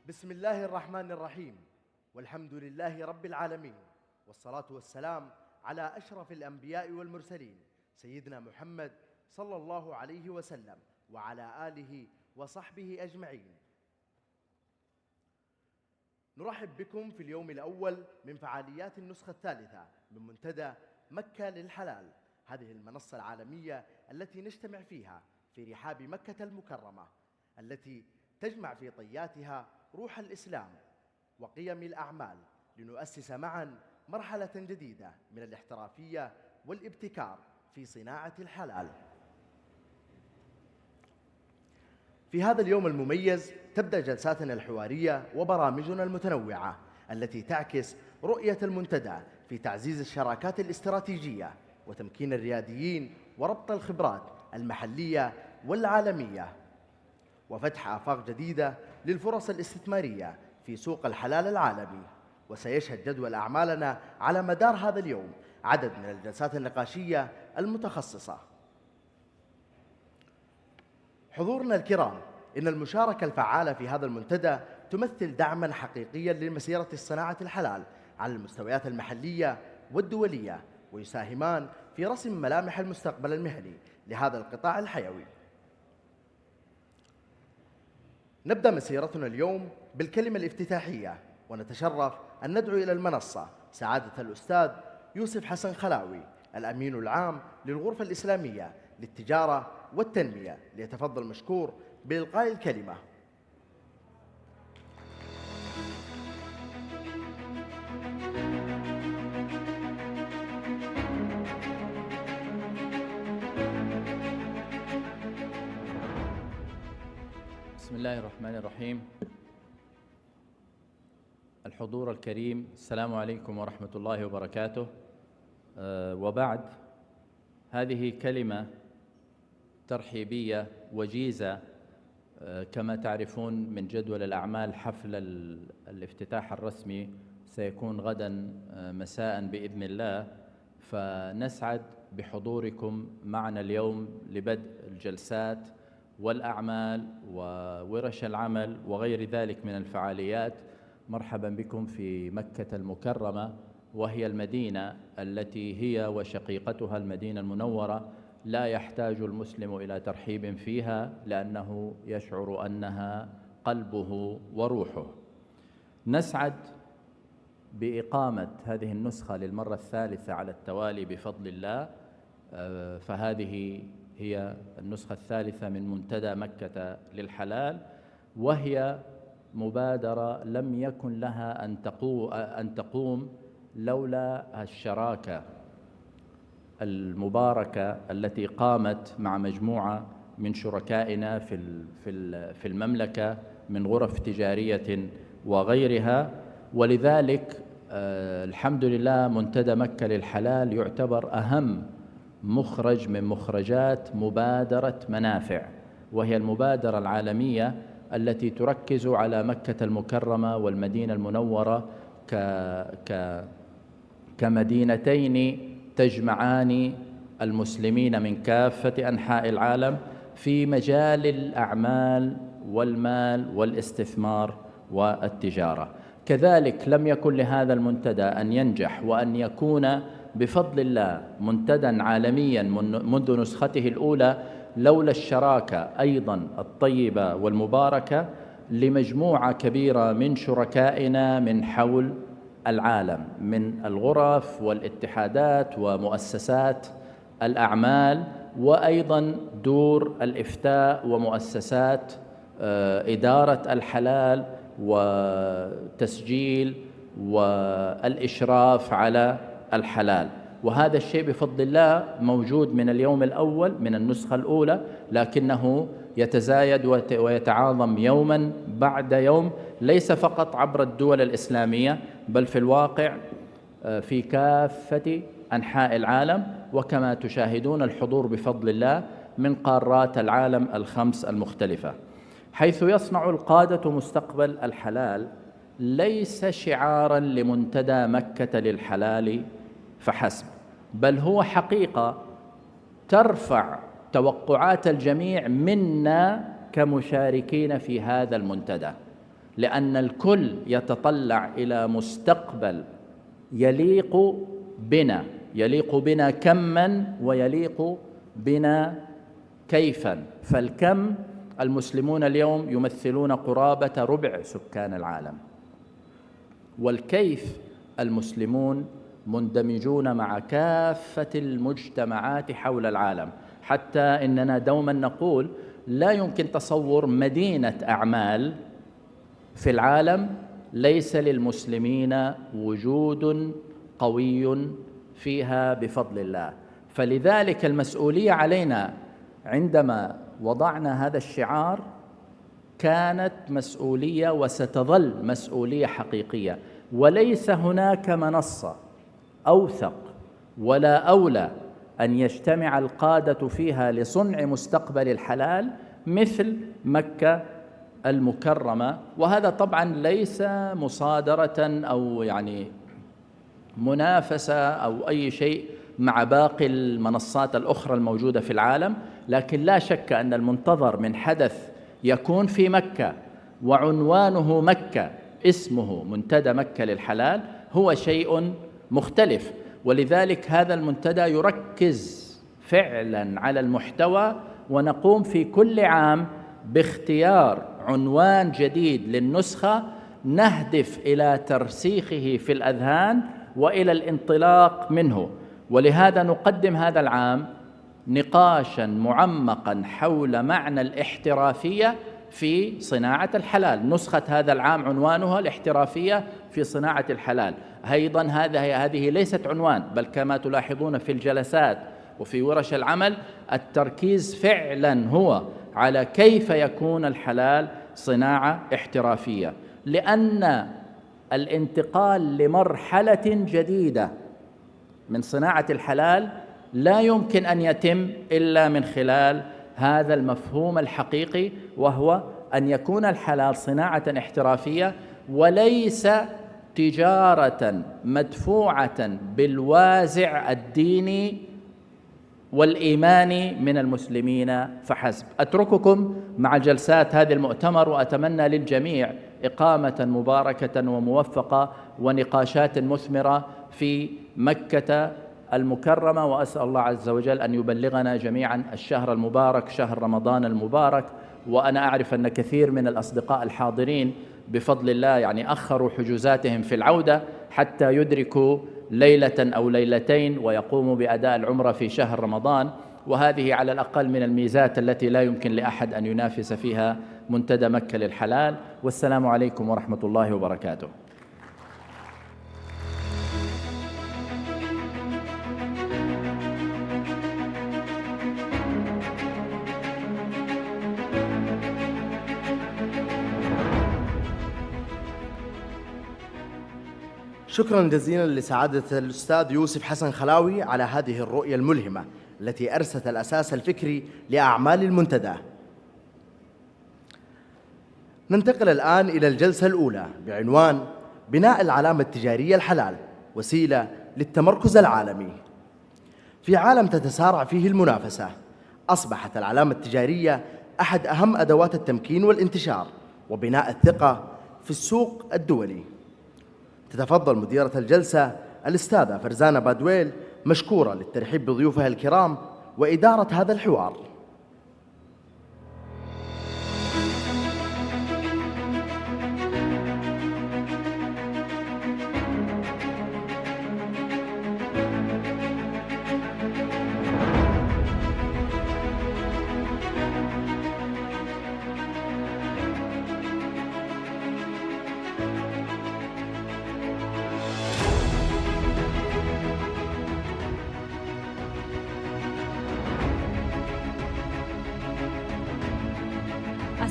بسم الله الرحمن الرحيم، والحمد لله رب العالمين، والصلاة والسلام على أشرف الأنبياء والمرسلين سيدنا محمد صلى الله عليه وسلم وعلى آله وصحبه أجمعين. نرحب بكم في اليوم الأول من فعاليات النسخة الثالثة من منتدى مكة للحلال، هذه المنصة العالمية التي نجتمع فيها في رحاب مكة المكرمة، التي تجمع في طياتها روح الإسلام وقيم الأعمال، لنؤسس معا مرحلة جديدة من الاحترافية والابتكار في صناعة الحلال. في هذا اليوم المميز تبدأ جلساتنا الحوارية وبرامجنا المتنوعة التي تعكس رؤية المنتدى في تعزيز الشراكات الاستراتيجية وتمكين الرياديين وربط الخبرات المحلية والعالمية، وفتح آفاق جديدة للفرص الاستثمارية في سوق الحلال العالمي. وسيشهد جدول أعمالنا على مدار هذا اليوم عدد من الجلسات النقاشية المتخصصة. حضورنا الكرام، إن المشاركة الفعالة في هذا المنتدى تمثل دعماً حقيقياً لمسيرة الصناعة الحلال على المستويات المحلية والدولية، ويساهمان في رسم ملامح المستقبل المهني لهذا القطاع الحيوي. نبدأ مسيرتنا اليوم بالكلمة الافتتاحية، ونتشرف أن ندعو إلى المنصة سعادة الأستاذ يوسف حسن خلاوي، الأمين العام للغرفة الإسلامية للتجارة والتنمية، ليتفضل مشكور بإلقاء الكلمة. بسم الله الرحمن الرحيم. الحضور الكريم، السلام عليكم ورحمة الله وبركاته. وبعد، هذه كلمة ترحيبية وجيزة. كما تعرفون من جدول الأعمال، حفل الافتتاح الرسمي سيكون غدا مساء بإذن الله، فنسعد بحضوركم معنا اليوم لبدء الجلسات والأعمال وورش العمل وغير ذلك من الفعاليات. مرحبا بكم في مكة المكرمة، وهي المدينة التي هي وشقيقتها المدينة المنورة لا يحتاج المسلم إلى ترحيب فيها، لأنه يشعر أنها قلبه وروحه. نسعد بإقامة هذه النسخة للمرة الثالثة على التوالي بفضل الله، فهذه هي النسخة الثالثة من منتدى مكة للحلال، وهي مبادرة لم يكن لها أن تقوم لولا الشراكة المباركة التي قامت مع مجموعة من شركائنا في المملكة من غرف تجارية وغيرها. ولذلك الحمد لله منتدى مكة للحلال يعتبر أهم مخرج من مخرجات مبادرة منافع، وهي المبادرة العالمية التي تركز على مكة المكرمة والمدينة المنورة كمدينتين تجمعان المسلمين من كافة أنحاء العالم في مجال الأعمال والمال والاستثمار والتجارة. كذلك لم يكن لهذا المنتدى أن ينجح وأن يكون بفضل الله منتدى عالميا منذ نسخته الأولى لولا الشراكة أيضا الطيبة والمباركة لمجموعة كبيرة من شركائنا من حول العالم، من الغرف والاتحادات ومؤسسات الأعمال، وأيضا دور الإفتاء ومؤسسات إدارة الحلال وتسجيل والإشراف على الحلال. وهذا الشيء بفضل الله موجود من اليوم الأول من النسخة الأولى، لكنه يتزايد ويتعاظم يوما بعد يوم، ليس فقط عبر الدول الإسلامية بل في الواقع في كافة أنحاء العالم، وكما تشاهدون الحضور بفضل الله من قارات العالم الخمس المختلفة، حيث يصنع القادة مستقبل الحلال ليس شعاراً لمنتدى مكة للحلال فحسب، بل هو حقيقة ترفع توقعات الجميع منا كمشاركين في هذا المنتدى. لأن الكل يتطلع إلى مستقبل يليق بنا كماً ويليق بنا كيفاً. فالكم المسلمون اليوم يمثلون قرابة ربع سكان العالم، والكيف المسلمون مندمجون مع كافة المجتمعات حول العالم، حتى إننا دوما نقول لا يمكن تصور مدينة أعمال في العالم ليس للمسلمين وجود قوي فيها بفضل الله. فلذلك المسؤولية علينا عندما وضعنا هذا الشعار كانت مسؤولية وستظل مسؤولية حقيقية، وليس هناك منصة أوثق ولا أولى أن يجتمع القادة فيها لصنع مستقبل الحلال مثل مكة المكرمة. وهذا طبعا ليس مصادرة أو يعني منافسة أو أي شيء مع باقي المنصات الأخرى الموجودة في العالم، لكن لا شك أن المنتظر من حدث يكون في مكة وعنوانه مكة، اسمه منتدى مكة للحلال، هو شيء مختلف. ولذلك هذا المنتدى يركز فعلا على المحتوى، ونقوم في كل عام باختيار عنوان جديد للنسخة نهدف إلى ترسيخه في الأذهان وإلى الانطلاق منه. ولهذا نقدم هذا العام نقاشا معمقا حول معنى الاحترافية في صناعة الحلال. نسخة هذا العام عنوانها الاحترافية في صناعة الحلال. أيضا هذه ليست عنوان، بل كما تلاحظون في الجلسات وفي ورش العمل التركيز فعلا هو على كيف يكون الحلال صناعة احترافية، لأن الانتقال لمرحلة جديدة من صناعة الحلال لا يمكن أن يتم إلا من خلال هذا المفهوم الحقيقي، وهو أن يكون الحلال صناعة احترافية وليس تجارة مدفوعة بالوازع الديني والإيماني من المسلمين فحسب. أترككم مع جلسات هذا المؤتمر، وأتمنى للجميع إقامة مباركة وموفقة ونقاشات مثمرة في مكة المكرمة، وأسأل الله عز وجل أن يبلغنا جميعا الشهر المبارك، شهر رمضان المبارك. وأنا أعرف أن كثير من الأصدقاء الحاضرين بفضل الله يعني أخروا حجوزاتهم في العودة حتى يدركوا ليلة أو ليلتين ويقوموا بأداء العمرة في شهر رمضان، وهذه على الأقل من الميزات التي لا يمكن لأحد أن ينافس فيها منتدى مكة للحلال. والسلام عليكم ورحمة الله وبركاته. شكرا جزيلا لسعادة الأستاذ يوسف حسن خلاوي على هذه الرؤية الملهمة التي أرست الأساس الفكري لأعمال المنتدى. ننتقل الآن إلى الجلسة الأولى بعنوان بناء العلامة التجارية الحلال، وسيلة للتمركز العالمي. في عالم تتسارع فيه المنافسة، أصبحت العلامة التجارية أحد أهم أدوات التمكين والانتشار وبناء الثقة في السوق الدولي. تتفضل مديرة الجلسة الأستاذة فرزانة بادويل مشكورة للترحيب بضيوفها الكرام وإدارة هذا الحوار.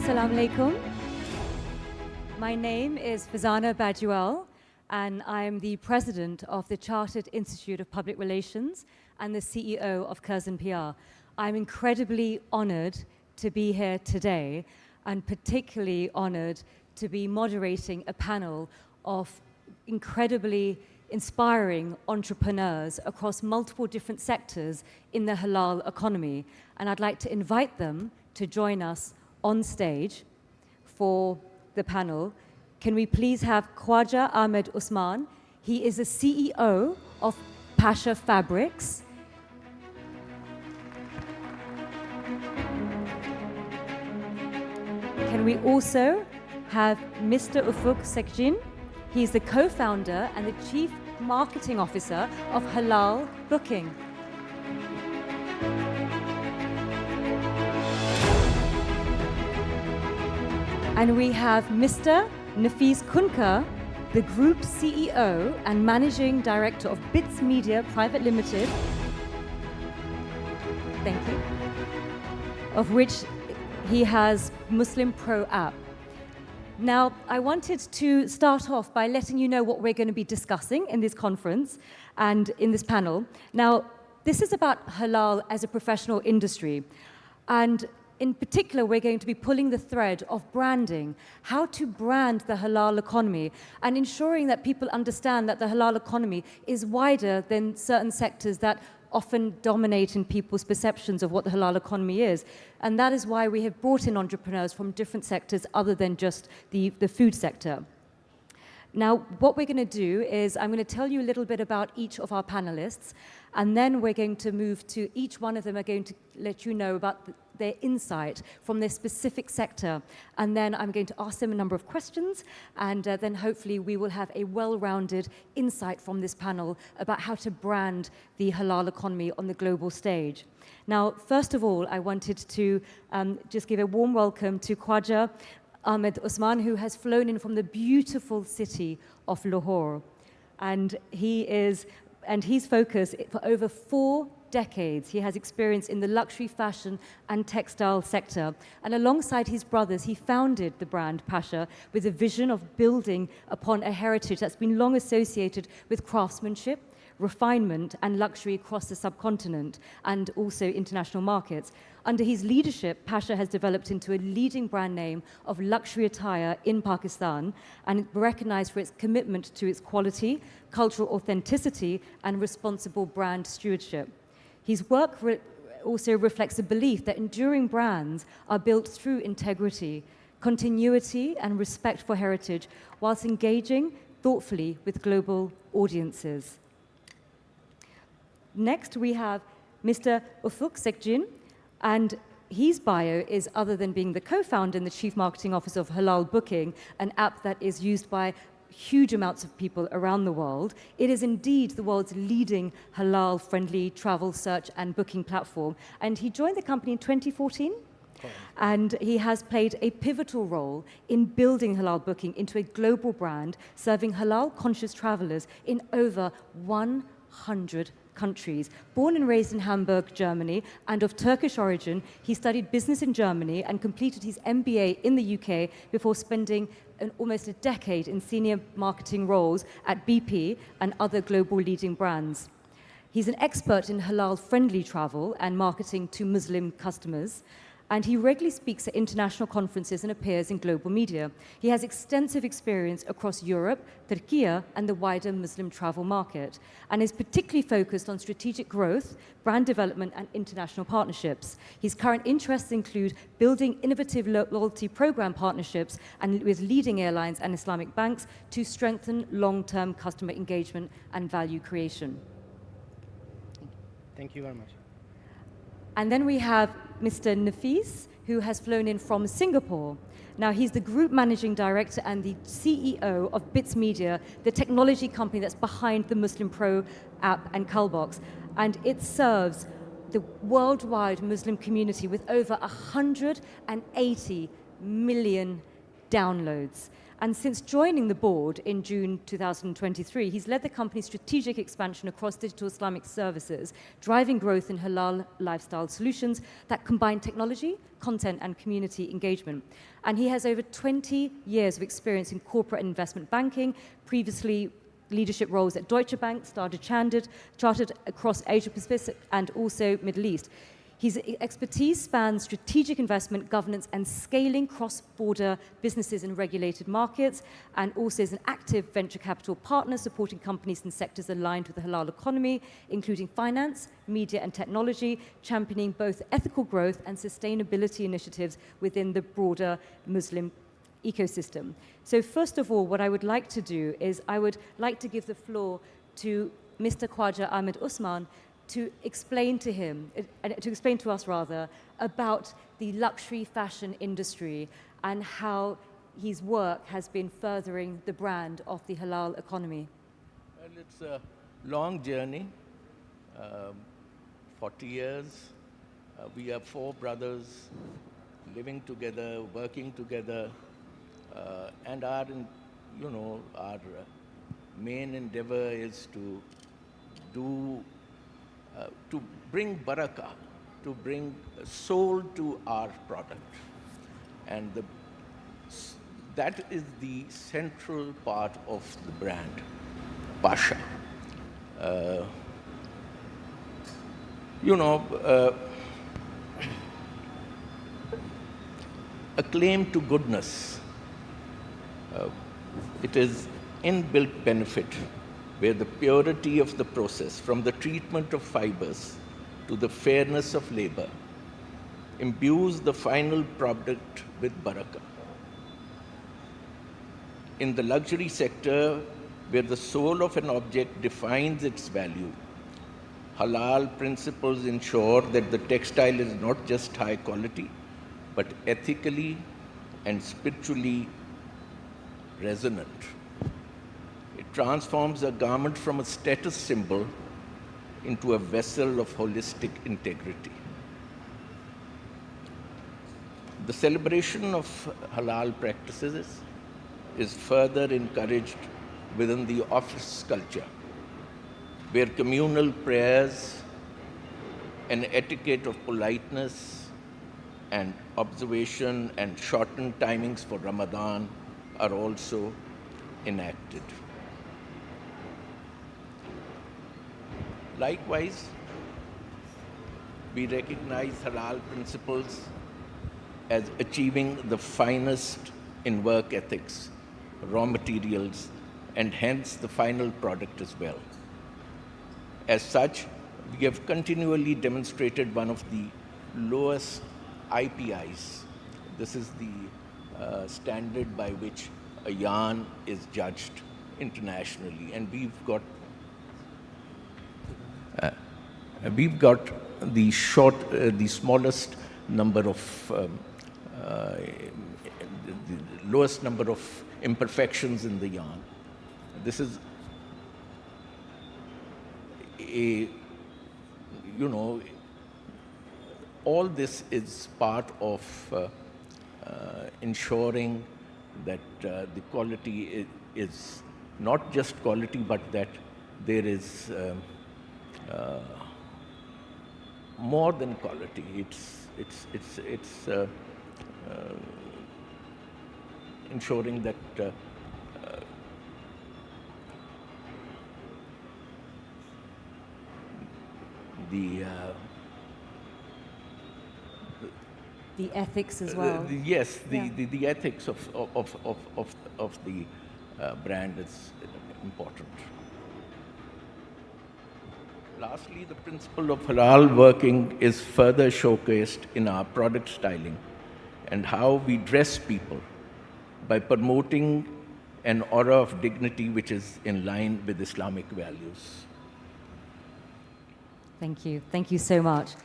Assalamu alaikum. My name is Fazana Bajuel, and I am the president of the Chartered Institute of Public Relations and the CEO of Curzon PR. I'm incredibly honored to be here today, and particularly honored to be moderating a panel of incredibly inspiring entrepreneurs across multiple different sectors in the halal economy. And I'd like to invite them to join us on stage for the panel can we please have Khwaja Ahmed Usman? He is the CEO of Pasha Fabrics. Can we also have Mr. Ufuk Sekjin? He's the co-founder and the chief marketing officer of Halal Booking. And we have Mr. Nafis Kunka, the group CEO and managing director of Bits Media Private Limited. Thank you. Of which he has Muslim Pro app. Now, I wanted to start off by letting you know what we're going to be discussing in this conference and in this panel. Now, this is about halal as a professional industry. And in particular, we're going to be pulling the thread of branding, how to brand the halal economy, and ensuring that people understand that the halal economy is wider than certain sectors that often dominate in people's perceptions of what the halal economy is. And that is why we have brought in entrepreneurs from different sectors other than just the food sector. Now, what we're going to do is I'm going to tell you a little bit about each of our panelists, and then we're going to move to each one of them are going to let you know about their insight from their specific sector. And then I'm going to ask them a number of questions, and then hopefully we will have a well-rounded insight from this panel about how to brand the halal economy on the global stage. Now, first of all, I wanted to just give a warm welcome to Khwaja Ahmed Usman, who has flown in from the beautiful city of Lahore. And he's focused for over 4 decades. He has experience in the luxury fashion and textile sector. And alongside his brothers, he founded the brand Pasha with a vision of building upon a heritage that's been long associated with craftsmanship, refinement, and luxury across the subcontinent and also international markets. Under his leadership, Pasha has developed into a leading brand name of luxury attire in Pakistan and recognized for its commitment to its quality, cultural authenticity, and responsible brand stewardship. His work also reflects a belief that enduring brands are built through integrity, continuity, and respect for heritage, whilst engaging thoughtfully with global audiences. Next, we have Mr. Ufuk Sekjin, and his bio is, other than being the co-founder and the chief marketing officer of Halal Booking, an app that is used by huge amounts of people around the world. It is indeed the world's leading halal-friendly travel search and booking platform. And he joined the company in 2014. And he has played a pivotal role in building Halal Booking into a global brand, serving halal-conscious travelers in over 100 countries. Born and raised in Hamburg, Germany, and of Turkish origin, he studied business in Germany and completed his MBA in the UK before spending almost a decade in senior marketing roles at BP and other global leading brands. He's an expert in halal-friendly travel and marketing to Muslim customers, and he regularly speaks at international conferences and appears in global media. He has extensive experience across Europe, Turkey, and the wider Muslim travel market, and is particularly focused on strategic growth, brand development, and international partnerships. His current interests include building innovative loyalty program partnerships and with leading airlines and Islamic banks to strengthen long-term customer engagement and value creation. Thank you very much. And then we have Mr. Nafis, who has flown in from Singapore. Now, he's the group managing director and the CEO of Bits Media, the technology company that's behind the Muslim Pro app and Callbox. And it serves the worldwide Muslim community with over 180 million downloads. And since joining the board in June 2023, he's led the company's strategic expansion across digital Islamic services, driving growth in halal lifestyle solutions that combine technology, content, and community engagement. And he has over 20 years of experience in corporate and investment banking, previously leadership roles at Deutsche Bank, chartered across Asia Pacific and also Middle East. His expertise spans strategic investment, governance, and scaling cross-border businesses in regulated markets, and also is an active venture capital partner supporting companies in sectors aligned with the halal economy, including finance, media, and technology, championing both ethical growth and sustainability initiatives within the broader Muslim ecosystem. So first of all, what I would like to do is I would like to give the floor to Mr. Khwaja Ahmed Usman to explain to us rather, about the luxury fashion industry and how his work has been furthering the brand of the halal economy. Well, it's a long journey, 40 years. We are 4 brothers living together, working together, and our main endeavor is to bring barakah, to bring soul to our product. And that is the central part of the brand, Pasha. A claim to goodness. It is inbuilt benefit where the purity of the process, from the treatment of fibers to the fairness of labor, imbues the final product with barakah. In the luxury sector, where the soul of an object defines its value, halal principles ensure that the textile is not just high quality, but ethically and spiritually resonant. It transforms a garment from a status symbol into a vessel of holistic integrity. The celebration of halal practices is further encouraged within the office culture, where communal prayers, an etiquette of politeness and observation, and shortened timings for Ramadan are also enacted. Likewise, we recognize halal principles as achieving the finest in work ethics, raw materials, and hence the final product as well. As such, we have continually demonstrated one of the lowest IPIs. This is the standard by which a yarn is judged internationally, and we've got the smallest number of the lowest number of imperfections in the yarn. This is all this is part of ensuring that the quality is not just quality, but that there is more than quality. It's ensuring that the ethics as well. Yes, the ethics of the brand is important. Lastly, the principle of halal working is further showcased in our product styling and how we dress people by promoting an aura of dignity which is in line with Islamic values. Thank you. Thank you so much.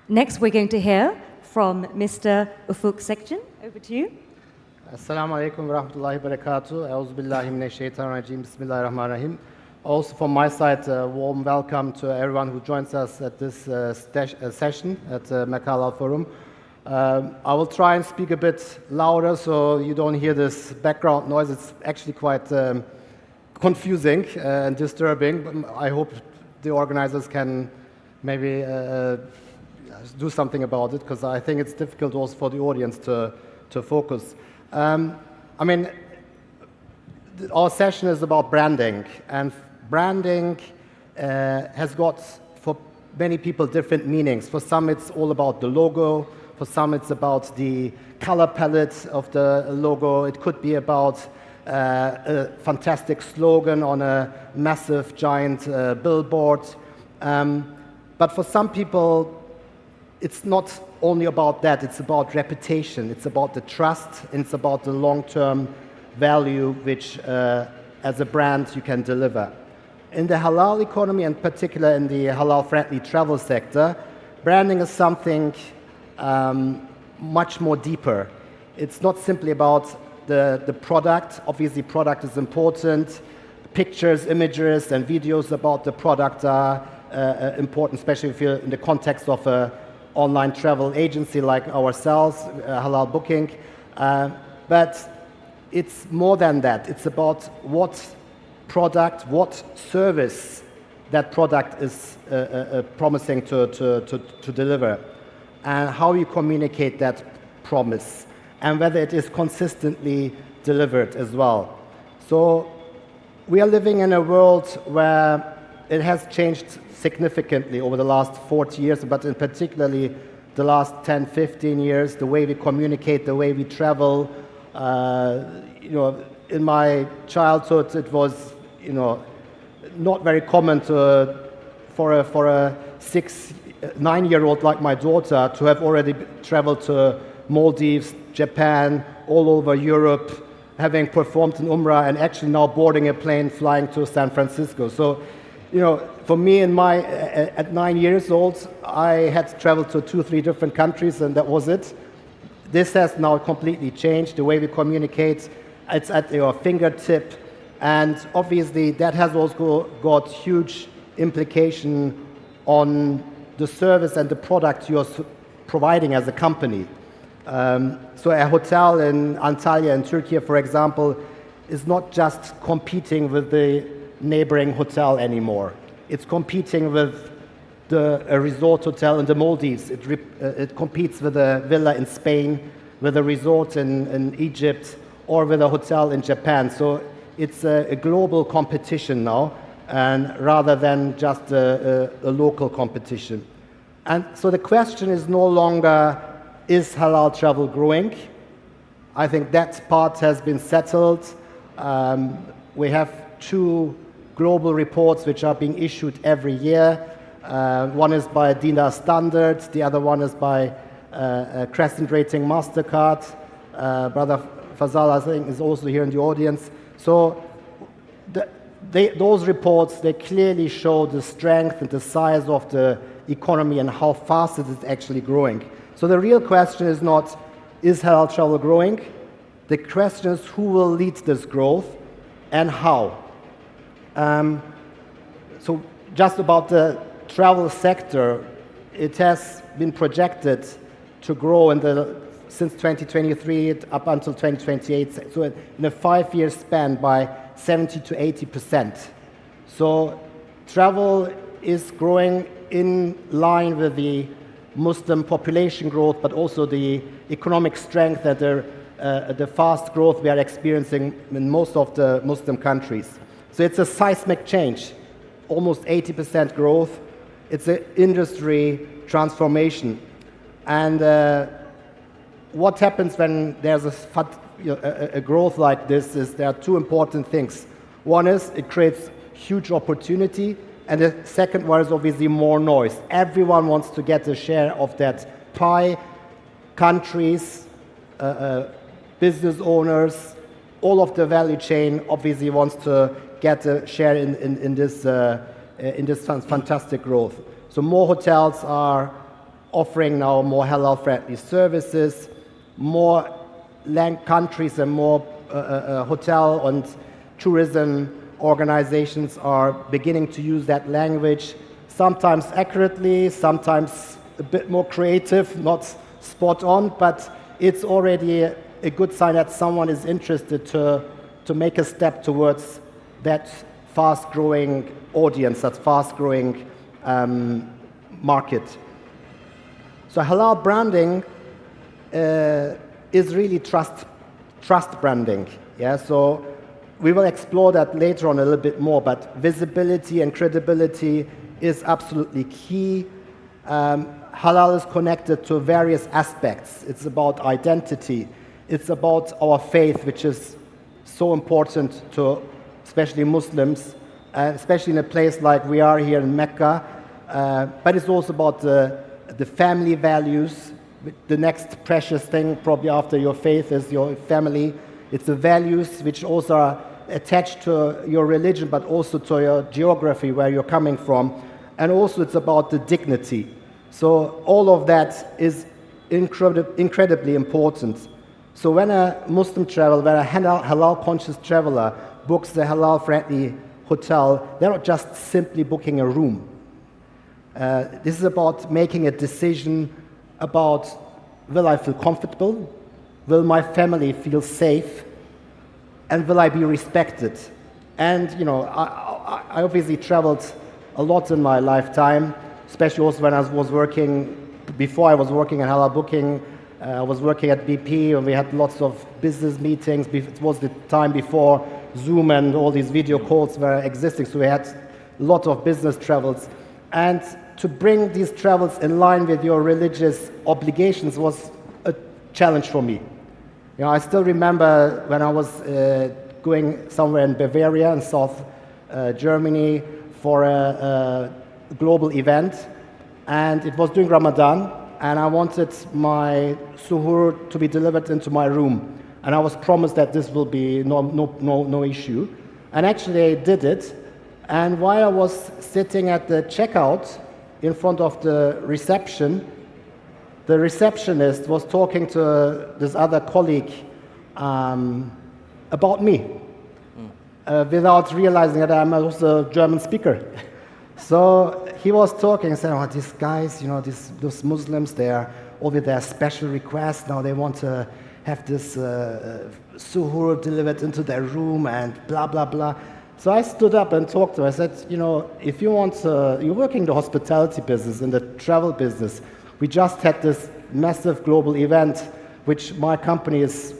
Next, we're going to hear from Mr. Ufuk Sekcan. Over to you. Assalamu alaikum wa rahmatullahi wa barakatuh. A'udhu billahi minash shaitanir rajim. Bismillahir rahmanir rahim. Also from my side, a warm welcome to everyone who joins us at this session at Makkah Al-Mukarramah. I will try and speak a bit louder so you don't hear this background noise. It's actually quite confusing and disturbing, but I hope the organizers can maybe do something about it, because I think it's difficult also for the audience to focus. I mean, our session is about branding, and branding has got, for many people, different meanings. For some, it's all about the logo. For some, it's about the color palette of the logo. It could be about a fantastic slogan on a massive, giant billboard. But for some people, it's not only about that, it's about reputation, it's about the trust, and it's about the long-term value which, as a brand, you can deliver. In the halal economy, and particularly in the halal-friendly travel sector, branding is something much more deeper. It's not simply about the product. Obviously, product is important. Pictures, images, and videos about the product are important, especially if you're in the context of an online travel agency like ourselves, Halal Booking. But it's more than that. It's about what product, what service that product is promising to deliver, and how you communicate that promise, and whether it is consistently delivered as well. So we are living in a world where it has changed significantly over the last 40 years, but in particularly the last 10, 15 years, the way we communicate, the way we travel. In my childhood, it was, not very common for a 9-year-old like my daughter to have already traveled to Maldives, Japan, all over Europe, having performed in Umrah, and actually now boarding a plane flying to San Francisco. So, for me, at 9 years old, I had traveled to 2-3 different countries, and that was it. This has now completely changed. The way we communicate, it's at your fingertip, and obviously that has also got huge implication on the service and the product you're providing as a company. So a hotel in Antalya in Turkey, for example, is not just competing with the neighboring hotel anymore. It's competing with a resort hotel in the Maldives. It competes with a villa in Spain, with a resort in Egypt, or with a hotel in Japan. So it's a global competition now, and rather than just a local competition. And so the question is no longer, is halal travel growing? I think that part has been settled. We have 2 global reports which are being issued every year. One is by Dinar Standard, the other one is by Crescent Rating MasterCard. Brother Fazal, I think, is also here in the audience. So those reports, they clearly show the strength and the size of the economy and how fast it is actually growing. So the real question is not, is halal travel growing? The question is, who will lead this growth and how? So just about the travel sector, it has been projected to grow since 2023 up until 2028, so in a 5-year span by 70 to 80%. So travel is growing in line with the Muslim population growth, but also the economic strength and the fast growth we are experiencing in most of the Muslim countries. So it's a seismic change, almost 80% growth. It's an industry transformation. And what happens when there's a growth like this is there are 2 important things. One is it creates huge opportunity, and the second one is obviously more noise. Everyone wants to get a share of that pie. Countries, business owners, all of the value chain obviously wants to get a share in this fantastic growth. So more hotels are offering now more halal-friendly services, more countries and more hotel and tourism organizations are beginning to use that language, sometimes accurately, sometimes a bit more creative, not spot on, but it's already a good sign that someone is interested to make a step towards that fast-growing audience, that fast-growing market. So halal branding is really trust branding. Yeah, so we will explore that later on a little bit more, but visibility and credibility is absolutely key. Halal is connected to various aspects. It's about identity. It's about our faith, which is so important to especially Muslims, especially in a place like we are here in Mecca. But it's also about the the family values. The next precious thing, probably after your faith, is your family. It's the values which also are attached to your religion, but also to your geography, where you're coming from. And also it's about the dignity. So all of that is incredibly important. So when a Muslim traveler, when a halal-conscious traveler books the halal-friendly hotel, they're not just simply booking a room. This is about making a decision about, will I feel comfortable? Will my family feel safe? And will I be respected? And, you know, I obviously traveled a lot in my lifetime, especially also when I was working, before I was working in halal booking. I was working at BP, and we had lots of business meetings. It was the time before Zoom and all these video calls were existing, so we had a lot of business travels. And to bring these travels in line with your religious obligations was a challenge for me. You know, I still remember when I was going somewhere in Bavaria in South Germany for a global event, and it was during Ramadan, and I wanted my suhoor to be delivered into my room, and I was promised that this will be no issue, and actually I did it. And while I was sitting at the checkout in front of the receptionist was talking to this other colleague about me, without realizing that I'm also a German speaker. So he was talking and saying, oh, these guys, you know, those Muslims, they're all with their special requests. Now they want to have this suhoor delivered into their room and blah, blah, blah. So I stood up and talked to him. I said, you know, if you want to, you're working in the hospitality business, in the travel business. We just had this massive global event, which my company is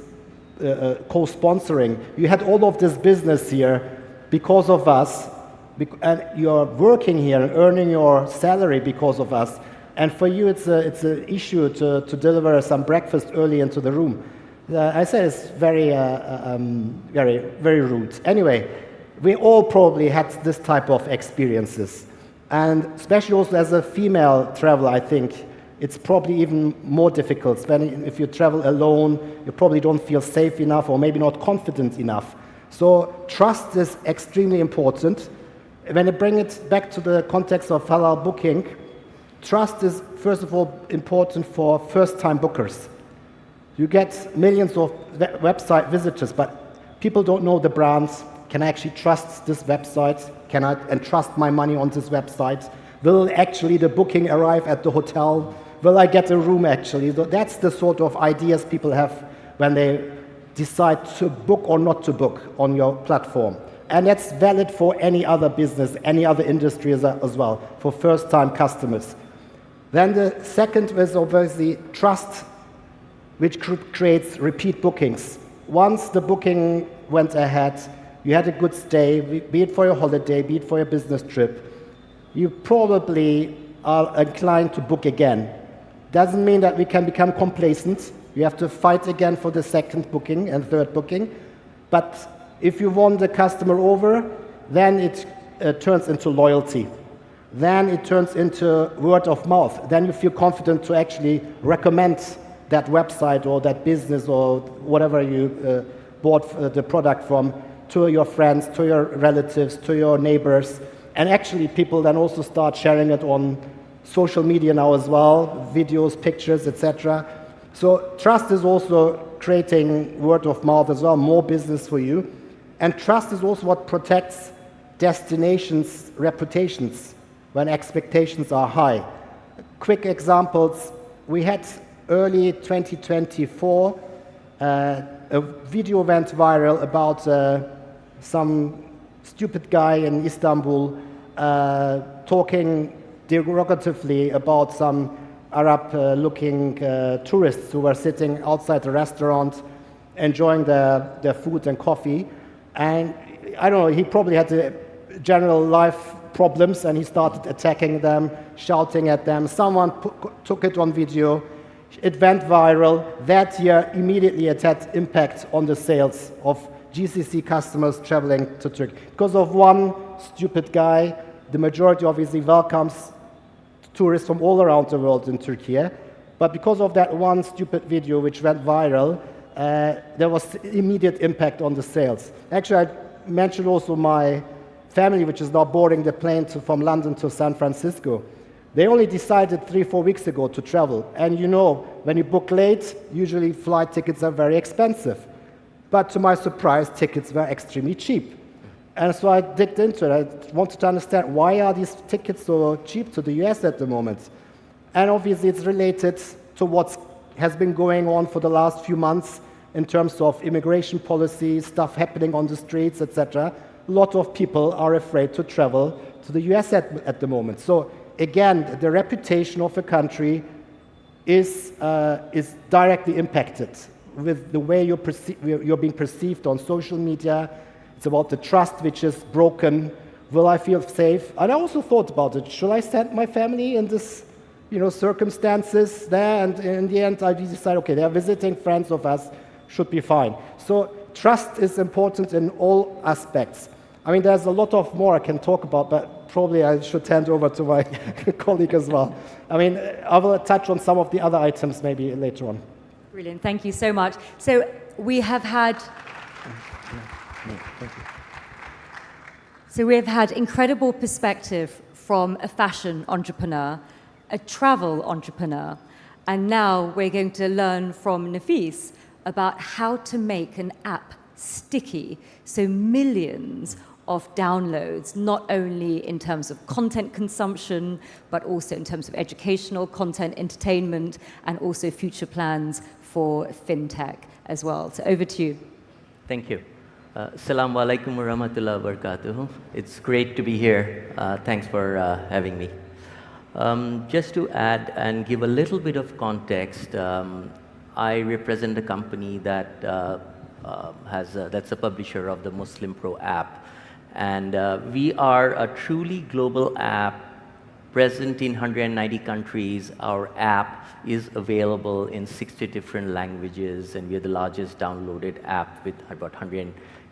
co-sponsoring. You had all of this business here because of us, and you're working here and earning your salary because of us. And for you, it's an issue to deliver some breakfast early into the room. I said it's very rude. Anyway, we all probably had this type of experiences. And especially also as a female traveler, I think it's probably even more difficult. If you travel alone, you probably don't feel safe enough or maybe not confident enough. So trust is extremely important. When I bring it back to the context of halal booking, trust is, first of all, important for first-time bookers. You get millions of website visitors, but people don't know the brands. Can I actually trust this website? Can I entrust my money on this website? Will actually the booking arrive at the hotel? Will I get a room actually? That's the sort of ideas people have when they decide to book or not to book on your platform. And that's valid for any other business, any other industry as well, for first-time customers. Then the second is obviously trust, which creates repeat bookings. Once the booking went ahead, you had a good stay, be it for your holiday, be it for your business trip, you probably are inclined to book again. Doesn't mean that we can become complacent. You have to fight again for the second booking and third booking. But if you won the customer over, then it turns into loyalty. Then it turns into word of mouth. Then you feel confident to actually recommend that website or that business or whatever you bought the product from to your friends, to your relatives, to your neighbors. And actually people then also start sharing it on social media now as well, videos, pictures, etc. So trust is also creating word of mouth as well, more business for you. And trust is also what protects destinations' reputations when expectations are high. Quick examples, we had early 2024 a video went viral about some stupid guy in Istanbul talking derogatively about some Arab-looking tourists who were sitting outside the restaurant enjoying their food and coffee. And I don't know, he probably had general life problems and he started attacking them, shouting at them. Someone took it on video. It went viral. That year, immediately it had impact on the sales of GCC customers traveling to Turkey. Because of one stupid guy, the majority obviously welcomes tourists from all around the world in Turkey. But because of that one stupid video which went viral, there was immediate impact on the sales. Actually, I mentioned also my family, which is now boarding the plane from London to San Francisco. They only decided 3-4 weeks ago to travel. And you know, when you book late, usually flight tickets are very expensive. But to my surprise, tickets were extremely cheap. And so I digged into it. I wanted to understand, why are these tickets so cheap to the US at the moment? And obviously it's related to what has been going on for the last few months in terms of immigration policy, stuff happening on the streets, etc. A lot of people are afraid to travel to the US at the moment. So again, the reputation of a country is directly impacted with the way you're being perceived on social media. It's about the trust which is broken. Will I feel safe? And I also thought about it. Should I send my family in this, circumstances there? And in the end, I decided, okay, they're visiting friends of us, should be fine. So trust is important in all aspects. I mean, there's a lot of more I can talk about, but probably I should hand over to my colleague as well. I mean, I will touch on some of the other items maybe later on. Brilliant, thank you so much. So we have had... So we've had incredible perspective from a fashion entrepreneur, a travel entrepreneur, and now we're going to learn from Nafis about how to make an app sticky, so millions of downloads, not only in terms of content consumption, but also in terms of educational content, entertainment, and also future plans for fintech as well. So over to you. Thank you. Assalamu alaikum wa rahmatullahi wa barakatuh. It's great to be here. Thanks for having me. Just to add and give a little bit of context, I represent a company that that's a publisher of the Muslim Pro app. And we are a truly global app present in 190 countries. Our app is available in 60 different languages, and we are the largest downloaded app with about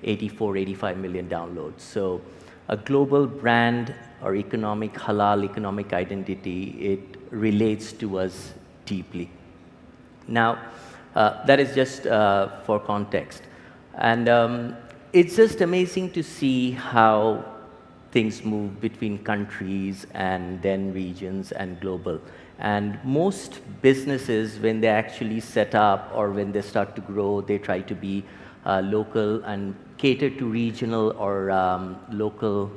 85 million downloads. So a global brand or halal economic identity, it relates to us deeply. Now, that is just for context. And it's just amazing to see how things move between countries and then regions and global. And most businesses, when they actually set up or when they start to grow, they try to be local and cater to regional or local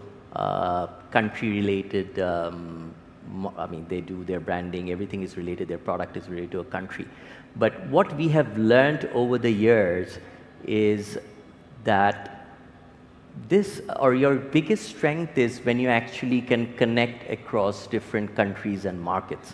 country-related, they do their branding, everything is related, their product is related to a country. But what we have learned over the years is that your biggest strength is when you actually can connect across different countries and markets.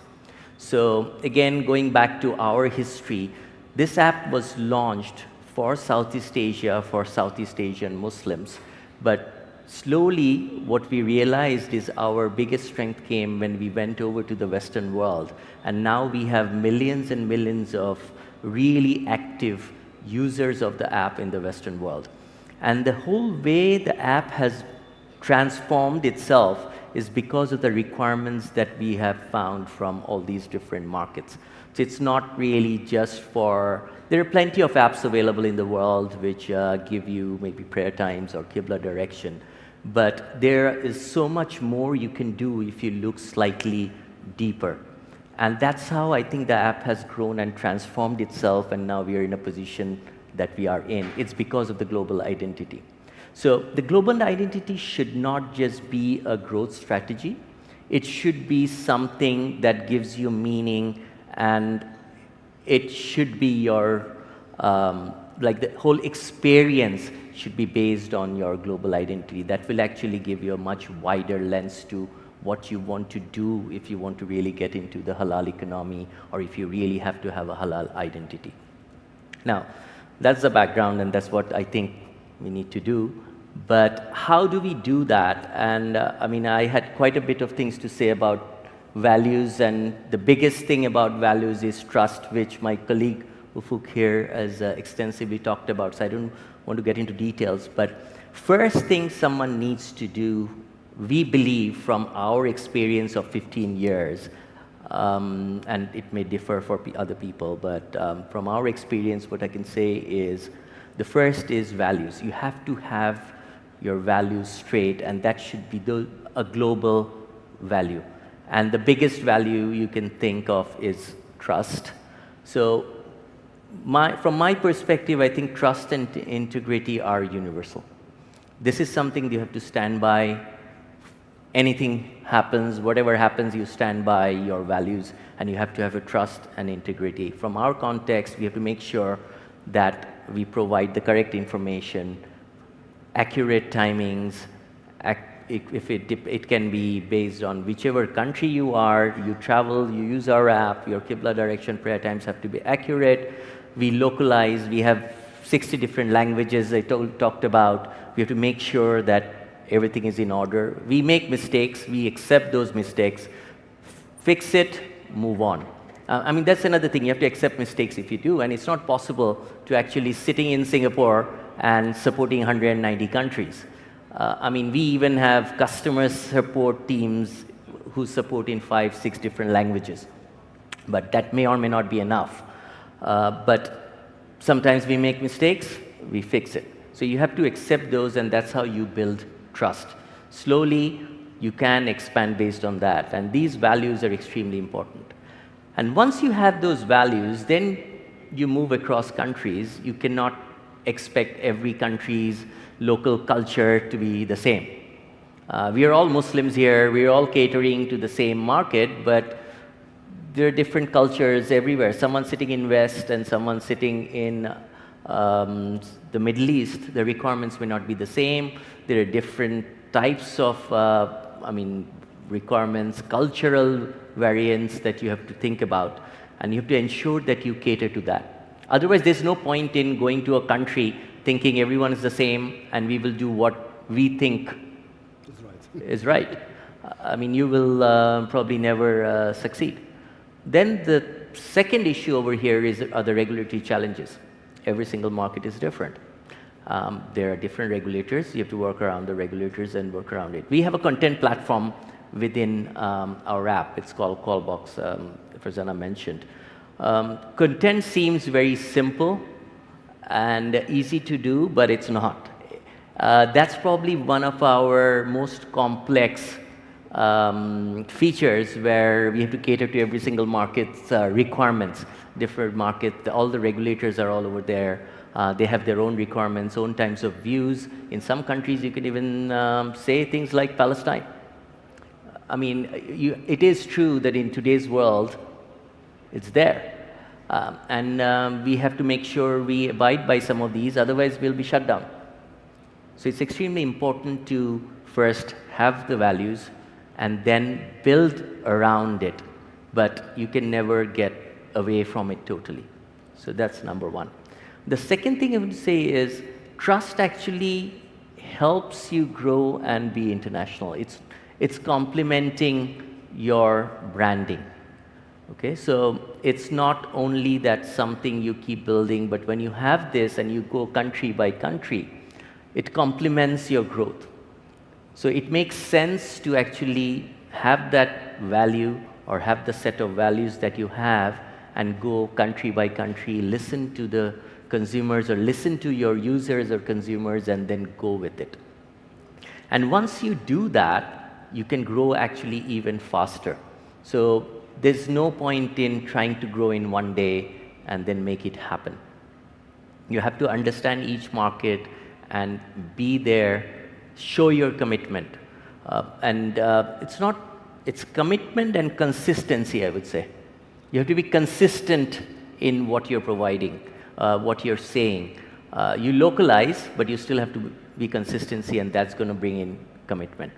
So again, going back to our history, this app was launched for Southeast Asia, for Southeast Asian Muslims. But slowly, what we realized is our biggest strength came when we went over to the Western world. And now we have millions and millions of really active users of the app in the Western world. And the whole way the app has transformed itself is because of the requirements that we have found from all these different markets. So it's not really just for, there are plenty of apps available in the world which give you maybe prayer times or Qibla direction, but there is so much more you can do if you look slightly deeper. And that's how I think the app has grown and transformed itself, and now we are in a position that we are in. It's because of the global identity. So the global identity should not just be a growth strategy. It should be something that gives you meaning, and it should be your, like the whole experience should be based on your global identity. That will actually give you a much wider lens to what you want to do if you want to really get into the halal economy, or if you really have to have a halal identity. Now, that's the background, and that's what I think we need to do. But how do we do that? And I had quite a bit of things to say about values, and the biggest thing about values is trust, which my colleague Ufuk here has extensively talked about, so I don't want to get into details. But first thing someone needs to do, we believe from our experience of 15 years, and it may differ for other people, but from our experience, what I can say is the first is values. You have to have your values straight, and that should be a global value. And the biggest value you can think of is trust. So from my perspective, I think trust and integrity are universal. This is something you have to stand by. Anything happens, whatever happens, you stand by your values, and you have to have a trust and integrity. From our context, we have to make sure that we provide the correct information, accurate timings. If it can be based on whichever country you are, you travel, you use our app, your Qibla direction prayer times have to be accurate. We localize, we have 60 different languages I talked about. We have to make sure that everything is in order. We make mistakes, we accept those mistakes, fix it, move on. I mean, that's another thing, you have to accept mistakes if you do, and it's not possible to actually sitting in Singapore and supporting 190 countries. I mean, we even have customer support teams who support in 5, 6 different languages. But that may or may not be enough. But sometimes we make mistakes, we fix it. So you have to accept those, and that's how you build trust. Slowly, you can expand based on that, and these values are extremely important. And once you have those values, then you move across countries. You cannot expect every country's local culture to be the same. We are all Muslims here, we are all catering to the same market, but there are different cultures everywhere. Someone sitting in West and someone sitting in the Middle East, the requirements may not be the same. There are different types of requirements, cultural variants that you have to think about, and you have to ensure that you cater to that. Otherwise, there's no point in going to a country thinking everyone is the same and we will do what we think is right. I mean, you will probably never succeed. Then the second issue over here are the regulatory challenges. Every single market is different. There are different regulators. You have to work around the regulators and work around it. We have a content platform within our app. It's called Callbox, Farzana mentioned. Content seems very simple and easy to do, but it's not. That's probably one of our most complex features, where we have to cater to every single market's requirements. Different market, all the regulators are all over there. They have their own requirements, own types of views. In some countries, you can even say things like Palestine. I mean, it is true that in today's world, it's there. And we have to make sure we abide by some of these, otherwise we'll be shut down. So it's extremely important to first have the values and then build around it, but you can never get away from it totally. So that's number one. The second thing I would say is trust actually helps you grow and be international. It's complementing your branding. Okay, so it's not only that something you keep building, but when you have this and you go country by country, it complements your growth. So it makes sense to actually have that value or have the set of values that you have and go country by country, listen to the consumers or listen to your users or consumers, and then go with it. And once you do that, you can grow actually even faster. So there's no point in trying to grow in one day and then make it happen. You have to understand each market and be there, show your commitment. It's commitment and consistency, I would say. You have to be consistent in what you're providing, what you're saying. You localize, but you still have to be consistency, and that's going to bring in commitment.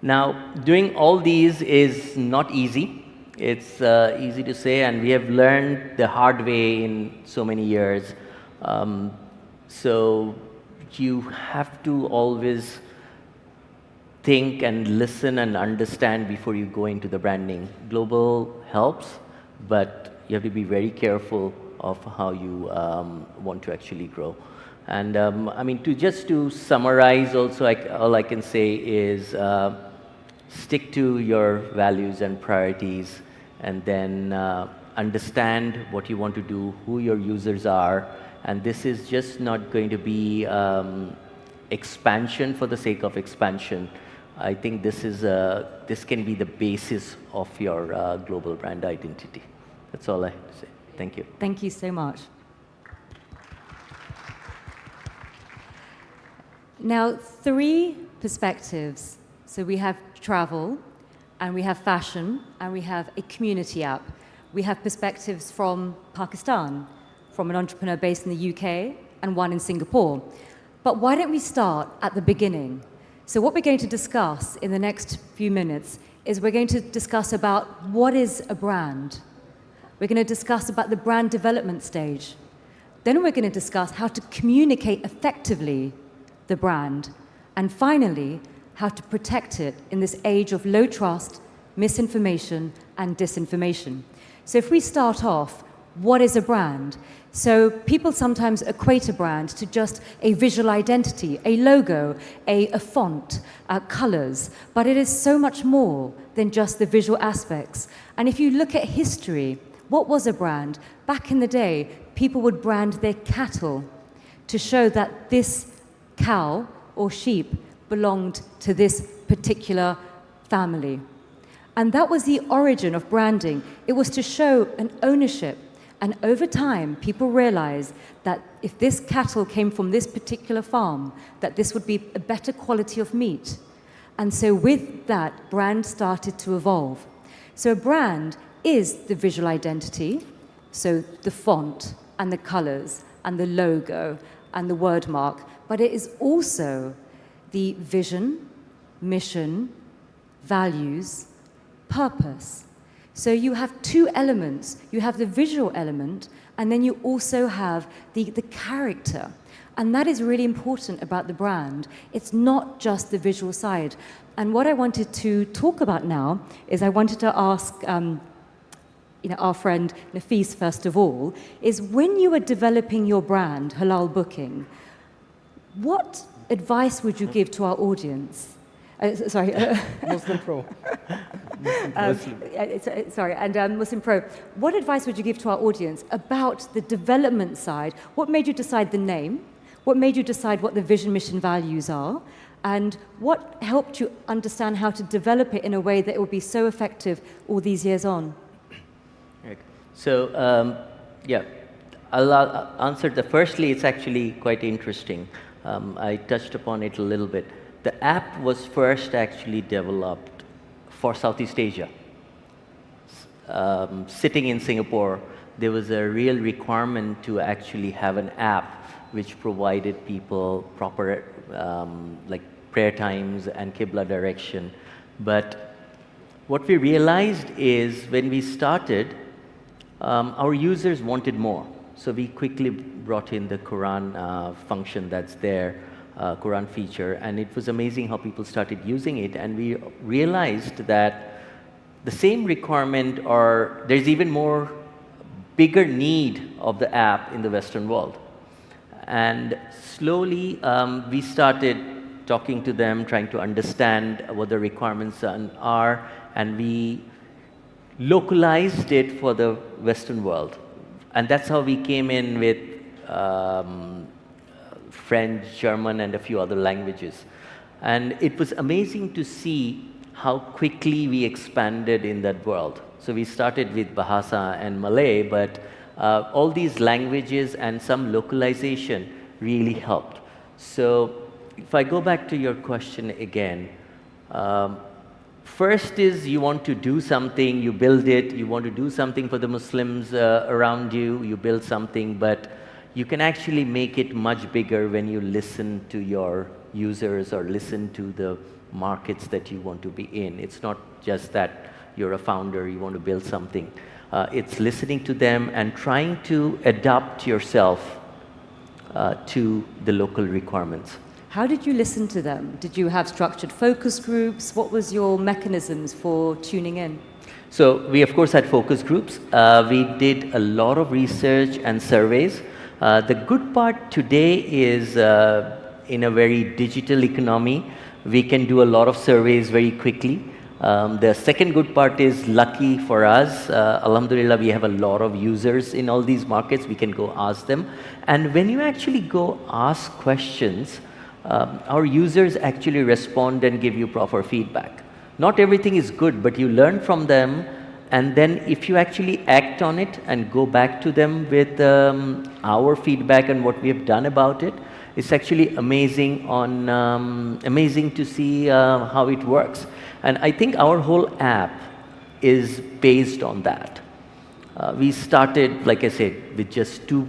Now, doing all these is not easy. It's easy to say, and we have learned the hard way in so many years. So you have to always think and listen and understand before you go into the branding. Global helps, but you have to be very careful of how you want to actually grow. And to summarize also, all I can say is stick to your values and priorities, and then understand what you want to do, who your users are, and this is just not going to be expansion for the sake of expansion. I think this can be the basis of your global brand identity. That's all I have to say. Thank you. Thank you so much. Now, 3 perspectives. So we have travel, and we have fashion, and we have a community app. We have perspectives from Pakistan, from an entrepreneur based in the UK, and one in Singapore. But why don't we start at the beginning? So what we're going to discuss in the next few minutes is we're going to discuss about what is a brand. We're going to discuss about the brand development stage. Then we're going to discuss how to communicate effectively the brand. And finally, how to protect it in this age of low trust, misinformation, and disinformation. So if we start off, what is a brand? So people sometimes equate a brand to just a visual identity, a logo, a font, colors, but it is so much more than just the visual aspects. And if you look at history, what was a brand? Back in the day, people would brand their cattle to show that this cow or sheep belonged to this particular family. And that was the origin of branding. It was to show an ownership. And over time, people realized that if this cattle came from this particular farm, that this would be a better quality of meat. And so with that, brand started to evolve. So a brand is the visual identity, so the font and the colors and the logo and the word mark, but it is also the vision, mission, values, purpose. So you have 2 elements. You have the visual element, and then you also have the character. And that is really important about the brand. It's not just the visual side. And what I wanted to talk about now is I wanted to ask our friend Nafis, first of all, is when you were developing your brand, Halal Booking, what advice would you give to our audience? Muslim Pro. Muslim Pro. What advice would you give to our audience about the development side? What made you decide the name? What made you decide what the vision, mission, values are? And what helped you understand how to develop it in a way that it will be so effective all these years on? So, I'll answer firstly, it's actually quite interesting. I touched upon it a little bit. The app was first actually developed for Southeast Asia. Sitting in Singapore, there was a real requirement to actually have an app which provided people proper like prayer times and Qibla direction. But what we realized is when we started, our users wanted more. So we quickly brought in the Quran function that's there, Quran feature, and it was amazing how people started using it, and we realized that the same requirement, or there's even more bigger need of the app in the Western world. And slowly we started talking to them, trying to understand what the requirements are, and we localized it for the Western world. And that's how we came in with French, German, and a few other languages. And it was amazing to see how quickly we expanded in that world. So we started with Bahasa and Malay, but all these languages and some localization really helped. So if I go back to your question again, first is you want to do something, you build it, you want to do something for the Muslims around you, you build something, but you can actually make it much bigger when you listen to your users or listen to the markets that you want to be in. It's not just that you're a founder, you want to build something. It's listening to them and trying to adapt yourself to the local requirements. How did you listen to them? Did you have structured focus groups? What was your mechanisms for tuning in? So we, of course, had focus groups. We did a lot of research and surveys. The good part today is in a very digital economy, we can do a lot of surveys very quickly. The second good part is, lucky for us, Alhamdulillah, we have a lot of users in all these markets. We can go ask them. And when you actually go ask questions, our users actually respond and give you proper feedback. Not everything is good, but you learn from them. And then if you actually act on it and go back to them with our feedback and what we have done about it, it's actually amazing to see how it works. And I think our whole app is based on that. We started, like I said, with just 2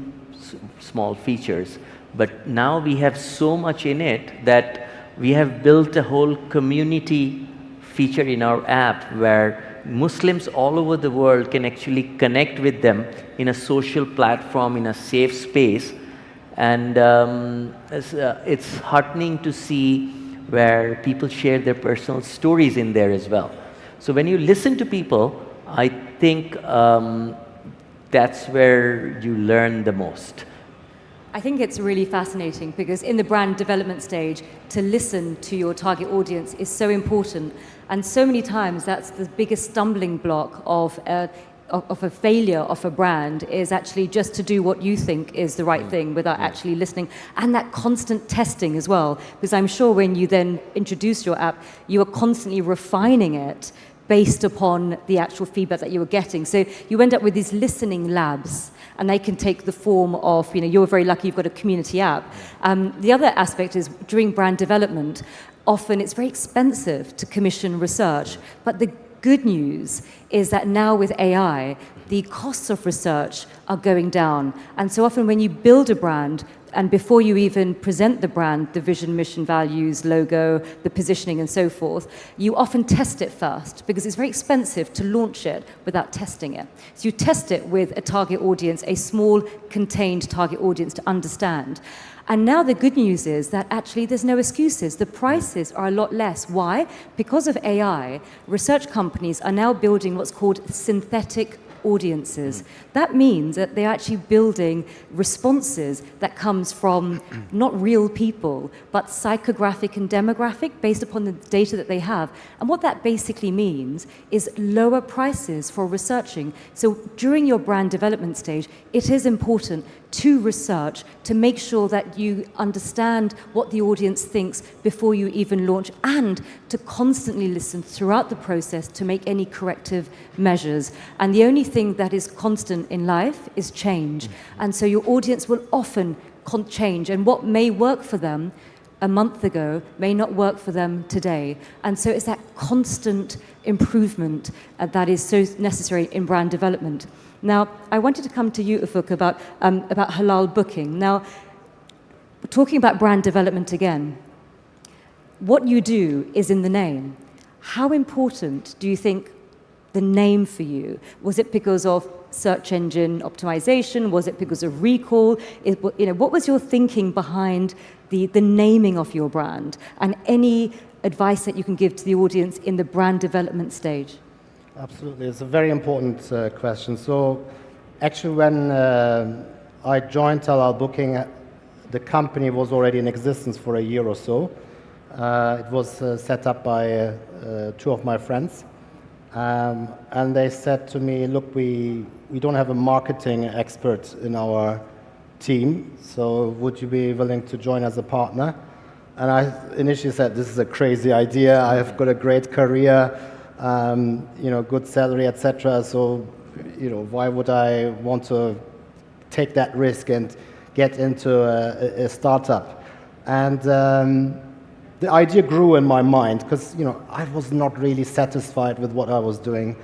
small features, but now we have so much in it that we have built a whole community feature in our app where Muslims all over the world can actually connect with them in a social platform, in a safe space. And it's heartening to see where people share their personal stories in there as well. So when you listen to people, I think that's where you learn the most. I think it's really fascinating because in the brand development stage, to listen to your target audience is so important. And so many times that's the biggest stumbling block of a failure of a brand, is actually just to do what you think is the right thing without actually listening. And that constant testing as well, because I'm sure when you then introduce your app, you are constantly refining it based upon the actual feedback that you were getting. So you end up with these listening labs, and they can take the form of, you're very lucky you've got a community app. The other aspect is during brand development, often it's very expensive to commission research, but the good news is that now with AI, the costs of research are going down. And so often when you build a brand, and before you even present the brand, the vision, mission, values, logo, the positioning and so forth, you often test it first because it's very expensive to launch it without testing it. So you test it with a target audience, a small contained target audience to understand. And now the good news is that actually there's no excuses. The prices are a lot less. Why? Because of AI, research companies are now building what's called synthetic audiences. That means that they're actually building responses that comes from not real people, but psychographic and demographic based upon the data that they have. And what that basically means is lower prices for researching. So during your brand development stage, it is important to research, to make sure that you understand what the audience thinks before you even launch, and to constantly listen throughout the process to make any corrective measures. And the only thing that is constant in life is change. And so your audience will often change, and what may work for them a month ago may not work for them today. And so it's that constant improvement that is so necessary in brand development. Now, I wanted to come to you, Ufuk, about halal booking. Now, talking about brand development again, what you do is in the name. How important do you think the name for you? Was it because of search engine optimization? Was it because of recall? What was your thinking behind the naming of your brand? And any advice that you can give to the audience in the brand development stage? Absolutely, it's a very important question. So actually when I joined Halal Booking, the company was already in existence for a year or so. It was set up by 2 of my friends. And they said to me, look, we don't have a marketing expert in our team, so would you be willing to join as a partner? And I initially said, this is a crazy idea. I have got a great career, good salary, etc. So, why would I want to take that risk and get into a startup? And the idea grew in my mind because, I was not really satisfied with what I was doing,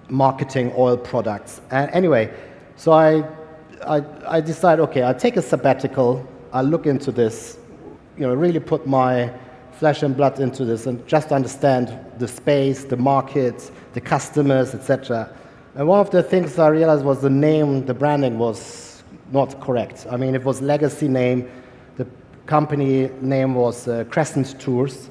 marketing oil products. And anyway, so I decided, okay, I'll take a sabbatical. I'll look into this, really put my flesh and blood into this and just understand the space, the markets, the customers, etc. And one of the things I realized was the name, the branding was not correct. I mean, it was legacy name. The company name was Crescent Tours.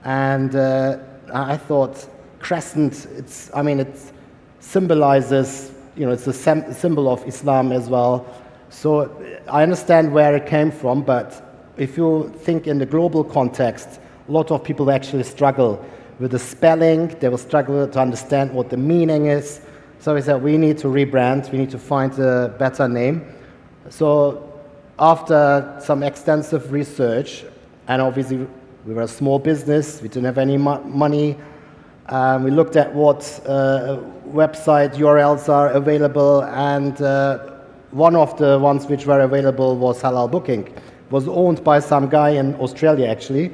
And I thought Crescent, it symbolizes, it's a symbol of Islam as well. So I understand where it came from, but if you think in the global context, a lot of people actually struggle with the spelling. They will struggle to understand what the meaning is. So we said, we need to rebrand. We need to find a better name. So after some extensive research, and obviously we were a small business, we didn't have any money, we looked at what website URLs are available, and one of the ones which were available was Halal Booking. It was owned by some guy in Australia, actually.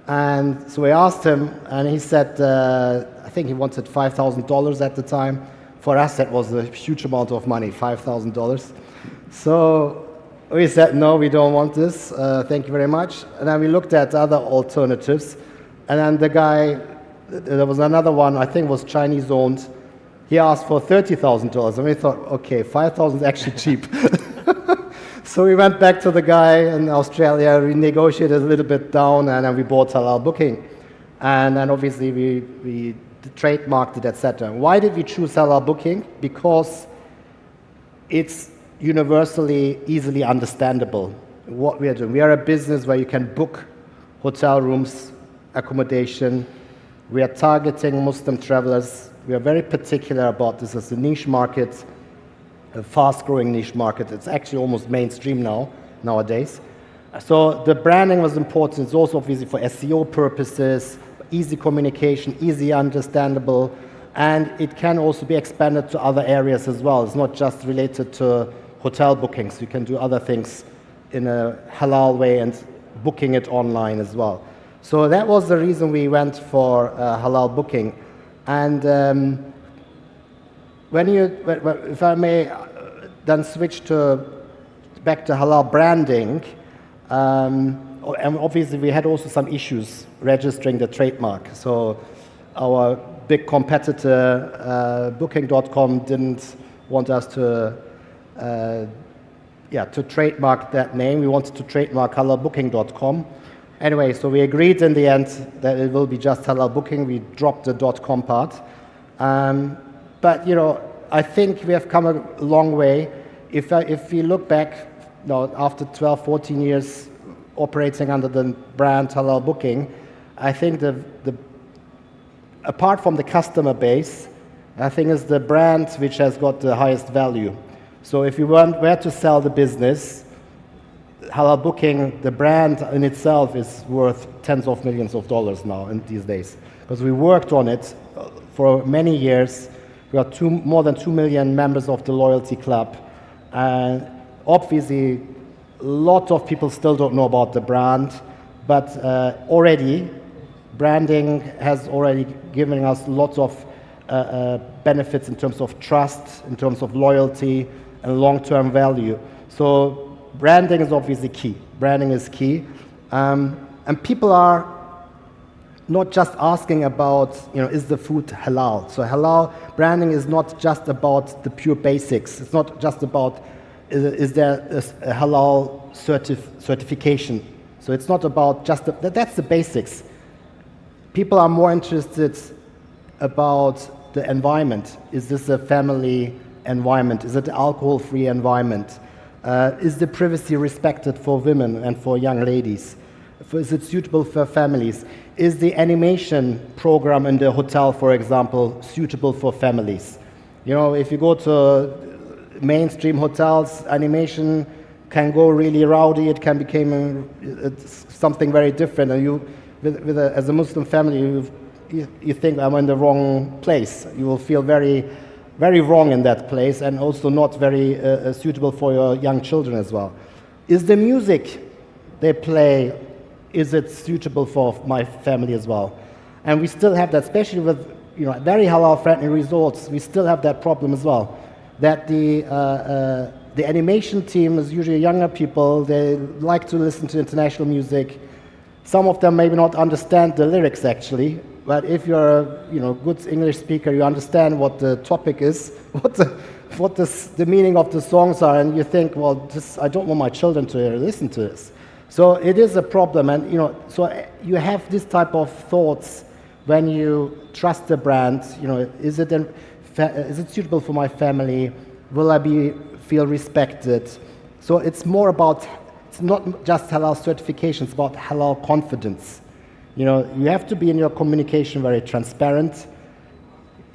And so we asked him, and he said, I think he wanted $5,000 at the time. For us, that was a huge amount of money, $5,000. So we said, no, we don't want this. Thank you very much. And then we looked at other alternatives. And then the guy, there was another one, I think was Chinese owned. He asked for $30,000. And we thought, okay, $5,000 is actually cheap. So we went back to the guy in Australia, we negotiated a little bit down, and then we bought Halal Booking. And then obviously we trademarked it, etc. Why did we choose Halal Booking? Because it's universally easily understandable what we are doing. We are a business where you can book hotel rooms, accommodation. We are targeting Muslim travelers. We are very particular about this as a niche market, a fast-growing niche market. It's actually almost mainstream nowadays. So the branding was important. It's also obviously for SEO purposes, easy communication, easy understandable, and it can also be expanded to other areas as well. It's not just related to hotel bookings. You can do other things in a halal way and booking it online as well. So that was the reason we went for Halal Booking. And if I may then switch back to halal branding, and obviously we had also some issues registering the trademark. So our big competitor, Booking.com, didn't want us to trademark that name. We wanted to trademark halalbooking.com. Anyway, so we agreed in the end that it will be just Halal Booking. We dropped the .com part. But, I think we have come a long way. If we look back, after 12, 14 years operating under the brand Halal Booking, I think apart from the customer base, I think it's the brand which has got the highest value. So if you were to sell the business, Halal Booking, the brand in itself is worth tens of millions of dollars now in these days. Because we worked on it for many years. We got more than 2 million members of the loyalty club. And obviously, a lot of people still don't know about the brand, but already, branding has already given us lots of benefits in terms of trust, in terms of loyalty, and long-term value. So branding is obviously key. Branding is key. And people are not just asking about, is the food halal? So halal branding is not just about the pure basics. It's not just about, is there a halal certification? So it's not about just, that's the basics. People are more interested about the environment. Is this a family environment? Is it an alcohol-free environment? Is the privacy respected for women and for young ladies? Is it suitable for families? Is the animation program in the hotel, for example, suitable for families? If you go to mainstream hotels, animation can go really rowdy. It can become something very different. And as a Muslim family, you think, I'm in the wrong place. You will feel very, very wrong in that place, and also not very suitable for your young children as well. Is the music they play, is it suitable for my family as well? And we still have that, especially with very halal-friendly resorts. We still have that problem as well. That the animation team is usually younger people. They like to listen to international music. Some of them maybe not understand the lyrics actually. But if you're a good English speaker, you understand what the topic is, what the meaning of the songs are, and you think, well, I don't want my children to listen to this. So it is a problem, and so you have this type of thoughts when you trust the brand. Is it suitable for my family? Will I feel respected? So it's more about, it's not just halal certification, it's about halal confidence. You know, you have to be in your communication very transparent.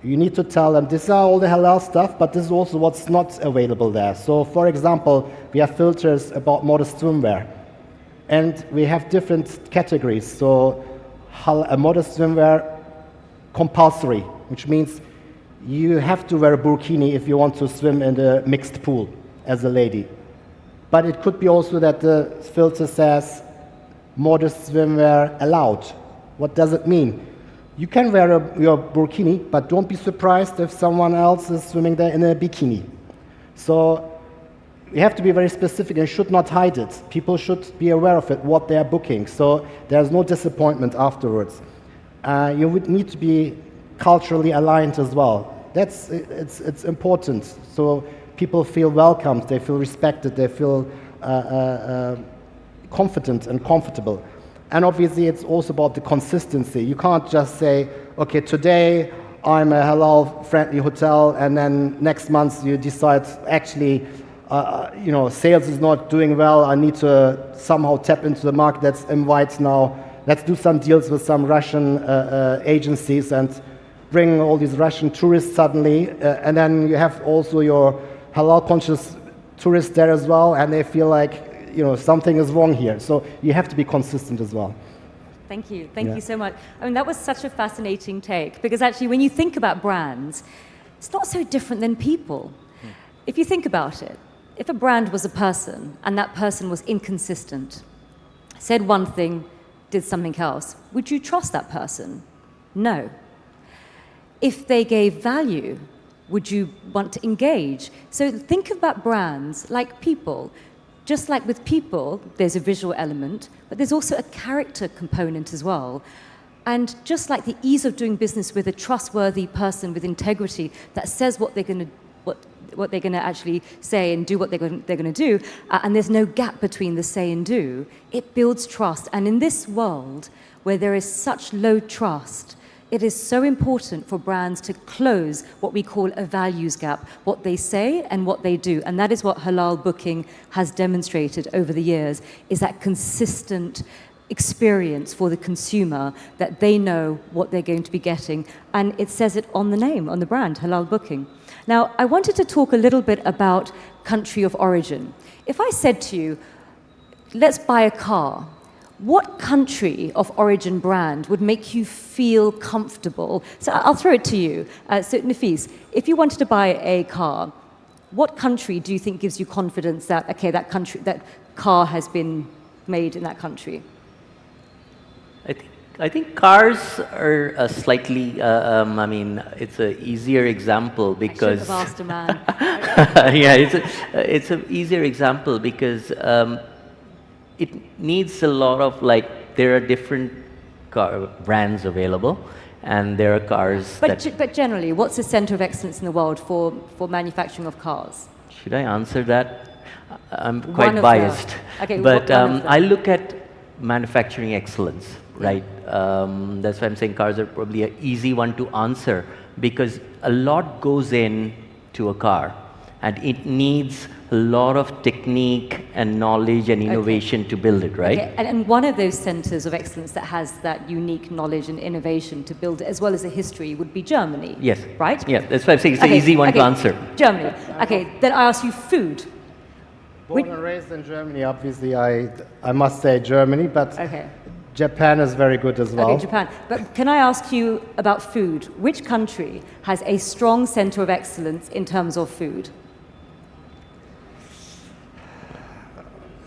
You need to tell them, these are all the halal stuff, but this is also what's not available there. So, for example, we have filters about modest swimwear. And we have different categories. So, a modest swimwear compulsory, which means you have to wear a burkini if you want to swim in the mixed pool as a lady. But it could be also that the filter says modest swimwear allowed. What does it mean? You can wear your burkini, but don't be surprised if someone else is swimming there in a bikini. So you have to be very specific and should not hide it. People should be aware of it, what they are booking. So there's no disappointment afterwards. You would need to be culturally aligned as well. It's important. So people feel welcomed, they feel respected, they feel confident and comfortable. And obviously, it's also about the consistency. You can't just say, okay, today I'm a halal-friendly hotel, and then next month you decide, actually, you know, sales is not doing well. I need to somehow tap into the market. Let's invite now. Let's do some deals with some Russian agencies and bring all these Russian tourists suddenly. And then you have also your halal-conscious tourists there as well, and they feel like, you know, something is wrong here. So you have to be consistent as well. Thank you. Thank you so much. I mean, that was such a fascinating take, because actually when you think about brands, it's not so different than people. If you think about it, if a brand was a person and that person was inconsistent, said one thing, did something else, would you trust that person? No. If they gave value, would you want to engage? So think about brands like people. Just like with people, there's a visual element, but there's also a character component as well. And just like the ease of doing business with a trustworthy person with integrity that says what they're going to actually say and do what they're going to do, and there's no gap between the say and do, it builds trust. And in this world where there is such low trust, it is so important for brands to close what we call a values gap, what they say and what they do. And that is what halal booking has demonstrated over the years, is that consistent experience for the consumer, that they know what they're going to be getting. And it says it on the name, on the brand, halal booking. Now, I wanted to talk a little bit about country of origin. If I said to you, let's buy a car, what country of origin brand would make you feel comfortable? So I'll throw it to you. So Nafis, if you wanted to buy a car, what country do you think gives you confidence that, okay, that car has been made in that country? I think cars are a slightly, I mean, it's an easier example because... I should have asked a man. Yeah, it's an easier example because it needs a lot of, like, there are different car brands available, and there are cars But generally, what's the center of excellence in the world for manufacturing of cars? Should I answer that? I'm quite biased. Okay, but I look at manufacturing excellence, right? That's why I'm saying cars are probably an easy one to answer, because a lot goes into a car, and it needs a lot of technique and knowledge and innovation to build it, right? Okay. And one of those centers of excellence that has that unique knowledge and innovation to build it, as well as a history, would be Germany. Yes. Right? Yeah, that's why I'm saying it's an easy one to answer. Germany. Okay, then I ask you food. Born and raised in Germany, obviously, I must say Germany, but Japan is very good as well. Okay, Japan. But can I ask you about food? Which country has a strong center of excellence in terms of food?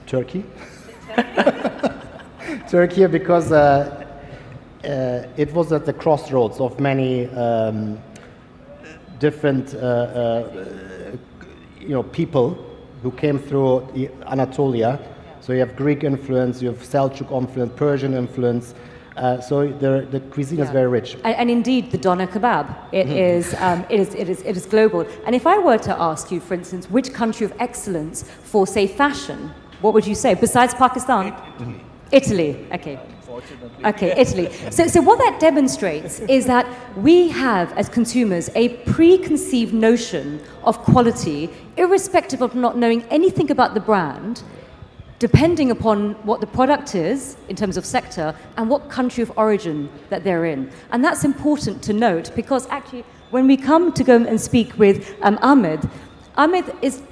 Turkey. Turkey, because it was at the crossroads of many different people who came through Anatolia. So you have Greek influence, you have Seljuk influence, Persian influence. So the cuisine is very rich. And indeed, the doner kebab, it is global. And if I were to ask you, for instance, which country of excellence for, say, fashion, what would you say, besides Pakistan? Italy. Okay. Okay, Italy. So what that demonstrates is that we have, as consumers, a preconceived notion of quality, irrespective of not knowing anything about the brand. depending upon what the product is in terms of sector and what country of origin that they're in. And that's important to note, because actually when we come to go and speak with Ahmed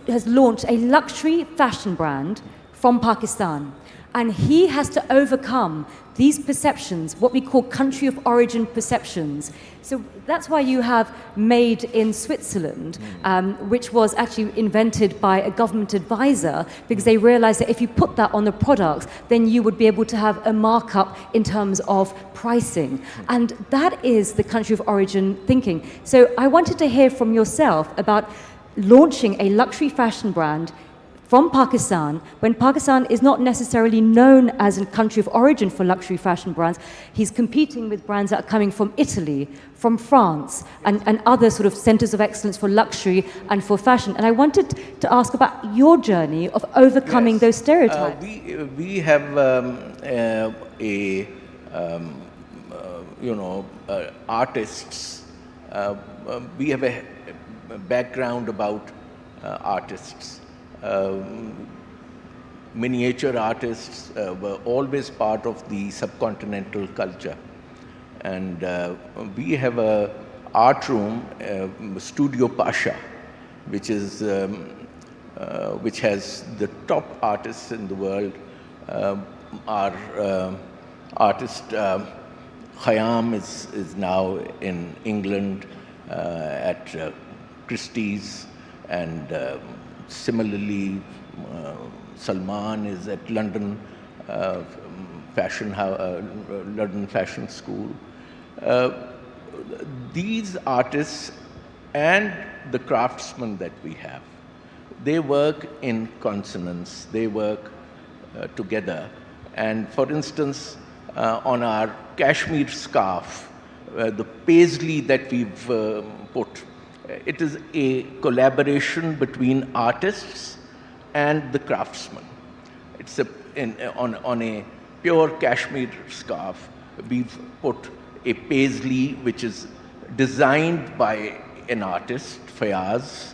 has launched a luxury fashion brand from Pakistan, and he has to overcome these perceptions, what we call country of origin perceptions. So that's why you have Made in Switzerland, which was actually invented by a government advisor, because they realized that if you put that on the products, then you would be able to have a markup in terms of pricing. And that is the country of origin thinking. So I wanted to hear from yourself about launching a luxury fashion brand from Pakistan, when Pakistan is not necessarily known as a country of origin for luxury fashion brands. He's competing with brands that are coming from Italy, from France, and other sort of centers of excellence for luxury and for fashion. And I wanted to ask about your journey of overcoming those stereotypes. We have artists. We have a background about artists. Miniature artists were always part of the subcontinental culture, and we have a art room, Studio Pasha, which is which has the top artists in the world. Our artist Khayyam is now in England at Christie's, and similarly, Salman is at London London Fashion School. These artists and the craftsmen that we have, they work in consonance. They work together. And for instance, on our cashmere scarf, the paisley that we've put, it is a collaboration between artists and the craftsmen. It's on a pure cashmere scarf, we've put a paisley which is designed by an artist, Fayaz,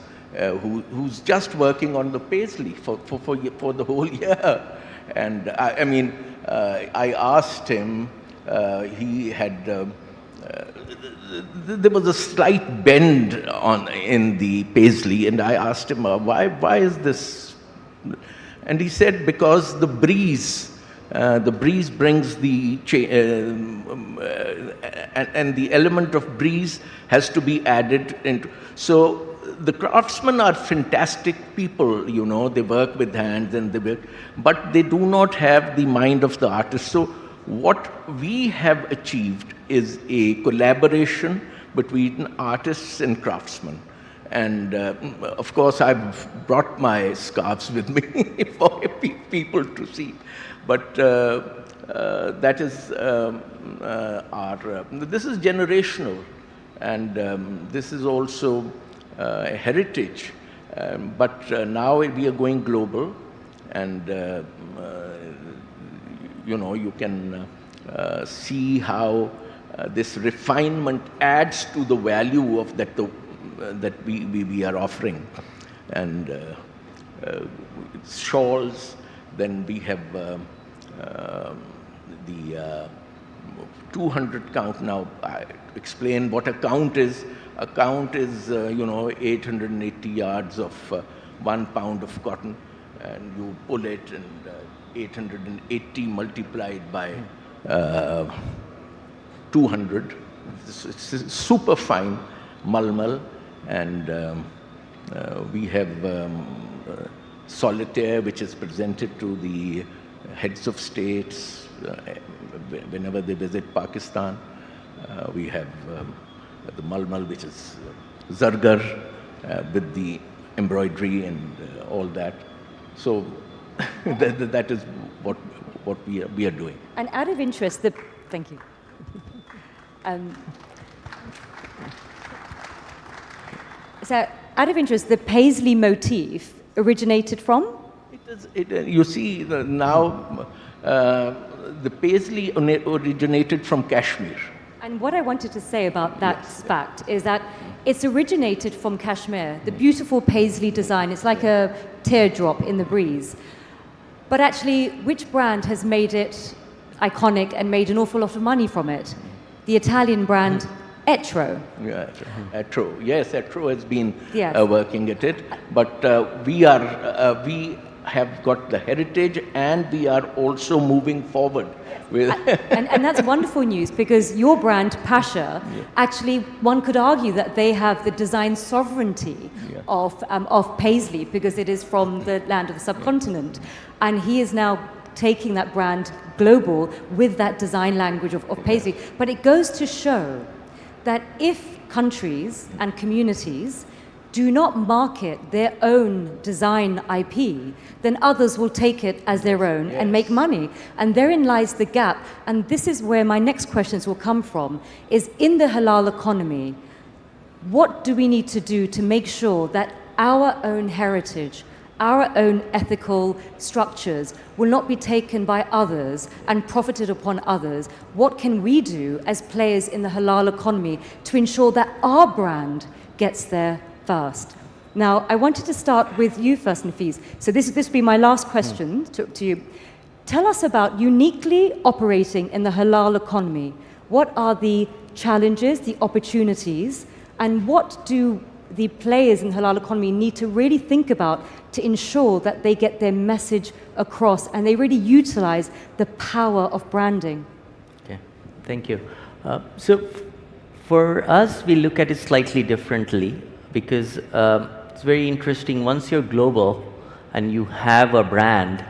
who's just working on the paisley for the whole year. And I asked him, he had there was a slight bend in the paisley, and I asked him, why is this? And he said, because the breeze brings the and the element of breeze has to be added into. So the craftsmen are fantastic people, they work with hands and but they do not have the mind of the artist. So what we have achieved is a collaboration between artists and craftsmen. And of course, I've brought my scarves with me for people to see. But that is this is generational, and this is also a heritage. But now we are going global, and you can see how this refinement adds to the value of that we are offering. And shawls, then we have the 200 count. Now I explain what a count is. A count is 880 yards of 1 pound of cotton, and you pull it, and 880 multiplied by 200. It's super fine malmal, and we have solitaire, which is presented to the heads of states whenever they visit Pakistan. We have the malmal, which is zargar, with the embroidery and all that. So that is what we are doing. And out of interest, thank you. So, out of interest, the paisley motif originated from? You see, now the paisley originated from Kashmir. And what I wanted to say about that fact is that it's originated from Kashmir, the beautiful paisley design. It's like a teardrop in the breeze. But actually, which brand has made it iconic and made an awful lot of money from it? The Italian brand Etro. Yeah, Etro. Yes, Etro has been Yes. working at it, but we have got the heritage, and we are also moving forward with. And that's wonderful news, because your brand, Pasha, actually, one could argue that they have the design sovereignty of Paisley, because it is from the land of the subcontinent. And he is now taking that brand global with that design language of Paisley. But it goes to show that if countries and communities do not market their own design IP, then others will take it as their own and make money. And therein lies the gap. And this is where my next questions will come from, is in the halal economy, what do we need to do to make sure that our own heritage, our own ethical structures will not be taken by others and profited upon others? What can we do as players in the halal economy to ensure that our brand gets there first? Now, I wanted to start with you first, Nafis. So this will be my last question to you. Tell us about uniquely operating in the halal economy. What are the challenges, the opportunities, and what do the players in the halal economy need to really think about to ensure that they get their message across and they really utilize the power of branding? Okay, thank you. So for us, we look at it slightly differently, because it's very interesting. Once you're global and you have a brand,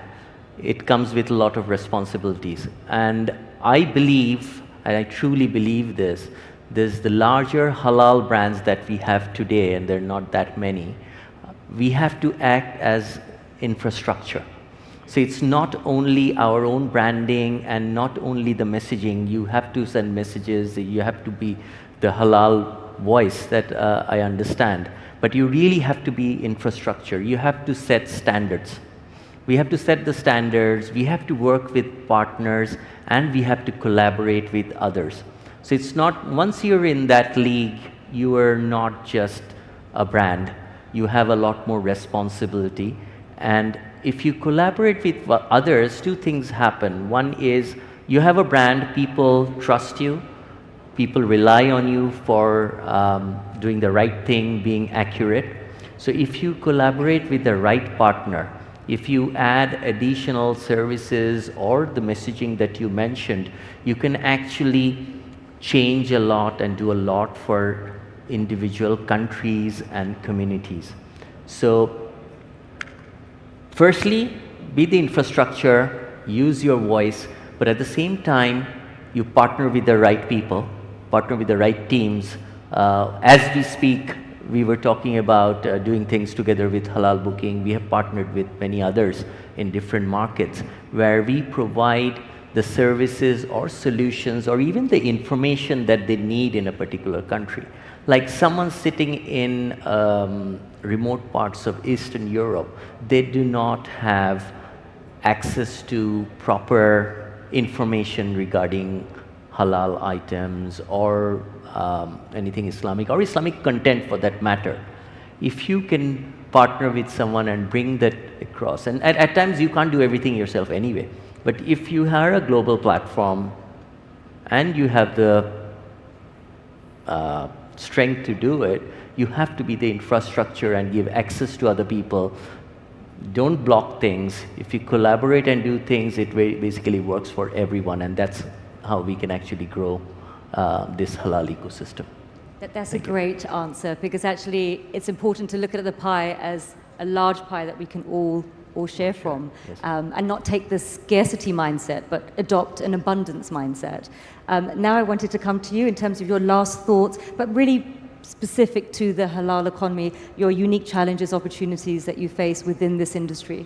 it comes with a lot of responsibilities. And I believe, and I truly believe this, there's the larger halal brands that we have today, and there are not that many. We have to act as infrastructure. So it's not only our own branding and not only the messaging. You have to send messages, you have to be the halal voice that I understand. But you really have to be infrastructure. You have to set standards. We have to set the standards, we have to work with partners, and we have to collaborate with others. So it's not, once you're in that league, you are not just a brand. You have a lot more responsibility. And if you collaborate with others, two things happen. One is you have a brand, people trust you, people rely on you for doing the right thing, being accurate. So if you collaborate with the right partner, if you add additional services or the messaging that you mentioned, you can actually change a lot and do a lot for individual countries and communities. So firstly, be the infrastructure, use your voice, but at the same time, you partner with the right people, partner with the right teams. As we speak, we were talking about doing things together with Halal Booking. We have partnered with many others in different markets where we provide the services or solutions or even the information that they need in a particular country. Like someone sitting in remote parts of Eastern Europe, they do not have access to proper information regarding halal items or anything Islamic or Islamic content for that matter. If you can partner with someone and bring that across, and at times you can't do everything yourself anyway, but if you are a global platform and you have the strength to do it, you have to be the infrastructure and give access to other people. Don't block things. If you collaborate and do things, it basically works for everyone, and that's how we can actually grow this halal ecosystem. That's a great answer, because actually it's important to look at the pie as a large pie that we can all share from, and not take the scarcity mindset, but adopt an abundance mindset. Now I wanted to come to you in terms of your last thoughts, but really specific to the halal economy, your unique challenges, opportunities that you face within this industry.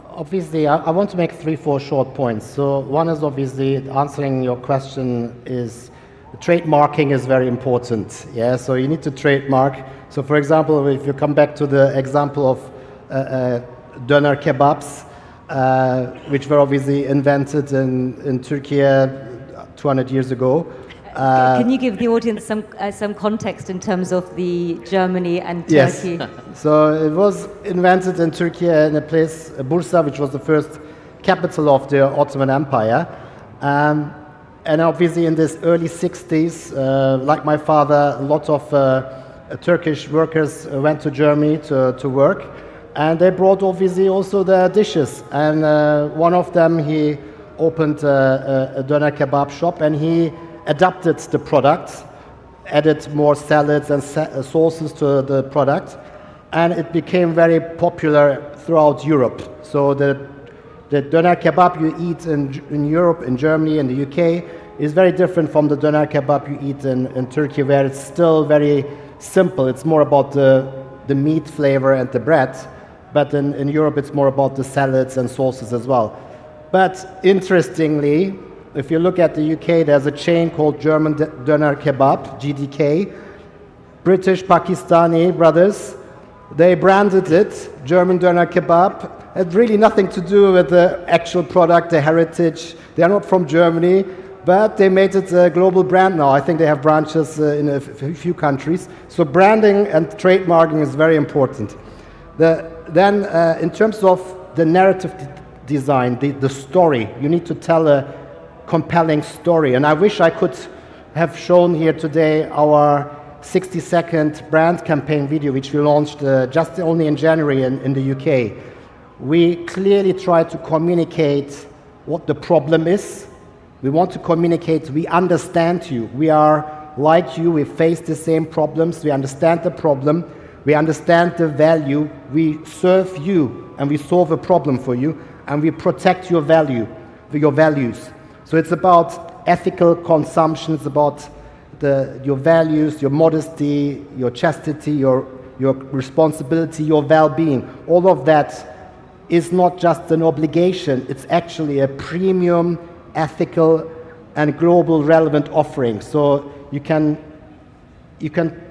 Obviously, I want to make 3-4 short points. So one is obviously answering your question is trademarking is very important. Yeah, so you need to trademark. So for example, if you come back to the example of doner kebabs, which were obviously invented in Turkey 200 years ago. Can you give the audience some context in terms of the Germany and Turkey? Yes. So it was invented in Turkey in a place, Bursa, which was the first capital of the Ottoman Empire. And obviously in this early 60s, like my father, a lot of Turkish workers went to Germany to work. And they brought obviously also their dishes. And one of them, he opened a doner kebab shop, and he adapted the product, added more salads and sauces to the product, and it became very popular throughout Europe. So the doner kebab you eat in Europe, in Germany, in the UK, is very different from the doner kebab you eat in Turkey, where it's still very simple. It's more about the meat flavor and the bread, but in Europe it's more about the salads and sauces as well. But interestingly, if you look at the UK, there's a chain called German Doner Kebab, GDK. British Pakistani brothers, they branded it German Doner Kebab. It had really nothing to do with the actual product, the heritage. They are not from Germany, but they made it a global brand now. I think they have branches in a few countries. So branding and trademarking is very important. Then in terms of the narrative design, the story, you need to tell a compelling story. And I wish I could have shown here today our 60-second brand campaign video, which we launched just only in January in the UK. We clearly try to communicate what the problem is. We want to communicate, we understand you. We are like you, we face the same problems, we understand the problem, we understand the value, we serve you, and we solve a problem for you, and we protect your value, your values. So it's about ethical consumption, it's about your values, your modesty, your chastity, your responsibility, your well-being. All of that is not just an obligation, it's actually a premium, ethical, and global relevant offering. So you can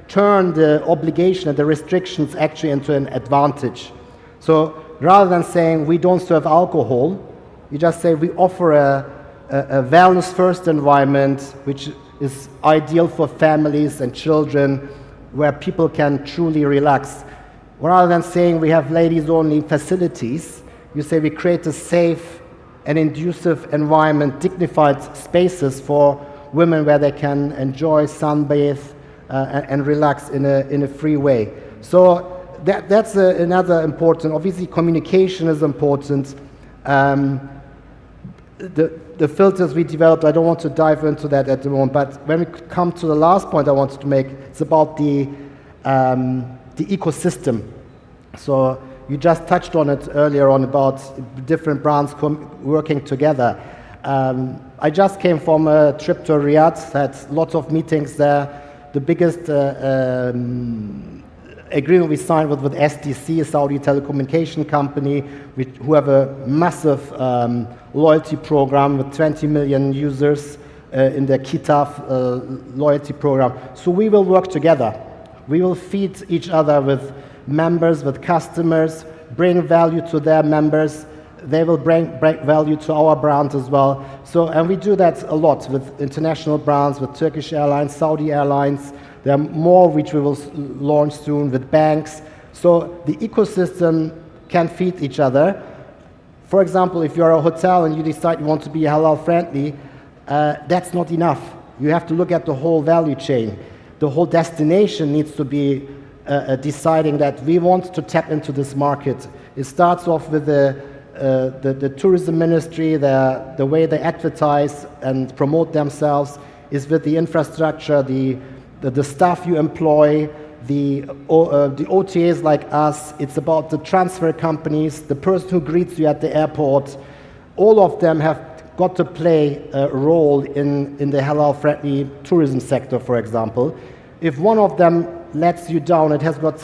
turn the obligation and the restrictions actually into an advantage. So rather than saying we don't serve alcohol, you just say we offer a wellness-first environment which is ideal for families and children, where people can truly relax. Rather than saying we have ladies-only facilities, you say we create a safe and conducive environment, dignified spaces for women where they can enjoy, sunbathe, and relax in a free way. So that's another important. Obviously, communication is important. The filters we developed, I don't want to dive into that at the moment, but when we come to the last point I wanted to make, it's about the ecosystem. So you just touched on it earlier on about different brands working together. I just came from a trip to Riyadh, had lots of meetings there. The biggest agreement we signed with STC, a Saudi telecommunication company, who have a massive loyalty program with 20 million users in their Kitaf loyalty program. So we will work together. We will feed each other with members, with customers, bring value to their members. They will bring value to our brand as well. So, and we do that a lot with international brands, with Turkish Airlines, Saudi Airlines. There are more which we will launch soon with banks. So the ecosystem can feed each other. For example, if you're a hotel and you decide you want to be halal friendly, that's not enough. You have to look at the whole value chain. The whole destination needs to be deciding that we want to tap into this market. It starts off with the tourism ministry, the way they advertise and promote themselves is with the infrastructure, the staff you employ, the OTAs like us. It's about the transfer companies, the person who greets you at the airport. All of them have got to play a role in the halal-friendly tourism sector, for example. If one of them lets you down, it has got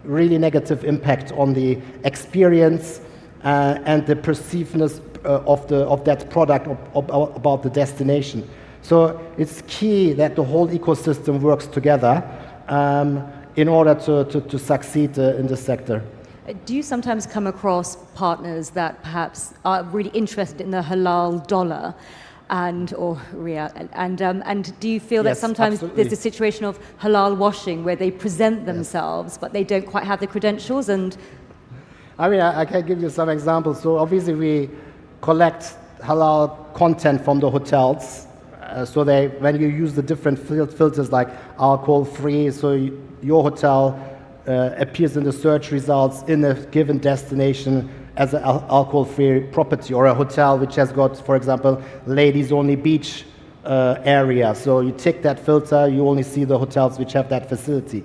really negative impact on the experience and the perceivedness of that product, about the destination. So it's key that the whole ecosystem works together in order to succeed in this sector. Do you sometimes come across partners that perhaps are really interested in the halal dollar, and or riyal. And do you feel that Yes, sometimes absolutely. there's a situation of halal washing where they present themselves, but they don't quite have the credentials? And I mean, I can give you some examples. So obviously we collect halal content from the hotels. So when you use the different filters like alcohol-free, so your hotel appears in the search results in a given destination as an alcohol-free property, or a hotel which has got, for example, ladies-only beach area. So you tick that filter, you only see the hotels which have that facility.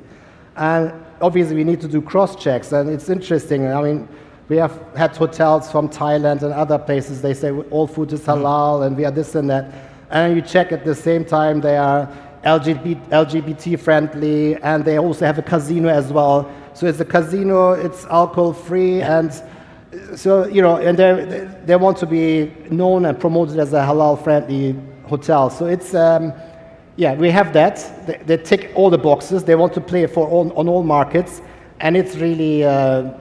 And obviously we need to do cross-checks, and it's interesting. I mean, we have had hotels from Thailand and other places, they say all food is halal and we are this and that. And you check at the same time they are LGBT friendly, and they also have a casino as well. So it's a casino, it's alcohol free, and so, you know, and they want to be known and promoted as a halal friendly hotel. So it's, yeah, we have that. They tick all the boxes. They want to play on all markets, and it's really,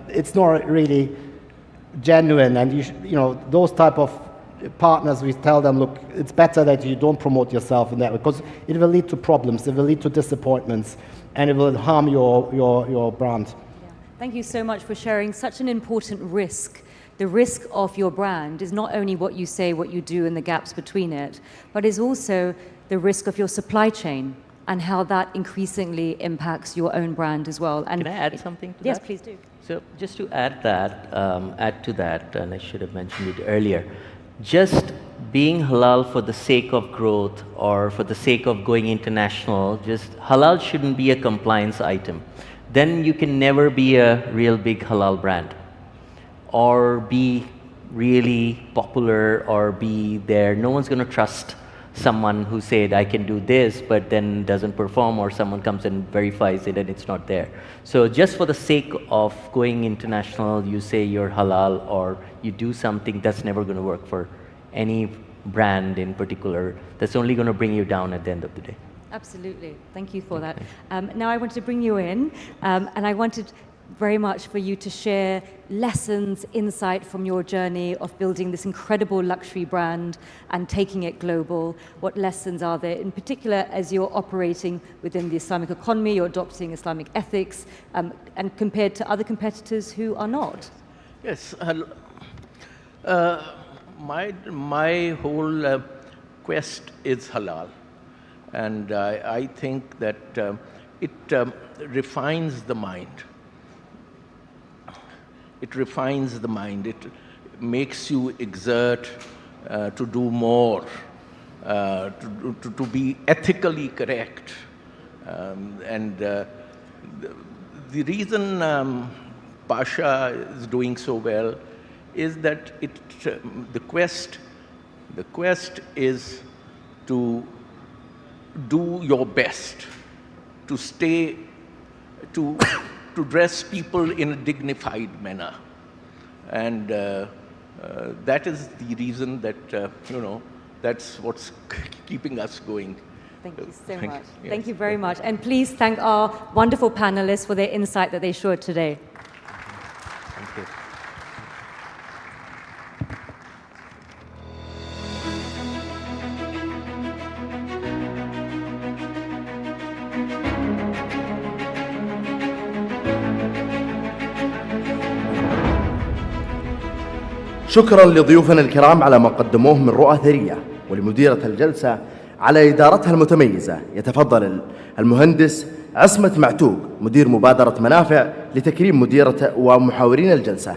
it's not really genuine. And you know, those type of partners, we tell them, look, it's better that you don't promote yourself in that way, because it will lead to problems, it will lead to disappointments, and it will harm your brand. yeah. Thank you so much for sharing such an important risk. The risk of your brand is not only what you say, what you do, and the gaps between it, but is also the risk of your supply chain and how that increasingly impacts your own brand as well. And Can I add something to that? Yes, please do. So just to add to that, and I should have mentioned it earlier, just being halal for the sake of growth or for the sake of going international, just halal shouldn't be a compliance item. Then you can never be a real big halal brand or be really popular or be there. No one's going to trust someone who said, I can do this, but then doesn't perform, or someone comes and verifies it and it's not there. So just for the sake of going international, you say you're halal or you do something, that's never going to work for any brand in particular. That's only going to bring you down at the end of the day. Absolutely. Thank you for that. Now I wanted to bring you in, and I wanted very much for you to share lessons, insight from your journey of building this incredible luxury brand and taking it global. What lessons are there, in particular, as you're operating within the Islamic economy, you're adopting Islamic ethics, and compared to other competitors who are not? Yes. My whole quest is halal. And I think that it refines the mind. It refines the mind. It makes you exert to do more, to be ethically correct. The reason Pasha is doing so well is that the quest is to do your best, to stay, to dress people in a dignified manner. And that is the reason that, you know, that's what's keeping us going. Thank you so much. Yes. Thank you very much. And please thank our wonderful panelists for their insight that they shared today. Thank you. شكرا لضيوفنا الكرام على ما قدموه من رؤى ثرية، ولمديرة الجلسة على إدارتها المتميزة. يتفضل المهندس عصمة معتوق مدير مبادرة منافع لتكريم مديرة ومحاورين الجلسة.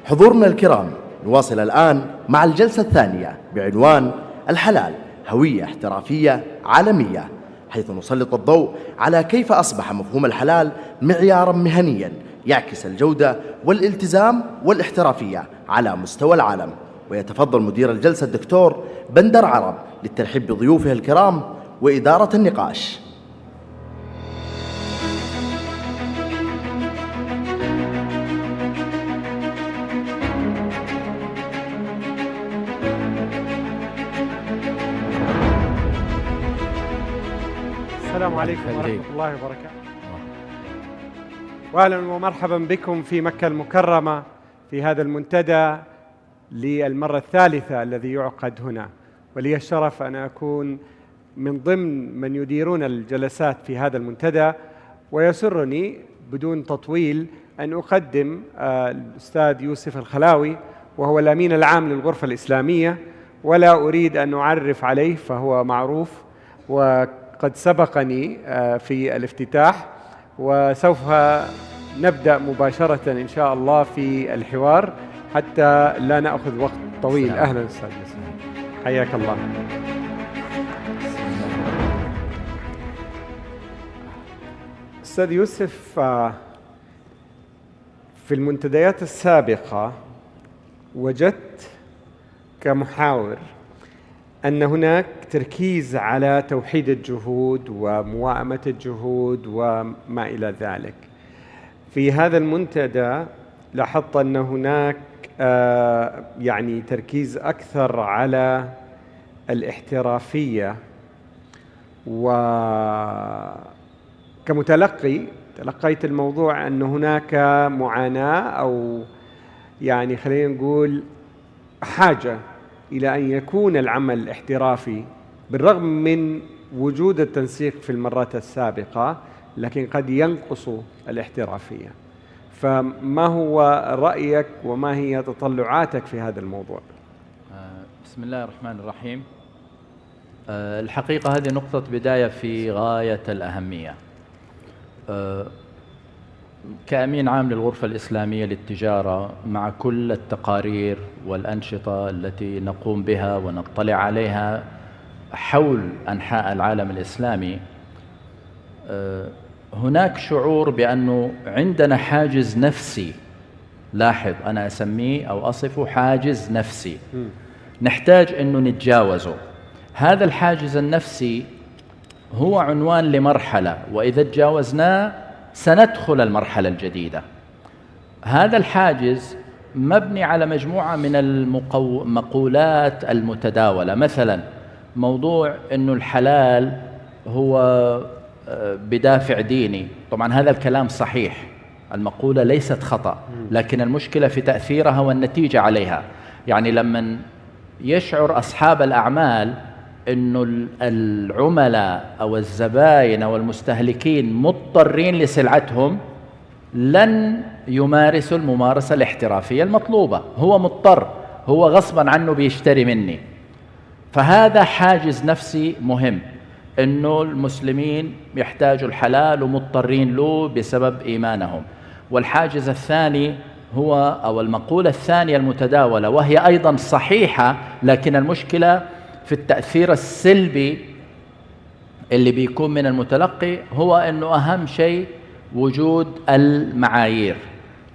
حضورنا الكرام، نواصل الآن مع الجلسة الثانية بعنوان الحلال هوية احترافية عالمية، حيث نسلط الضوء على كيف أصبح مفهوم الحلال معياراً مهنياً يعكس الجودة والالتزام والاحترافية على مستوى العالم. ويتفضل مدير الجلسة الدكتور بندر عرب للترحيب بضيوفه الكرام وإدارة النقاش. السلام عليكم ورحمة الله وبركاته، وأهلا ومرحبا بكم في مكة المكرمة في هذا المنتدى للمرة الثالثة الذي يعقد هنا، ولي الشرف أن أكون من ضمن من يديرون الجلسات في هذا المنتدى. ويسرني بدون تطويل أن أقدم الأستاذ يوسف الخلاوي، وهو الأمين العام للغرفة الإسلامية، ولا أريد أن أعرف عليه فهو معروف وقد سبقني في الافتتاح، وسوف نبدأ مباشرة إن شاء الله في الحوار حتى لا نأخذ وقت طويل. أهلا أستاذ يوسف، حياك الله. أستاذ يوسف، في المنتديات السابقة وجدت كمحاور أن هناك تركيز على توحيد الجهود ومواءمة الجهود وما إلى ذلك. في هذا المنتدى لاحظت أن هناك يعني تركيز أكثر على الاحترافية، وكمتلقي تلقيت الموضوع أن هناك معاناة أو يعني خلينا نقول حاجة إلى أن يكون العمل احترافي بالرغم من وجود التنسيق في المرات السابقة، لكن قد ينقص الاحترافية. فما هو رأيك وما هي تطلعاتك في هذا الموضوع؟ بسم الله الرحمن الرحيم. الحقيقة هذه نقطة بداية في غاية الأهمية. كأمين عام للغرفة الإسلامية للتجارة، مع كل التقارير والأنشطة التي نقوم بها ونطلع عليها حول أنحاء العالم الإسلامي، هناك شعور بأنه عندنا حاجز نفسي. لاحظ، أنا أسميه أو أصفه حاجز نفسي نحتاج أنه نتجاوزه. هذا الحاجز النفسي هو عنوان لمرحلة، وإذا تجاوزناه سندخل المرحلة الجديدة. هذا الحاجز مبني على مجموعة من المقولات المتداولة، مثلا موضوع أنه الحلال هو بدافع ديني. طبعا هذا الكلام صحيح، المقولة ليست خطأ، لكن المشكلة في تأثيرها والنتيجة عليها. يعني لما يشعر أصحاب الأعمال أنه العملاء أو الزبائن أو المستهلكين مضطرين لسلعتهم، لن يمارسوا الممارسة الاحترافية المطلوبة. هو مضطر، هو غصبا عنه بيشتري مني. فهذا حاجز نفسي مهم، أنه المسلمين يحتاجوا الحلال ومضطرين له بسبب إيمانهم. والحاجز الثاني هو أو المقولة الثانية المتداولة، وهي أيضا صحيحة، لكن المشكلة في التأثير السلبي اللي بيكون من المتلقي، هو أنه أهم شيء وجود المعايير.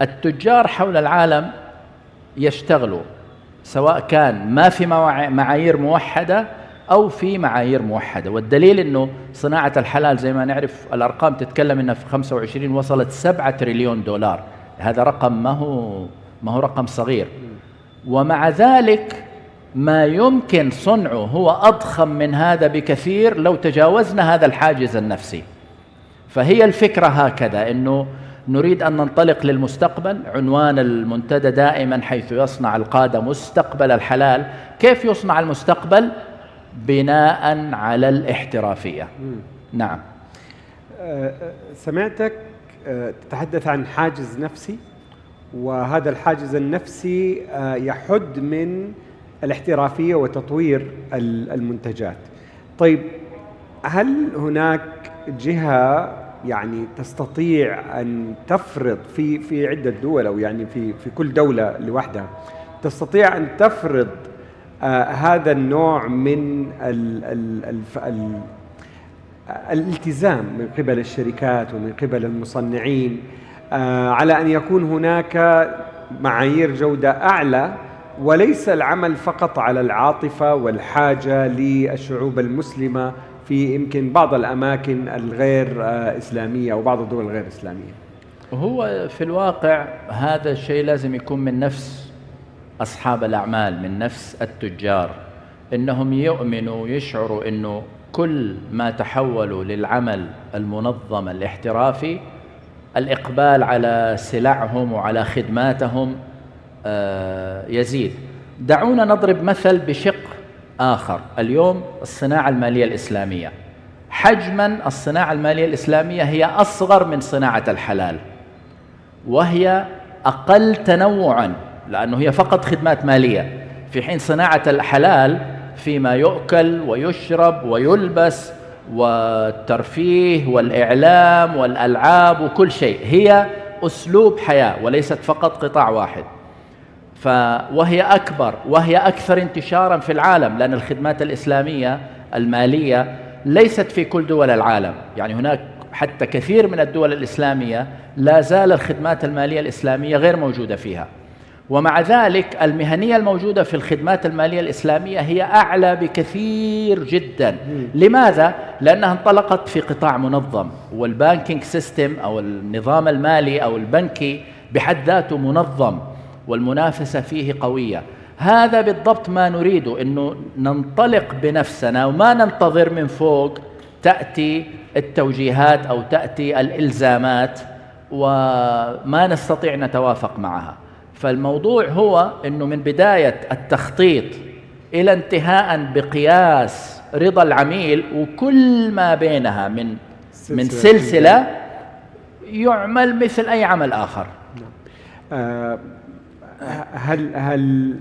التجار حول العالم يشتغلوا سواء كان ما في معايير موحدة أو في معايير موحدة، والدليل أنه صناعة الحلال زي ما نعرف الأرقام تتكلم أنها في 25 وصلت 7 تريليون دولار. هذا رقم ما هو رقم صغير، ومع ذلك ما يمكن صنعه هو أضخم من هذا بكثير لو تجاوزنا هذا الحاجز النفسي. فهي الفكرة هكذا، أنه نريد أن ننطلق للمستقبل. عنوان المنتدى دائما حيث يصنع القادة مستقبل الحلال. كيف يصنع المستقبل؟ بناء على الاحترافية. نعم. سمعتك تتحدث عن حاجز نفسي، وهذا الحاجز النفسي يحد من الاحترافية وتطوير المنتجات. طيب، هل هناك جهة يعني تستطيع أن تفرض في عدة دول، أو يعني في كل دولة لوحدها تستطيع أن تفرض هذا النوع من الالتزام من قبل الشركات ومن قبل المصنعين على أن يكون هناك معايير جودة أعلى، وليس العمل فقط على العاطفة والحاجة للشعوب المسلمة في يمكن بعض الأماكن الغير إسلامية أو بعض الدول الغير إسلامية؟ هو في الواقع هذا الشيء لازم يكون من نفس أصحاب الأعمال، من نفس التجار، إنهم يؤمنوا ويشعروا إنه كل ما تحولوا للعمل المنظم الاحترافي الإقبال على سلعهم وعلى خدماتهم يزيد. دعونا نضرب مثل بشق آخر. اليوم الصناعة المالية الإسلامية، حجماً الصناعة المالية الإسلامية هي أصغر من صناعة الحلال، وهي أقل تنوعاً لأنه هي فقط خدمات مالية، في حين صناعة الحلال فيما يؤكل ويشرب ويلبس والترفيه والإعلام والألعاب وكل شيء، هي أسلوب حياة وليست فقط قطاع واحد. وهي أكبر وهي أكثر انتشاراً في العالم، لأن الخدمات الإسلامية المالية ليست في كل دول العالم، يعني هناك حتى كثير من الدول الإسلامية لا زال الخدمات المالية الإسلامية غير موجودة فيها، ومع ذلك المهنية الموجودة في الخدمات المالية الإسلامية هي أعلى بكثير جدا. لماذا؟ لأنها انطلقت في قطاع منظم، والبانكينج سيستم أو النظام المالي أو البنكي بحد ذاته منظم والمنافسة فيه قوية. هذا بالضبط ما نريده، أنه ننطلق بنفسنا وما ننتظر من فوق تأتي التوجيهات أو تأتي الإلزامات وما نستطيع نتوافق معها. فالموضوع هو أنه من بداية التخطيط إلى انتهاء بقياس رضا العميل وكل ما بينها من سلسلة يعمل مثل أي عمل آخر. هل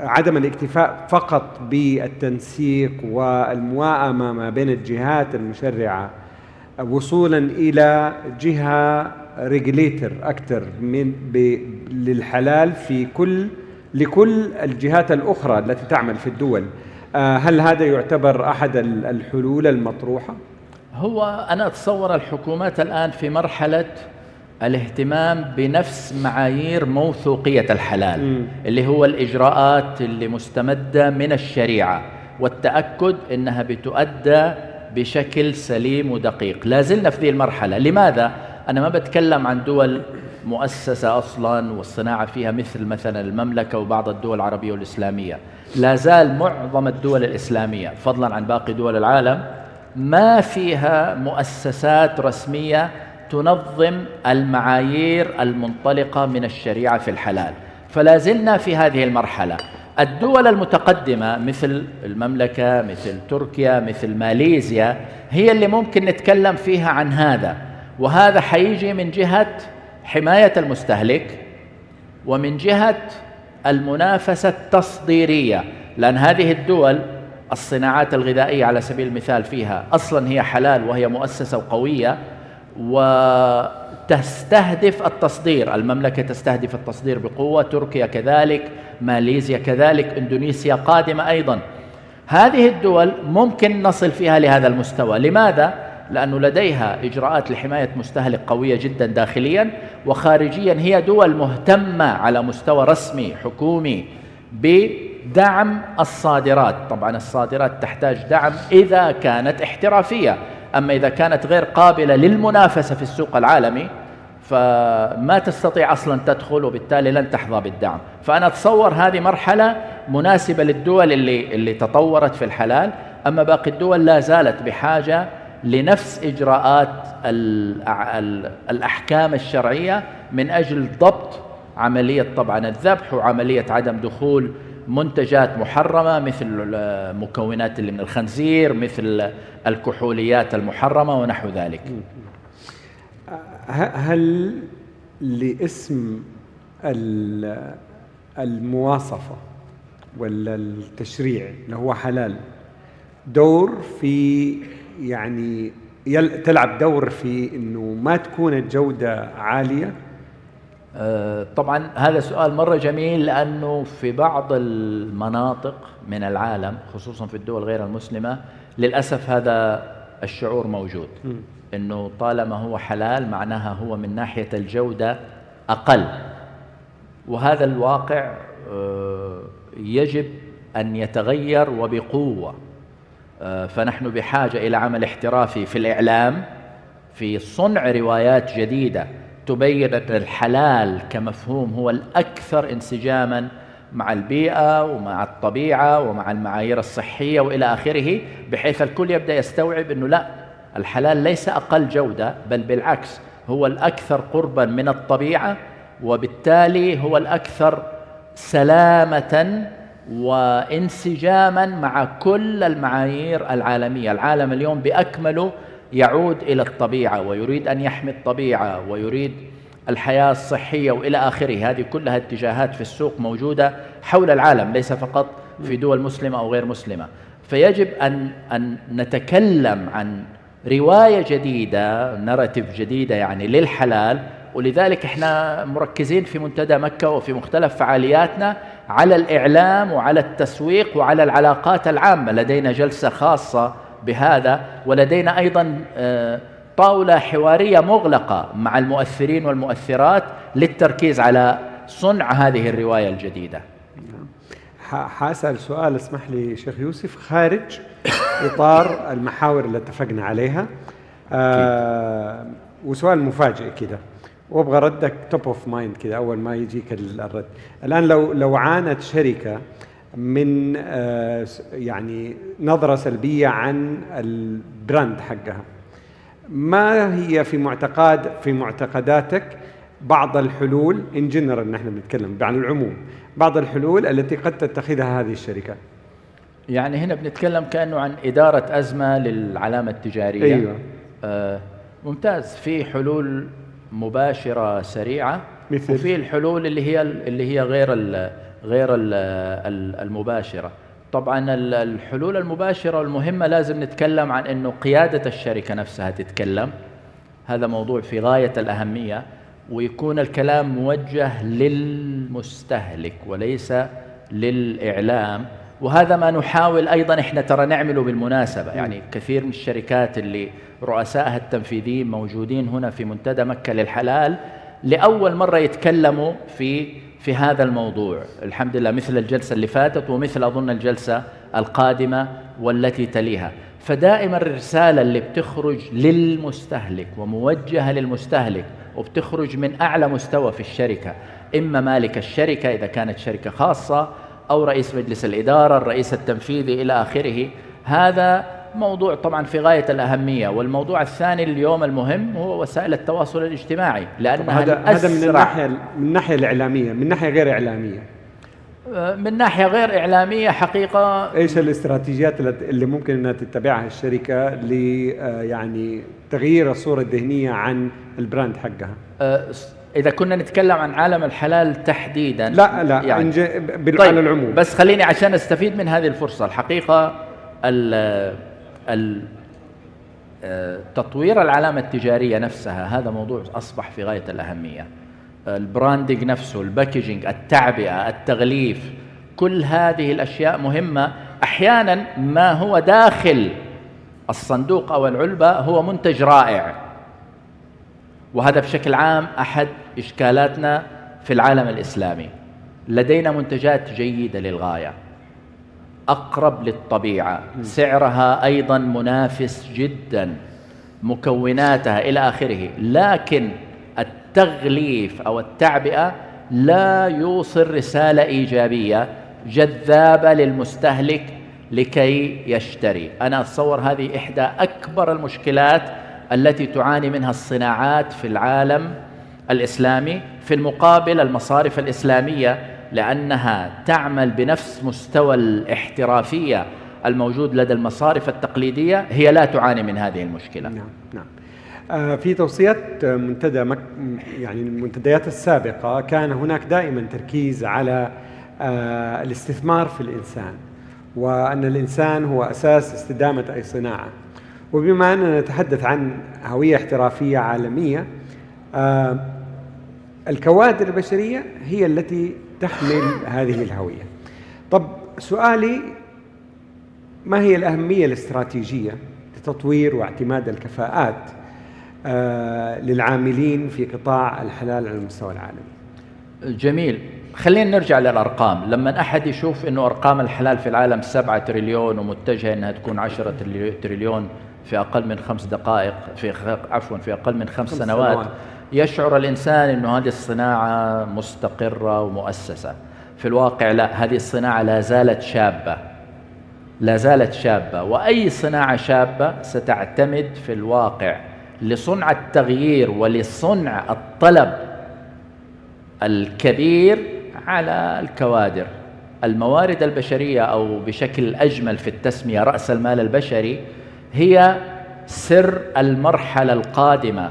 عدم الاكتفاء فقط بالتنسيق والمواءمة ما بين الجهات المشرعة وصولا إلى جهة ريجليتر أكثر للحلال لكل الجهات الأخرى التي تعمل في الدول، هل هذا يعتبر أحد الحلول المطروحة؟ هو أنا أتصور الحكومات الآن في مرحلة الاهتمام بنفس معايير موثوقية الحلال اللي هو الإجراءات اللي مستمدة من الشريعة والتأكد أنها بتؤدى بشكل سليم ودقيق. لا زلنا في ذي المرحلة. لماذا؟ أنا ما بتكلم عن دول مؤسسة أصلا والصناعة فيها مثلا المملكة وبعض الدول العربية والإسلامية. لا زال معظم الدول الإسلامية فضلا عن باقي دول العالم ما فيها مؤسسات رسمية تنظم المعايير المنطلقة من الشريعة في الحلال، فلا زلنا في هذه المرحلة. الدول المتقدمة مثل المملكة، مثل تركيا، مثل ماليزيا هي اللي ممكن نتكلم فيها عن هذا، وهذا حيجي من جهة حماية المستهلك ومن جهة المنافسة التصديرية، لأن هذه الدول الصناعات الغذائية على سبيل المثال فيها أصلا هي حلال وهي مؤسسة وقوية وتستهدف التصدير. المملكة تستهدف التصدير بقوة، تركيا كذلك، ماليزيا كذلك، إندونيسيا قادمة أيضا. هذه الدول ممكن نصل فيها لهذا المستوى. لماذا؟ لأنه لديها إجراءات لحماية مستهلك قوية جدا داخليا، وخارجيا هي دول مهتمة على مستوى رسمي حكومي بدعم الصادرات. طبعا الصادرات تحتاج دعم إذا كانت احترافية، أما إذا كانت غير قابلة للمنافسة في السوق العالمي فما تستطيع أصلا تدخل، وبالتالي لن تحظى بالدعم. فأنا أتصور هذه مرحلة مناسبة للدول اللي تطورت في الحلال، أما باقي الدول لا زالت بحاجة لنفس إجراءات الأحكام الشرعية من أجل ضبط عملية طبعا الذبح وعملية عدم دخول منتجات محرمة مثل مكونات اللي من الخنزير، مثل الكحوليات المحرمة ونحو ذلك. هل لاسم المواصفة ولا التشريع اللي هو حلال دور في يعني تلعب دور في أنه ما تكون الجودة عالية؟ طبعا هذا سؤال مرة جميل، لأنه في بعض المناطق من العالم خصوصا في الدول غير المسلمة للأسف هذا الشعور موجود، أنه طالما هو حلال معناها هو من ناحية الجودة أقل، وهذا الواقع يجب أن يتغير وبقوة. فنحن بحاجة إلى عمل احترافي في الإعلام، في صنع روايات جديدة تبين أن الحلال كمفهوم هو الأكثر انسجاماً مع البيئة ومع الطبيعة ومع المعايير الصحية وإلى آخره، بحيث الكل يبدأ يستوعب أنه لا، الحلال ليس أقل جودة، بل بالعكس هو الأكثر قرباً من الطبيعة، وبالتالي هو الأكثر سلامة وانسجاماً مع كل المعايير العالمية. العالم اليوم بأكمله يعود إلى الطبيعة ويريد أن يحمي الطبيعة ويريد الحياة الصحية وإلى آخره. هذه كلها اتجاهات في السوق موجودة حول العالم، ليس فقط في دول مسلمة أو غير مسلمة. فيجب أن نتكلم عن رواية جديدة، ناراتيف جديدة يعني للحلال، ولذلك احنا مركزين في منتدى مكة وفي مختلف فعالياتنا على الإعلام وعلى التسويق وعلى العلاقات العامة. لدينا جلسة خاصة بهذا، ولدينا أيضا طاولة حوارية مغلقة مع المؤثرين والمؤثرات للتركيز على صنع هذه الرواية الجديدة. حاسأل سؤال، اسمح لي شيخ يوسف، خارج إطار المحاور اللي اتفقنا عليها، وسؤال مفاجئ كده، وابغى ردك توب اوف مايند كده اول ما يجيك الرد. الان لو عانت شركه من يعني نظره سلبيه عن البراند حقها، ما هي في معتقداتك بعض الحلول ان جنرال، نحن بنتكلم عن العموم، بعض الحلول التي قد تتخذها هذه الشركه؟ يعني هنا بنتكلم كأنه عن إدارة أزمة للعلامة التجارية. أيوة. ممتاز. في حلول مباشرة سريعة، مثل؟ وفي الحلول اللي هي غير المباشرة. طبعا الحلول المباشرة والمهمة لازم نتكلم عن أنه قيادة الشركة نفسها تتكلم، هذا موضوع في غاية الأهمية، ويكون الكلام موجه للمستهلك وليس للإعلام. وهذا ما نحاول أيضا إحنا ترى نعمله بالمناسبة. يعني كثير من الشركات اللي رؤسائها التنفيذيين موجودين هنا في منتدى مكة للحلال لأول مرة يتكلموا في هذا الموضوع، الحمد لله، مثل الجلسة اللي فاتت ومثل أظن الجلسة القادمة والتي تليها. فدائما الرسالة اللي بتخرج للمستهلك وموجهة للمستهلك وبتخرج من أعلى مستوى في الشركة، إما مالك الشركة إذا كانت شركة خاصة أو رئيس مجلس الإدارة، الرئيس التنفيذي إلى آخره. هذا موضوع طبعا في غاية الأهمية. والموضوع الثاني اليوم المهم هو وسائل التواصل الاجتماعي، لأنها هذا من الناحية الإعلامية. من ناحية غير إعلامية، من ناحية غير إعلامية حقيقة، إيش الاستراتيجيات اللي ممكن أنها تتبعها الشركة يعني تغيير الصورة الذهنية عن البراند حقها؟ إذا كنا نتكلم عن عالم الحلال تحديدا، لا يعني طيب، على العموم. بس خليني عشان استفيد من هذه الفرصة. الحقيقة تطوير العلامة التجارية نفسها هذا موضوع أصبح في غاية الأهمية. البراندنج نفسه، الباكيجينج، التعبئة، التغليف، كل هذه الأشياء مهمة. أحيانا ما هو داخل الصندوق أو العلبة هو منتج رائع، وهذا بشكل عام أحد إشكالاتنا في العالم الإسلامي. لدينا منتجات جيدة للغاية، أقرب للطبيعة، سعرها أيضا منافس جدا، مكوناتها إلى آخره، لكن التغليف أو التعبئة لا يوصل رسالة إيجابية جذابة للمستهلك لكي يشتري. أنا أتصور هذه إحدى أكبر المشكلات التي تعاني منها الصناعات في العالم الإسلامي. في المقابل المصارف الإسلامية لأنها تعمل بنفس مستوى الاحترافية الموجود لدى المصارف التقليدية، هي لا تعاني من هذه المشكلة. نعم. في توصيات يعني المنتديات السابقة كان هناك دائما تركيز على الاستثمار في الإنسان، وأن الإنسان هو أساس استدامة أي صناعة. وبما أننا نتحدث عن هوية احترافية عالمية، الكوادر البشرية هي التي تحمل هذه الهوية. طب سؤالي، ما هي الأهمية الاستراتيجية لتطوير واعتماد الكفاءات للعاملين في قطاع الحلال على المستوى العالمي؟ جميل. خلينا نرجع للأرقام. لما أحد يشوف أنه أرقام الحلال في العالم 7 تريليون ومتجهة أنها تكون 10 تريليون في أقل من 5 دقائق، في أقل من 5 سنوات، يشعر الإنسان أنه هذه الصناعة مستقرة ومؤسسة. في الواقع لا، هذه الصناعة لا زالت شابة، وأي صناعة شابة ستعتمد في الواقع لصنع التغيير ولصنع الطلب الكبير على الكوادر. الموارد البشرية، أو بشكل أجمل في التسمية رأس المال البشري، هي سر المرحلة القادمة،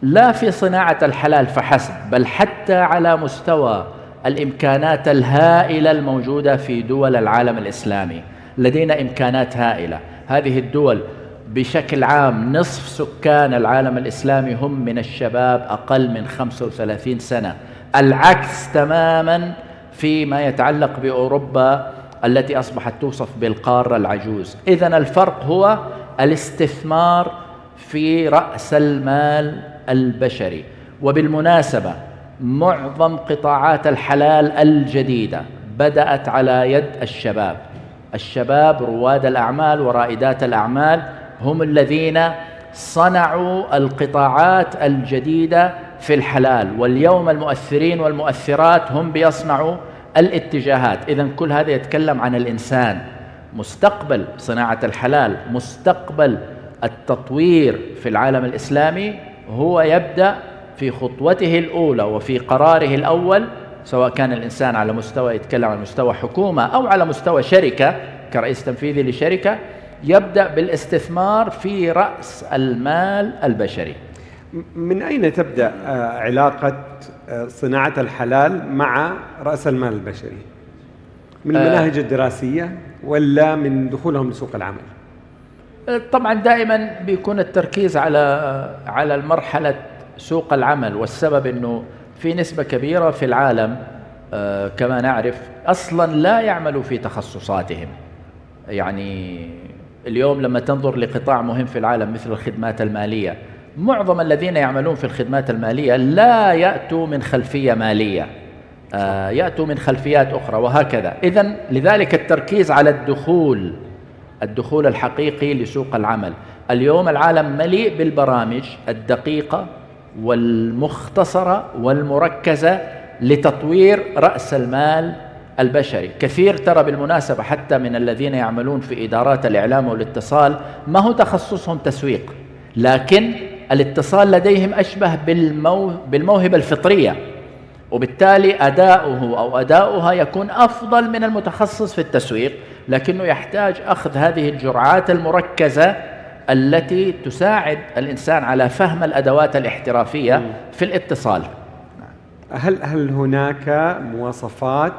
لا في صناعة الحلال فحسب، بل حتى على مستوى الإمكانات الهائلة الموجودة في دول العالم الإسلامي. لدينا إمكانات هائلة. هذه الدول بشكل عام نصف سكان العالم الإسلامي هم من الشباب أقل من 35 سنة، العكس تماما فيما يتعلق بأوروبا التي أصبحت توصف بالقارة العجوز. إذن الفرق هو الاستثمار في رأس المال البشري. وبالمناسبة معظم قطاعات الحلال الجديدة بدأت على يد الشباب رواد الأعمال ورائدات الأعمال، هم الذين صنعوا القطاعات الجديدة في الحلال، واليوم المؤثرين والمؤثرات هم بيصنعوا الاتجاهات. إذن كل هذا يتكلم عن الإنسان. مستقبل صناعة الحلال، مستقبل التطوير في العالم الإسلامي هو يبدأ في خطوته الأولى وفي قراره الأول، سواء كان الإنسان على مستوى يتكلم عن مستوى حكومة أو على مستوى شركة كرئيس تنفيذي لشركة، يبدأ بالاستثمار في رأس المال البشري. من أين تبدأ علاقة صناعة الحلال مع رأس المال البشري؟ من المناهج الدراسية ولا من دخولهم لسوق العمل؟ طبعا دائما بيكون التركيز على المرحلة سوق العمل، والسبب أنه في نسبة كبيرة في العالم كما نعرف أصلا لا يعملوا في تخصصاتهم. يعني اليوم لما تنظر لقطاع مهم في العالم مثل الخدمات المالية، معظم الذين يعملون في الخدمات المالية لا يأتوا من خلفية مالية، يأتوا من خلفيات أخرى وهكذا. إذن لذلك التركيز على الدخول الحقيقي لسوق العمل. اليوم العالم مليء بالبرامج الدقيقة والمختصرة والمركزة لتطوير رأس المال البشري. كثير ترى بالمناسبة حتى من الذين يعملون في إدارات الإعلام والاتصال ما هو تخصصهم تسويق، لكن الاتصال لديهم أشبه بالموهبة الفطرية، وبالتالي أداؤها يكون أفضل من المتخصص في التسويق، لكنه يحتاج أخذ هذه الجرعات المركزة التي تساعد الإنسان على فهم الأدوات الاحترافية في الاتصال. هل هناك مواصفات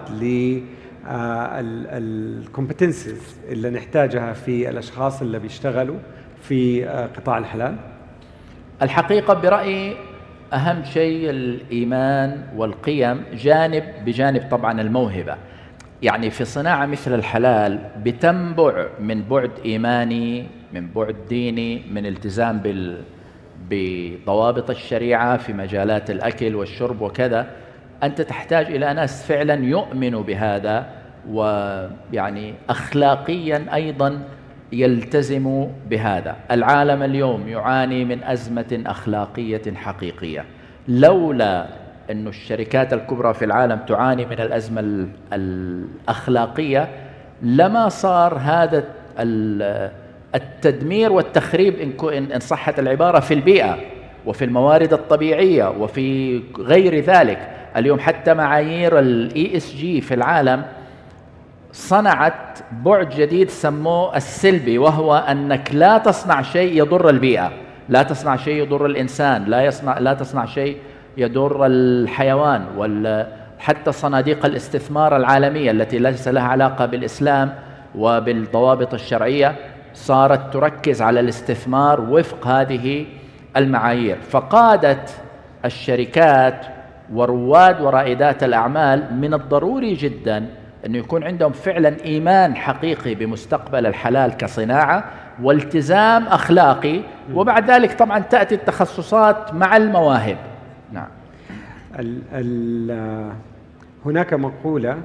للكومبتنسز اللي نحتاجها في الأشخاص اللي بيشتغلوا في قطاع الحلال؟ الحقيقة برأيي أهم شيء الإيمان والقيم بجانب طبعا الموهبة. يعني في صناعة مثل الحلال بتنبع من بعد إيماني، من بعد ديني، من التزام بضوابط الشريعة في مجالات الأكل والشرب وكذا. أنت تحتاج إلى ناس فعلا يؤمنوا بهذا، ويعني أخلاقيا أيضا يلتزموا بهذا. العالم اليوم يعاني من أزمة أخلاقية حقيقية. لولا أن الشركات الكبرى في العالم تعاني من الأزمة الأخلاقية لما صار هذا التدمير والتخريب إن صحت العبارة في البيئة وفي الموارد الطبيعية وفي غير ذلك. اليوم حتى معايير ESG في العالم صنعت بعد جديد سموه السلبي، وهو أنك لا تصنع شيء يضر البيئة، لا تصنع شيء يضر الإنسان، لا تصنع شيء يضر الحيوان. حتى صناديق الاستثمار العالمية التي ليس لها علاقة بالإسلام وبالضوابط الشرعية صارت تركز على الاستثمار وفق هذه المعايير، فقادت الشركات ورواد ورائدات الأعمال من الضروري جدا أن يكون عندهم فعلا إيمان حقيقي بمستقبل الحلال كصناعة والتزام أخلاقي، وبعد ذلك طبعا تأتي التخصصات مع المواهب. نعم. هناك مقولة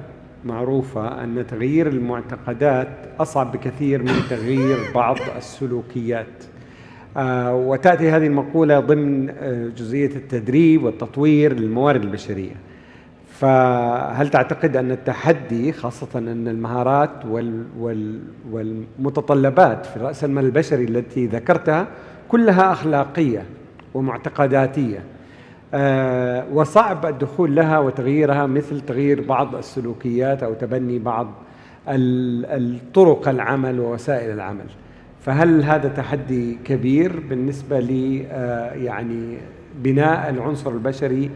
معروفة أن تغيير المعتقدات أصعب بكثير من تغيير بعض السلوكيات، وتأتي هذه المقولة ضمن جزئية التدريب والتطوير للموارد البشرية. فهل تعتقد أن التحدي، خاصة أن المهارات والمتطلبات في رأس المال البشري التي ذكرتها كلها أخلاقية ومعتقداتية، وصعب الدخول لها وتغييرها مثل تغيير بعض السلوكيات أو تبني بعض الطرق العمل ووسائل العمل، فهل هذا تحدي كبير بالنسبة لي يعني بناء العنصر البشري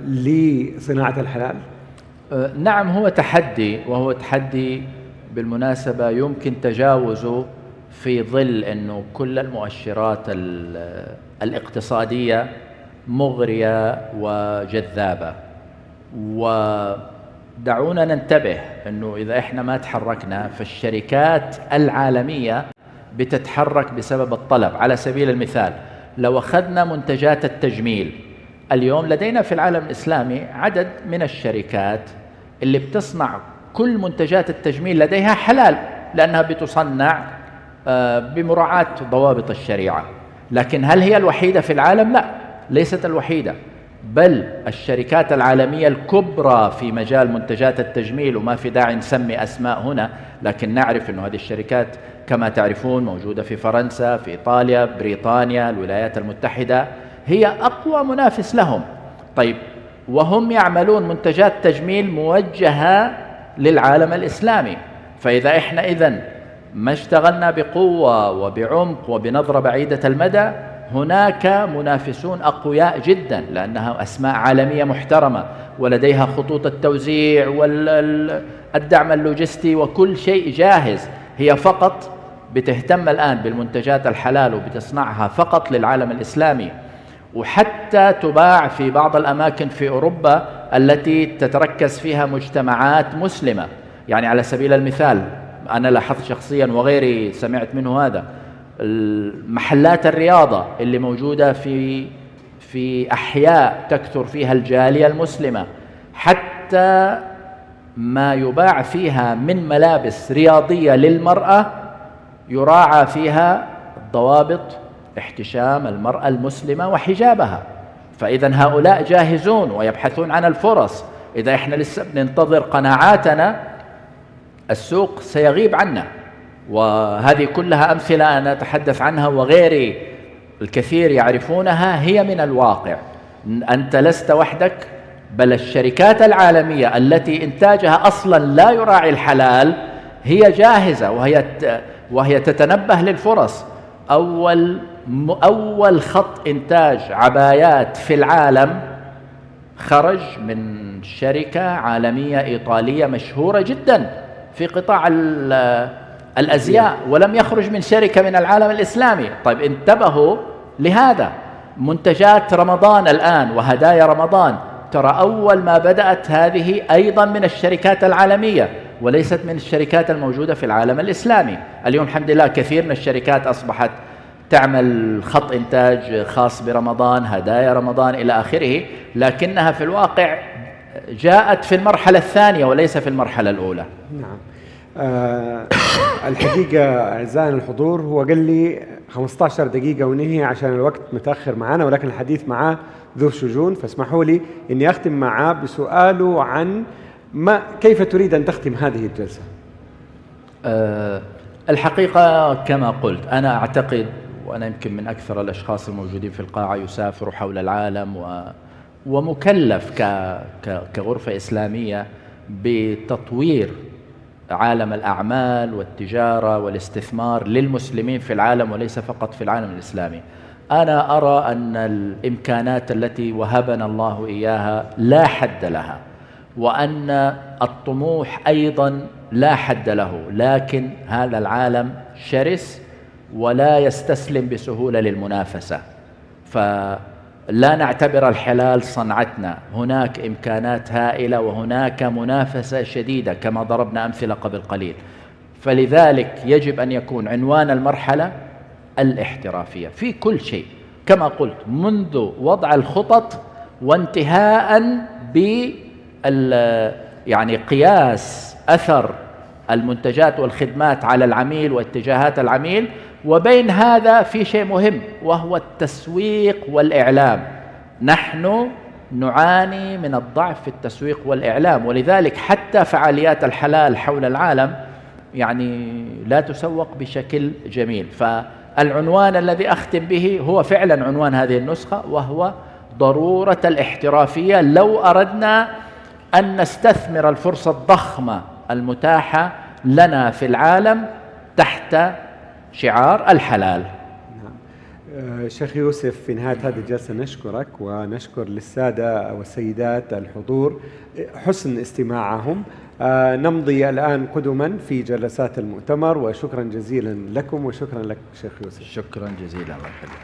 لصناعة الحلال؟ نعم، هو تحدي، وهو تحدي بالمناسبة يمكن تجاوزه في ظل أنه كل المؤشرات الاقتصادية مغرية وجذابة، ودعونا ننتبه أنه إذا إحنا ما تحركنا فالشركات العالمية بتتحرك بسبب الطلب. على سبيل المثال لو أخذنا منتجات التجميل، اليوم لدينا في العالم الإسلامي عدد من الشركات اللي بتصنع كل منتجات التجميل لديها حلال، لأنها بتصنع بمراعاة ضوابط الشريعة. لكن هل هي الوحيدة في العالم؟ لا، ليست الوحيدة، بل الشركات العالمية الكبرى في مجال منتجات التجميل، وما في داعي نسمي أسماء هنا، لكن نعرف أن هذه الشركات كما تعرفون موجودة في فرنسا، في إيطاليا، بريطانيا، الولايات المتحدة، هي أقوى منافس لهم. طيب، وهم يعملون منتجات تجميل موجهة للعالم الإسلامي، فإذا إحنا ما اشتغلنا بقوة وبعمق وبنظرة بعيدة المدى، هناك منافسون أقوياء جدا، لأنها أسماء عالمية محترمة ولديها خطوط التوزيع والدعم اللوجستي وكل شيء جاهز. هي فقط بتهتم الآن بالمنتجات الحلال وبتصنعها فقط للعالم الإسلامي، وحتى تباع في بعض الأماكن في أوروبا التي تتركز فيها مجتمعات مسلمة. يعني على سبيل المثال أنا لاحظت شخصيا وغيري سمعت منه هذا، محلات الرياضة اللي موجودة في أحياء تكثر فيها الجالية المسلمة، حتى ما يباع فيها من ملابس رياضية للمرأة يراعى فيها ضوابط احتشام المرأة المسلمة وحجابها. فإذا هؤلاء جاهزون ويبحثون عن الفرص. إذا إحنا لسه بننتظر قناعاتنا السوق سيغيب عنا. وهذه كلها أمثلة أنا أتحدث عنها وغيري الكثير يعرفونها، هي من الواقع. أنت لست وحدك، بل الشركات العالمية التي إنتاجها أصلا لا يراعي الحلال هي جاهزة وهي تتنبه للفرص. أول خط إنتاج عبايات في العالم خرج من شركة عالمية إيطالية مشهورة جدا في قطاع الأزياء، ولم يخرج من شركة من العالم الإسلامي. طيب، انتبهوا لهذا. منتجات رمضان الآن وهدايا رمضان، ترى أول ما بدأت هذه أيضا من الشركات العالمية وليست من الشركات الموجودة في العالم الإسلامي. اليوم الحمد لله كثير من الشركات أصبحت تعمل خط إنتاج خاص برمضان، هدايا رمضان إلى آخره، لكنها في الواقع جاءت في المرحلة الثانية وليس في المرحلة الأولى. نعم. الحقيقة أعزائنا الحضور، هو قال لي 15 دقيقة ونهي عشان الوقت متأخر معنا، ولكن الحديث معاه ذو شجون، فاسمحوا لي أني أختم معاه بسؤاله عن كيف تريد أن تختم هذه الجلسة؟ الحقيقة كما قلت، أنا أعتقد، وأنا يمكن من أكثر الأشخاص الموجودين في القاعة يسافر حول العالم ومكلف كغرفة إسلامية بتطوير عالم الأعمال والتجارة والاستثمار للمسلمين في العالم وليس فقط في العالم الإسلامي. أنا أرى أن الإمكانات التي وهبنا الله إياها لا حد لها، وأن الطموح أيضا لا حد له، لكن هذا العالم شرس ولا يستسلم بسهولة للمنافسة. فلا نعتبر الحلال صنعتنا، هناك إمكانات هائلة وهناك منافسة شديدة كما ضربنا أمثلة قبل قليل. فلذلك يجب أن يكون عنوان المرحلة الاحترافية في كل شيء كما قلت، منذ وضع الخطط وانتهاء يعني قياس أثر المنتجات والخدمات على العميل واتجاهات العميل. وبين هذا في شيء مهم وهو التسويق والإعلام. نحن نعاني من الضعف في التسويق والإعلام، ولذلك حتى فعاليات الحلال حول العالم يعني لا تسوق بشكل جميل. فالعنوان الذي أختم به هو فعلا عنوان هذه النسخة، وهو ضرورة الاحترافية لو أردنا أن نستثمر الفرصة الضخمة المتاحة لنا في العالم تحت شعار الحلال. شيخ يوسف، في نهاية هذه الجلسة نشكرك ونشكر للسادة والسيدات الحضور حسن استماعهم. نمضي الآن قدما في جلسات المؤتمر، وشكرا جزيلا لكم وشكرا لك شيخ يوسف. شكرا جزيلا، الله يخليك.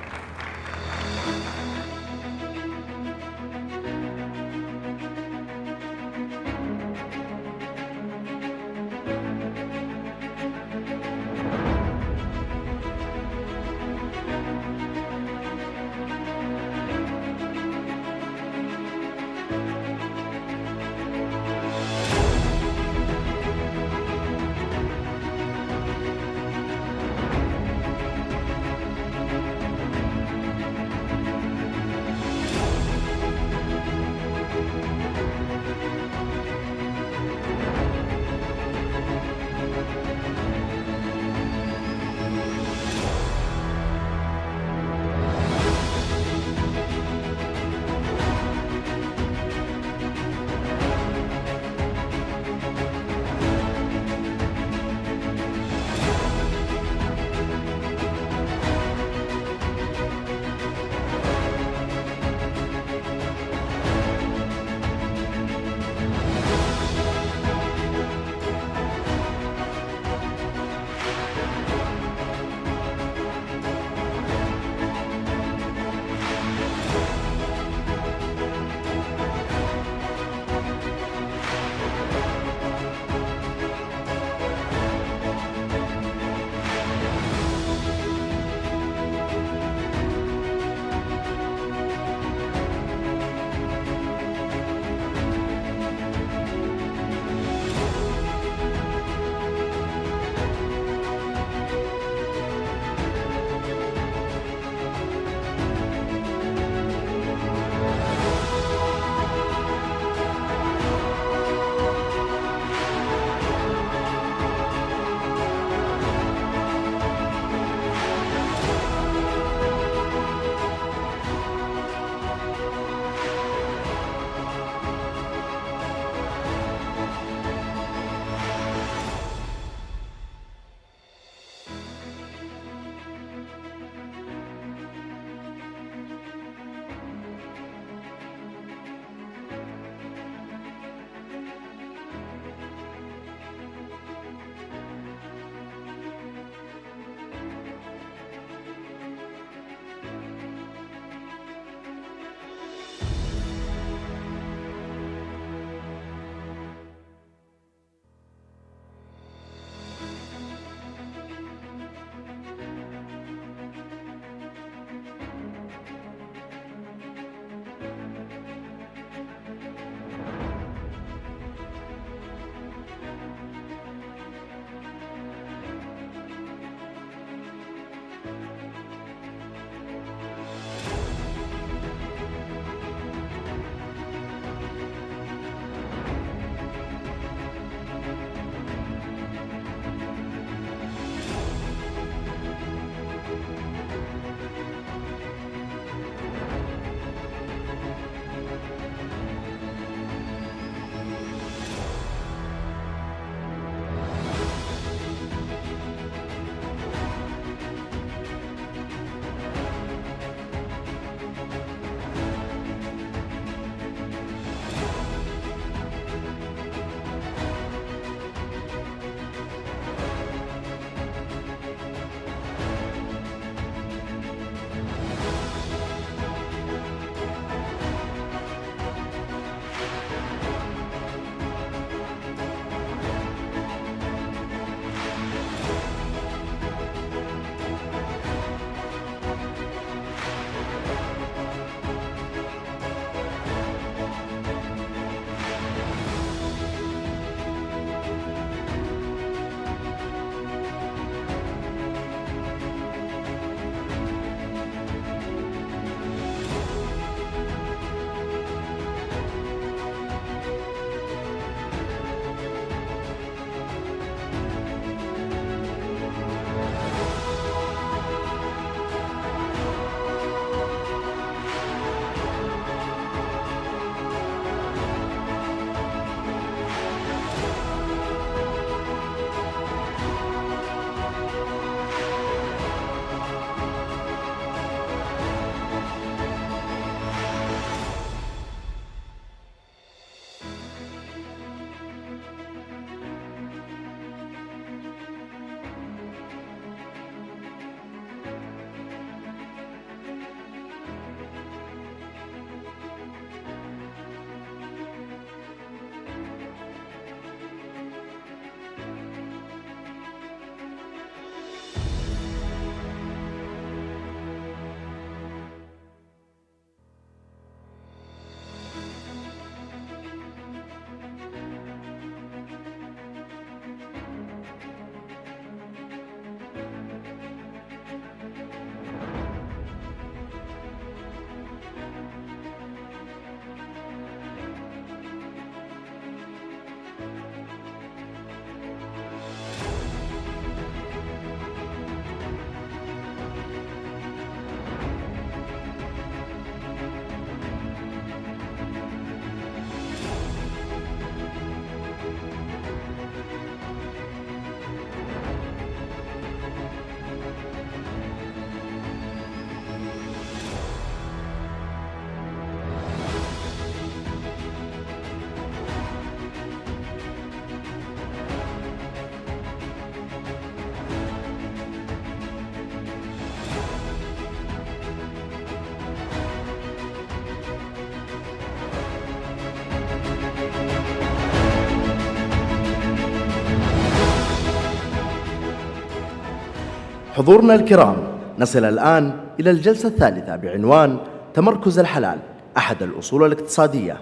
حضورنا الكرام، نصل الآن إلى الجلسة الثالثة بعنوان تمركز الحلال، أحد الأصول الاقتصادية.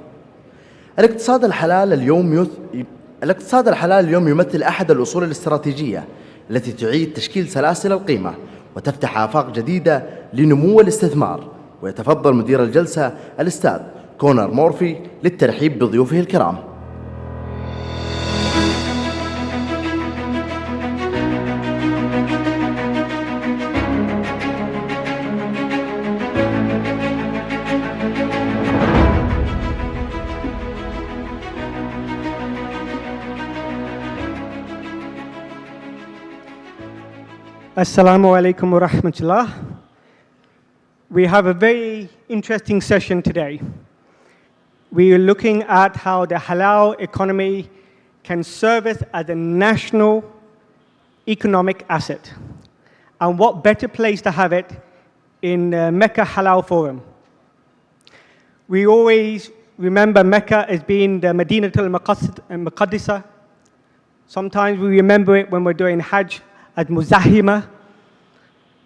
الاقتصاد الحلال اليوم يمثل أحد الأصول الاستراتيجية التي تعيد تشكيل سلاسل القيمة وتفتح آفاق جديدة لنمو الاستثمار. ويتفضل مدير الجلسة الأستاذ كونر مورفي للترحيب بضيوفه الكرام. Assalamu alaikum wa rahmatullah. We have a very interesting session today. We are looking at how the halal economy can serve as a national economic asset. And what better place to have it in Makkah Halal Forum. We always remember Mecca as being the Madinatul Muqaddisah. Sometimes we remember it when we're doing Hajj at Muzahima.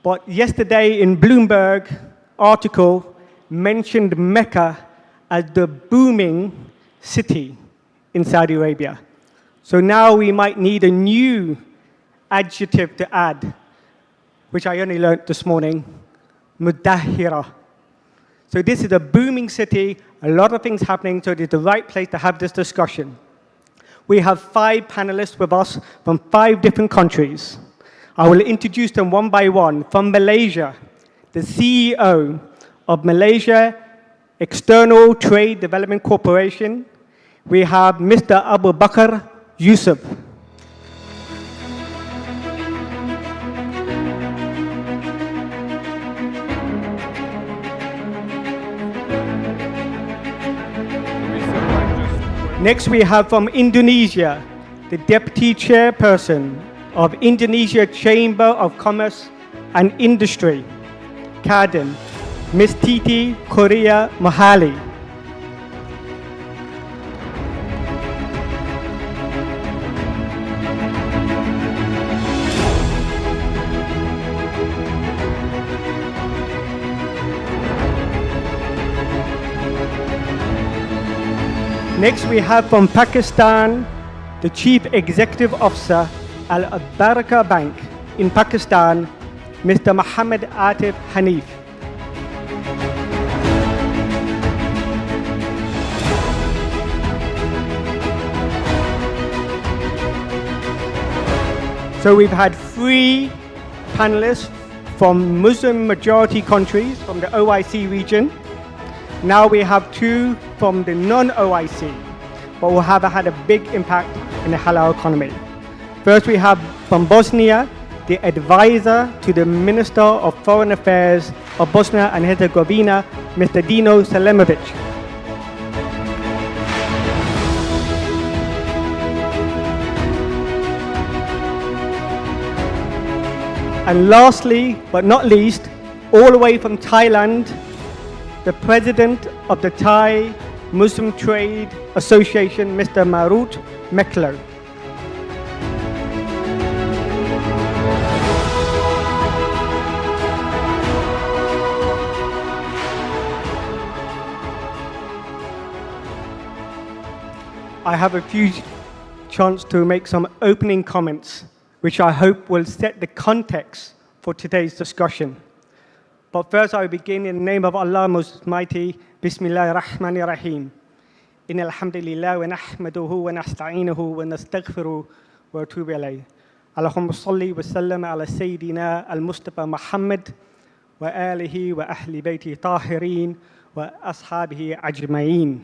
But yesterday in Bloomberg article mentioned Mecca as the booming city in Saudi Arabia. So now we might need a new adjective to add, which I only learned this morning, Mudahira. So this is a booming city, a lot of things happening, so it is the right place to have this discussion. We have 5 panelists with us from 5 different countries. I will introduce them one by one. From Malaysia, the CEO of Malaysia External Trade Development Corporation, we have Mr. Abu Bakr Yusuf. Next, we have from Indonesia, the Deputy Chairperson of Indonesia Chamber of Commerce and Industry, Kadin, Ms. Titi Korea Mohali. Next, we have from Pakistan, the Chief Executive Officer, Al-Baraka Bank in Pakistan, Mr. Muhammad Atif Hanif. So we've had 3 panelists from Muslim majority countries from the OIC region. Now we have 2 from the non-OIC, but will have had a big impact in the halal economy. First, we have from Bosnia, the advisor to the Minister of Foreign Affairs of Bosnia and Herzegovina, Mr. Dino Selimovic. And lastly, but not least, all the way from Thailand, the President of the Thai Muslim Trade Association, Mr. Marut Meklo. I have a few chance to make some opening comments, which I hope will set the context for today's discussion. But first, I will begin in the name of Allah Most Mighty. Bismillah ar-Rahman ar-Rahim. Inna alhamdulillah wa nahmaduhu wa nasta'inuhu wa nastaghfiruhu wa atubu ilayh. Allahumma salli wa sallam ala Sayyidina al-Mustafa Muhammad wa alihi wa ahli bayti tahirin wa ashabihi ajma'in.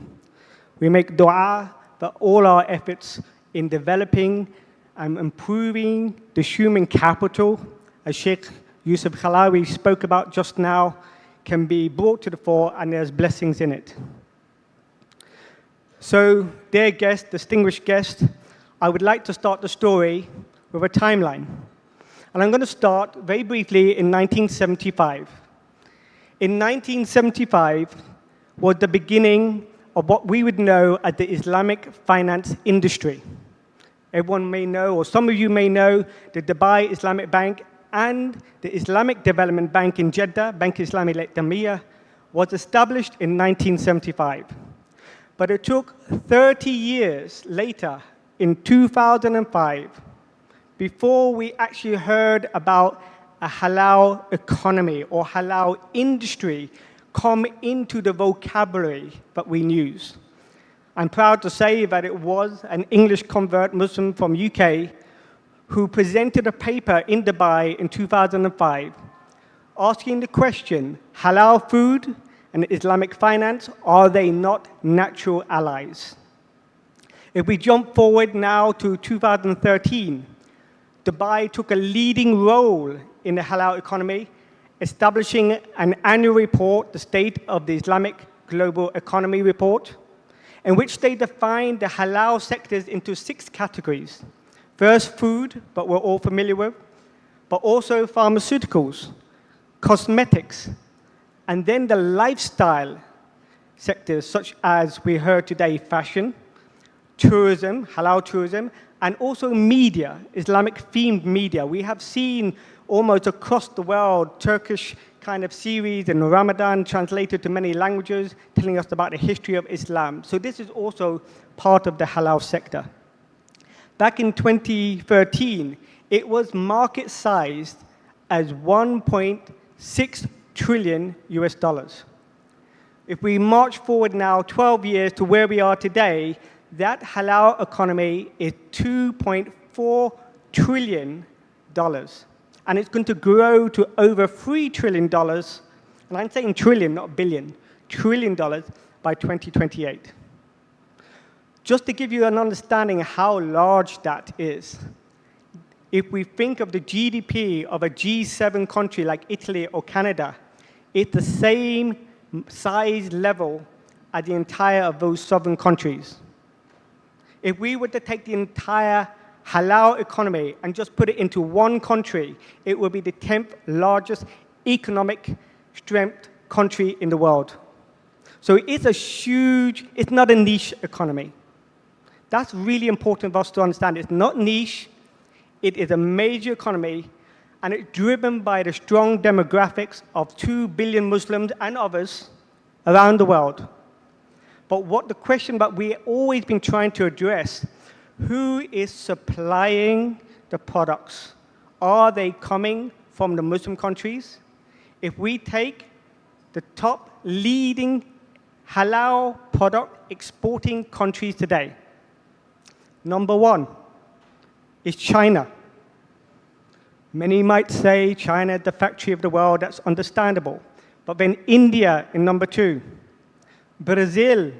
We make dua that all our efforts in developing and improving the human capital, as Sheikh Yusuf Khalawi spoke about just now, can be brought to the fore, and there's blessings in it. So, dear guests, distinguished guests, I would like to start the story with a timeline. And I'm going to start very briefly in 1975. In 1975 was the beginning of what we would know as the Islamic finance industry. Everyone may know, or some of you may know, the Dubai Islamic Bank and the Islamic Development Bank in Jeddah, Bank Islami Al-Tamiyah, was established in 1975. But it took 30 years later, in 2005, before we actually heard about a halal economy or halal industry come into the vocabulary that we use. I'm proud to say that it was an English convert Muslim from UK who presented a paper in Dubai in 2005 asking the question, halal food and Islamic finance, are they not natural allies? If we jump forward now to 2013, Dubai took a leading role in the halal economy, establishing an annual report, the State of the Islamic Global Economy Report, in which they defined the halal sectors into 6 categories. First, food, but we're all familiar with, but also pharmaceuticals, cosmetics, and then the lifestyle sectors, such as we heard today, fashion, tourism, halal tourism, and also media, Islamic-themed media. We have seen almost across the world Turkish kind of series in Ramadan translated to many languages, telling us about the history of Islam. So this is also part of the halal sector. Back in 2013, it was market-sized as 1.6 trillion US dollars. If we march forward now 12 years to where we are today, that halal economy is $2.4 trillion. And it's going to grow to over $3 trillion, and I'm saying trillion, not billion, $trillion by 2028. Just to give you an understanding of how large that is, if we think of the GDP of a G7 country like Italy or Canada, it's the same size level as the entire of those southern countries. If we were to take the entire halal economy and just put it into one country, it would be the 10th largest economic strength country in the world. So it's a huge, it's not a niche economy. That's really important for us to understand. It's not niche, it is a major economy, and it's driven by the strong demographics of 2 billion Muslims and others around the world. But what the question that we've always been trying to address, who is supplying the products? Are they coming from the Muslim countries? If we take the top leading halal product exporting countries today, number 1 is China. Many might say China is the factory of the world. That's understandable. But then India in number 2. Brazil,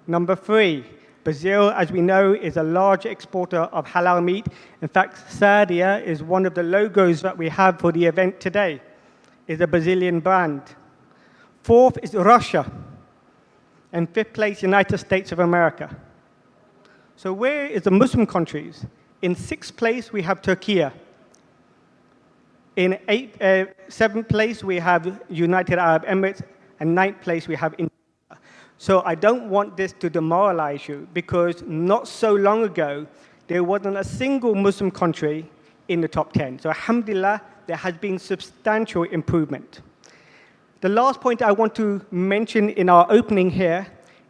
number 3. Brazil, as we know, is a large exporter of halal meat. In fact, Sadia is one of the logos that we have for the event today. It's a Brazilian brand. 4th is Russia. And 5th place, United States of America. So where is the Muslim countries? In 6th place, we have Turkey. In 7th place, we have United Arab Emirates. And 9th place, we have India. So I don't want this to demoralize you, because not so long ago, there wasn't a single Muslim country in the top 10. So alhamdulillah, there has been substantial improvement. The last point I want to mention in our opening here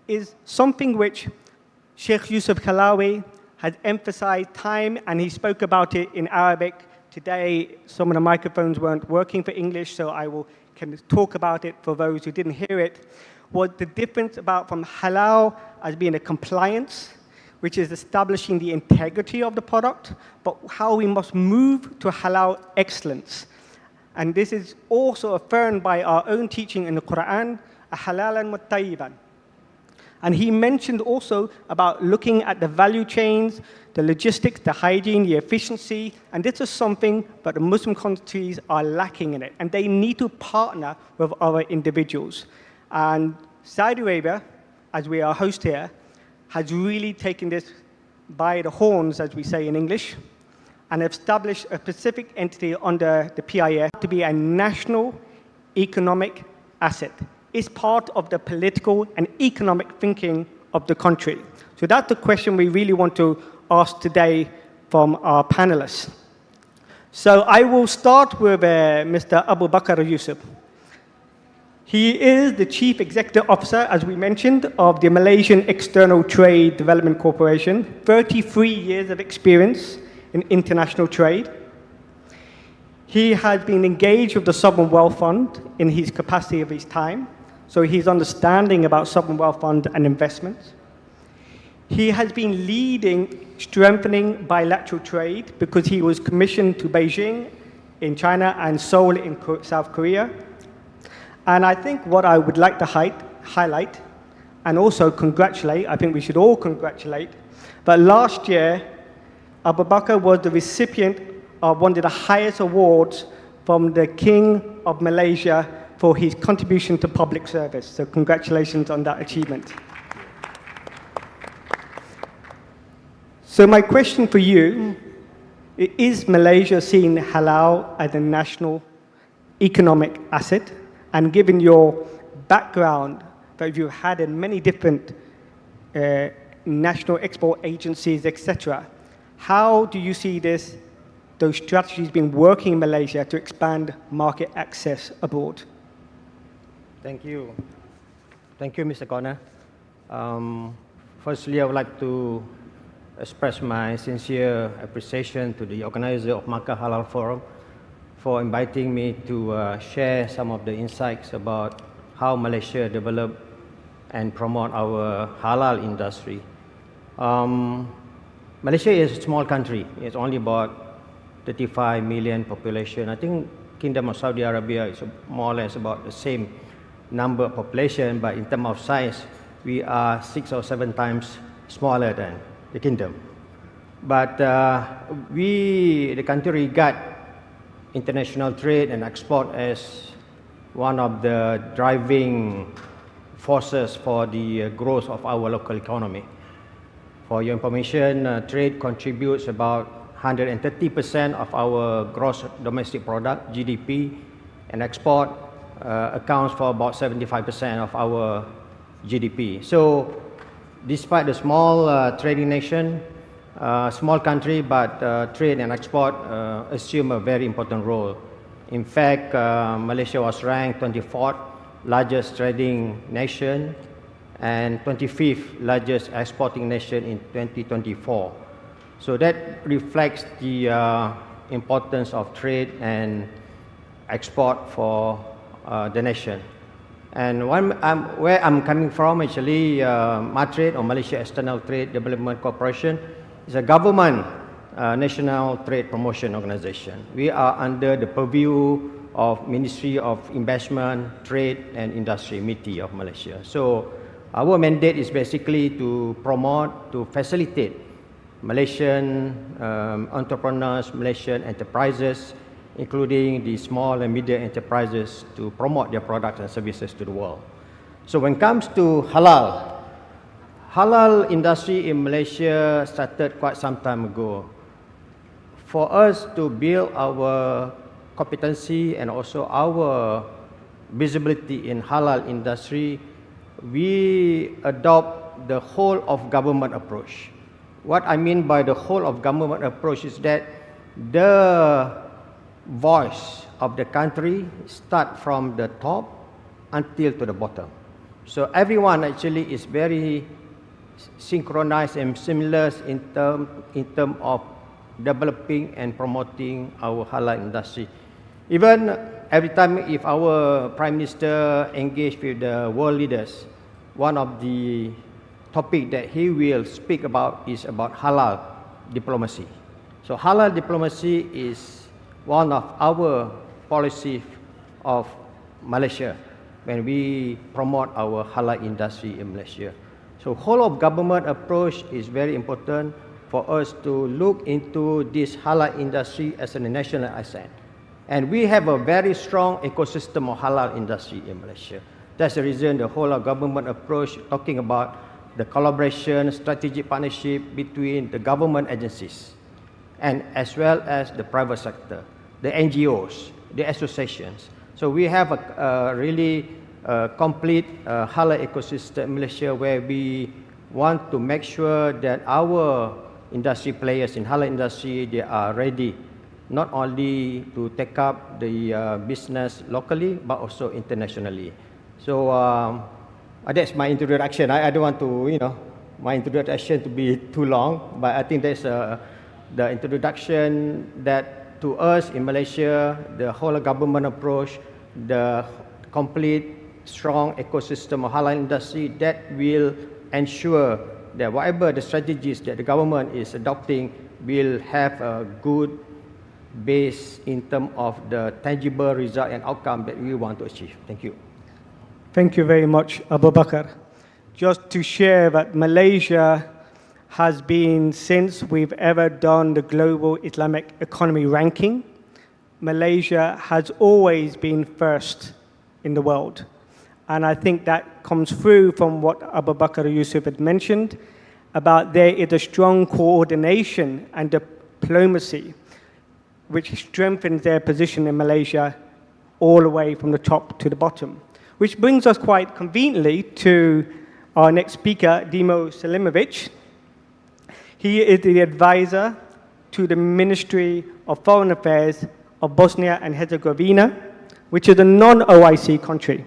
is something which Sheikh Yusuf Kalawi has emphasized time, and he spoke about it in Arabic. Today, some of the microphones weren't working for English, so I can talk about it for those who didn't hear it. Was the difference about from halal as being a compliance, which is establishing the integrity of the product, but how we must move to halal excellence. And this is also affirmed by our own teaching in the Quran, halalan muttayyiban. And he mentioned also about looking at the value chains, the logistics, the hygiene, the efficiency, and this is something that the Muslim countries are lacking in it, and they need to partner with other individuals. And Saudi Arabia, as we are host here, has really taken this by the horns, as we say in English, and established a specific entity under the PIF to be a national economic asset. It's part of the political and economic thinking of the country. So that's the question we really want to ask today from our panelists. So I will start with Mr. Abu Bakr Yusuf. He is the Chief Executive Officer, as we mentioned, of the Malaysian External Trade Development Corporation, 33 years of experience in international trade. He has been engaged with the Sovereign Wealth Fund in his capacity of his time, so his understanding about Sovereign Wealth Fund and investments. He has been leading strengthening bilateral trade because he was commissioned to Beijing in China and Seoul in South Korea. And I think what I would like to highlight and also congratulate, I think we should all congratulate, but last year, Abu Bakr was the recipient of one of the highest awards from the King of Malaysia for his contribution to public service. So congratulations on that achievement. So my question for you, is Malaysia seeing halal as a national economic asset? And given your background that you've had in many different national export agencies, etc., how do you see those strategies being working in Malaysia to expand market access abroad? Thank you. Thank you, Mr. Connor. Firstly, I would like to express my sincere appreciation to the organizer of Makkah Halal Forum for inviting me to share some of the insights about how Malaysia develop and promote our halal industry. Malaysia is a small country. It's only about 35 million population. I think Kingdom of Saudi Arabia is more or less about the same number of population, but in terms of size, we are 6 or 7 times smaller than the kingdom. But the country regard international trade and export as one of the driving forces for the growth of our local economy. For your information, trade contributes about 130% of our gross domestic product, GDP, and export accounts for about 75% of our GDP. So despite the small trading nation, small country, but trade and export assume a very important role. In fact, Malaysia was ranked 24th largest trading nation and 25th largest exporting nation in 2024. So that reflects the importance of trade and export for the nation. And where I'm coming from, actually, MATRADE, or Malaysia External Trade Development Corporation, is a government national trade promotion organization. We are under the purview of Ministry of Investment, Trade and Industry, MITI of Malaysia. So our mandate is basically to promote, to facilitate Malaysian entrepreneurs, Malaysian enterprises, including the small and medium enterprises, to promote their products and services to the world. So when it comes to halal industry in Malaysia started quite some time ago. For us to build our competency and also our visibility in halal industry, we adopt the whole of government approach. What I mean by the whole of government approach is that the voice of the country start from the top until to the bottom. So everyone actually is very synchronized and similar in term of developing and promoting our halal industry. Even every time if our Prime Minister engage with the world leaders, one of the topic that he will speak about is about halal diplomacy. So halal diplomacy is one of our policies of Malaysia when we promote our halal industry in Malaysia. So whole of government approach is very important for us to look into this halal industry as a national asset. And we have a very strong ecosystem of halal industry in Malaysia. That's the reason the whole of government approach talking about the collaboration, strategic partnership between the government agencies and as well as the private sector, the NGOs, the associations. So we have a really complete halal ecosystem in Malaysia where we want to make sure that our industry players in halal industry, they are ready not only to take up the business locally, but also internationally. So that's my introduction. I don't want to, my introduction to be too long, but I think that's the introduction that to us in Malaysia, the whole government approach, the complete strong ecosystem of halal industry that will ensure that whatever the strategies that the government is adopting will have a good base in terms of the tangible result and outcome that we want to achieve. Thank you. Thank you very much, Abu Bakr. Just to share that Malaysia has been, since we've ever done the global Islamic economy ranking, Malaysia has always been first in the world. And I think that comes through from what Abu Bakr Yusuf had mentioned about there is a strong coordination and diplomacy which strengthens their position in Malaysia all the way from the top to the bottom. Which brings us quite conveniently to our next speaker, Dimo Selimovic. He is the advisor to the Ministry of Foreign Affairs of Bosnia and Herzegovina, which is a non-OIC country.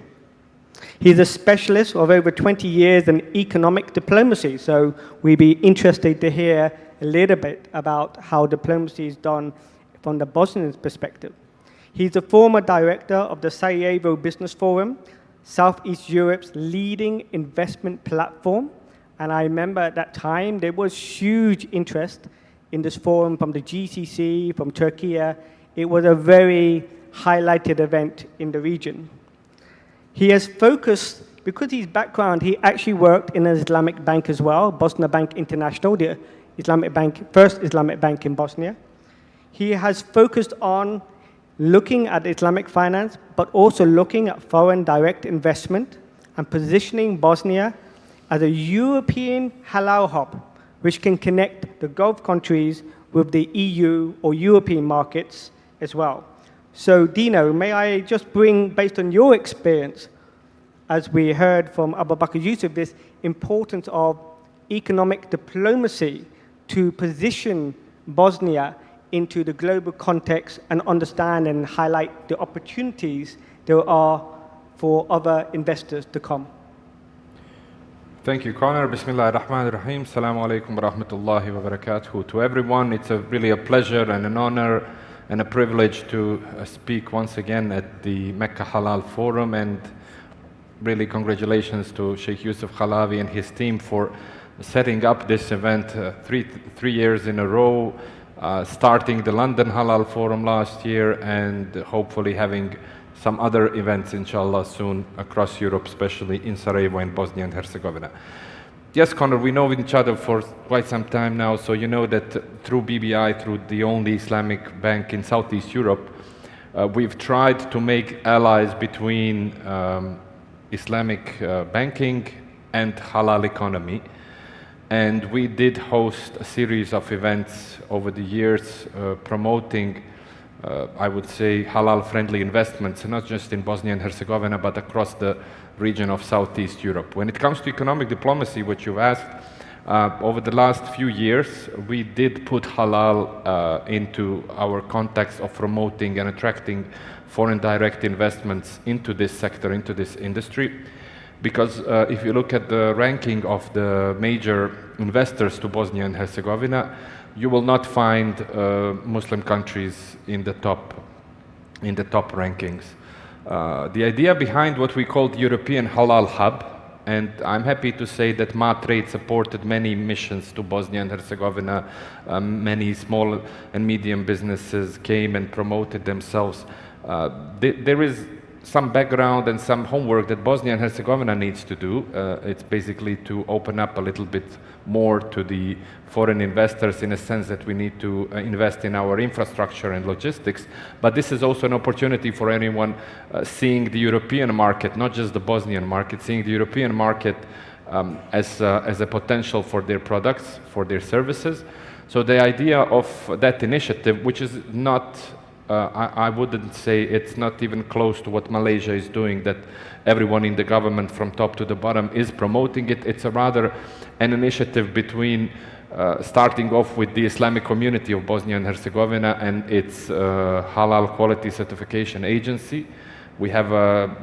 He's a specialist of over 20 years in economic diplomacy, so we'd be interested to hear a little bit about how diplomacy is done from the Bosnian perspective. He's a former director of the Sarajevo Business Forum, Southeast Europe's leading investment platform. And I remember at that time, there was huge interest in this forum from the GCC, from Turkey. It was a very highlighted event in the region. He has focused, because his background, he actually worked in an Islamic bank as well, Bosnia Bank International, the Islamic bank, first Islamic bank in Bosnia. He has focused on looking at Islamic finance, but also looking at foreign direct investment and positioning Bosnia as a European halal hub, which can connect the Gulf countries with the EU or European markets as well. So Dino, may I just bring, based on your experience, as we heard from Abu Bakr Yusuf, this importance of economic diplomacy to position Bosnia into the global context and understand and highlight the opportunities there are for other investors to come. Thank you, Connor. Bismillah ar-Rahman ar-Rahim. Assalamu alaikum wa rahmatullahi wa barakatuh. To everyone, it's really a pleasure and an honor and a privilege to speak once again at the Makkah Halal Forum, and really congratulations to Sheikh Yusuf Khalavi and his team for setting up this event three years in a row, starting the London Halal Forum last year, and hopefully having some other events, inshallah, soon across Europe, especially in Sarajevo and Bosnia and Herzegovina. Yes, Connor, we know each other for quite some time now, so you know that through BBI, through the only Islamic bank in Southeast Europe, we've tried to make allies between Islamic banking and halal economy. And we did host a series of events over the years promoting, I would say, halal-friendly investments, not just in Bosnia and Herzegovina, but across the region of Southeast Europe. When it comes to economic diplomacy, which you've asked, over the last few years, we did put halal into our context of promoting and attracting foreign direct investments into this sector, into this industry. Because if you look at the ranking of the major investors to Bosnia and Herzegovina, you will not find Muslim countries in the top rankings. The idea behind what we called European Halal Hub, and I'm happy to say that MaTrade supported many missions to Bosnia and Herzegovina. Many small and medium businesses came and promoted themselves. There is some background and some homework that Bosnia and Herzegovina needs to do. It's basically to open up a little bit more to the foreign investors, in a sense that we need to invest in our infrastructure and logistics. But this is also an opportunity for anyone seeing the European market, not just the Bosnian market, seeing the European market as a potential for their products, for their services. So the idea of that initiative, which is not I wouldn't say it's not even close to what Malaysia is doing, that everyone in the government from top to the bottom is promoting it. It's a rather an initiative between starting off with the Islamic community of Bosnia and Herzegovina and its Halal Quality Certification Agency. We have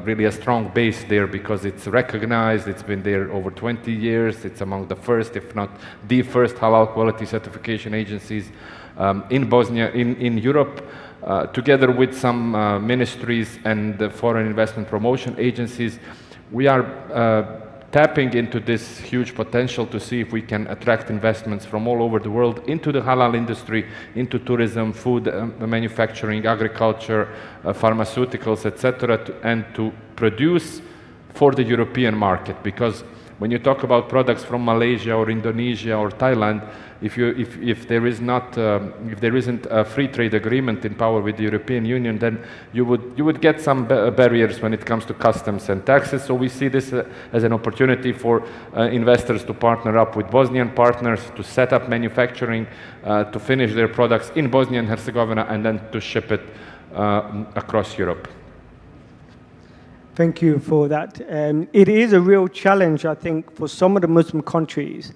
really a strong base there because it's recognized, it's been there over 20 years, it's among the first, if not the first Halal Quality Certification agencies in Bosnia, in Europe, together with some ministries and foreign investment promotion agencies. We are tapping into this huge potential to see if we can attract investments from all over the world into the halal industry, into tourism, food, manufacturing, agriculture, pharmaceuticals, etc., and to produce for the European market. Because when you talk about products from Malaysia or Indonesia or Thailand, if there isn't a free trade agreement in power with the European Union, then you would get some barriers when it comes to customs and taxes. So we see this as an opportunity for investors to partner up with Bosnian partners to set up manufacturing, to finish their products in Bosnia and Herzegovina, and then to ship it across Europe. Thank you for that. It is a real challenge, I think, for some of the Muslim countries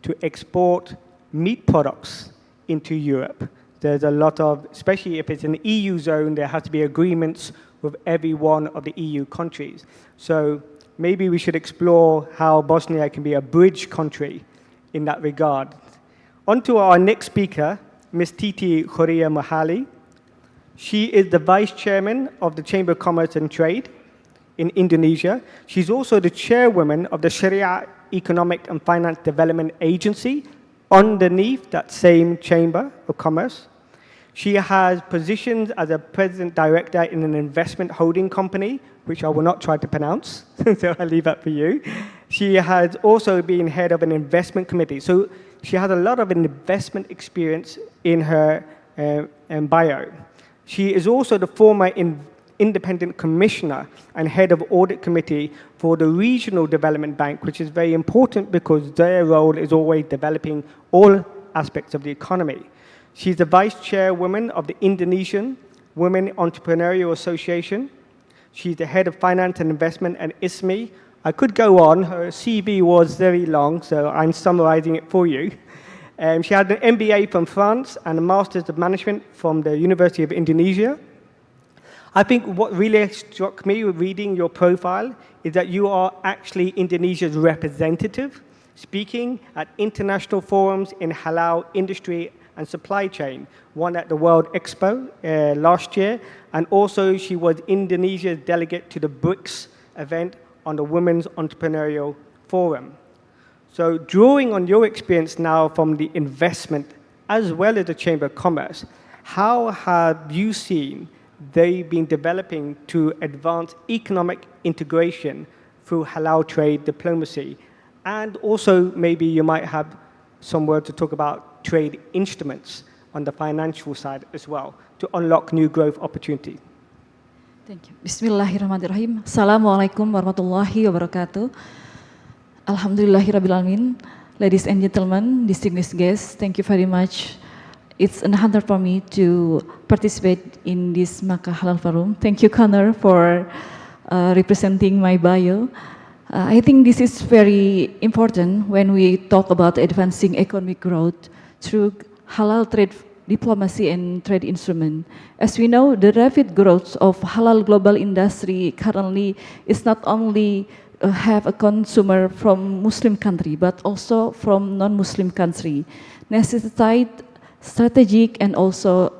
to export meat products into Europe. There's a lot of, especially if it's an EU zone, there has to be agreements with every one of the EU countries. So maybe we should explore how Bosnia can be a bridge country in that regard. On to our next speaker, Ms. Titi Khoria Mahali. She is the Vice Chairman of the Chamber of Commerce and Trade in Indonesia. She's also the Chairwoman of the Sharia Economic and Finance Development Agency underneath that same Chamber of Commerce. She has positions as a President Director in an investment holding company, which I will not try to pronounce, so I'll leave that for you. She has also been head of an investment committee. So she has a lot of investment experience in her bio. She is also the former independent commissioner and head of audit committee for the Regional Development Bank, which is very important because their role is always developing all aspects of the economy. She's the vice chairwoman of the Indonesian Women Entrepreneurial Association. She's the head of finance and investment at ISMI. I could go on. Her CV was very long, so I'm summarizing it for you. She had an MBA from France and a Master's of Management from the University of Indonesia. I think what really struck me with reading your profile is that you are actually Indonesia's representative, speaking at international forums in halal industry and supply chain, one at the World Expo last year, and also she was Indonesia's delegate to the BRICS event on the Women's Entrepreneurial Forum. So drawing on your experience now from the investment as well as the Chamber of Commerce, how have you seen they've been developing to advance economic integration through halal trade diplomacy? And also maybe you might have some word to talk about trade instruments on the financial side as well to unlock new growth opportunity. Thank you. Bismillahirrahmanirrahim. Assalamualaikum warahmatullahi wabarakatuh. Alhamdulillahirrabbilalamin. Ladies and gentlemen, distinguished guests, thank you very much. It's an honor for me to participate in this Makkah Halal Forum. Thank you, Connor, for representing my bio. I think this is very important when we talk about advancing economic growth through halal trade diplomacy and trade instrument. As we know, the rapid growth of halal global industry currently is not only have a consumer from Muslim country, but also from non-Muslim country, necessitate strategic and also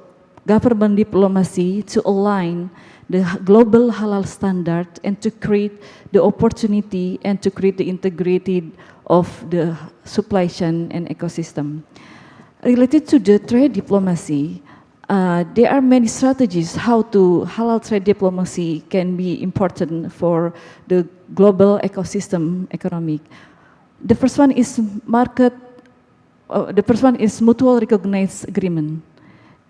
government diplomacy to align the global halal standard and to create the opportunity and to create the integrated of the supply chain and ecosystem. Related to the trade diplomacy, there are many strategies how to halal trade diplomacy can be important for the global ecosystem economic. The first one is mutual recognized agreement.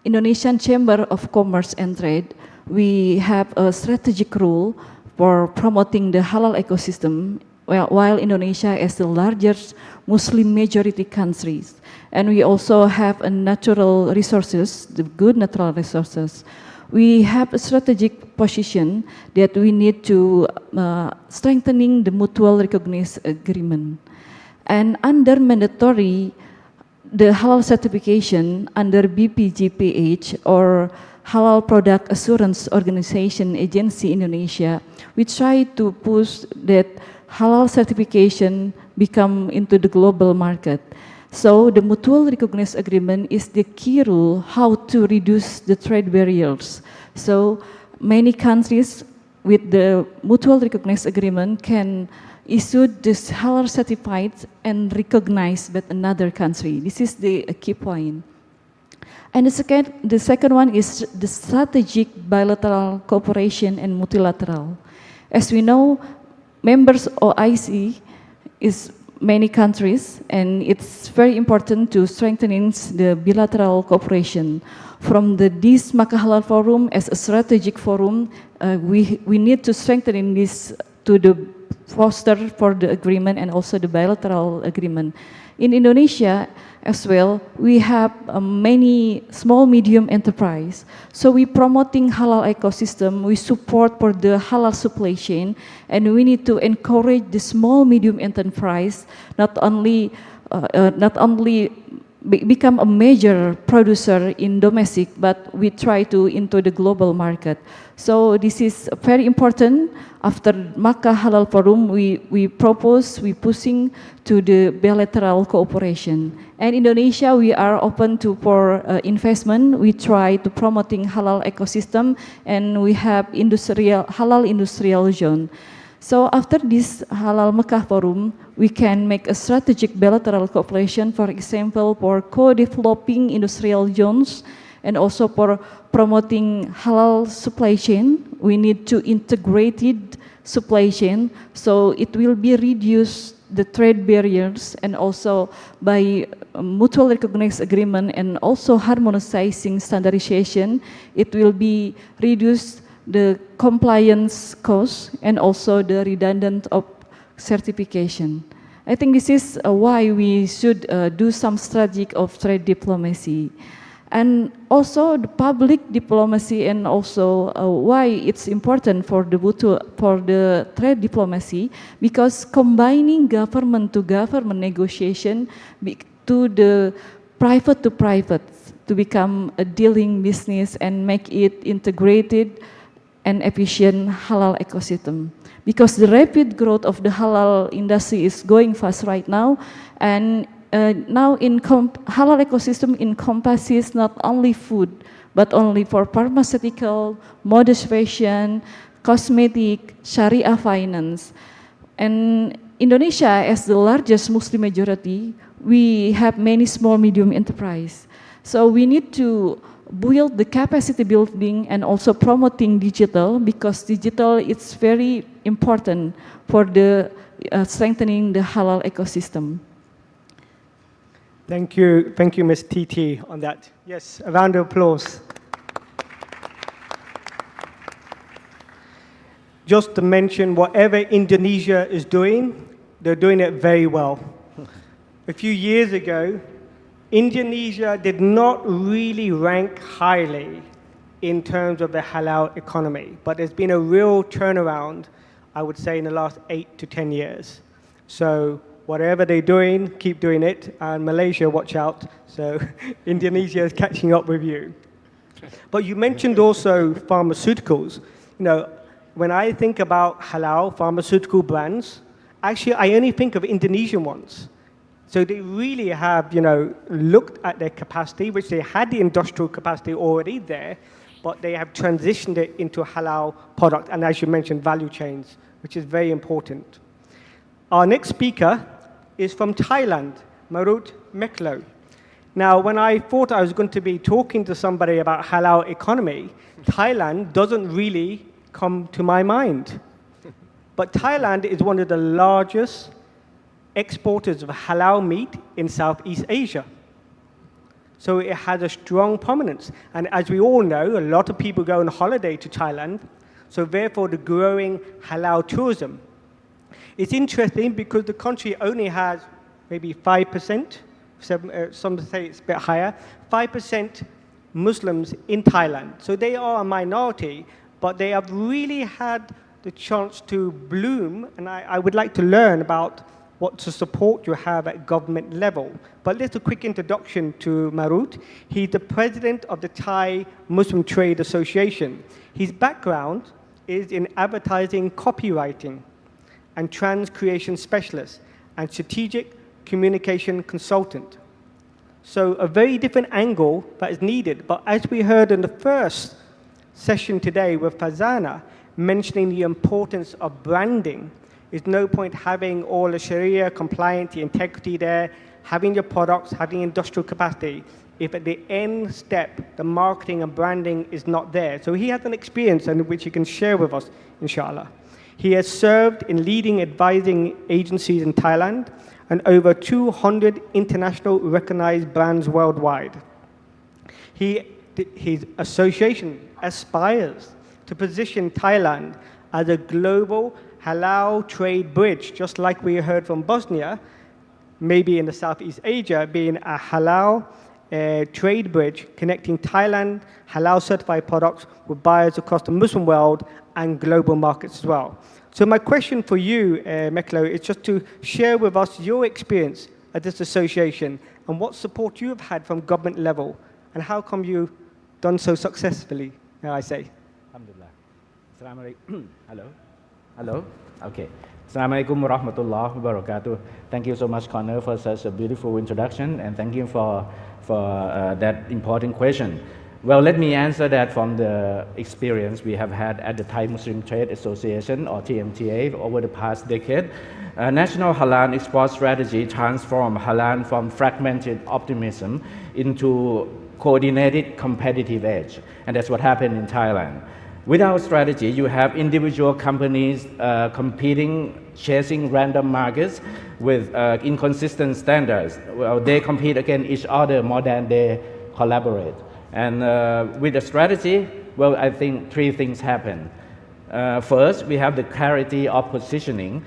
Indonesian Chamber of Commerce and Trade, we have a strategic role for promoting the halal ecosystem while Indonesia is the largest Muslim majority countries. And we also have a natural resources, the good natural resources. We have a strategic position that we need to strengthening the mutual recognized agreement. And under mandatory the halal certification under BPGPH, or Halal Product Assurance Organization Agency Indonesia, we try to push that halal certification become into the global market. So the mutual recognized agreement is the key rule how to reduce the trade barriers. So many countries with the mutual recognized agreement can issue this halal certified and recognized by another country. This is the key point. And the second one is the strategic bilateral cooperation and multilateral. As we know, members of OIC is many countries, and it's very important to strengthening the bilateral cooperation. From this Makkah Halal Forum as a strategic forum, we need to strengthen this to the foster for the agreement and also the bilateral agreement. In Indonesia as well, we have many small medium enterprise. So we promoting halal ecosystem, we support for the halal supply chain, and we need to encourage the small medium enterprise not only become a major producer in domestic, but we try to into the global market. So this is very important. After Makkah Halal Forum, we pushing to the bilateral cooperation. And Indonesia, we are open for investment. We try to promoting halal ecosystem, and we have halal industrial zone. So after this Halal Makkah Forum, we can make a strategic bilateral cooperation, for example, for co-developing industrial zones and also for promoting halal supply chain. We need to integrated supply chain, so it will be reduce the trade barriers, and also by mutual recognized agreement and also harmonizing standardization, it will be reduce the compliance cost and also the redundant of certification. I think this is why we should do some strategy of trade diplomacy. And also the public diplomacy, and also why it's important for the trade diplomacy, because combining government to government negotiation to the private to private to become a dealing business and make it integrated and efficient halal ecosystem. Because the rapid growth of the halal industry is going fast right now, and now halal ecosystem encompasses not only food, but only for pharmaceutical, modest fashion, cosmetic, Sharia finance. And Indonesia, as the largest Muslim majority, we have many small medium enterprise. So we need to build the capacity building and also promoting digital, because digital is very important for the strengthening the halal ecosystem. Thank you, Ms. TT, on that. Yes, a round of applause. Just to mention, whatever Indonesia is doing, they're doing it very well. A few years ago, Indonesia did not really rank highly in terms of the halal economy, but there's been a real turnaround, I would say, in the last 8 to 10 years. So whatever they're doing, keep doing it. And Malaysia, watch out. So Indonesia is catching up with you. But you mentioned also pharmaceuticals. You know, when I think about halal pharmaceutical brands, actually I only think of Indonesian ones. So they really have, looked at their capacity, which they had the industrial capacity already there, but they have transitioned it into a halal product, and as you mentioned, value chains, which is very important. Our next speaker is from Thailand, Marut Meklo. Now, when I thought I was going to be talking to somebody about halal economy, Thailand doesn't really come to my mind. But Thailand is one of the largest exporters of halal meat in Southeast Asia. So it has a strong prominence. And as we all know, a lot of people go on holiday to Thailand, so therefore the growing halal tourism. It's interesting because the country only has maybe 5%, some say it's a bit higher, 5% Muslims in Thailand. So they are a minority, but they have really had the chance to bloom, and I would like to learn about what support you have at government level. But let's a quick introduction to Marut. He's the president of the Thai Muslim Trade Association. His background is in advertising copywriting and trans creation specialist and strategic communication consultant. So a very different angle that is needed. But as we heard in the first session today with Fazana, mentioning the importance of branding, there's no point having all the Sharia compliant, the integrity there, having your products, having industrial capacity, if at the end step, the marketing and branding is not there. So he has an experience in which he can share with us, inshallah. He has served in leading advising agencies in Thailand and over 200 international recognized brands worldwide. His association aspires to position Thailand as a global halal trade bridge, just like we heard from Bosnia, maybe in the Southeast Asia, being a halal trade bridge connecting Thailand halal certified products with buyers across the Muslim world and global markets as well. So my question for you, Meklo, is just to share with us your experience at this association and what support you have had from government level and how come you've done so successfully, may I say. Alhamdulillah. Assalamu alaikum. Hello. Hello. Okay. Assalamu alaikum wa rahmatullahi wa barakatuh. Thank you so much, Connor, for such a beautiful introduction, and thank you for that important question. Well, let me answer that from the experience we have had at the Thai Muslim Trade Association, or TMTA, over the past decade. National Halal export strategy transformed Halal from fragmented optimism into coordinated competitive edge, and that's what happened in Thailand. With our strategy, you have individual companies competing, chasing random markets with inconsistent standards. Well, they compete against each other more than they collaborate. And with the strategy, well, I think three things happen. First, we have the clarity of positioning.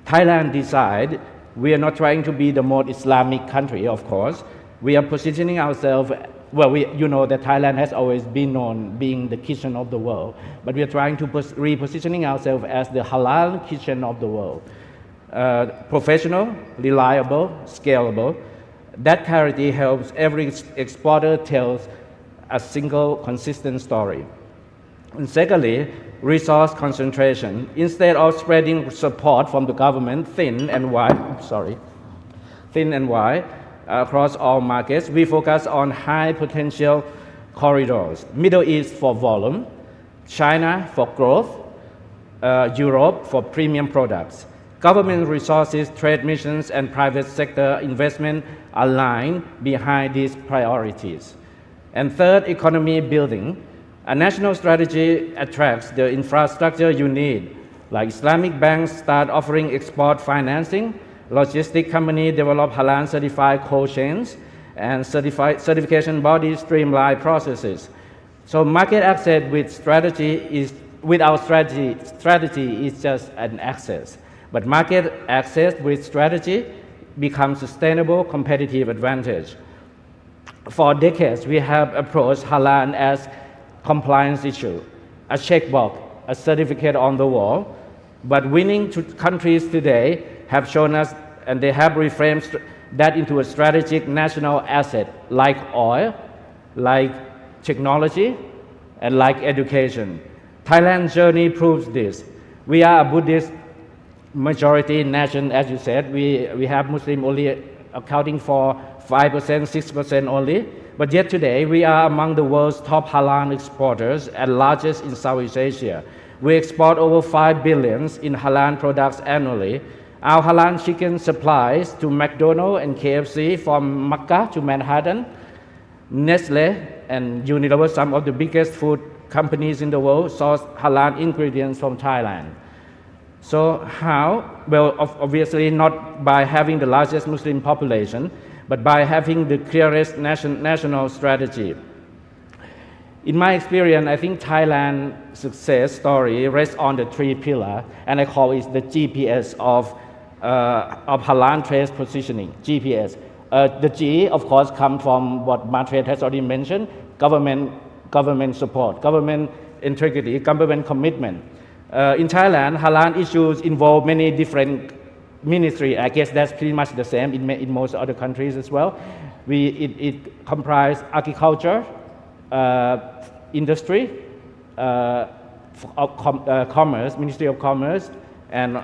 Thailand decided we are not trying to be the most Islamic country, of course. We are positioning ourselves. Well, you know that Thailand has always been known being the kitchen of the world, but we are trying to repositioning ourselves as the halal kitchen of the world. Professional, reliable, scalable. That clarity helps every exporter tell a single consistent story. And secondly, resource concentration. Instead of spreading support from the government thin and wide across all markets, we focus on high potential corridors. Middle East for volume, China for growth, Europe for premium products. Government resources, trade missions, and private sector investment align behind these priorities. And third, economy building. A national strategy attracts the infrastructure you need, like Islamic banks start offering export financing, logistic company develop halal certified cold chains, and certification bodies streamline processes. So market access with our strategy is just an access. But market access with strategy becomes sustainable competitive advantage. For decades, we have approached halal as compliance issue, a checkbox, a certificate on the wall. But winning countries today have shown us, and they have reframed that into a strategic national asset like oil, like technology, and like education. Thailand's journey proves this. We are a Buddhist majority nation, as you said. We have Muslim only accounting for 5%, 6% only. But yet today, we are among the world's top halal exporters and largest in Southeast Asia. We export over 5 billion in halal products annually. Our halal chicken supplies to McDonald's and KFC from Makkah to Manhattan. Nestle and Unilever, some of the biggest food companies in the world, source halal ingredients from Thailand. So how? Well, obviously not by having the largest Muslim population, but by having the clearest national strategy. In my experience, I think Thailand's success story rests on the 3 pillars, and I call it the GPS of halal trade positioning, GPS. The G, of course, comes from what Martret has already mentioned, government support, government integrity, government commitment. In Thailand, halal issues involve many different ministry. I guess that's pretty much the same in most other countries as well. It comprises agriculture, industry, commerce, Ministry of Commerce, and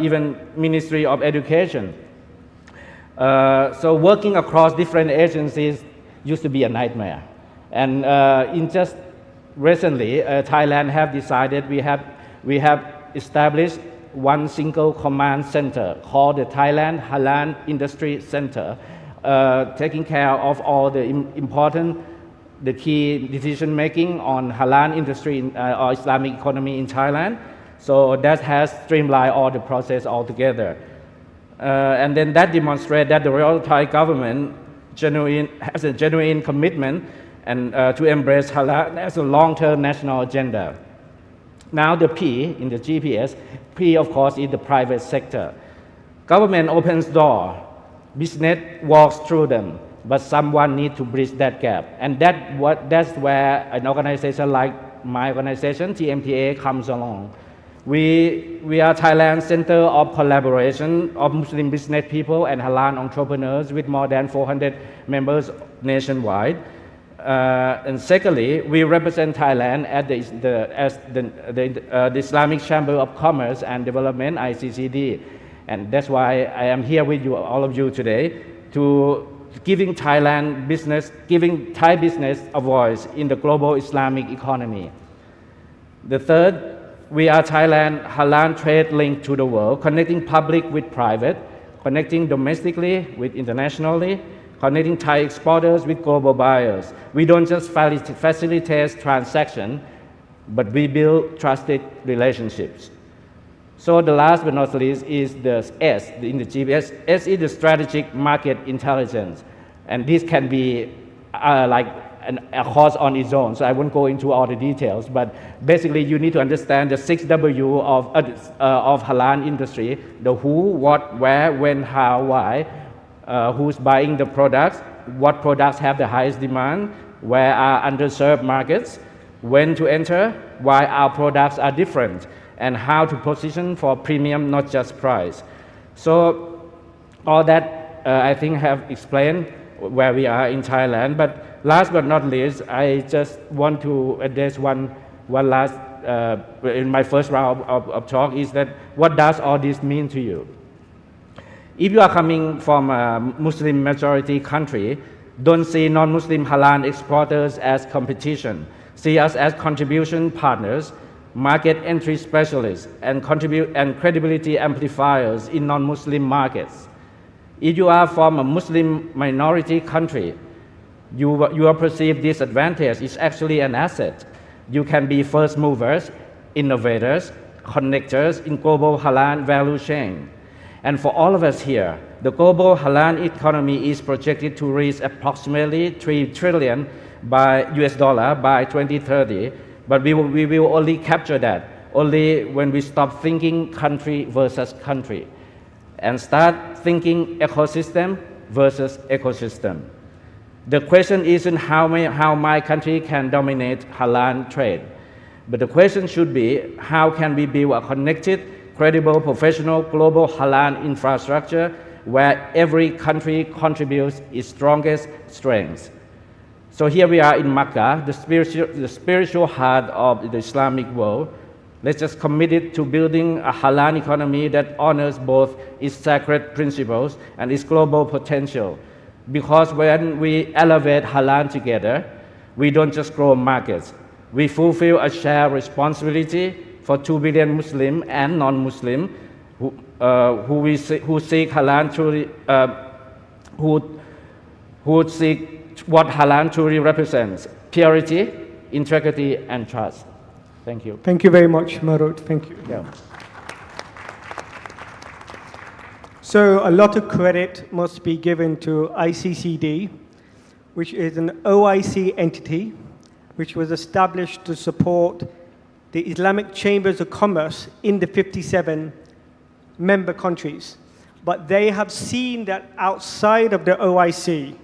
even Ministry of Education. So working across different agencies used to be a nightmare. And in just recently, Thailand have decided we have established one single command center called the Thailand Halal Industry Center, taking care of all the the key decision making on halal industry or Islamic economy in Thailand. So that has streamlined all the process altogether. And then that demonstrates that the Royal Thai government has a genuine commitment and to embrace halal as a long-term national agenda. Now the P in the GPS, P of course is the private sector. Government opens door, business walks through them, but someone needs to bridge that gap. And that's where an organization like my organization, TMTA, comes along. We are Thailand's center of collaboration of Muslim business people and halal entrepreneurs with more than 400 members nationwide. And secondly, we represent Thailand at the Islamic Chamber of Commerce and Development, ICCD. And that's why I am here with you, all of you today, to giving Thai business a voice in the global Islamic economy. The third, we are Thailand halal trade link to the world, connecting public with private, connecting domestically with internationally, connecting Thai exporters with global buyers. We don't just facilitate transactions, but we build trusted relationships. So the last but not least is the S in the GPS. S is the strategic market intelligence. And this can be like a course on its own, so I won't go into all the details, but basically you need to understand the 6 W of halal industry, the who, what, where, when, how, why, who's buying the products, what products have the highest demand, where are underserved markets, when to enter, why our products are different, and how to position for premium, not just price. So all that I think have explained where we are in Thailand, but last but not least, I just want to address one last, in my first round of talk, is that what does all this mean to you? If you are coming from a Muslim majority country, don't see non-Muslim halal exporters as competition. See us as contribution partners, market entry specialists, and credibility amplifiers in non-Muslim markets. If you are from a Muslim minority country, your perceived disadvantage is actually an asset. You can be first movers, innovators, connectors in global halal value chain. And for all of us here, the global halal economy is projected to reach approximately $3 trillion US dollar by 2030, but we will only capture that only when we stop thinking country versus country and start thinking ecosystem versus ecosystem. The question isn't how my country can dominate halal trade, but the question should be how can we build a connected, credible, professional, global halal infrastructure where every country contributes its strongest strengths. So here we are in Makkah, the spiritual heart of the Islamic world. Let's just commit it to building a halal economy that honors both its sacred principles and its global potential. Because when we elevate halal together, we don't just grow markets. We fulfill a shared responsibility for 2 billion Muslim and non-Muslim who seek halal truly, who seek what halal truly represents: purity, integrity, and trust. Thank you. Thank you very much, Marut. Thank you. Yeah. So a lot of credit must be given to ICCD, which is an OIC entity which was established to support the Islamic Chambers of Commerce in the 57 member countries. But they have seen that outside of the OIC,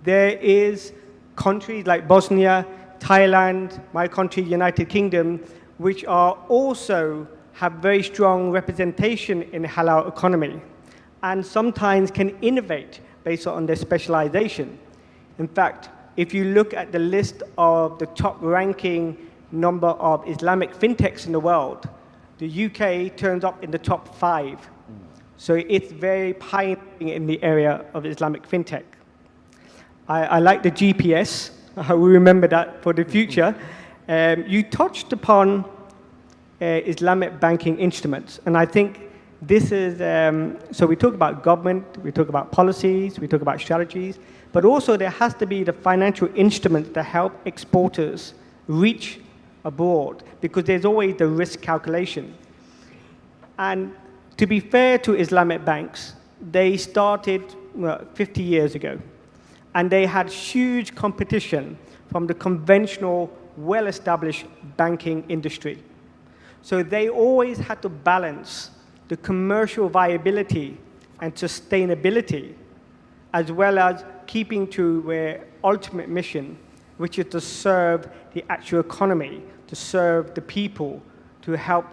there is countries like Bosnia, Thailand, my country, United Kingdom, which are also have very strong representation in the halal economy and sometimes can innovate based on their specialization. In fact, if you look at the list of the top ranking number of Islamic fintechs in the world, the UK turns up in the top 5. So it's very pioneering in the area of Islamic fintech. I like the GPS. We remember that for the future. You touched upon Islamic banking instruments, and I think this is, so we talk about government, we talk about policies, we talk about strategies, but also there has to be the financial instruments that help exporters reach abroad, because there's always the risk calculation. And to be fair to Islamic banks, they started 50 years ago, and they had huge competition from the conventional, well-established banking industry. So they always had to balance the commercial viability and sustainability, as well as keeping to their ultimate mission, which is to serve the actual economy, to serve the people, to help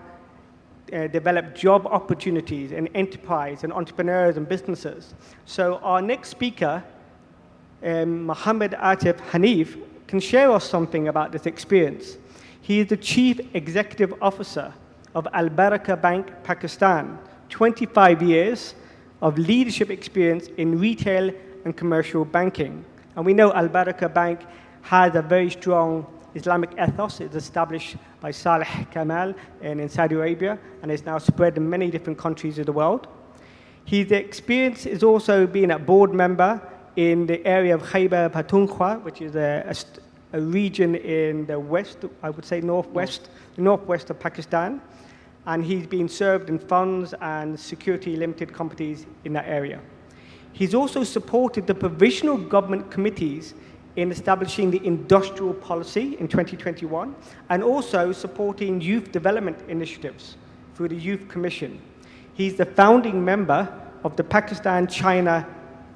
develop job opportunities and enterprise and entrepreneurs and businesses. So our next speaker, Mohammed Atif Hanif, can share us something about this experience. He is the Chief Executive Officer of Al-Barakah Bank, Pakistan, 25 years of leadership experience in retail and commercial banking. And we know Al-Barakah Bank has a very strong Islamic ethos. It's established by Saleh Kamal in Saudi Arabia, and it's now spread in many different countries of the world. His experience is also being a board member in the area of Khyber Pakhtunkhwa, which is a region in the west, I would say northwest of Pakistan. And he's been served in funds and security limited companies in that area. He's also supported the provisional government committees in establishing the industrial policy in 2021, and also supporting youth development initiatives through the Youth Commission. He's the founding member of the Pakistan-China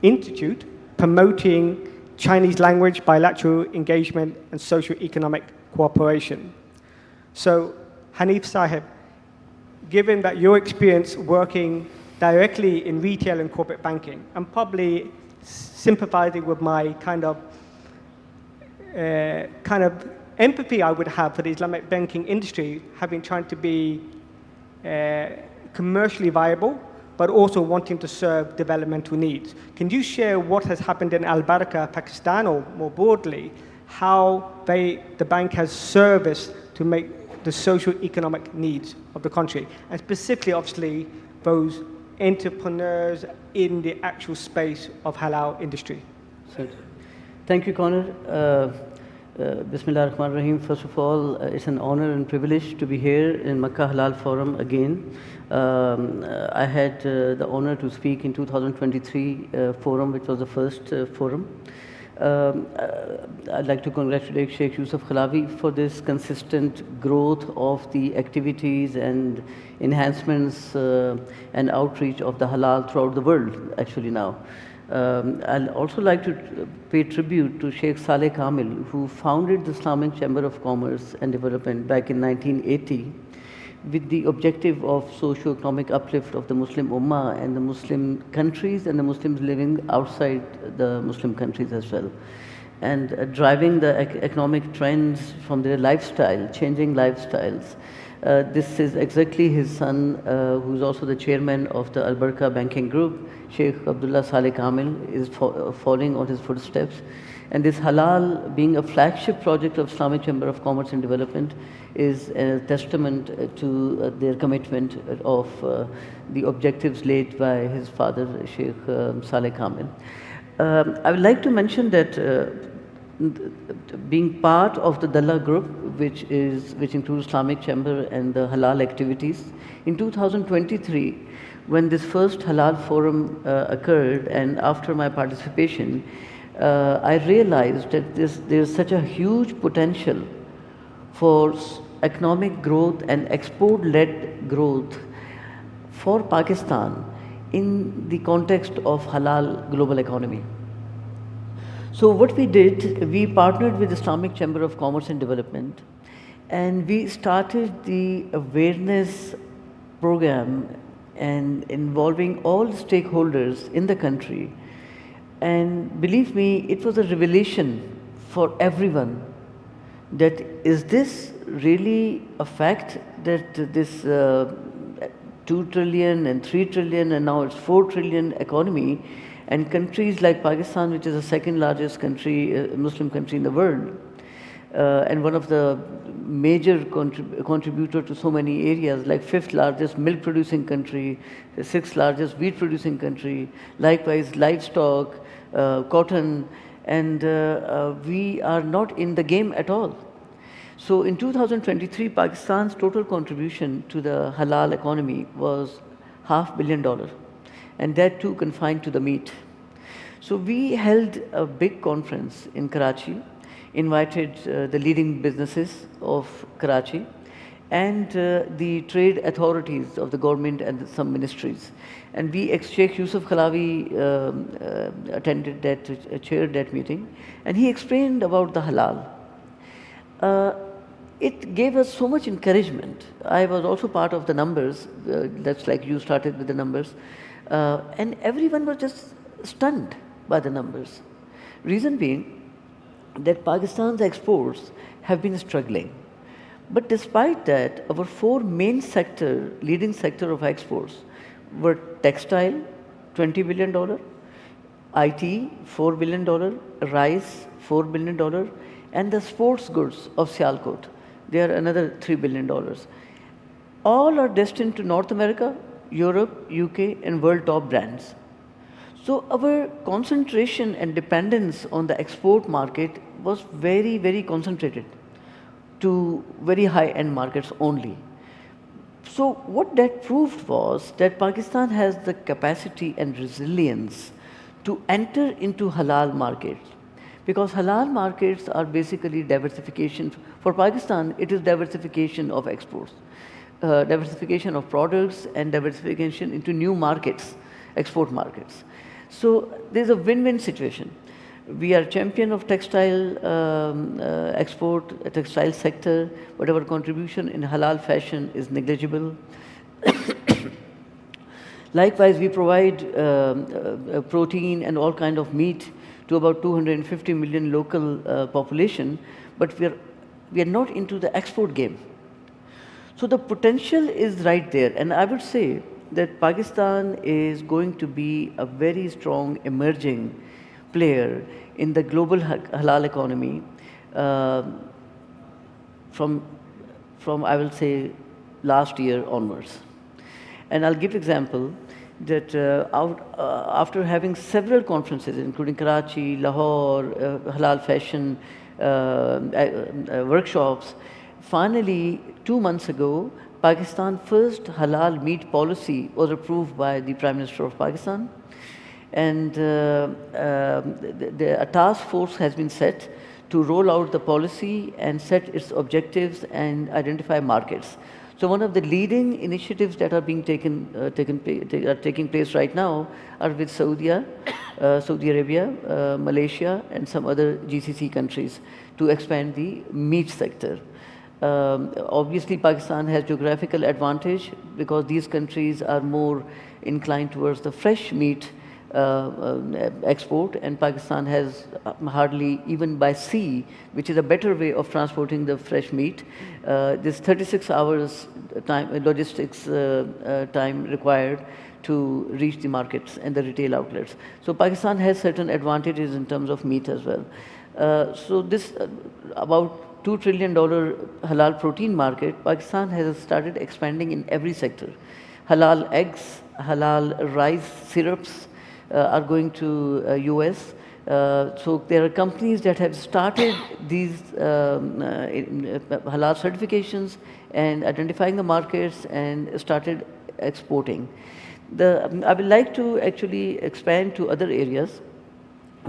Institute, promoting Chinese language, bilateral engagement, and socio-economic cooperation. So, Hanif Sahib, given that your experience working directly in retail and corporate banking, and probably sympathizing with my kind of empathy I would have for the Islamic banking industry, having tried to be commercially viable, but also wanting to serve developmental needs. Can you share what has happened in Al-Barakah, Pakistan, or more broadly, how the bank has serviced to make the socio-economic needs of the country, and specifically, obviously, those entrepreneurs in the actual space of halal industry? Thank you, Connor. Bismillah ar-Rahman ar-Rahim. First of all, it's an honor and privilege to be here in Makkah Halal Forum again. I had the honor to speak in 2023 forum, which was the first forum. I'd like to congratulate Sheikh Yusuf Khalavi for this consistent growth of the activities and enhancements and outreach of the halal throughout the world, actually now. I'd also like to pay tribute to Sheikh Saleh Kamil, who founded the Islamic Chamber of Commerce and Development back in 1980 with the objective of socio-economic uplift of the Muslim Ummah and the Muslim countries and the Muslims living outside the Muslim countries as well. And driving the economic trends from their lifestyle, changing lifestyles. This is exactly his son, who's also the chairman of the Al-Barakah Banking Group, Sheikh Abdullah Saleh Kamil, is following on his footsteps. And this halal, being a flagship project of Islamic Chamber of Commerce and Development, is a testament to their commitment of the objectives laid by his father, Sheikh Saleh Kamil. I would like to mention that being part of the Dalla group, which includes Islamic Chamber and the halal activities, in 2023, when this first halal forum occurred, and after my participation, I realized that there's such a huge potential for economic growth and export-led growth for Pakistan in the context of halal global economy. So what we did, we partnered with Islamic Chamber of Commerce and Development, and we started the awareness program and involving all stakeholders in the country. And believe me, it was a revelation for everyone that is this really a fact that this 2 trillion and 3 trillion and now it's 4 trillion economy, and countries like Pakistan, which is the second largest country, Muslim country in the world, and one of the major contributor to so many areas, like 5th largest milk producing country, the 6th largest wheat producing country, likewise livestock, cotton, and we are not in the game at all. So in 2023, Pakistan's total contribution to the halal economy was $500 million, and that too confined to the meat. So we held a big conference in Karachi, invited the leading businesses of Karachi and the trade authorities of the government and some ministries. And Sheikh Yusuf Khalawi attended that, chaired that meeting, and he explained about the halal. It gave us so much encouragement. I was also part of the numbers, that's like you started with the numbers, and everyone was just stunned by the numbers. Reason being that Pakistan's exports have been struggling. But despite that, our 4 main leading sector of exports were textile, $20 billion, IT, $4 billion, rice, $4 billion, and the sports goods of Sialkot, they are another $3 billion. All are destined to North America, Europe, UK, and world top brands. So our concentration and dependence on the export market was very, very concentrated to very high-end markets only. So what that proved was that Pakistan has the capacity and resilience to enter into halal markets, because halal markets are basically diversification. For Pakistan, it is diversification of exports, diversification of products and diversification into new markets, export markets. So there's a win-win situation. We are champion of textile export, textile sector, but our contribution in halal fashion is negligible. Likewise, we provide protein and all kind of meat to about 250 million local population, but we are not into the export game. So the potential is right there, and I would say that Pakistan is going to be a very strong emerging player in the global halal economy from I will say last year onwards. And I'll give example that after having several conferences, including Karachi, Lahore, halal fashion workshops, finally 2 months ago, Pakistan's first halal meat policy was approved by the Prime Minister of Pakistan. And a task force has been set to roll out the policy and set its objectives and identify markets. So one of the leading initiatives that are being taking place right now are with Saudi Arabia, Malaysia, and some other GCC countries to expand the meat sector. Obviously, Pakistan has geographical advantage because these countries are more inclined towards the fresh meat export, and Pakistan has hardly even by sea, which is a better way of transporting the fresh meat. This 36 hours time, logistics time required to reach the markets and the retail outlets. So Pakistan has certain advantages in terms of meat as well. So this about $2 trillion halal protein market, Pakistan has started expanding in every sector. Halal eggs, halal rice syrups are going to US. So there are companies that have started these halal certifications and identifying the markets and started exporting. I would like to actually expand to other areas.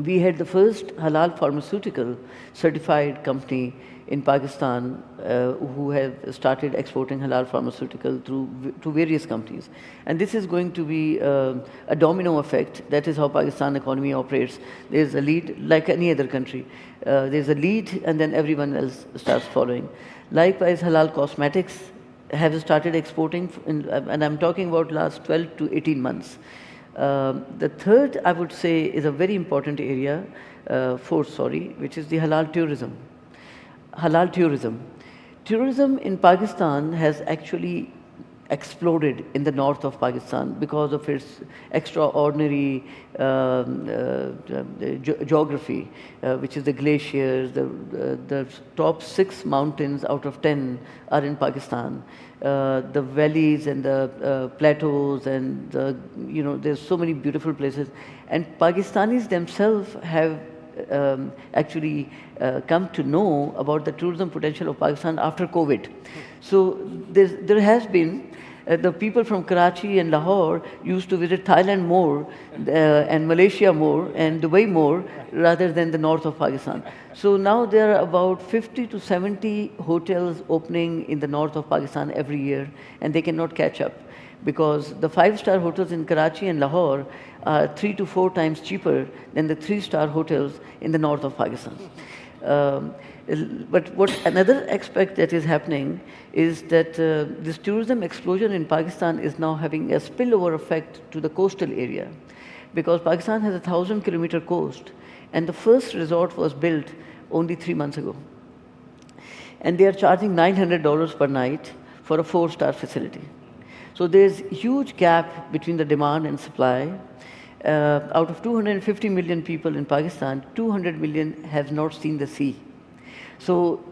We had the first halal pharmaceutical certified company in Pakistan who have started exporting halal pharmaceutical to various companies. And this is going to be a domino effect. That is how Pakistan economy operates. There's a lead, like any other country. There's a lead and then everyone else starts following. Likewise, halal cosmetics have started exporting, and I'm talking about last 12 to 18 months. The third, I would say, is a very important area, which is the halal tourism. Halal tourism. Tourism in Pakistan has actually exploded in the north of Pakistan because of its extraordinary geography, which is the glaciers. The top 6 mountains out of 10 are in Pakistan. The valleys and the plateaus, and there's so many beautiful places. And Pakistanis themselves have actually come to know about the tourism potential of Pakistan after COVID. So there has been, the people from Karachi and Lahore used to visit Thailand more and Malaysia more and Dubai more rather than the north of Pakistan. So now there are about 50 to 70 hotels opening in the north of Pakistan every year, and they cannot catch up because the 5-star hotels in Karachi and Lahore are 3 to 4 times cheaper than the 3-star hotels in the north of Pakistan. But what another aspect that is happening is that this tourism explosion in Pakistan is now having a spillover effect to the coastal area, because Pakistan has a 1,000-kilometer coast, and the first resort was built only 3 months ago. And they are charging $900 per night for a 4-star facility. So there's a huge gap between the demand and supply. Out of 250 million people in Pakistan, 200 million have not seen the sea. So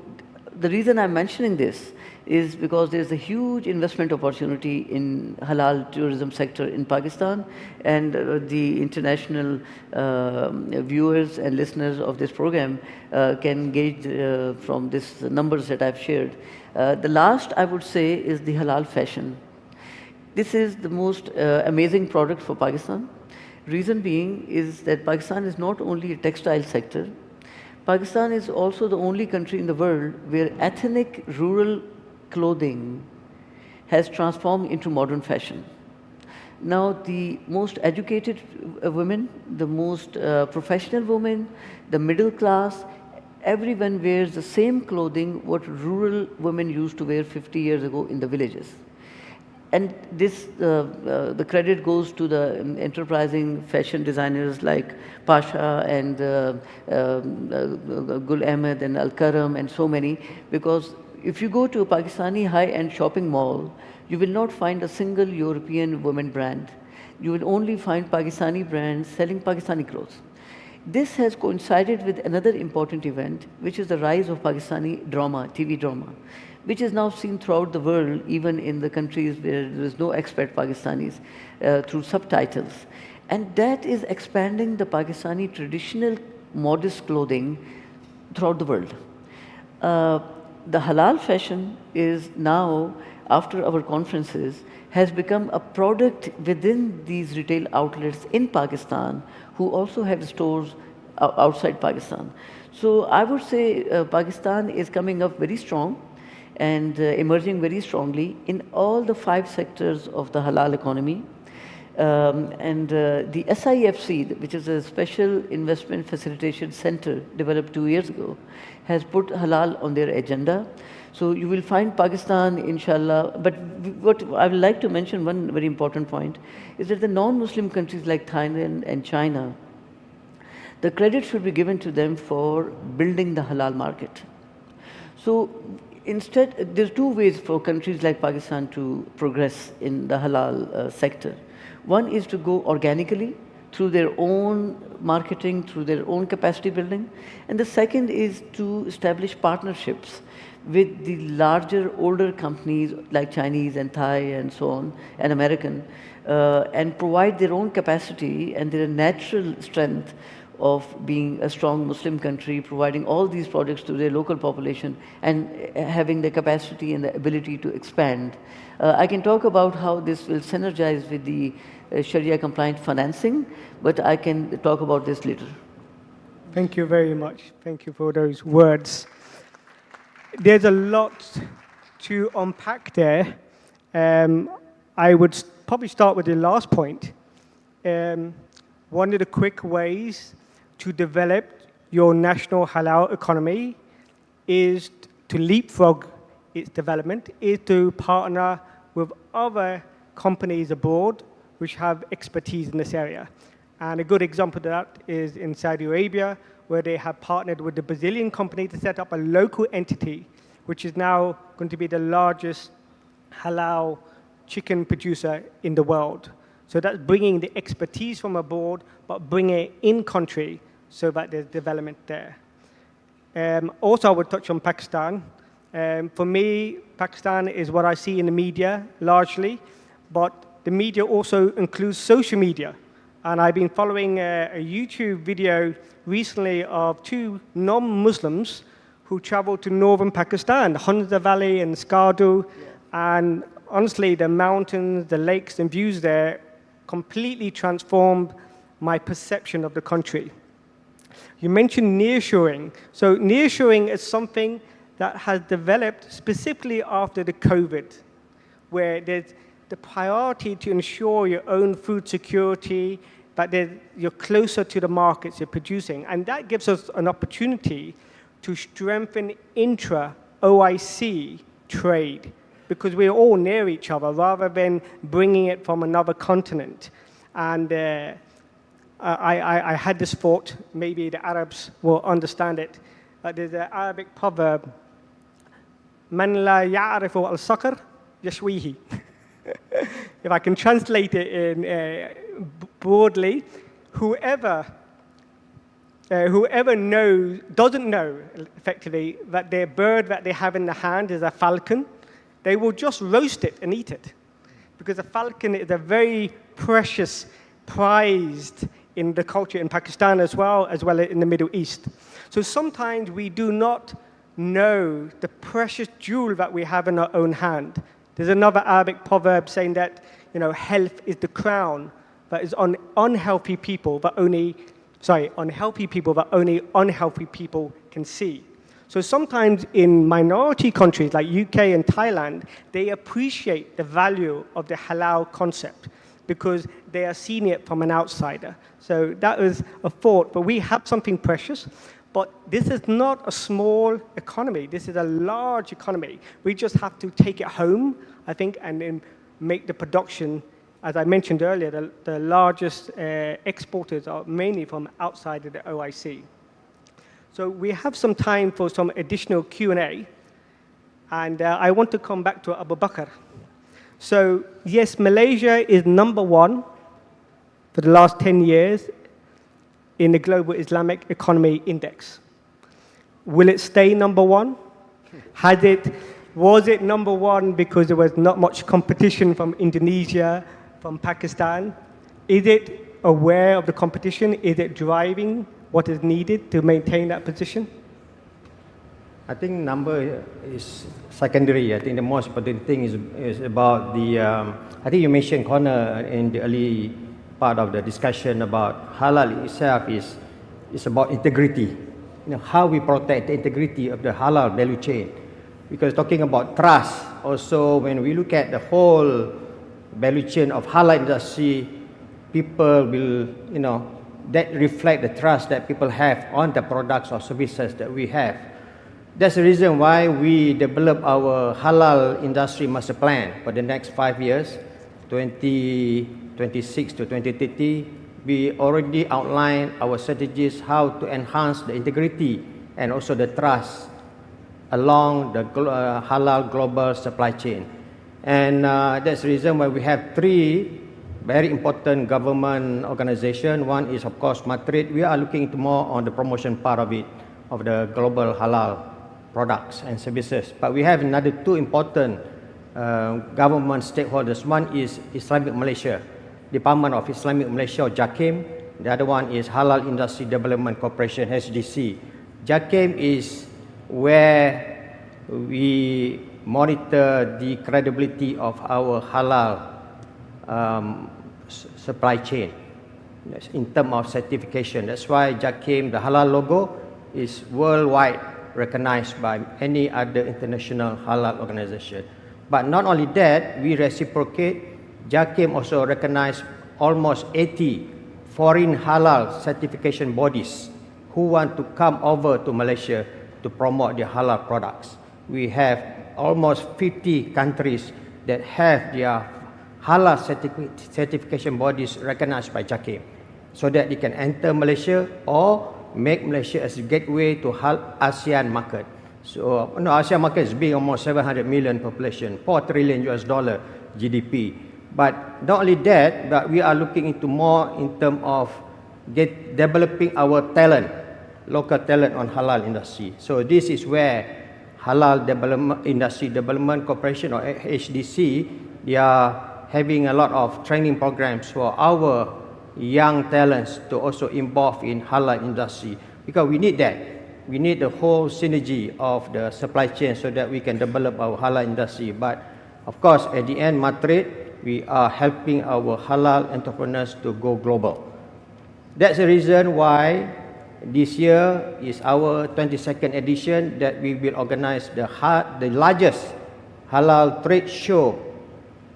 the reason I'm mentioning this is because there's a huge investment opportunity in halal tourism sector in Pakistan, and the international viewers and listeners of this program can gauge from these numbers that I've shared. The last I would say is the halal fashion. This is the most amazing product for Pakistan. Reason being is that Pakistan is not only a textile sector, Pakistan is also the only country in the world where ethnic rural clothing has transformed into modern fashion. Now the most educated women, the most professional women, the middle class, everyone wears the same clothing what rural women used to wear 50 years ago in the villages. And this, the credit goes to the enterprising fashion designers like Pasha and Gul Ahmed and Al-Karam and so many, because if you go to a Pakistani high-end shopping mall, you will not find a single European women brand. You will only find Pakistani brands selling Pakistani clothes. This has coincided with another important event, which is the rise of Pakistani drama, TV drama, which is now seen throughout the world, even in the countries where there is no expat Pakistanis, through subtitles. And that is expanding the Pakistani traditional modest clothing throughout the world. The halal fashion is now, after our conferences, has become a product within these retail outlets in Pakistan, who also have stores outside Pakistan. So I would say Pakistan is coming up very strong and emerging very strongly in all the 5 sectors of the halal economy. The SIFC, which is a Special Investment Facilitation Center developed 2 years ago, has put halal on their agenda. So you will find Pakistan, inshallah, but what I would like to mention, one very important point, is that the non-Muslim countries like Thailand and China, the credit should be given to them for building the halal market. So instead, there's 2 ways for countries like Pakistan to progress in the halal sector. One is to go organically through their own marketing, through their own capacity building. And the second is to establish partnerships with the larger, older companies like Chinese and Thai and so on, and American, and provide their own capacity and their natural strength of being a strong Muslim country, providing all these products to their local population and having the capacity and the ability to expand. I can talk about how this will synergize with the Sharia compliant financing, but I can talk about this later. Thank you very much. Thank you for those words. There's a lot to unpack there. I would probably start with the last point. One of the quick ways to develop your national halal economy is to leapfrog its development is to partner with other companies abroad which have expertise in this area. And a good example of that is in Saudi Arabia, where they have partnered with the Brazilian company to set up a local entity, which is now going to be the largest halal chicken producer in the world. So that's bringing the expertise from abroad, but bringing it in country so that there's development there. Also, I would touch on Pakistan. For me, Pakistan is what I see in the media largely, but the media also includes social media. And I've been following a YouTube video recently of two non-Muslims who traveled to northern Pakistan, Hunza Valley and Skardu, and honestly, the mountains, the lakes, and views there completely transformed my perception of the country. You mentioned nearshoring. So nearshoring is something that has developed specifically after the COVID, where there's the priority to ensure your own food security, that you're closer to the markets you're producing. And that gives us an opportunity to strengthen intra-OIC trade, because we're all near each other rather than bringing it from another continent. And I had this thought, maybe the Arabs will understand it. There's an Arabic proverb, "Man la ya'rifu al-saqr yashwihi." If I can translate it in broadly, whoever doesn't know effectively that their bird that they have in the hand is a falcon, they will just roast it and eat it, because a falcon is a very precious, prized in the culture in Pakistan as well as in the Middle East. So sometimes we do not know the precious jewel that we have in our own hand. There's another Arabic proverb saying that, health is the crown that is on unhealthy people that only unhealthy people can see. So sometimes in minority countries like UK and Thailand, they appreciate the value of the halal concept because they are seeing it from an outsider. So that was a thought, but we have something precious. But this is not a small economy. This is a large economy. We just have to take it home, I think, and then make the production, as I mentioned earlier, the largest exporters are mainly from outside of the OIC. So we have some time for some additional Q&A. And I want to come back to Abu Bakr. So yes, Malaysia is #1 for the last 10 years in the Global Islamic Economy Index. Will it stay #1? Was it #1 because there was not much competition from Indonesia, from Pakistan? Is it aware of the competition? Is it driving what is needed to maintain that position? I think number is secondary. I think the most important thing is about the, I think you mentioned, Connor, in the early part of the discussion about halal itself is about integrity. How we protect the integrity of the halal value chain. Because talking about trust, also when we look at the whole value chain of halal industry, people will, that reflect the trust that people have on the products or services that we have. That's the reason why we develop our halal industry master plan for the next 5 years, 2026 to 2030. We already outlined our strategies how to enhance the integrity and also the trust along the halal global supply chain. And that's the reason why we have 3 very important government organizations. One is, of course, Madrid. We are looking into more on the promotion part of it, of the global halal products and services. But we have another 2 important government stakeholders. One is Islamic Malaysia, Department of Islamic Malaysia, or JAKIM. The other one is Halal Industry Development Corporation, HDC. JAKIM is where we monitor the credibility of our halal supply chain in terms of certification. That's why JAKIM, the halal logo, is worldwide recognized by any other international halal organization. But not only that, we reciprocate. JAKIM also recognized almost 80 foreign halal certification bodies who want to come over to Malaysia to promote their halal products. We have almost 50 countries that have their halal certification bodies recognized by JAKIM, so that they can enter Malaysia or make Malaysia as a gateway to ASEAN market. So ASEAN market is big, almost 700 million population, $4 trillion GDP. But not only that, but we are looking into more in terms of developing our talent, local talent on halal industry. So this is where Halal Industry Development Corporation, or HDC, they are having a lot of training programs for our young talents to also involve in halal industry, because we need that. We need the whole synergy of the supply chain so that we can develop our halal industry. But of course, at the end, Madrid, we are helping our halal entrepreneurs to go global. That's the reason why this year is our 22nd edition that we will organize the largest halal trade show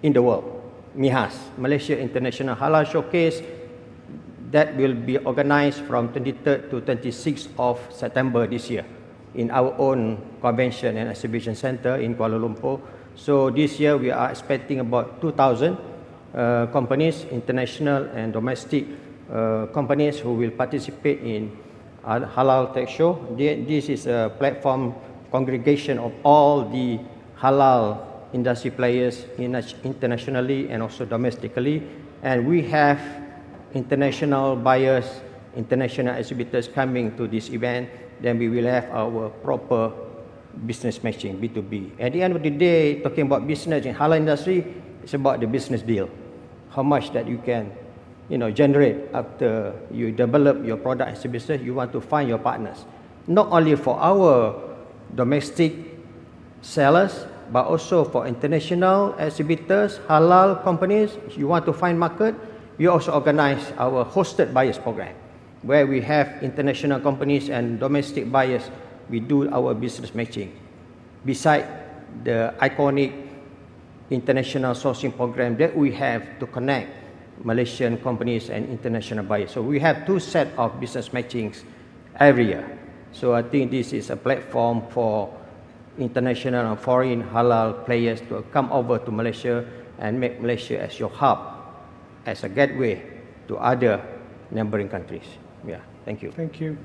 in the world, MIHAS, Malaysia International Halal Showcase, that will be organized from 23rd to 26th of September this year in our own convention and exhibition center in Kuala Lumpur. So this year we are expecting about 2,000 companies, international and domestic companies who will participate in Halal Tech Show. This is a platform congregation of all the halal industry players internationally and also domestically. And we have international buyers, international exhibitors coming to this event. Then we will have our proper business matching, B2B. At the end of the day, talking about business in halal industry, it's about the business deal. How much that you can generate after you develop your product and services. You want to find your partners, not only for our domestic sellers, but also for international exhibitors, halal companies. If you want to find market, we also organize our hosted buyers program, where we have international companies and domestic buyers. We do our business matching. Beside the iconic international sourcing program that we have to connect Malaysian companies and international buyers. So we have 2 sets of business matchings every year. So I think this is a platform for international and foreign halal players to come over to Malaysia and make Malaysia as your hub, as a gateway to other neighboring countries. Yeah, thank you. Thank you.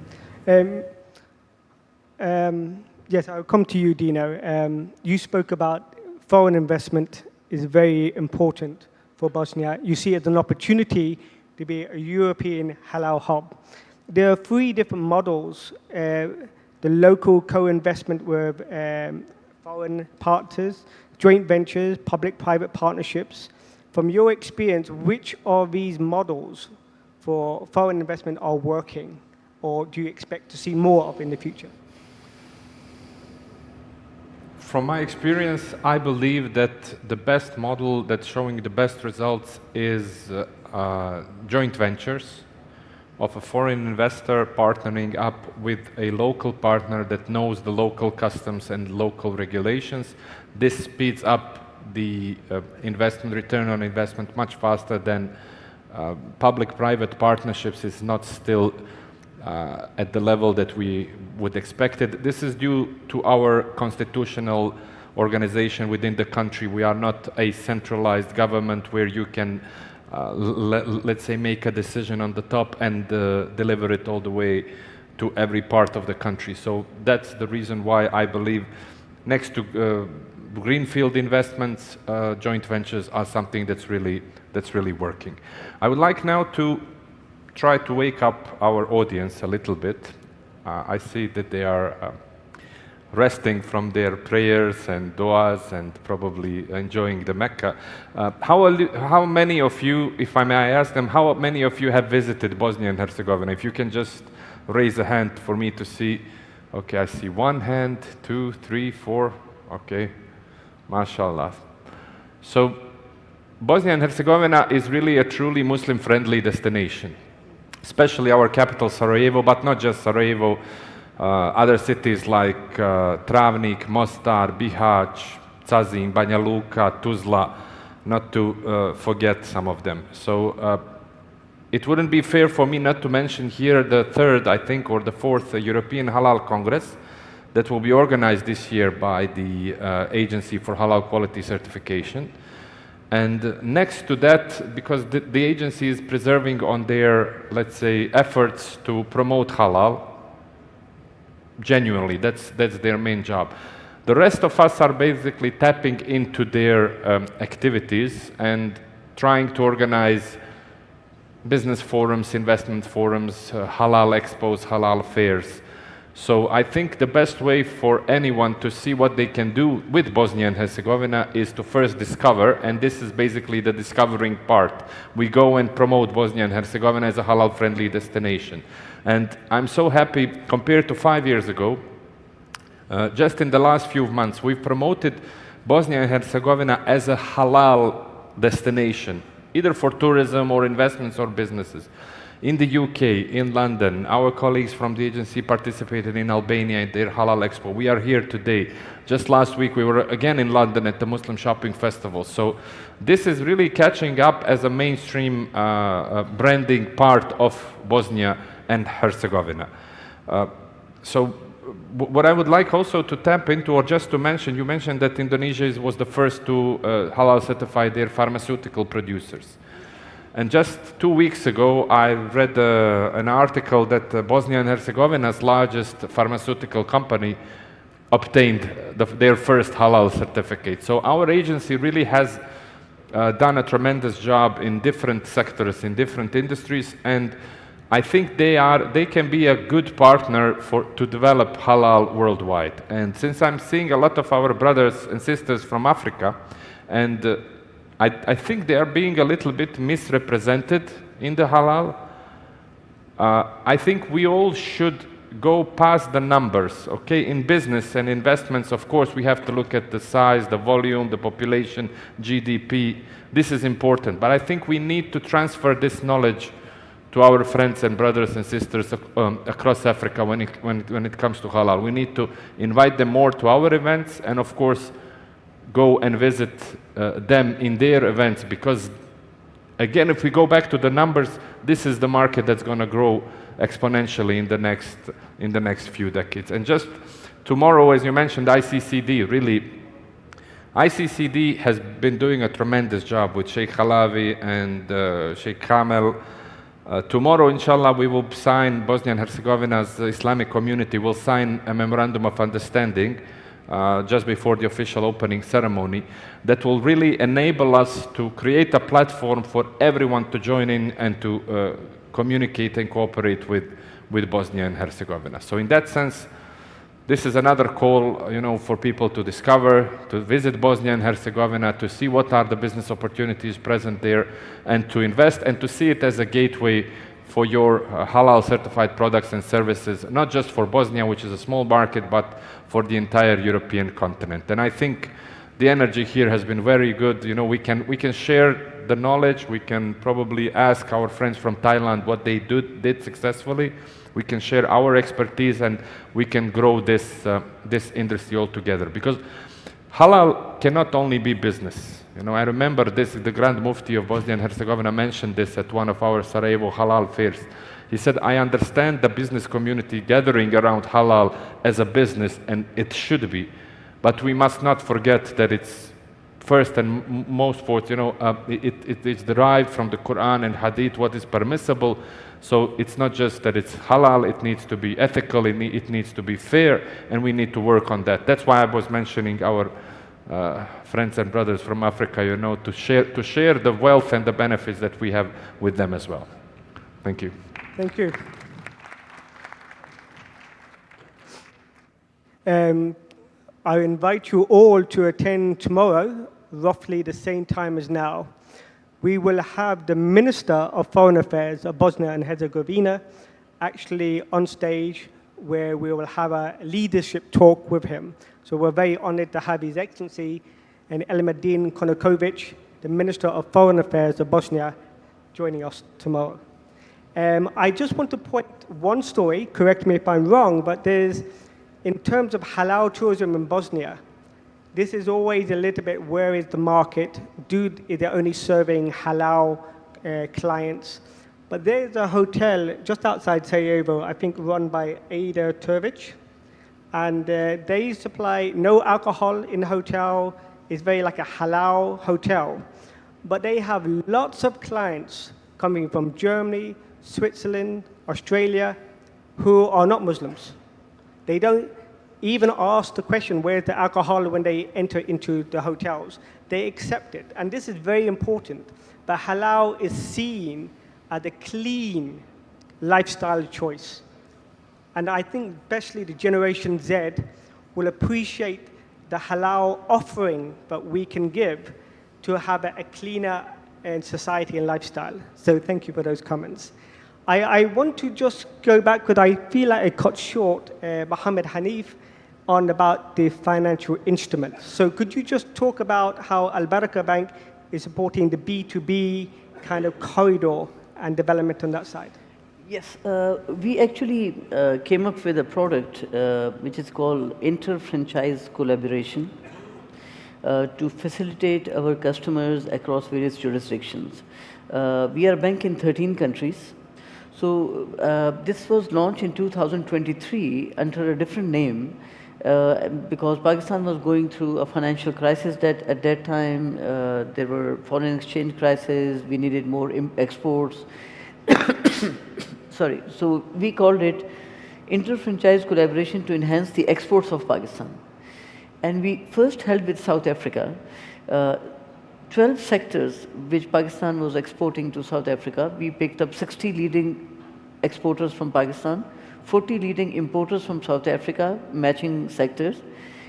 Yes, I'll come to you, Dino. You spoke about foreign investment is very important for Bosnia. You see it as an opportunity to be a European halal hub. There are 3 different models. The local co-investment with foreign partners, joint ventures, public-private partnerships. From your experience, which of these models for foreign investment are working, or do you expect to see more of in the future? From my experience, I believe that the best model that's showing the best results is joint ventures of a foreign investor partnering up with a local partner that knows the local customs and local regulations. This speeds up the investment, return on investment much faster than public-private partnerships is not still at the level that we would expect it. This is due to our constitutional organization within the country. We are not a centralized government where you can, let's say, make a decision on the top and deliver it all the way to every part of the country. So that's the reason why I believe next to greenfield investments, joint ventures are something that's really working. I would like now to try to wake up our audience a little bit. I see that they are resting from their prayers and du'as and probably enjoying the Mecca. How many of you, if I may ask them, how many of you have visited Bosnia and Herzegovina? If you can just raise a hand for me to see. Okay, I see 1 hand, 2, 3, 4. Okay, mashallah. So Bosnia and Herzegovina is really a truly Muslim-friendly destination, especially our capital Sarajevo, but not just Sarajevo, other cities like Travnik, Mostar, Bihać, Cazin, Banja Luka, Tuzla, not to forget some of them. So it wouldn't be fair for me not to mention here the 3rd, I think, or the 4th European Halal Congress that will be organized this year by the Agency for Halal Quality Certification. And next to that, because the agency is preserving on their, let's say, efforts to promote halal, genuinely, that's their main job. The rest of us are basically tapping into their activities and trying to organize business forums, investment forums, halal expos, halal fairs. So I think the best way for anyone to see what they can do with Bosnia and Herzegovina is to first discover, and this is basically the discovering part. We go and promote Bosnia and Herzegovina as a halal-friendly destination. And I'm so happy, compared to 5 years ago, just in the last few months, we've promoted Bosnia and Herzegovina as a halal destination, either for tourism or investments or businesses. In the UK, in London, our colleagues from the agency participated in Albania at their Halal Expo. We are here today. Just last week, we were again in London at the Muslim Shopping Festival. So this is really catching up as a mainstream branding part of Bosnia and Herzegovina. So what I would like also to tap into, or just to mention, you mentioned that Indonesia was the first to halal certify their pharmaceutical producers. And just 2 weeks ago, I read an article that Bosnia and Herzegovina's largest pharmaceutical company obtained their first halal certificate. So our agency really has done a tremendous job in different sectors, in different industries, and I think they can be a good partner to develop halal worldwide. And since I'm seeing a lot of our brothers and sisters from Africa, and I think they are being a little bit misrepresented in the halal. I think we all should go past the numbers, okay? In business and investments, of course, we have to look at the size, the volume, the population, GDP. This is important, but I think we need to transfer this knowledge to our friends and brothers and sisters across Africa when it comes to halal. We need to invite them more to our events, and of course, go and visit them in their events, because again, if we go back to the numbers, this is the market that's going to grow exponentially in the next few decades. And just tomorrow, as you mentioned, ICCD, really, ICCD has been doing a tremendous job with Sheikh Halavi and Sheikh Kamel. Tomorrow, inshallah, we will sign, Bosnia and Herzegovina's Islamic community will sign a memorandum of understanding just before the official opening ceremony, that will really enable us to create a platform for everyone to join in and to communicate and cooperate with Bosnia and Herzegovina. So in that sense, this is another call, for people to discover, to visit Bosnia and Herzegovina, to see what are the business opportunities present there, and to invest and to see it as a gateway for your halal certified products and services, not just for Bosnia, which is a small market, but for the entire European continent. And I think the energy here has been very good. We can share the knowledge. We can probably ask our friends from Thailand what they did successfully. We can share our expertise, and we can grow this industry altogether. Because halal cannot only be business. I remember this, the Grand Mufti of Bosnia and Herzegovina mentioned this at one of our Sarajevo halal fairs. He said, I understand the business community gathering around halal as a business, and it should be, but we must not forget that it's first and most foremost, it's derived from the Quran and Hadith, what is permissible. So it's not just that it's halal, it needs to be ethical, it needs to be fair, and we need to work on that. That's why I was mentioning our friends and brothers from Africa, to share the wealth and the benefits that we have with them as well. Thank you. Thank you. I invite you all to attend tomorrow, roughly the same time as now. We will have the Minister of Foreign Affairs of Bosnia and Herzegovina actually on stage, where we will have a leadership talk with him. So we're very honored to have His Excellency and Elmadin Konakovic, the Minister of Foreign Affairs of Bosnia, joining us tomorrow. I just want to point one story, correct me if I'm wrong, but in terms of halal tourism in Bosnia, this is always a little bit, where is the market? Is it only serving halal clients? But there's a hotel just outside Sarajevo, I think run by Ada Turvic, and they supply no alcohol in the hotel. It's very like a halal hotel. But they have lots of clients coming from Germany, Switzerland, Australia, who are not Muslims. They don't even ask the question, where's the alcohol, when they enter into the hotels. They accept it, and this is very important. But halal is seen as a clean lifestyle choice. And I think especially the Generation Z will appreciate the halal offering that we can give to have a cleaner society and lifestyle. So thank you for those comments. I want to just go back, because I feel like I cut short Mohammed Hanif on about the financial instruments. So could you just talk about how Al Barakah Bank is supporting the B2B kind of corridor and development on that side? Yes, we actually came up with a product which is called inter-franchise collaboration to facilitate our customers across various jurisdictions. We are a bank in 13 countries. So this was launched in 2023 under a different name because Pakistan was going through a financial crisis. That at that time there were foreign exchange crises, we needed more exports. Sorry, so we called it inter-franchise collaboration to enhance the exports of Pakistan. And we first held with South Africa 12 sectors which Pakistan was exporting to South Africa. We picked up 60 leading exporters from Pakistan, 40 leading importers from South Africa, matching sectors,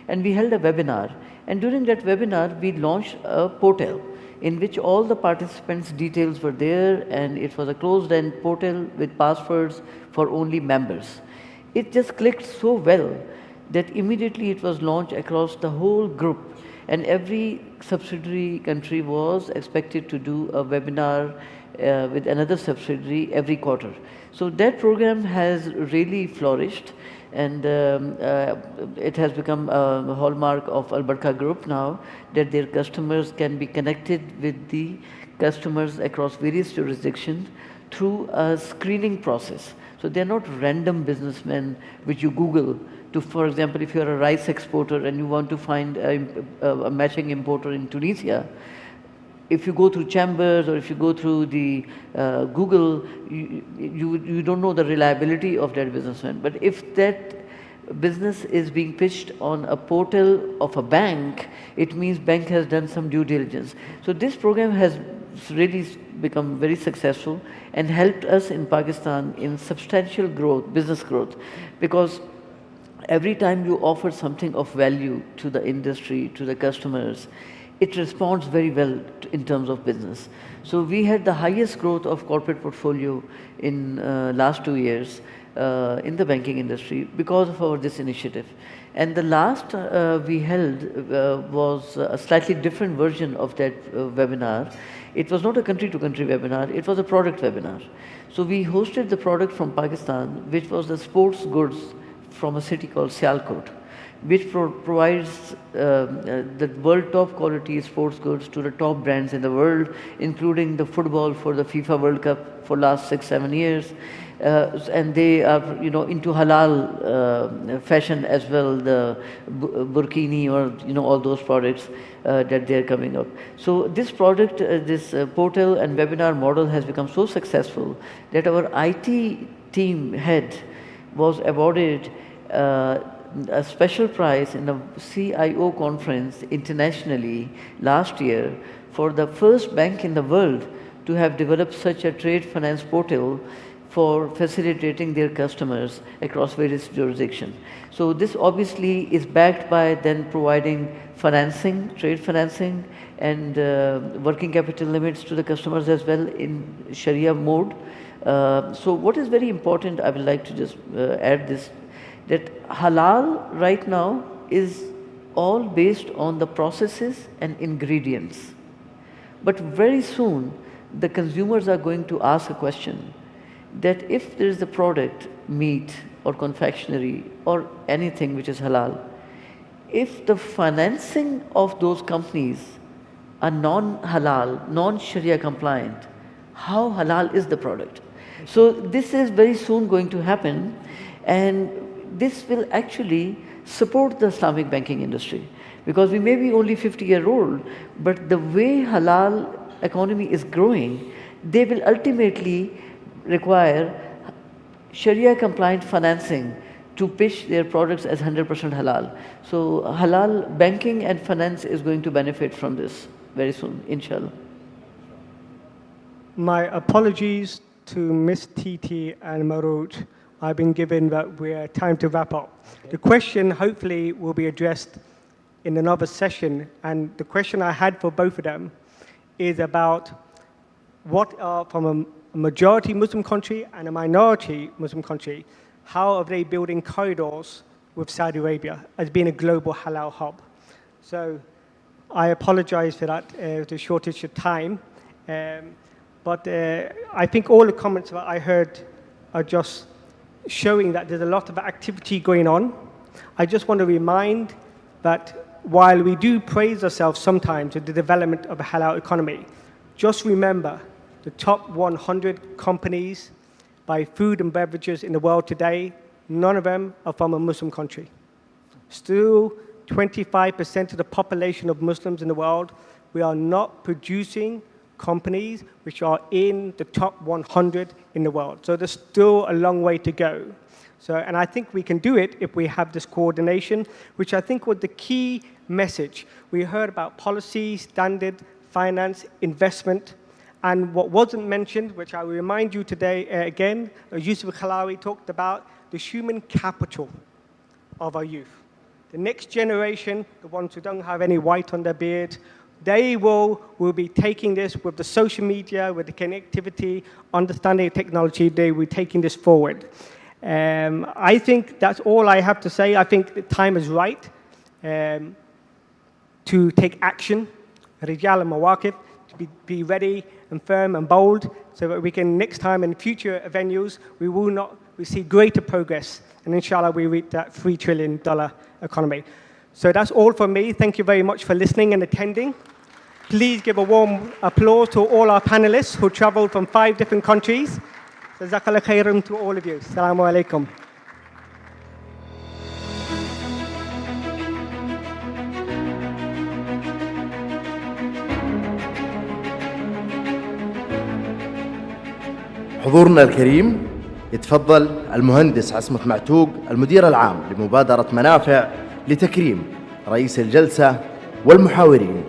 and we held a webinar. And during that webinar, we launched a portal in which all the participants' details were there, and it was a closed-end portal with passwords for only members. It just clicked so well that immediately it was launched across the whole group, and every subsidiary country was expected to do a webinar with another subsidiary every quarter. So that program has really flourished, and it has become a hallmark of Al Barakah Group now, that their customers can be connected with the customers across various jurisdictions through a screening process. So they're not random businessmen which you Google to, for example, if you're a rice exporter and you want to find a matching importer in Tunisia, if you go through Chambers or if you go through the Google, you don't know the reliability of that businessman. But if that business is being pitched on a portal of a bank, it means bank has done some due diligence. So this program has really become very successful and helped us in Pakistan in substantial growth, business growth, because every time you offer something of value to the industry, to the customers, it responds very well in terms of business. So we had the highest growth of corporate portfolio in last 2 years in the banking industry because of this initiative. And the last we held was a slightly different version of that webinar. It was not a country-to-country webinar, it was a product webinar. So we hosted the product from Pakistan, which was the sports goods from a city called Sialkot, which provides the world top quality sports goods to the top brands in the world, including the football for the FIFA World Cup for last 6-7 years. And they are, into halal fashion as well, the burkini or, all those products that they're coming up. So this product, this portal and webinar model has become so successful that our IT team head was awarded a special prize in a CIO conference internationally last year for the first bank in the world to have developed such a trade finance portal for facilitating their customers across various jurisdictions. So this obviously is backed by then providing financing, trade financing, and working capital limits to the customers as well in Sharia mode. So what is very important, I would like to just add this, that halal right now is all based on the processes and ingredients. But very soon, the consumers are going to ask a question that if there is a product, meat or confectionery or anything which is halal, if the financing of those companies are non-halal, non-Sharia compliant, how halal is the product? So this is very soon going to happen, and this will actually support the Islamic banking industry. Because we may be only 50-year-old, but the way halal economy is growing, they will ultimately require Sharia-compliant financing to pitch their products as 100% halal. So halal banking and finance is going to benefit from this very soon, inshallah. My apologies to Ms. Titi and Marut. I've been given that we're time to wrap up. The question hopefully will be addressed in another session, and the question I had for both of them is about what are, from a majority Muslim country and a minority Muslim country, how are they building corridors with Saudi Arabia as being a global halal hub? So I apologize for that, the shortage of time. But I think all the comments that I heard are just showing that there's a lot of activity going on. I just want to remind that while we do praise ourselves sometimes with the development of a halal economy, just remember the top 100 companies by food and beverages in the world today, none of them are from a Muslim country. Still, 25% of the population of Muslims in the world, we are not producing companies which are in the top 100 in the world. So there's still a long way to go. So, and I think we can do it if we have this coordination, which I think was the key message. We heard about policy, standard, finance, investment, and what wasn't mentioned, which I will remind you today again, Yusuf Khalawi talked about the human capital of our youth. The next generation, the ones who don't have any white on their beard, they will be taking this with the social media, with the connectivity, understanding of technology, they will be taking this forward. I think that's all I have to say. I think the time is right to take action, Rijal and Mawaqif, to be ready and firm and bold, so that we can, next time in future venues, we see greater progress, and inshallah we reach that $3 trillion economy. So that's all from me. Thank you very much for listening and attending. Please give a warm applause to all our panelists who traveled from 5 different countries. Jazakallah khairan to all of you. Assalamu alaikum. حضورنا الكريم يتفضل المهندس عصمت معتوق المدير العام لمبادرة منافع لتكريم رئيس الجلسة والمحاورين.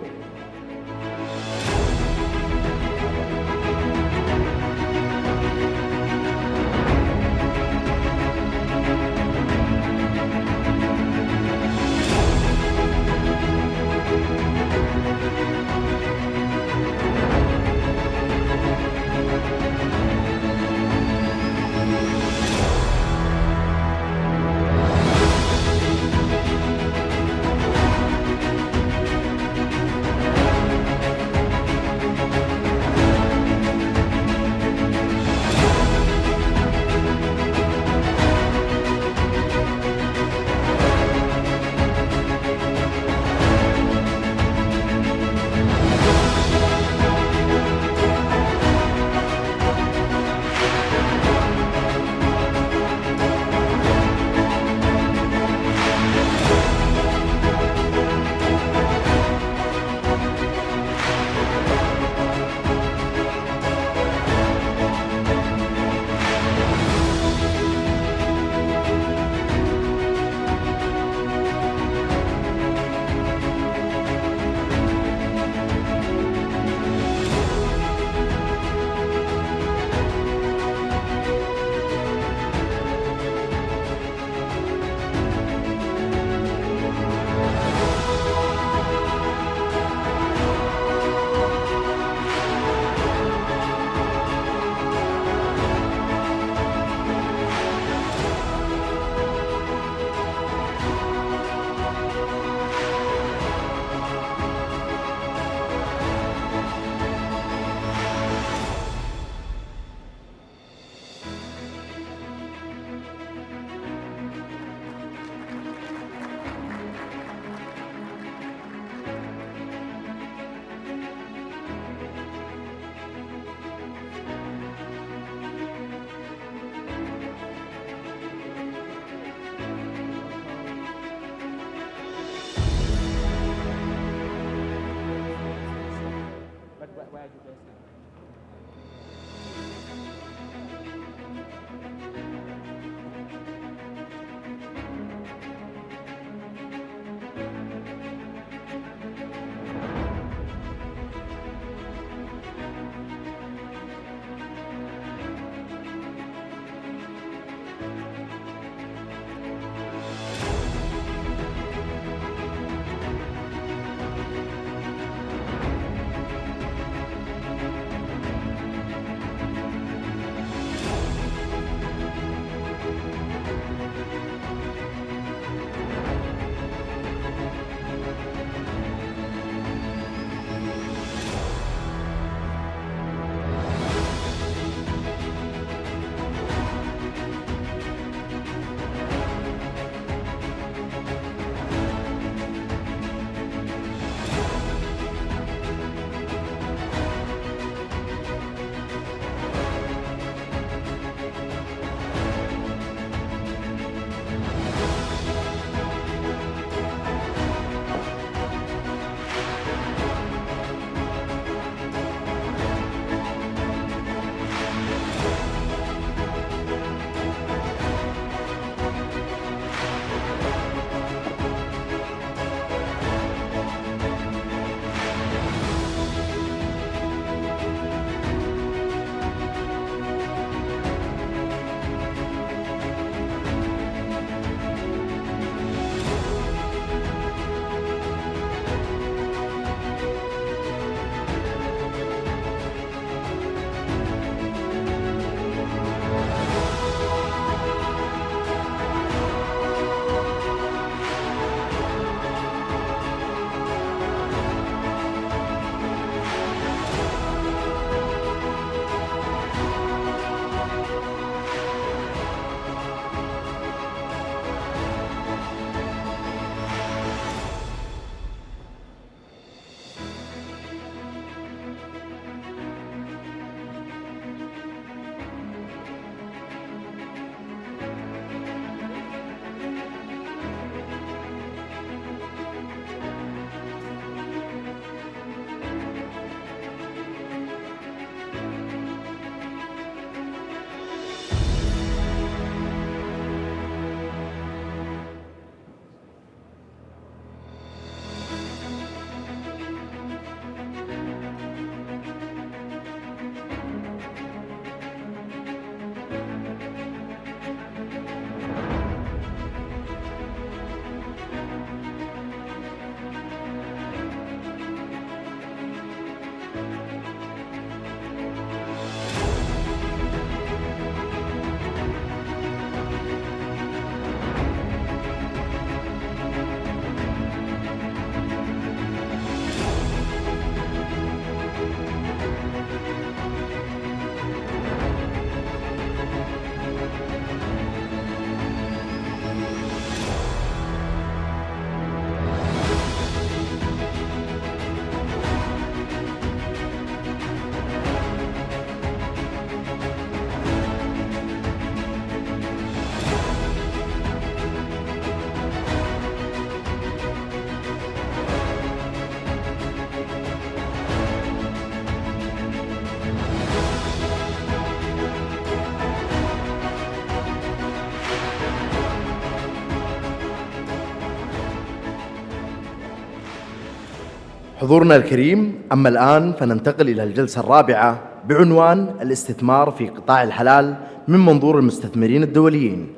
حضورنا الكريم، أما الآن فننتقل إلى الجلسة الرابعة بعنوان الاستثمار في قطاع الحلال من منظور المستثمرين الدوليين.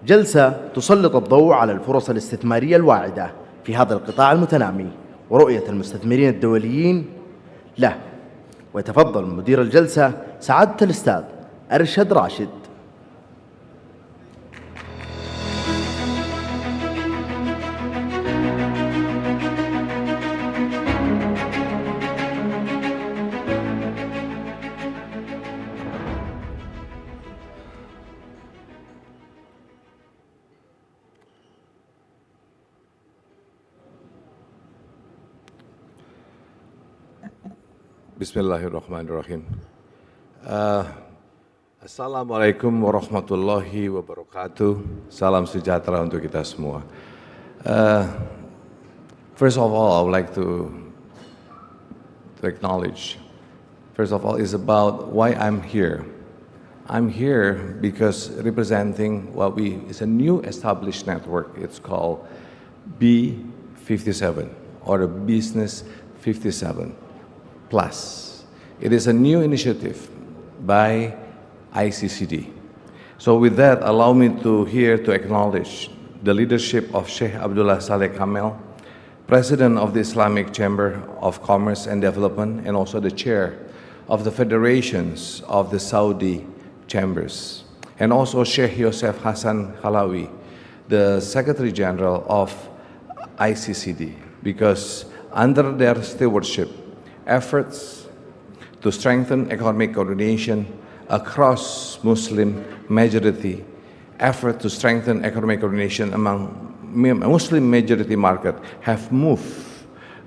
جلسة تسلط الضوء على الفرص الاستثمارية الواعدة في هذا القطاع المتنامي ورؤية المستثمرين الدوليين له. ويتفضل مدير الجلسة سعادة الأستاذ أرشد راشد. Bismillahirrahmanirrahim. Assalamualaikum warahmatullahi wabarakatuh. Salam sejahtera untuk kita semua. First of all, I would like to to acknowledge. First of all, is about why I'm here. I'm here because representing what is a new established network. It's called B57, or the Business 57 Plus. It is a new initiative by ICCD. So with that, allow me to acknowledge the leadership of Sheikh Abdullah Saleh Kamel, President of the Islamic Chamber of Commerce and Development, and also the Chair of the Federations of the Saudi Chambers, and also Sheikh Yosef Hassan Halawi, the Secretary General of ICCD, because under their stewardship, efforts to strengthen economic coordination across Muslim majority, effort to strengthen economic coordination among Muslim majority market have moved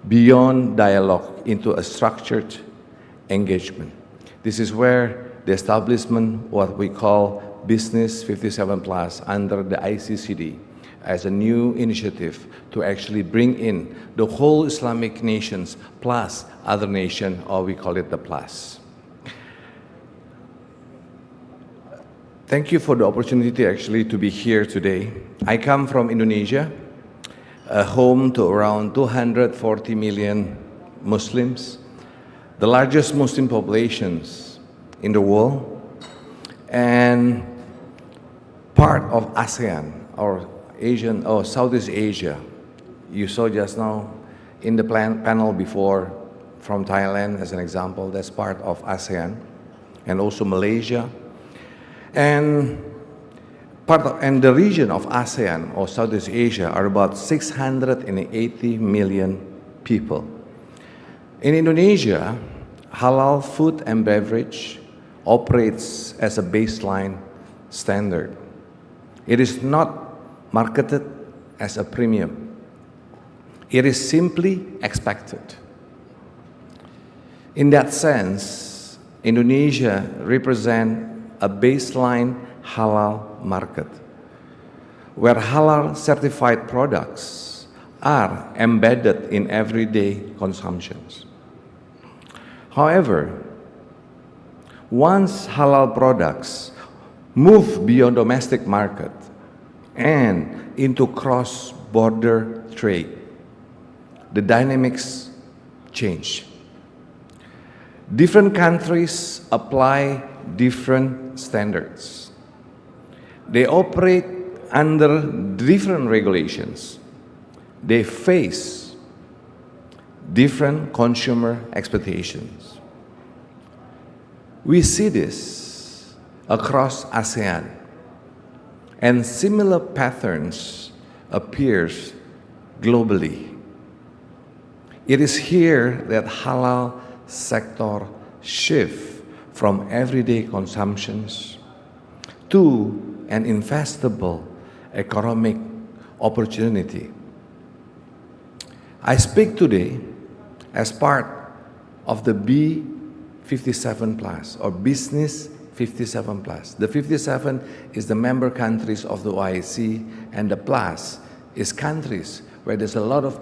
beyond dialogue into a structured engagement. This is where the establishment, what we call Business 57 Plus under the ICCD, as a new initiative to actually bring in the whole Islamic nations plus other nation, or we call it the plus. Thank you for the opportunity actually to be here today. I come from Indonesia, a home to around 240 million Muslims, the largest Muslim populations in the world, and part of ASEAN, or Asian, or Southeast Asia. You saw just now in the panel before from Thailand as an example, that's part of ASEAN, and also Malaysia. And the region of ASEAN or Southeast Asia are about 680 million people. In Indonesia, halal food and beverage operates as a baseline standard. It is not marketed as a premium. It is simply expected. In that sense, Indonesia represents a baseline halal market, where halal certified products are embedded in everyday consumptions. However, once halal products move beyond domestic market and into cross-border trade, the dynamics change. Different countries apply different standards. They operate under different regulations. They face different consumer expectations. We see this across ASEAN, and similar patterns appears globally. It is here that halal sector shift from everyday consumptions to an investable economic opportunity. I speak today as part of the B57 Plus, or Business 57 Plus. The 57 is the member countries of the OIC, and the Plus is countries where there's a lot of,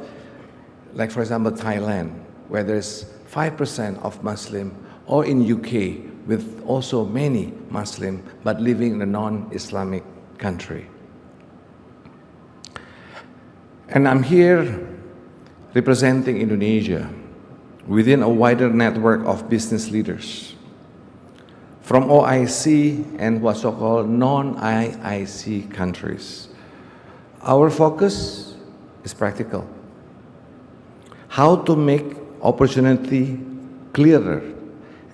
like for example Thailand, where there's 5% of Muslim, or in UK with also many Muslim but living in a non-Islamic country. And I'm here representing Indonesia within a wider network of business leaders from OIC and what's so-called non-IIC countries. Our focus is practical. How to make opportunity clearer,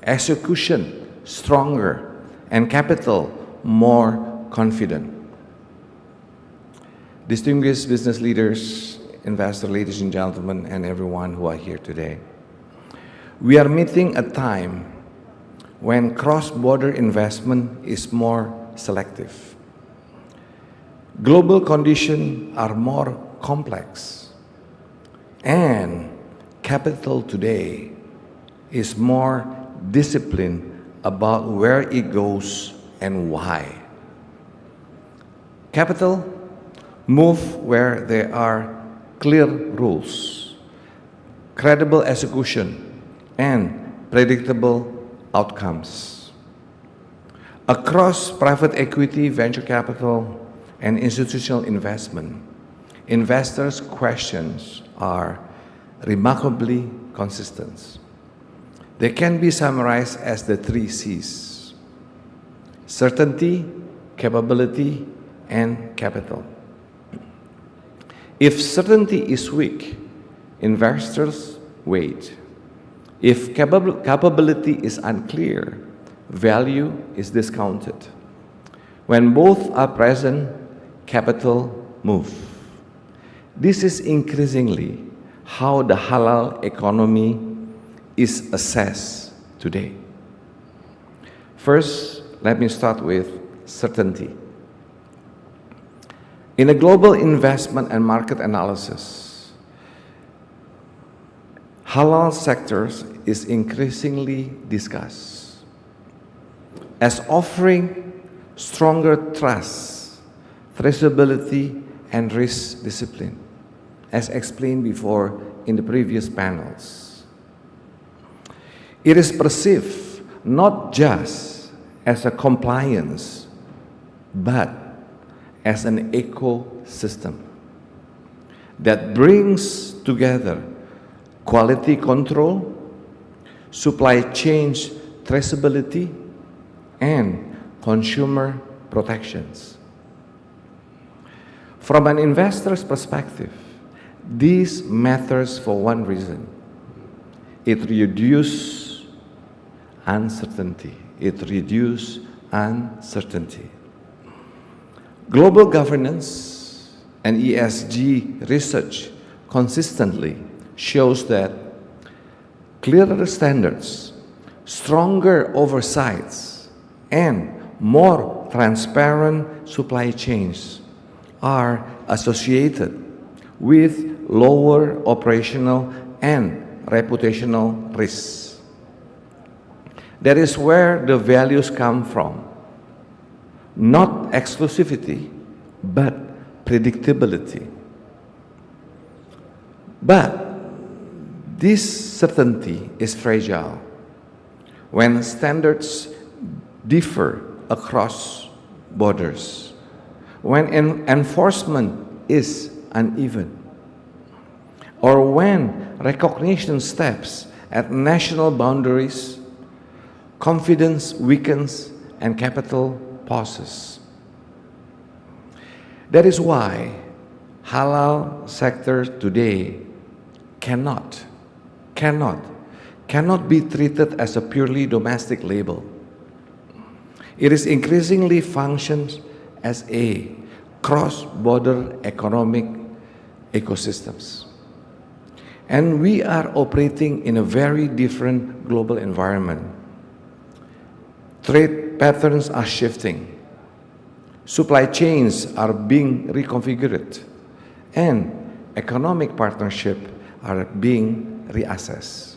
execution stronger, and capital more confident. Distinguished business leaders, investors, ladies and gentlemen, and everyone who are here today, we are meeting a time when cross-border investment is more selective. Global conditions are more complex, and capital today is more disciplined about where it goes and why. Capital move where there are clear rules, credible execution, and predictable outcomes. Across private equity, venture capital, and institutional investment, investors' questions are remarkably consistent. They can be summarized as the 3 C's: certainty, capability, and capital. If certainty is weak, investors wait. If capability is unclear, value is discounted. When both are present, capital moves. This is increasingly how the halal economy is assessed today. First, let me start with certainty. In a global investment and market analysis, halal sectors is increasingly discussed as offering stronger trust, traceability, and risk discipline, as explained before in the previous panels. It is perceived not just as a compliance, but as an ecosystem that brings together quality control, supply chain traceability, and consumer protections. From an investor's perspective, this matters for one reason. It reduces uncertainty. Global governance and ESG research consistently shows that clearer standards, stronger oversights, and more transparent supply chains are associated with lower operational and reputational risks. That is where the values come from. Not exclusivity, but predictability. But this certainty is fragile when standards differ across borders, when enforcement is uneven, or when recognition steps at national boundaries, confidence weakens and capital pauses. That is why halal sector today cannot be treated as a purely domestic label. It is increasingly functions as a cross-border economic ecosystems. And we are operating in a very different global environment. Trade patterns are shifting. Supply chains are being reconfigured, and economic partnerships are being reassessed.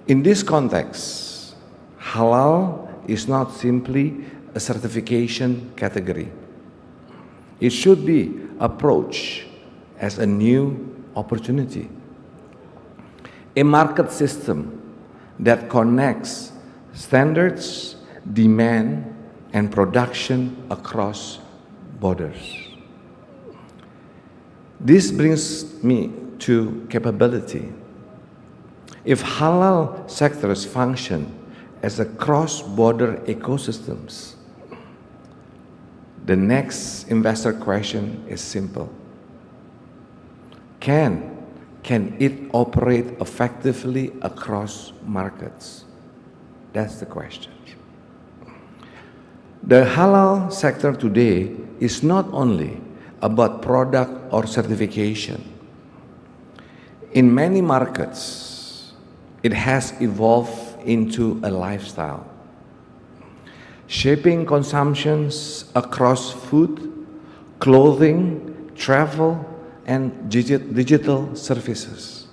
In this context, halal is not simply a certification category. It should be approached as a new opportunity, a market system that connects standards, demand, and production across borders. This brings me to capability. If halal sectors function as a cross-border ecosystems, the next investor question is simple. Can it operate effectively across markets? That's the question. The halal sector today is not only about product or certification. In many markets, it has evolved into a lifestyle, shaping consumptions across food, clothing, travel, and digital services.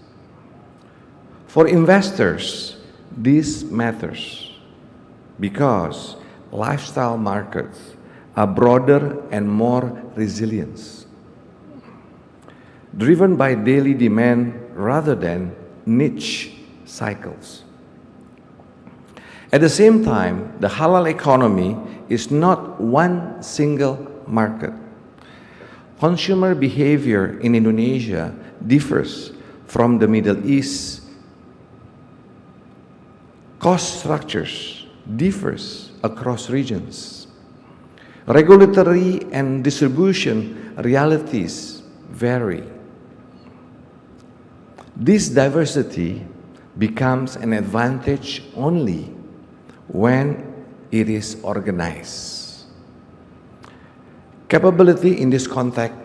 For investors, this matters because lifestyle markets are broader and more resilient, driven by daily demand rather than niche cycles. At the same time, the halal economy is not one single market. Consumer behavior in Indonesia differs from the Middle East. Cost structures differs across regions. Regulatory and distribution realities vary. This diversity becomes an advantage only when it is organized. Capability in this context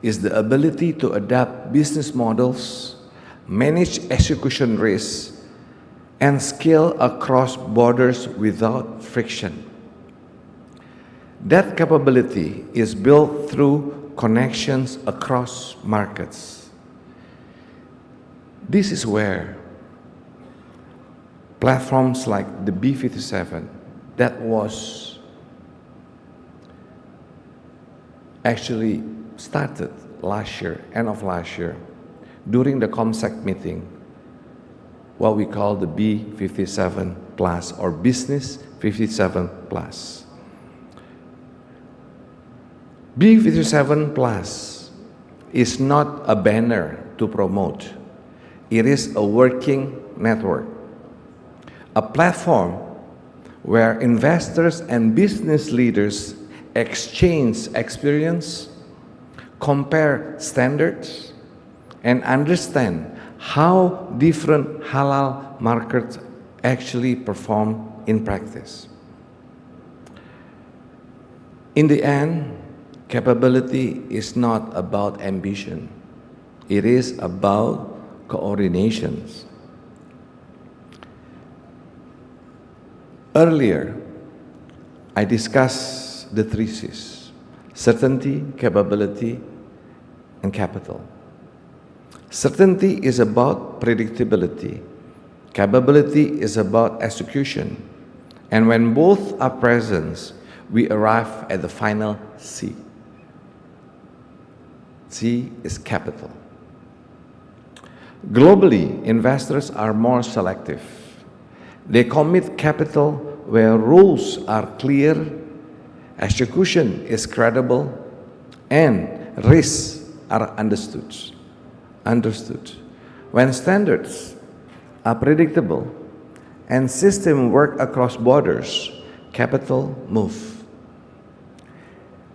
is the ability to adapt business models, manage execution risks, and scale across borders without friction. That capability is built through connections across markets. This is where platforms like the B57, that was actually started last year, end of last year, during the COMSEC meeting, what we call the B57 Plus or Business 57 Plus. B57 Plus is not a banner to promote. It is a working network, a platform where investors and business leaders exchange experience, compare standards, and understand how different halal markets actually perform in practice. In the end, capability is not about ambition. It is about coordinations. Earlier, I discussed the three C's: certainty, capability, and capital. Certainty is about predictability. Capability is about execution. And when both are present, we arrive at the final C. C is capital. Globally, investors are more selective. They commit capital where rules are clear, execution is credible, and risks are understood. When standards are predictable and systems work across borders, capital moves.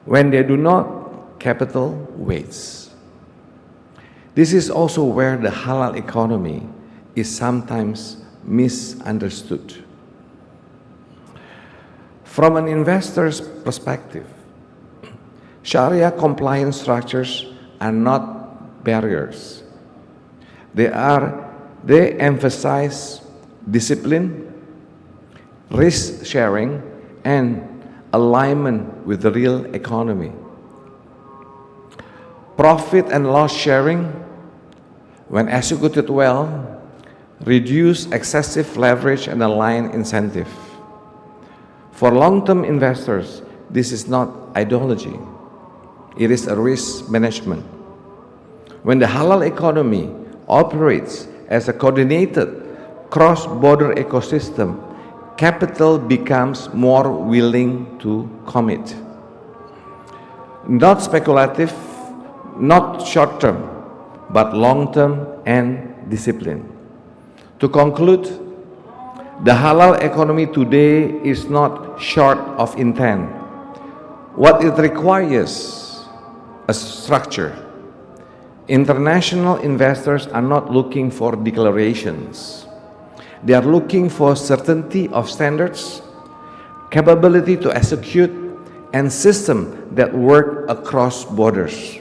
When they do not, capital waits. This is also where the halal economy is sometimes misunderstood. From an investor's perspective, Sharia compliance structures are not barriers. They emphasize discipline, risk sharing, and alignment with the real economy. Profit and loss sharing, when executed well, reduce excessive leverage and align incentive. For long-term investors, this is not ideology. It is a risk management. When the halal economy operates as a coordinated cross-border ecosystem, capital becomes more willing to commit. Not speculative, not short-term, but long-term and disciplined. To conclude, the halal economy today is not short of intent. What it requires, a structure. International investors are not looking for declarations. They are looking for certainty of standards, capability to execute, and systems that work across borders.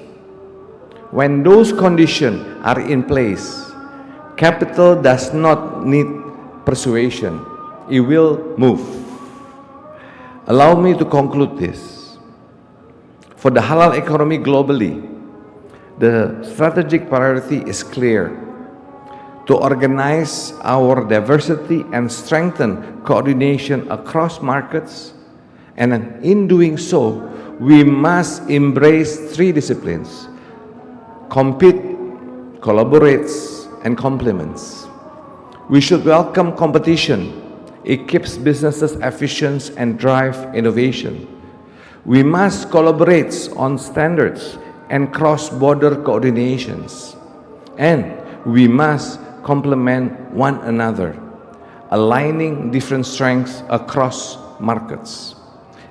When those conditions are in place, capital does not need persuasion. It will move. Allow me to conclude this. For the halal economy globally, the strategic priority is clear: to organize our diversity and strengthen coordination across markets. And in doing so, we must embrace three disciplines: compete, collaborates, and complements. We should welcome competition. It keeps businesses efficient and drive innovation. We must collaborate on standards and cross-border coordinations. And we must complement one another, aligning different strengths across markets.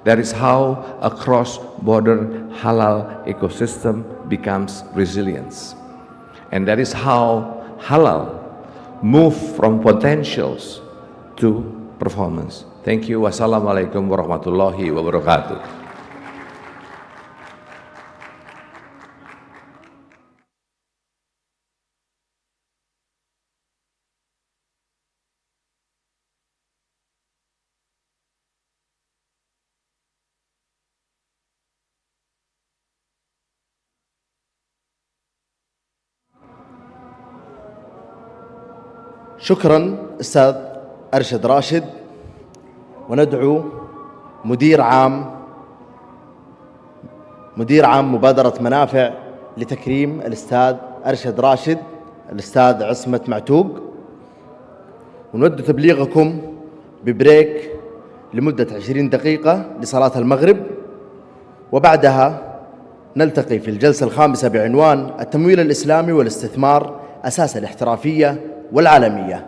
That is how a cross-border halal ecosystem becomes resilience. And that is how halal move from potentials to performance. Thank you. Wassalamualaikum warahmatullahi wabarakatuh. شكرا أستاذ أرشد راشد. وندعو مدير عام مبادرة منافع لتكريم الأستاذ أرشد راشد، الأستاذ عصمة معتوق، ونود تبليغكم ببريك لمدة 20 دقيقة لصلاة المغرب، وبعدها نلتقي في الجلسة الخامسة بعنوان التمويل الإسلامي والاستثمار أساس الاحترافية والعالمية.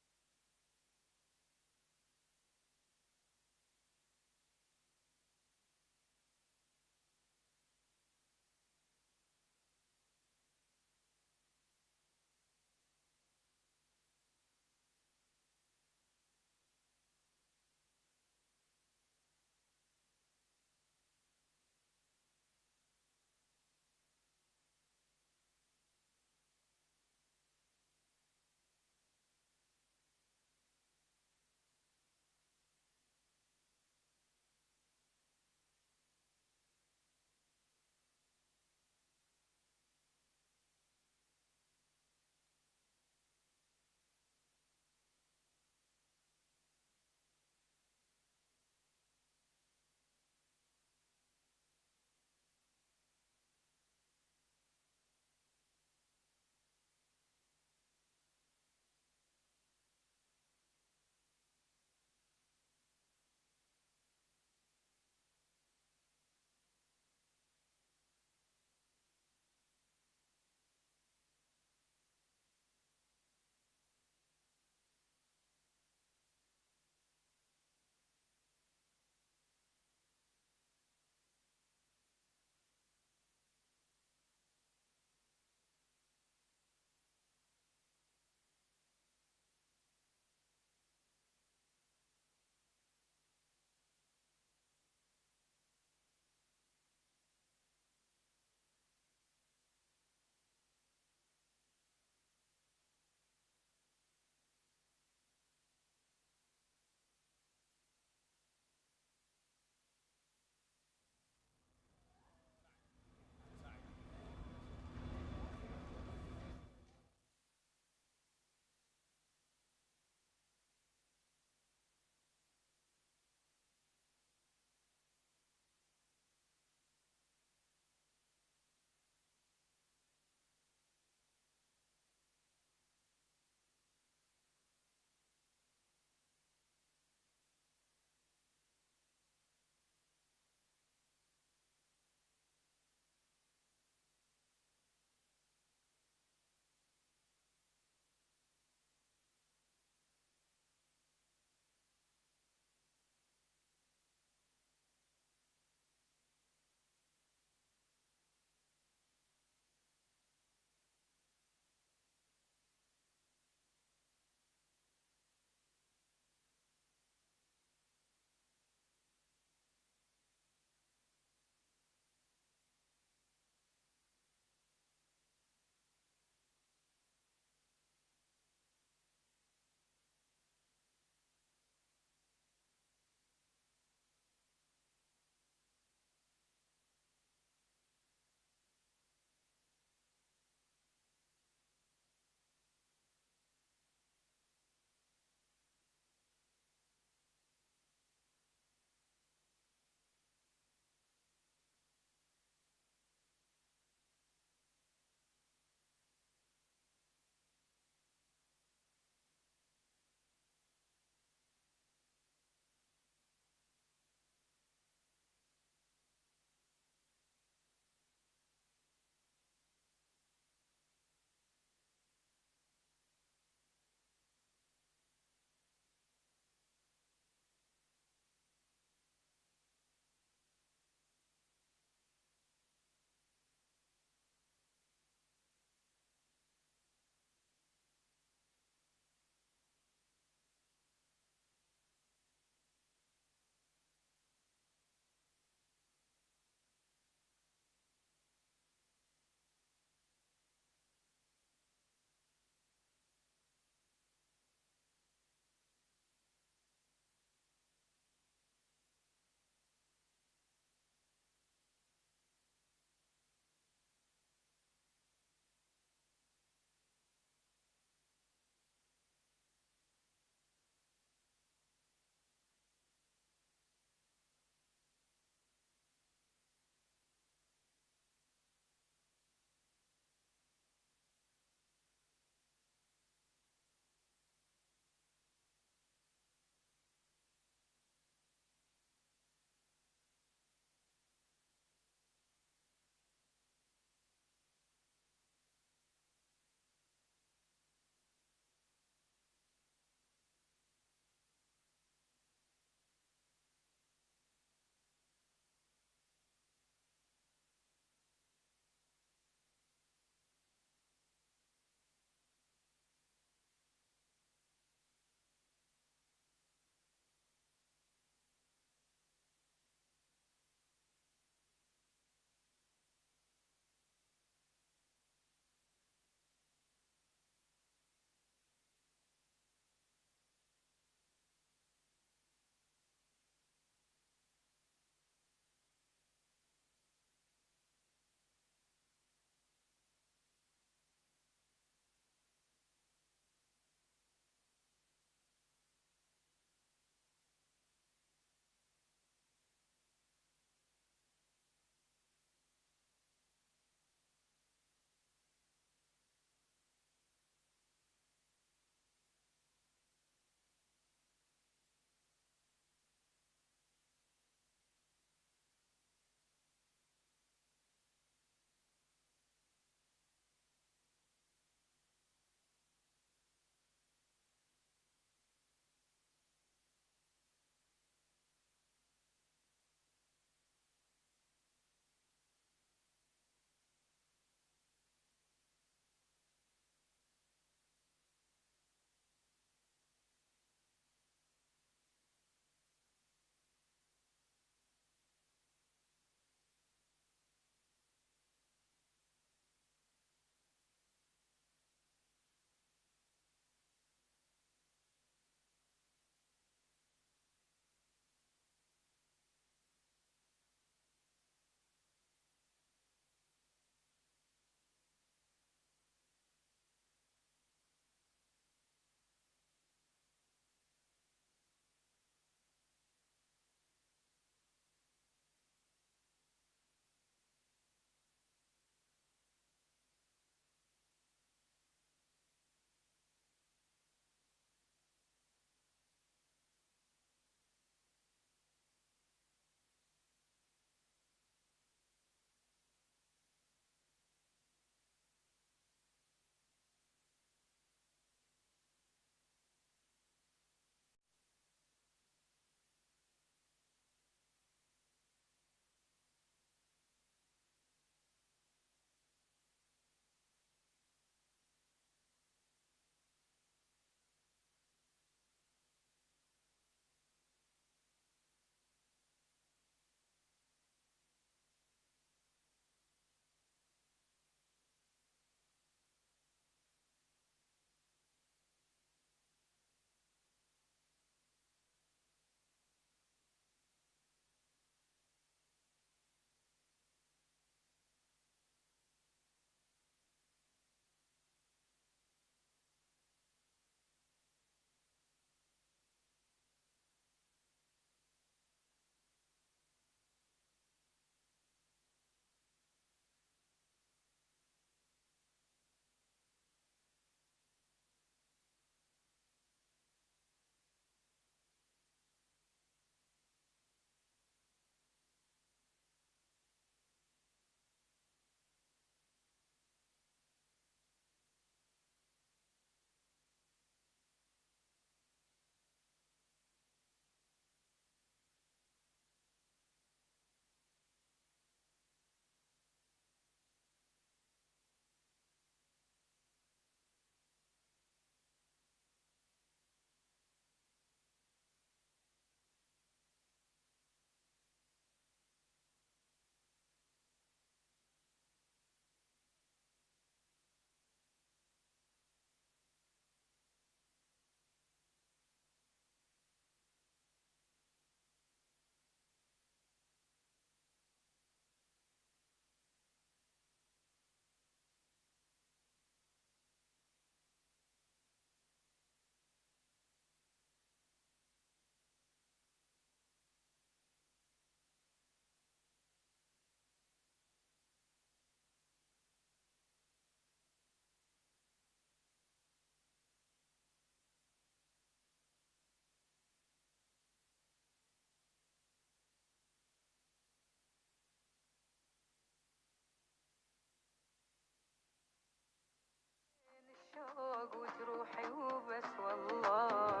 روحي وبس والله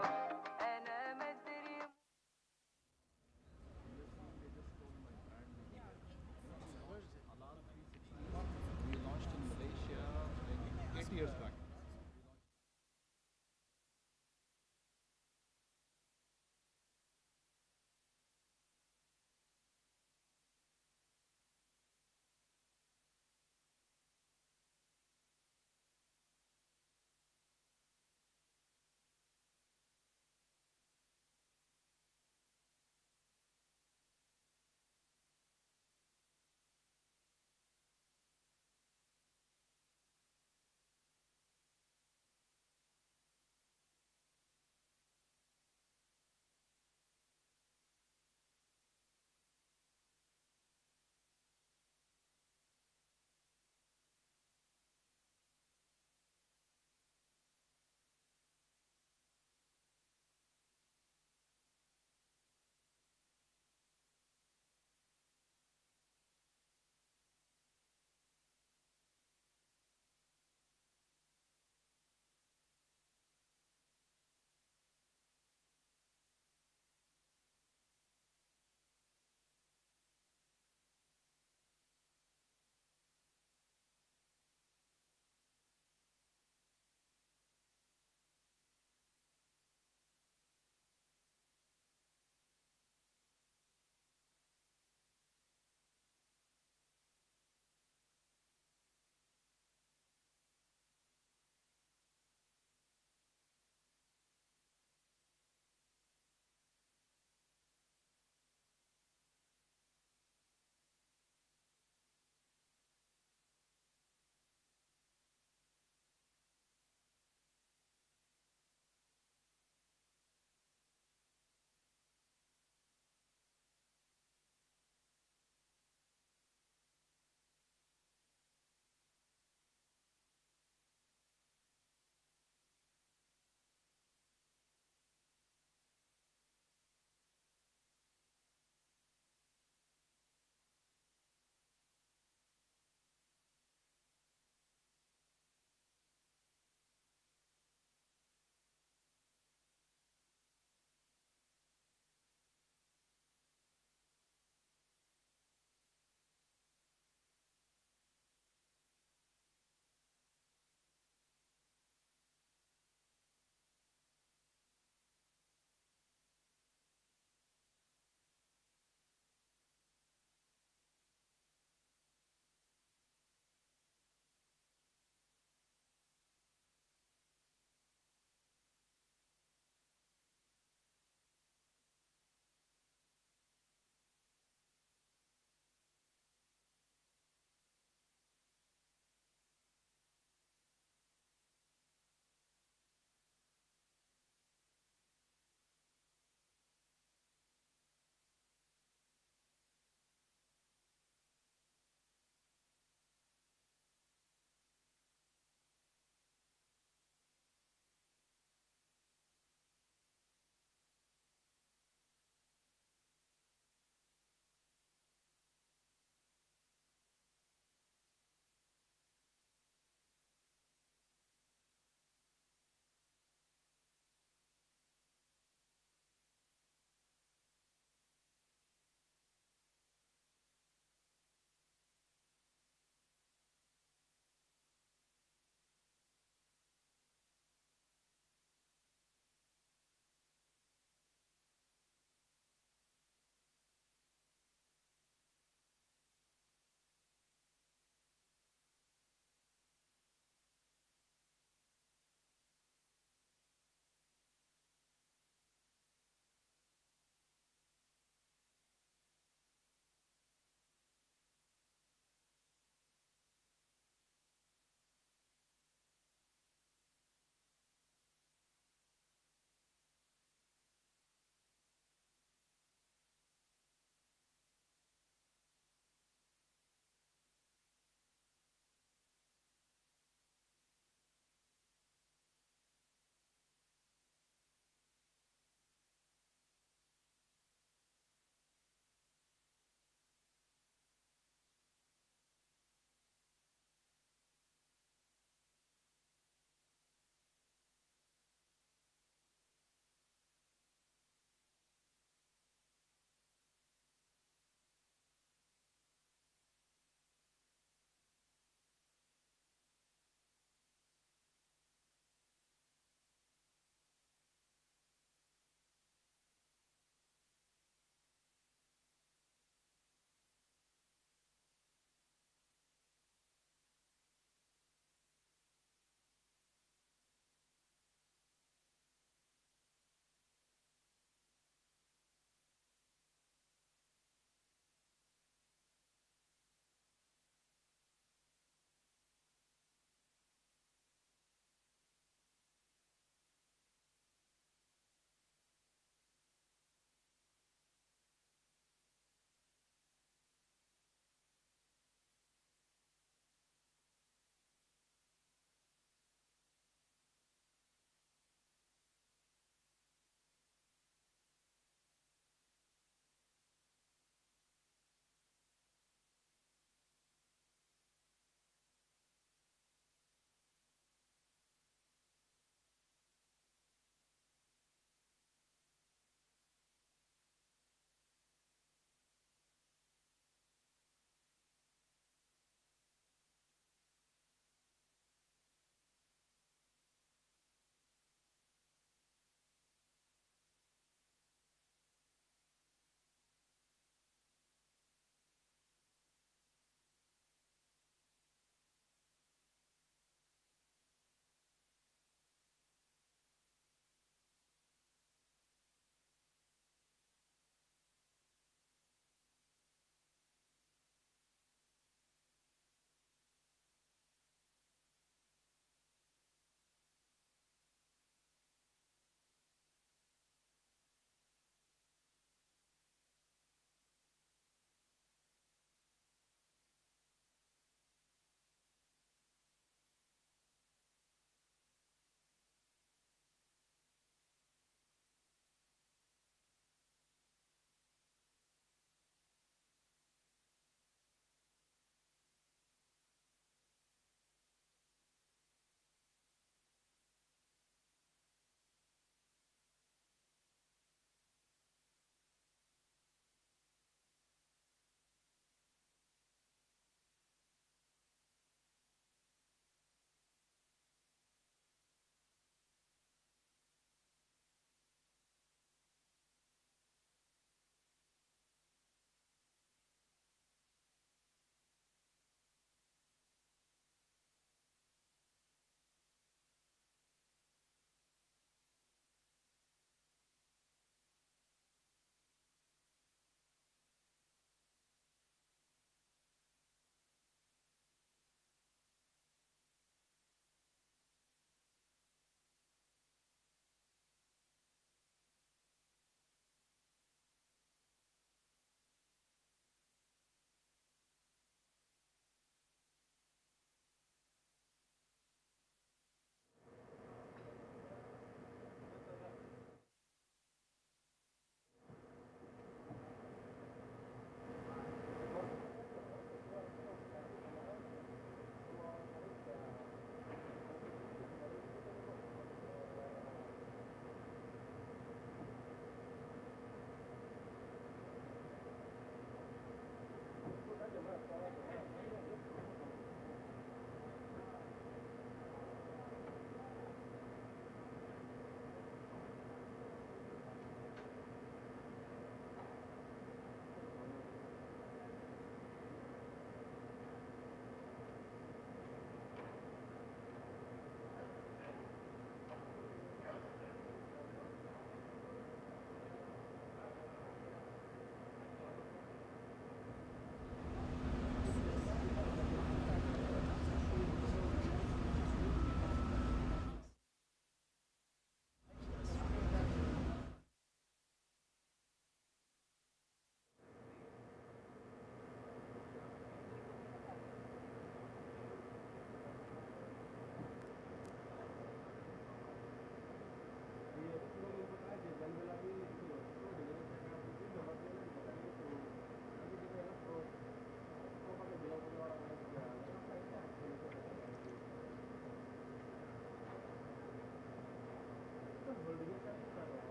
أنا مدري. We launched in Malaysia 8 years back.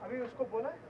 अभी उसको बोला है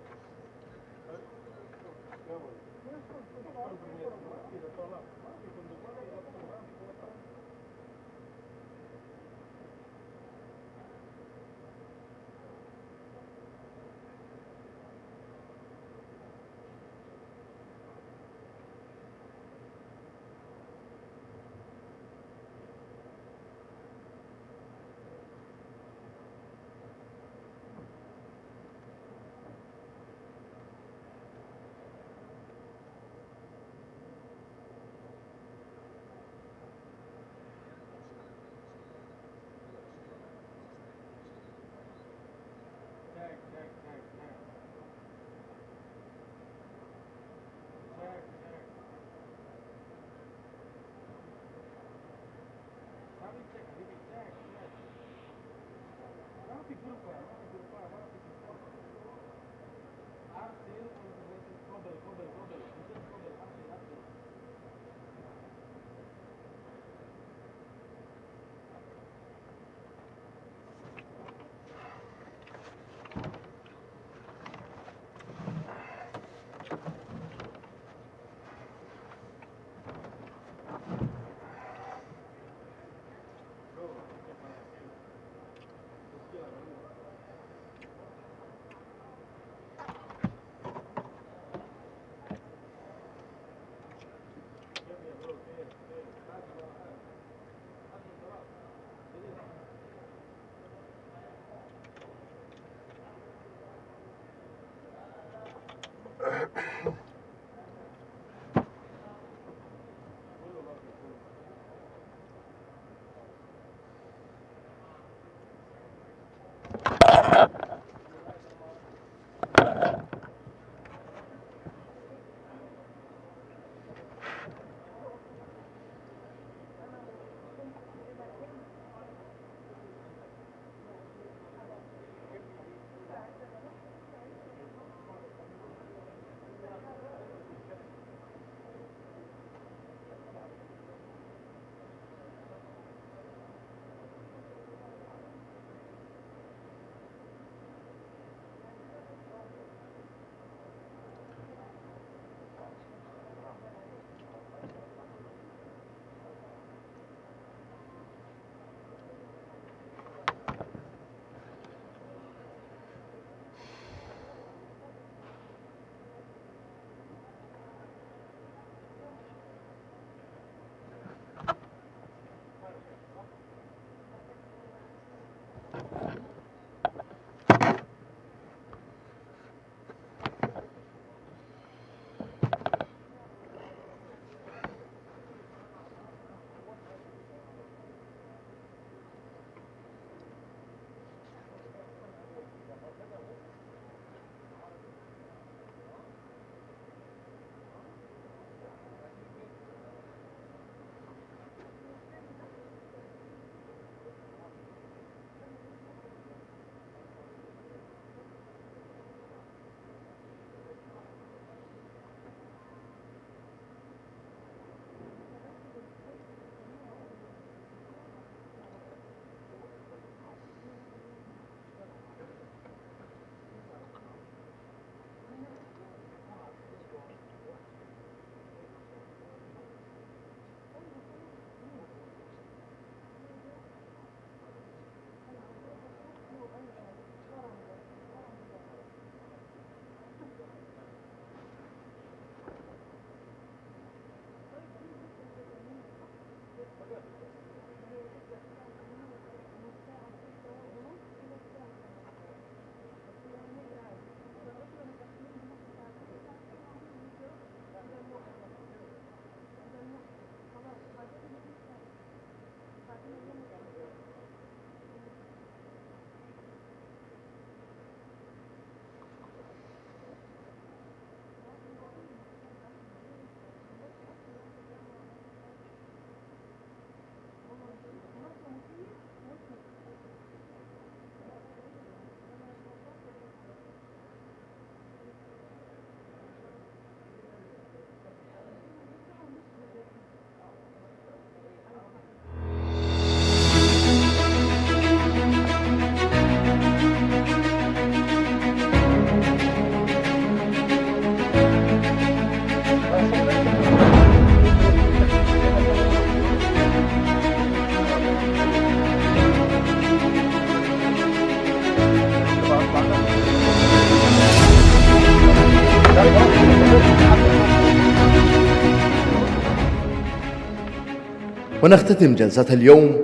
ونختتم جلسة اليوم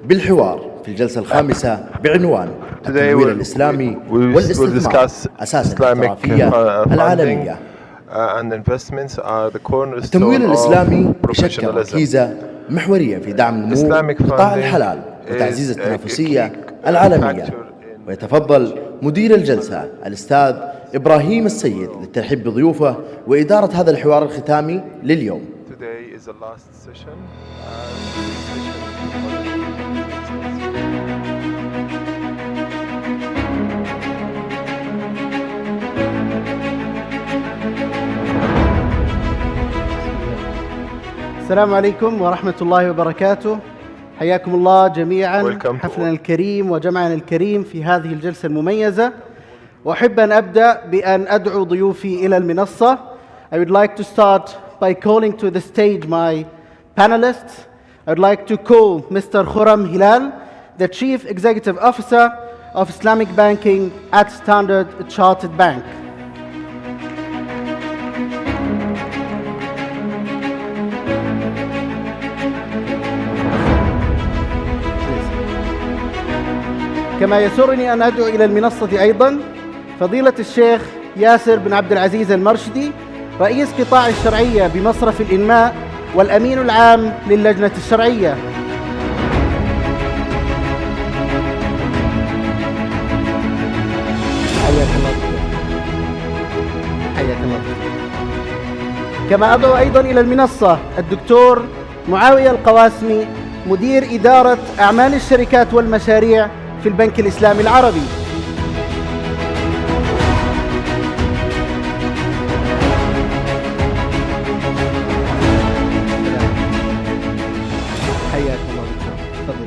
بالحوار في الجلسة الخامسة بعنوان التمويل الإسلامي والاستثمار أساس الاحترافية العالمية. التمويل الإسلامي يشكل ركيزة محورية في دعم نمو قطاع الحلال وتعزيز التنافسية العالمية. ويتفضل مدير الجلسة الأستاذ إبراهيم السيد للترحيب بضيوفه وإدارة هذا الحوار الختامي لليوم. السلام عليكم ورحمة الله وبركاته. حياكم الله جميعا حفلنا الكريم وجمعنا الكريم في هذه الجلسة المميزة. وأحب أن أبدأ بأن أدعو ضيوفي إلى المنصة. I would like to start by calling to the stage my panelists. I would like to call Mr. Khurram Hilal, the Chief Executive Officer of Islamic Banking at Standard Chartered Bank. كما يسرني أن أدعو إلى المنصة أيضا فضيلة الشيخ ياسر بن عبد العزيز المرشدي، رئيس قطاع الشرعية بمصرف الإنماء والأمين العام للجنة الشرعية. حياك الله. حياك الله. كما أدعو أيضا إلى المنصة الدكتور معاوية القواسمي، مدير إدارة أعمال الشركات والمشاريع في البنك الإسلامي العربي. حياك الله. تفضل.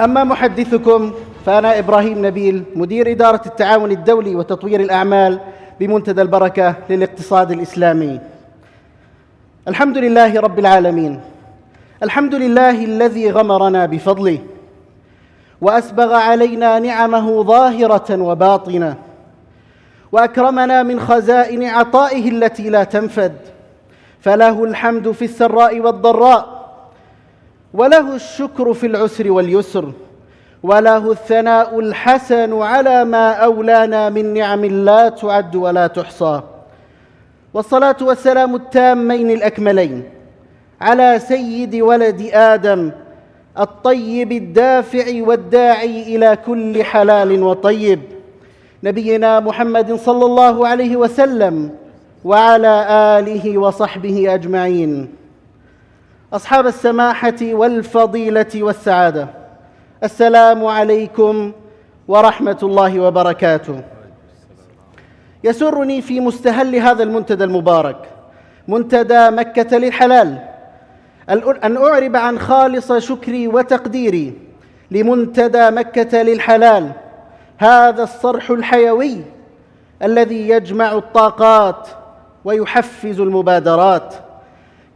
أما محدثكم فأنا إبراهيم نبيل، مدير إدارة التعاون الدولي وتطوير الأعمال بمنتدى البركة للاقتصاد الإسلامي. الحمد لله رب العالمين، الحمد لله الذي غمرنا بفضله وأسبغ علينا نعمه ظاهرة وباطنة وأكرمنا من خزائن عطائه التي لا تنفد، فله الحمد في السراء والضراء، وله الشكر في العسر واليسر، وله الثناء الحسن على ما أولانا من نعم لا تعد ولا تحصى. والصلاة والسلام التامين الأكملين على سيد ولد آدم الطيب الدافع والداعي إلى كل حلال وطيب، نبينا محمد صلى الله عليه وسلم وعلى آله وصحبه أجمعين. أصحاب السماحة والفضيلة والسعادة، السلام عليكم ورحمة الله وبركاته. يسرني في مستهل هذا المنتدى المبارك، منتدى مكة للحلال، أن أعرب عن خالص شكري وتقديري لمنتدى مكة للحلال، هذا الصرح الحيوي الذي يجمع الطاقات ويحفز المبادرات.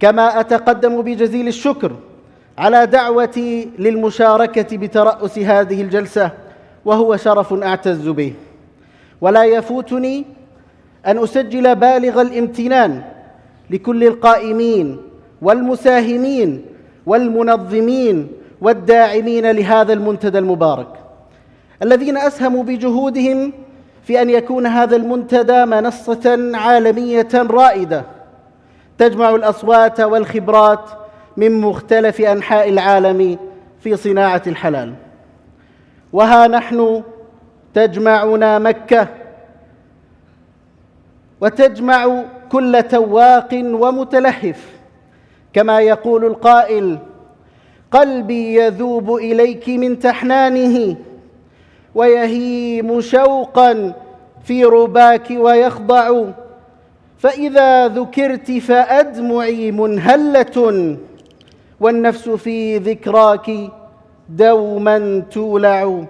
كما أتقدم بجزيل الشكر على دعوتي للمشاركة بترأس هذه الجلسة، وهو شرف أعتز به. ولا يفوتني أن أسجل بالغ الامتنان لكل القائمين والمساهمين والمنظمين والداعمين لهذا المنتدى المبارك، الذين أسهموا بجهودهم في أن يكون هذا المنتدى منصة عالمية رائدة تجمع الأصوات والخبرات من مختلف أنحاء العالم في صناعة الحلال. وها نحن تجمعنا مكة وتجمع كل تواق ومتلهف، كما يقول القائل: قلبي يذوب إليك من تحنانه ويهيم شوقا في رباك ويخضع، فإذا ذكرت فأدمعي منهلة والنفس في ذكراك دوما تولع.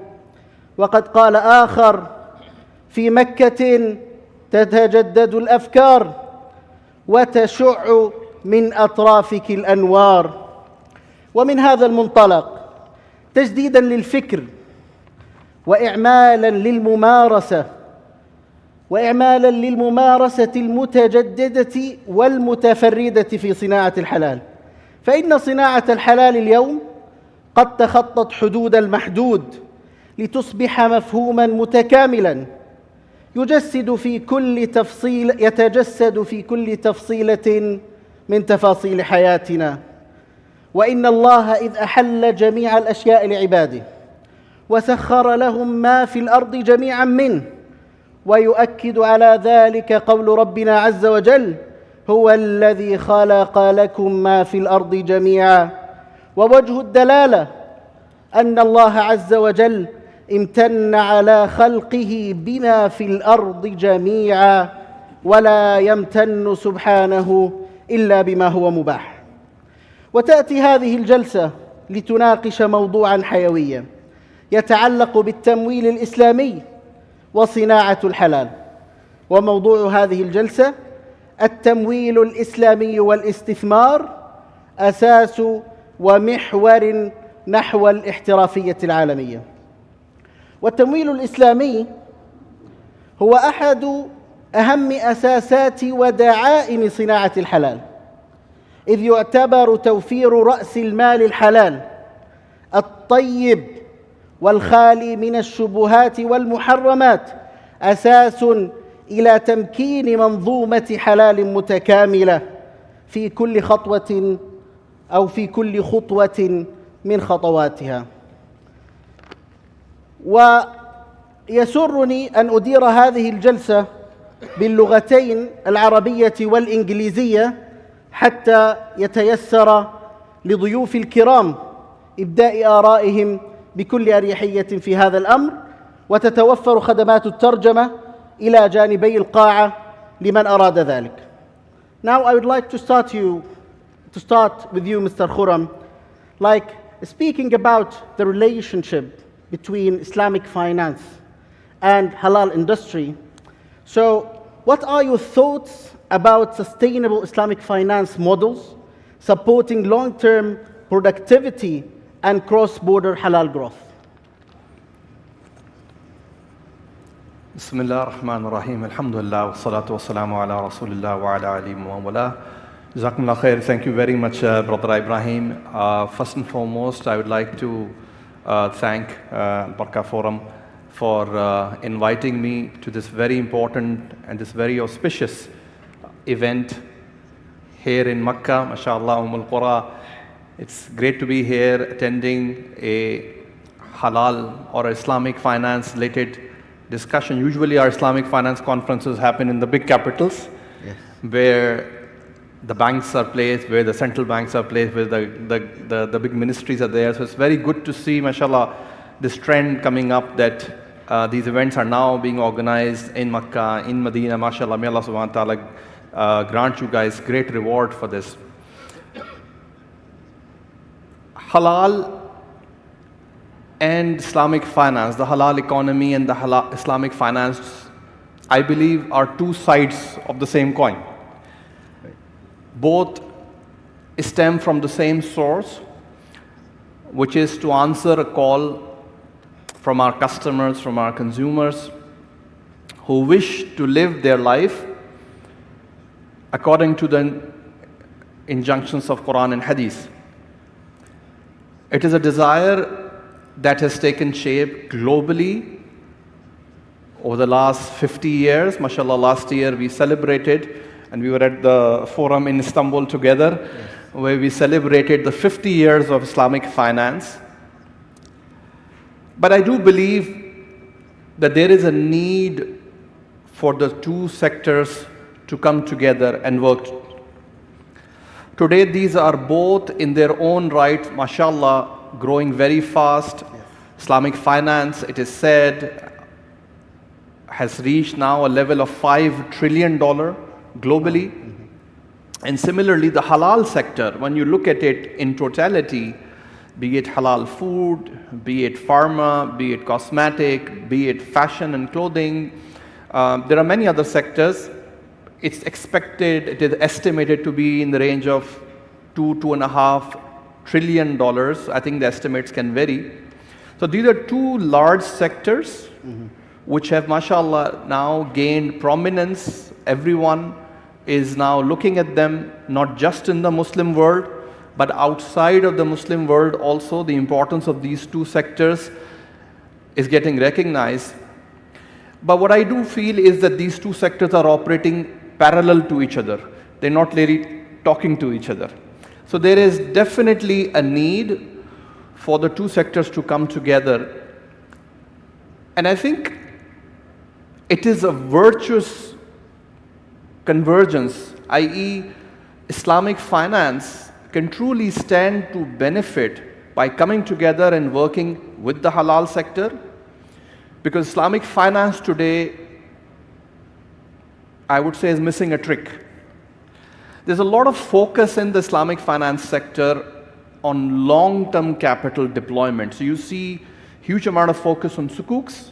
وقد قال آخر: في مكة تتجدد الأفكار وتشع من أطرافك الأنوار. ومن هذا المنطلق، تجديدا للفكر وإعمالا للممارسة وإعمالا للممارسة المتجددة والمتفردة في صناعة الحلال. فإن صناعة الحلال اليوم قد تخطت حدود المحدود لتصبح مفهوما متكاملا يتجسد في كل تفصيلة من تفاصيل حياتنا. وإن الله إذ أحل جميع الأشياء لعباده وسخر لهم ما في الأرض جميعا منه، ويؤكد على ذلك قول ربنا عز وجل: هو الذي خلق لكم ما في الأرض جميعا. ووجه الدلالة أن الله عز وجل امتن على خلقه بما في الأرض جميعا، ولا يمتن سبحانه إلا بما هو مباح. وتأتي هذه الجلسة لتناقش موضوعا حيويا يتعلق بالتمويل الإسلامي وصناعة الحلال. وموضوع هذه الجلسة: التمويل الإسلامي والاستثمار، أساس ومحور نحو الاحترافية العالمية. والتمويل الإسلامي هو أحد أهم أساسات ودعائم صناعة الحلال، إذ يعتبر توفير رأس المال الحلال الطيب والخالي من الشبهات والمحرمات أساس إلى تمكين منظومة حلال متكاملة في كل خطوة من خطواتها. ويسرني أن أدير هذه الجلسة باللغتين العربية والإنجليزية حتى يتيسر لضيوف الكرام إبداء آرائهم بكل أريحية في هذا الأمر، وتتوفر خدمات الترجمة إلى جانبي القاعة لمن أراد ذلك. Now I would like to start with you, Mr. Khurram, like speaking about the relationship between Islamic finance and halal industry. So, what are your thoughts about sustainable Islamic finance models supporting long-term productivity and cross-border halal growth? Bismillah ar-Rahman ar-Rahim. Alhamdulillah wa salatu wa salamu ala Rasulillah wa ala alihi wa wala. Jazakumullah khair. Thank you very much, Brother Ibrahim. First and foremost, I would like to thank Barakah Forum for inviting me to this very important and this very auspicious event here in Makkah, mashallah, Al-Qura. It's great to be here attending a halal or Islamic finance related discussion. Usually our Islamic finance conferences happen in the big capitals, yes, where the banks are placed, where the central banks are placed, where the big ministries are there. So it's very good to see, mashallah, this trend coming up that these events are now being organized in Makkah, in Medina, mashallah. May Allah subhanahu wa ta'ala grant you guys great reward for this. Halal and Islamic finance, the halal economy and the halal Islamic finance, I believe are two sides of the same coin. Both stem from the same source, which is to answer a call from our customers, from our consumers, who wish to live their life according to the injunctions of Quran and Hadith. It is a desire that has taken shape globally over the last 50 years. MashaAllah, last year we celebrated, and we were at the forum in Istanbul together, yes, where we celebrated the 50 years of Islamic finance. But I do believe that there is a need for the two sectors to come together and work. Today, these are both in their own right, mashallah, growing very fast. Yes. Islamic finance, it is said, has reached now a level of $5 trillion globally. Mm-hmm. And similarly, the halal sector, when you look at it in totality, be it halal food, be it pharma, be it cosmetic, be it fashion and clothing, there are many other sectors. It's expected, it is estimated to be in the range of $2.5 trillion. I think the estimates can vary. So these are two large sectors, mm-hmm, which have, mashallah, now gained prominence. Everyone is now looking at them, not just in the Muslim world, but outside of the Muslim world also. The importance of these two sectors is getting recognized. But what I do feel is that these two sectors are operating parallel to each other. They're not really talking to each other. So there is definitely a need for the two sectors to come together. And I think it is a virtuous convergence, i.e., Islamic finance can truly stand to benefit by coming together and working with the halal sector, because Islamic finance today, I would say, is missing a trick. There's a lot of focus in the Islamic finance sector on long-term capital deployment. So you see huge amount of focus on sukuks.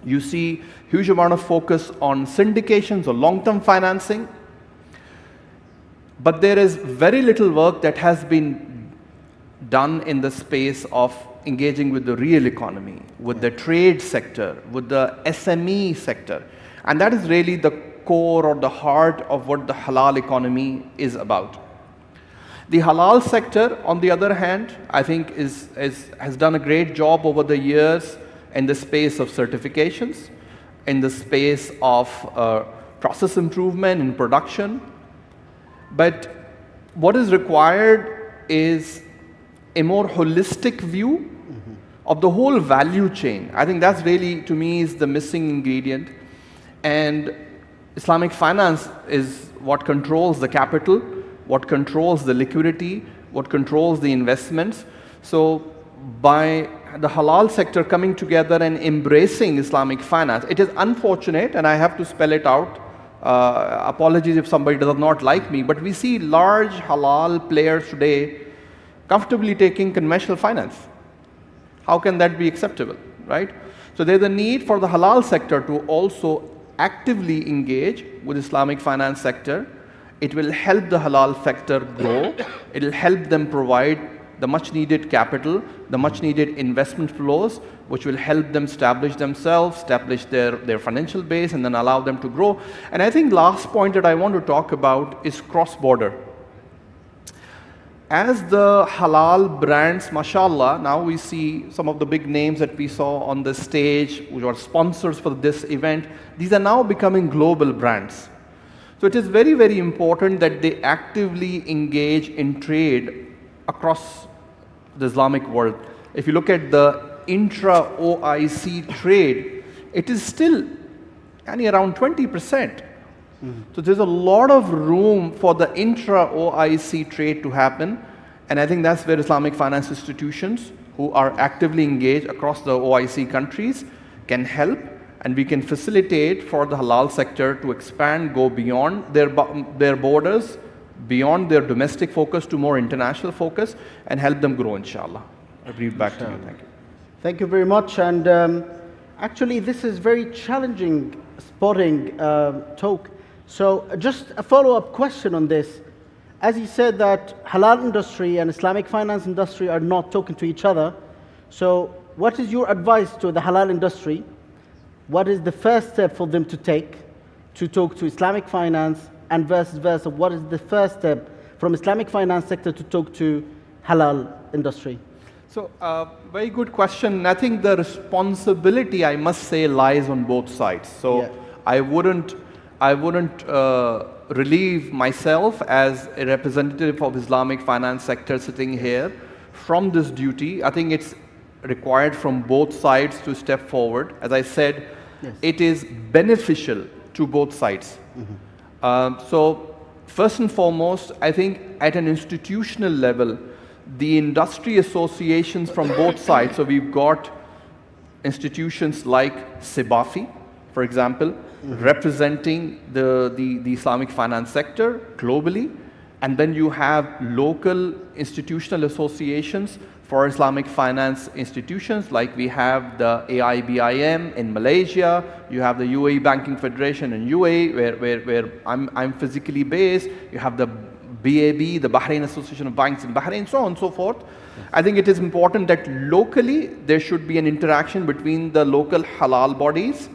You see huge amount of focus on syndications or long-term financing. But there is very little work that has been done in the space of engaging with the real economy, with the trade sector, with the SME sector. And that is really the core or the heart of what the halal economy is about. The halal sector, on the other hand, I think has done a great job over the years in the space of certifications, in the space of process improvement in production. But what is required is a more holistic view of the whole value chain. I think that's really, to me, is the missing ingredient. And Islamic finance is what controls the capital, what controls the liquidity, what controls the investments. So by the halal sector coming together and embracing Islamic finance, it is unfortunate, and I have to spell it out, apologies if somebody does not like me, but we see large halal players today comfortably taking conventional finance. How can that be acceptable, right? So there's a need for the halal sector to also actively engage with Islamic finance sector. It will help the halal sector grow. It will help them provide the much needed capital, the much needed investment flows, which will help them establish themselves, establish their financial base, and then allow them to grow. And I think last point that I want to talk about is cross-border. As the halal brands, mashallah, now we see some of the big names that we saw on the stage, which are sponsors for this event, these are now becoming global brands. So it is very, very important that they actively engage in trade across the Islamic world. If you look at the intra-OIC trade, it is still around 20%. So there's a lot of room for the intra-OIC trade to happen, and I think that's where Islamic finance institutions who are actively engaged across the OIC countries can help, and we can facilitate for the halal sector to expand, go beyond their borders, beyond their domestic focus to more international focus, and help them grow, inshallah. I'll bring it back to you. Thank you. Thank you very much. And actually, this is very challenging spotting talk. So just a follow-up question on this. As you said that halal industry and Islamic finance industry are not talking to each other. So what is your advice to the halal industry? What is the first step for them to take to talk to Islamic finance, and vice versa? What is the first step from Islamic finance sector to talk to halal industry? So, very good question. I think the responsibility, I must say, lies on both sides. So yeah. I wouldn't relieve myself as a representative of Islamic finance sector sitting here from this duty. I think it's required from both sides to step forward. As I said, yes, it is beneficial to both sides. So first and foremost, I think at an institutional level, the industry associations from both sides, so we've got institutions like Sibafi, for example, representing the Islamic finance sector globally, and then you have local institutional associations for Islamic finance institutions, like we have the AIBIM in Malaysia, you have the UAE Banking Federation in UAE, where I'm physically based, you have the BAB, the Bahrain Association of Banks in Bahrain, so on and so forth. I think it is important that locally there should be an interaction between the local halal bodies.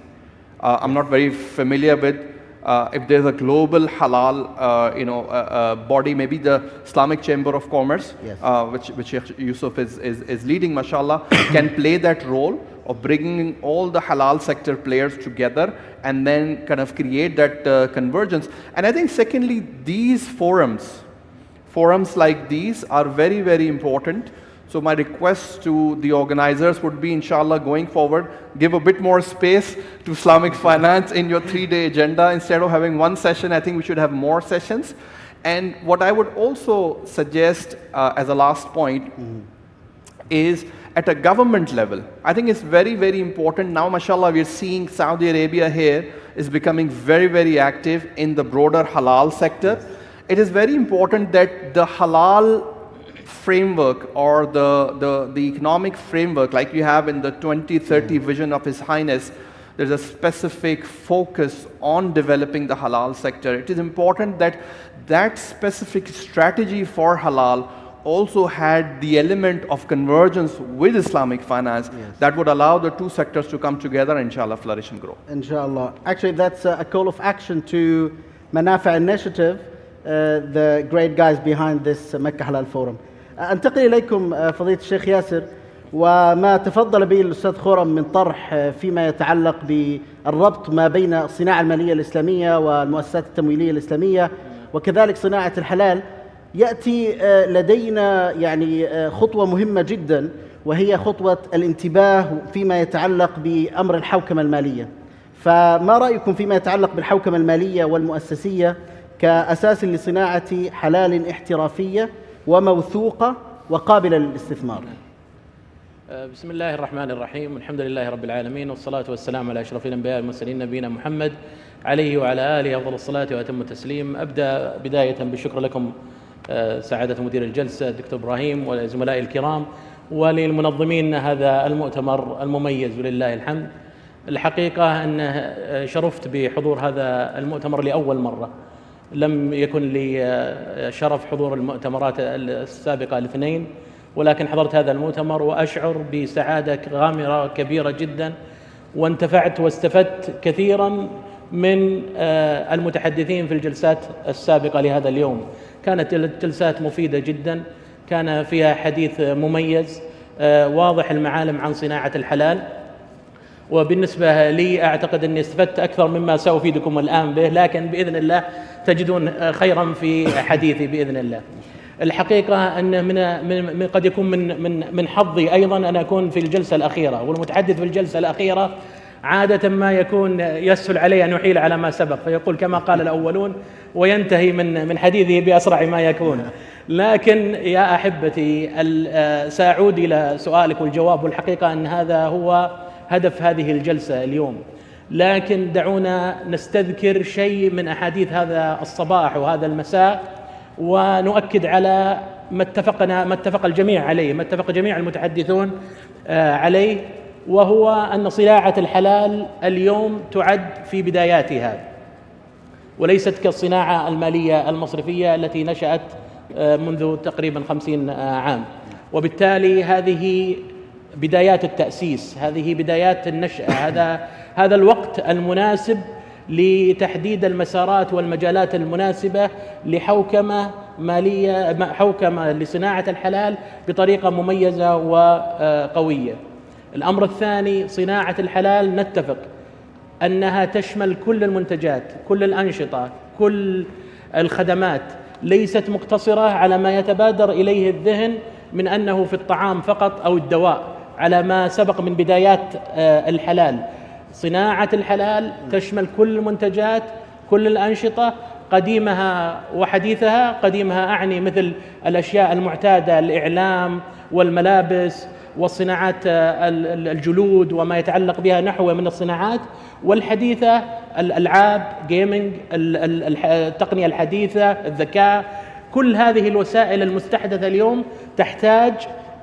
I'm not very familiar with if there's a global halal body, maybe the Islamic Chamber of Commerce, yes. which Sheikh Yusuf is leading, mashallah, can play that role of bringing all the halal sector players together and then kind of create that convergence. And I think secondly, these forums like these are very, very important. So my request to the organizers would be, inshallah, going forward, give a bit more space to Islamic finance in your 3-day agenda. Instead of having one session, I think we should have more sessions. And what I would also suggest as a last point is at a government level. I think it's very, very important. Now, mashallah, we're seeing Saudi Arabia here is becoming very, very active in the broader halal sector. It is very important that the halal framework or the economic framework like you have in the 2030 vision of His Highness, there's a specific focus on developing the halal sector. It is important that that specific strategy for halal also had the element of convergence with Islamic finance that would allow the two sectors to come together and inshallah flourish and grow. Inshallah. Actually, that's a call of action to Manafa Initiative, the great guys behind this Makkah Halal Forum. أنتقل إليكم فضيلة الشيخ ياسر وما تفضل به الأستاذ خورم من طرح فيما يتعلق بالربط ما بين الصناعة المالية الإسلامية والمؤسسات التمويلية الإسلامية وكذلك صناعة الحلال. يأتي لدينا يعني خطوة مهمة جدا وهي خطوة الانتباه فيما يتعلق بأمر الحوكمة المالية. فما رأيكم فيما يتعلق بالحوكمة المالية والمؤسسية كأساس لصناعة حلال احترافية وموثوقة وقابلة للاستثمار؟ بسم الله الرحمن الرحيم، والحمد لله رب العالمين، والصلاة والسلام على أشرف الأنبياء والمرسلين نبينا محمد عليه وعلى آله أفضل الصلاة وأتم التسليم. أبدأ بداية بالشكر لكم سعادة مدير الجلسة الدكتور إبراهيم ولزملائي الكرام وللمنظمين هذا المؤتمر المميز ولله الحمد. الحقيقة أن شرفت بحضور هذا المؤتمر لأول مرة، لم يكن لي شرف حضور المؤتمرات السابقة الاثنين، ولكن حضرت هذا المؤتمر وأشعر بسعادة غامرة كبيرة جدا، وانتفعت واستفدت كثيرا من المتحدثين في الجلسات السابقة لهذا اليوم. كانت الجلسات مفيدة جدا، كان فيها حديث مميز واضح المعالم عن صناعة الحلال، وبالنسبة لي أعتقد أني استفدت أكثر مما سأفيدكم الآن به، لكن بإذن الله تجدون خيرا في حديثي بإذن الله. الحقيقة أن من قد يكون من حظي أيضا أن أكون في الجلسة الأخيرة، والمتحدث في الجلسة الأخيرة عادة ما يكون يسهل عليه أن يحيل على ما سبق، فيقول كما قال الأولون وينتهي من حديثه بأسرع ما يكون. لكن يا أحبتي سأعود إلى سؤالك والجواب، والحقيقة أن هذا هو هدف هذه الجلسة اليوم. لكن دعونا نستذكر شيء من أحاديث هذا الصباح وهذا المساء، ونؤكد على ما اتفق الجميع عليه، ما اتفق جميع المتحدثون عليه، وهو أن صناعة الحلال اليوم تعد في بداياتها، وليست كالصناعة المالية المصرفية التي نشأت منذ تقريبا 50 عام. وبالتالي هذه بدايات التأسيس، هذه بدايات النشأة، هذا الوقت المناسب لتحديد المسارات والمجالات المناسبة لحوكمة مالية، حوكمة لصناعة الحلال بطريقة مميزة وقوية. الأمر الثاني، صناعة الحلال نتفق أنها تشمل كل المنتجات، كل الأنشطة، كل الخدمات، ليست مقتصرة على ما يتبادر إليه الذهن من أنه في الطعام فقط أو الدواء على ما سبق من بدايات الحلال. صناعة الحلال تشمل كل المنتجات، كل الأنشطة، قديمها وحديثها. قديمها أعني مثل الأشياء المعتادة، الإعلام والملابس والصناعات الجلود وما يتعلق بها نحو من الصناعات، والحديثة الألعاب، جيمينج، التقنية الحديثة، الذكاء. كل هذه الوسائل المستحدثة اليوم تحتاج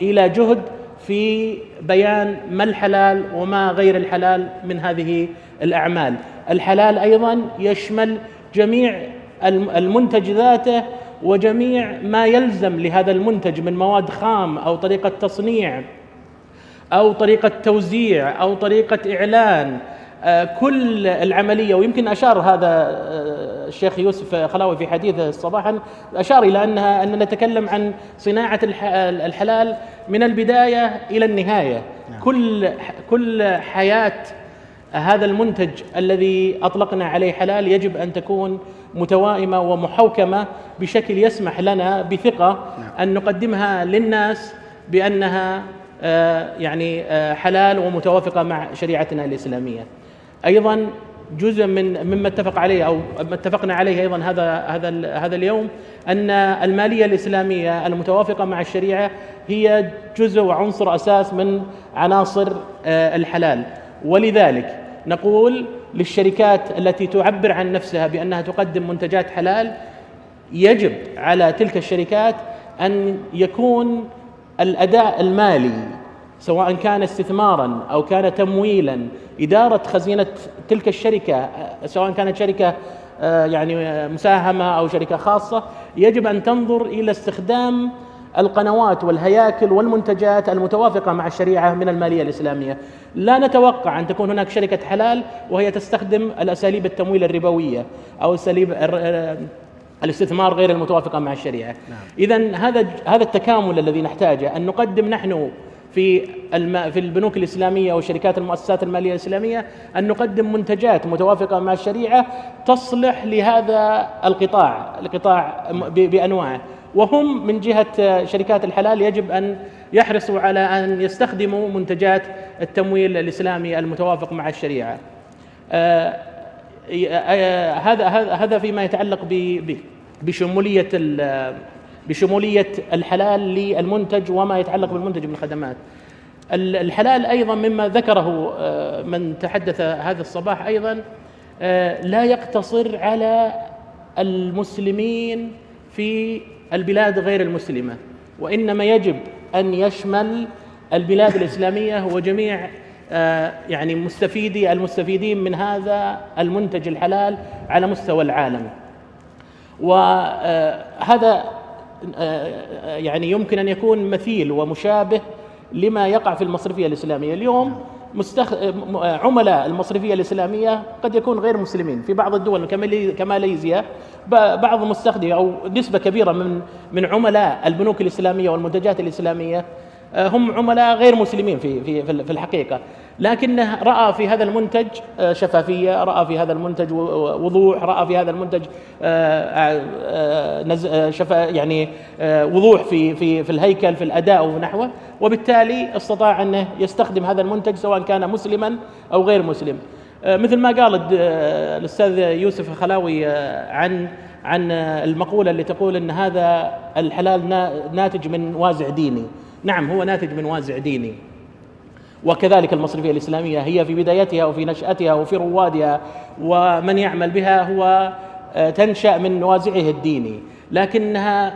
إلى جهد في بيان ما الحلال وما غير الحلال من هذه الأعمال. الحلال أيضا يشمل جميع المنتج ذاته وجميع ما يلزم لهذا المنتج من مواد خام أو طريقة تصنيع أو طريقة توزيع أو طريقة إعلان، كل العملية. ويمكن أشار هذا الشيخ يوسف خلاوي في حديثه صباحا، أشار إلى أننا نتكلم عن صناعة الحلال من البداية إلى النهاية. كل حياة هذا المنتج الذي أطلقنا عليه حلال يجب أن تكون متوائمة ومحوكمة بشكل يسمح لنا بثقة أن نقدمها للناس بأنها يعني حلال ومتوافقة مع شريعتنا الإسلامية. أيضا جزء مما اتفق عليه أو ما اتفقنا عليه أيضا هذا اليوم أن المالية الإسلامية المتوافقة مع الشريعة هي جزء وعنصر أساس من عناصر الحلال. ولذلك نقول للشركات التي تعبر عن نفسها بأنها تقدم منتجات حلال، يجب على تلك الشركات أن يكون الأداء المالي سواء كان استثماراً أو كان تمويلاً، إدارة خزينة تلك الشركة سواء كانت شركة يعني مساهمة أو شركة خاصة، يجب أن تنظر إلى استخدام القنوات والهياكل والمنتجات المتوافقة مع الشريعة من المالية الإسلامية. لا نتوقع أن تكون هناك شركة حلال وهي تستخدم الأساليب التمويل الربوية أو أساليب الاستثمار غير المتوافقة مع الشريعة. إذن هذا التكامل الذي نحتاجه، أن نقدم نحن في البنوك الإسلامية والشركات المؤسسات المالية الإسلامية أن نقدم منتجات متوافقة مع الشريعة تصلح لهذا القطاع بأنواعه. وهم من جهة شركات الحلال يجب أن يحرصوا على أن يستخدموا منتجات التمويل الإسلامي المتوافق مع الشريعة. هذا فيما يتعلق بشمولية الحلال للمنتج وما يتعلق بالمنتج من الخدمات. الحلال أيضا مما ذكره من تحدث هذا الصباح أيضا لا يقتصر على المسلمين في البلاد غير المسلمة، وإنما يجب أن يشمل البلاد الإسلامية وجميع يعني المستفيدين من هذا المنتج الحلال على مستوى العالم. وهذا يعني يمكن أن يكون مثيل ومشابه لما يقع في المصرفية الإسلامية اليوم. عملاء المصرفية الإسلامية قد يكون غير مسلمين في بعض الدول كماليزيا، بعض مستخدمي أو نسبة كبيرة من عملاء البنوك الإسلامية والمنتجات الإسلامية هم عملاء غير مسلمين في الحقيقة، لكنه رأى في هذا المنتج شفافية، رأى في هذا المنتج وضوح، رأى في هذا المنتج يعني وضوح في الهيكل في الأداء ونحوه، وبالتالي استطاع أنه يستخدم هذا المنتج سواء كان مسلما أو غير مسلم. مثل ما قال الأستاذ يوسف خلاوي عن المقولة اللي تقول أن هذا الحلال ناتج من وازع ديني. نعم، هو ناتج من وازع ديني، وكذلك المصرفية الإسلامية هي في بدايتها وفي نشأتها وفي روادها ومن يعمل بها هو تنشأ من وازعه الديني، لكنها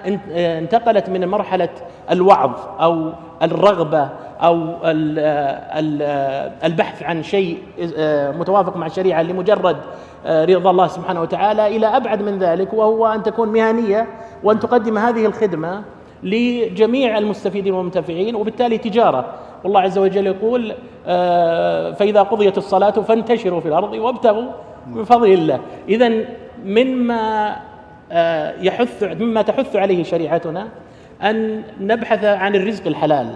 انتقلت من مرحلة الوعظ أو الرغبة أو البحث عن شيء متوافق مع الشريعة لمجرد رضا الله سبحانه وتعالى إلى أبعد من ذلك، وهو أن تكون مهنية وأن تقدم هذه الخدمة لجميع المستفيدين والمنتفعين، وبالتالي تجارة. والله عز وجل يقول فإذا قضيت الصلاة فانتشروا في الأرض وابتغوا من فضل الله. إذن مما تحث عليه شريعتنا أن نبحث عن الرزق الحلال،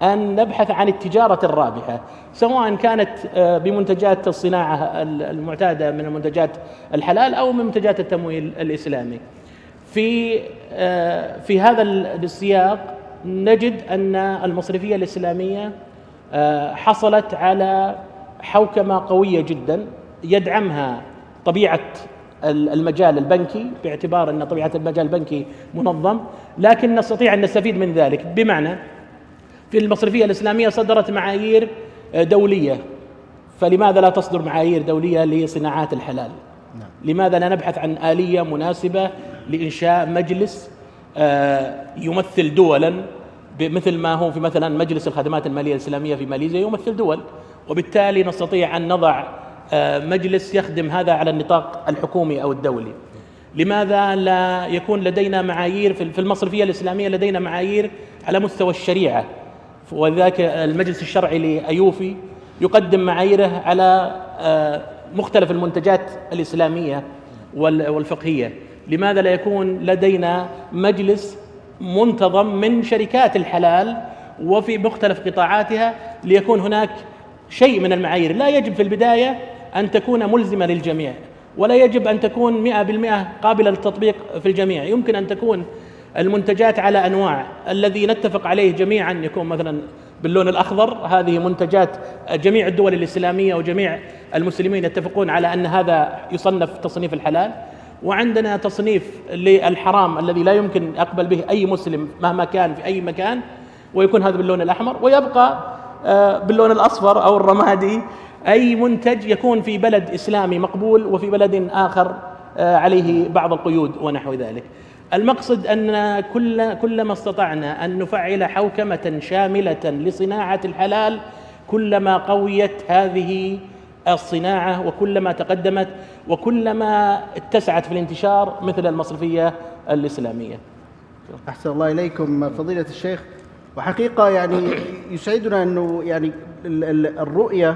أن نبحث عن التجارة الرابحة، سواء كانت بمنتجات الصناعة المعتادة من المنتجات الحلال أو من منتجات التمويل الإسلامي. في هذا السياق نجد أن المصرفية الإسلامية حصلت على حوكمة قوية جدا يدعمها طبيعة المجال البنكي، باعتبار أن طبيعة المجال البنكي منظم، لكن نستطيع أن نستفيد من ذلك. بمعنى في المصرفية الإسلامية صدرت معايير دولية، فلماذا لا تصدر معايير دولية لصناعات الحلال؟ لماذا لا نبحث عن آلية مناسبة لإنشاء مجلس يمثل دولا مثل ما هو في مثلا مجلس الخدمات المالية الإسلامية في ماليزيا يمثل دول، وبالتالي نستطيع أن نضع مجلس يخدم هذا على النطاق الحكومي أو الدولي. لماذا لا يكون لدينا معايير في المصرفية الإسلامية؟ لدينا معايير على مستوى الشريعة، وذاك المجلس الشرعي لأيوفي يقدم معاييره على مختلف المنتجات الإسلامية والفقهية. لماذا لا يكون لدينا مجلس منتظم من شركات الحلال وفي مختلف قطاعاتها ليكون هناك شيء من المعايير؟ لا يجب في البداية أن تكون ملزمة للجميع، ولا يجب أن تكون 100% قابلة للتطبيق في الجميع. يمكن أن تكون المنتجات على أنواع، الذي نتفق عليه جميعا يكون مثلا باللون الأخضر، هذه منتجات جميع الدول الإسلامية وجميع المسلمين يتفقون على أن هذا يصنف تصنيف الحلال. وعندنا تصنيف للحرام الذي لا يمكن أقبل به أي مسلم مهما كان في أي مكان، ويكون هذا باللون الأحمر، ويبقى باللون الأصفر أو الرمادي أي منتج يكون في بلد إسلامي مقبول وفي بلد آخر عليه بعض القيود ونحو ذلك. المقصد أن كلما استطعنا أن نفعل حوكمة شاملة لصناعة الحلال كلما قويت هذه الصناعة وكلما تقدمت وكلما اتسعت في الانتشار مثل المصرفية الإسلامية. أحسن الله إليكم فضيلة الشيخ. وحقيقة يعني يسعدنا أنه يعني الرؤية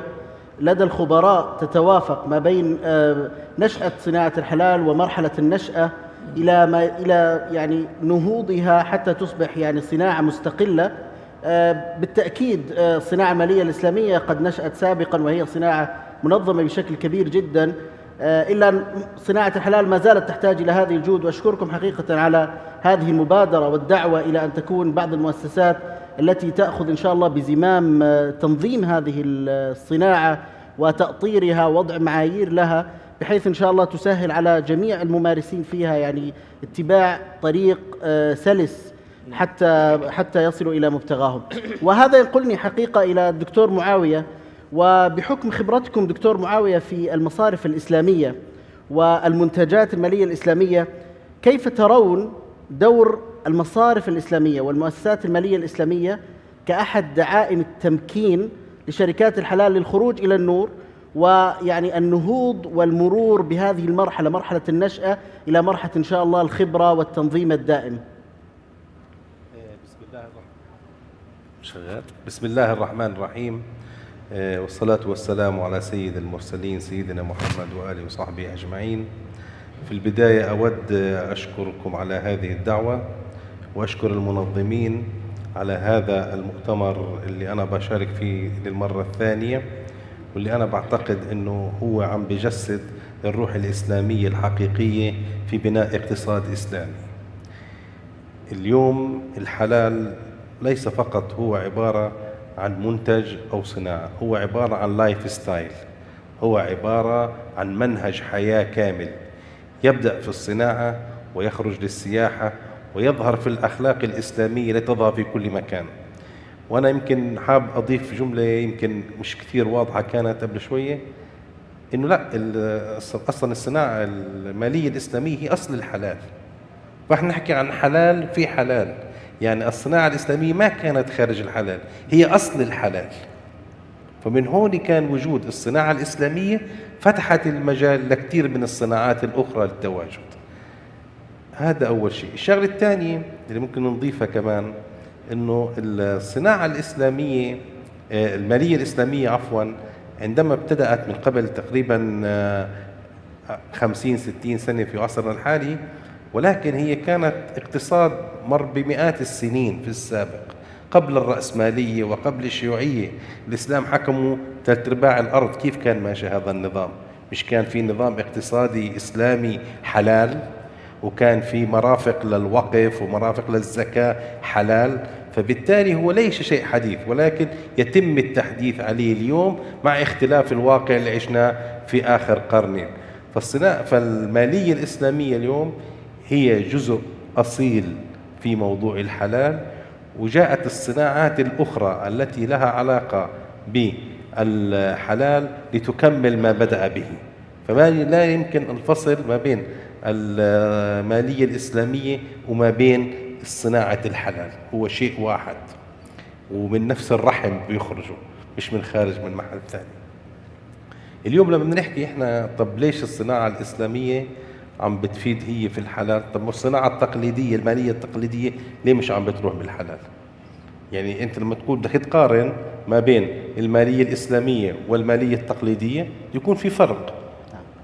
لدى الخبراء تتوافق ما بين نشأة صناعة الحلال ومرحلة النشأة إلى يعني نهوضها حتى تصبح يعني صناعة مستقلة. بالتأكيد الصناعة المالية الإسلامية قد نشأت سابقا وهي صناعة منظمة بشكل كبير جدا، إلا أن صناعة الحلال ما زالت تحتاج إلى هذه الجهود. وأشكركم حقيقة على هذه المبادرة والدعوة إلى أن تكون بعض المؤسسات التي تأخذ إن شاء الله بزمام تنظيم هذه الصناعة وتأطيرها ووضع معايير لها، بحيث إن شاء الله تسهل على جميع الممارسين فيها يعني اتباع طريق سلس حتى يصلوا إلى مبتغاهم. وهذا ينقلني حقيقة إلى الدكتور معاوية، وبحكم خبرتكم دكتور معاوية في المصارف الإسلامية والمنتجات المالية الإسلامية، كيف ترون دور المصارف الإسلامية والمؤسسات المالية الإسلامية كأحد دعائم التمكين لشركات الحلال للخروج إلى النور، ويعني النهوض والمرور بهذه المرحلة، مرحلة النشأة، إلى مرحلة إن شاء الله الخبرة والتنظيم الدائم؟ بسم الله الرحمن الرحيم، والصلاة والسلام على سيد المرسلين سيدنا محمد وآله وصحبه أجمعين. في البداية أود أشكركم على هذه الدعوة، وأشكر المنظمين على هذا المؤتمر اللي أنا بشارك فيه للمرة الثانية، واللي أنا بعتقد أنه هو عم بجسد الروح الإسلامية الحقيقية في بناء اقتصاد إسلامي. اليوم الحلال ليس فقط هو عبارة عن منتج أو صناعة، هو عبارة عن لايف ستايل، هو عبارة عن منهج حياة كامل يبدأ في الصناعة ويخرج للسياحة ويظهر في الأخلاق الإسلامية التي تظهر في كل مكان. وأنا يمكن حاب أضيف جملة يمكن مش كثير واضحة كانت قبل شوية، إنه لا، أصلا الصناعة المالية الإسلامية هي أصل الحلال، فإحنا نحكي عن حلال في حلال، يعني الصناعة الإسلامية ما كانت خارج الحلال، هي أصل الحلال. فمن هون كان وجود الصناعة الإسلامية فتحت المجال لكثير من الصناعات الأخرى للتواجد. هذا أول شيء. الشغلة الثانية اللي ممكن نضيفها كمان، إنه الصناعة الإسلامية المالية الإسلامية عفوا، عندما ابتدأت من قبل تقريبا 50-60 سنة في عصرنا الحالي، ولكن هي كانت اقتصاد مر بمئات السنين في السابق قبل الرأسمالية وقبل الشيوعية. الإسلام حكموا 3/4 الأرض. كيف كان ماشي هذا النظام؟ مش كان في نظام اقتصادي إسلامي حلال، وكان في مرافق للوقف ومرافق للزكاة حلال، فبالتالي هو ليس شيء حديث، ولكن يتم التحديث عليه اليوم مع اختلاف الواقع اللي عشناه في آخر قرنين. فالمالية الإسلامية اليوم هي جزء أصيل في موضوع الحلال، وجاءت الصناعات الأخرى التي لها علاقة بالحلال لتكمل ما بدأ به. فما لا يمكن الفصل ما بين المالية الإسلامية وما بين صناعة الحلال، هو شيء واحد ومن نفس الرحم بيخرجوا، مش من خارج من محل ثاني. اليوم لما بنحكي احنا طب ليش الصناعة الإسلامية عم بتفيد هي في الحلال. طب الصناعة التقليدية المالية التقليدية ليه مش عم بتروح بالحلال؟ يعني أنت لما تقول بدك تقارن ما بين المالية الإسلامية والمالية التقليدية يكون في فرق،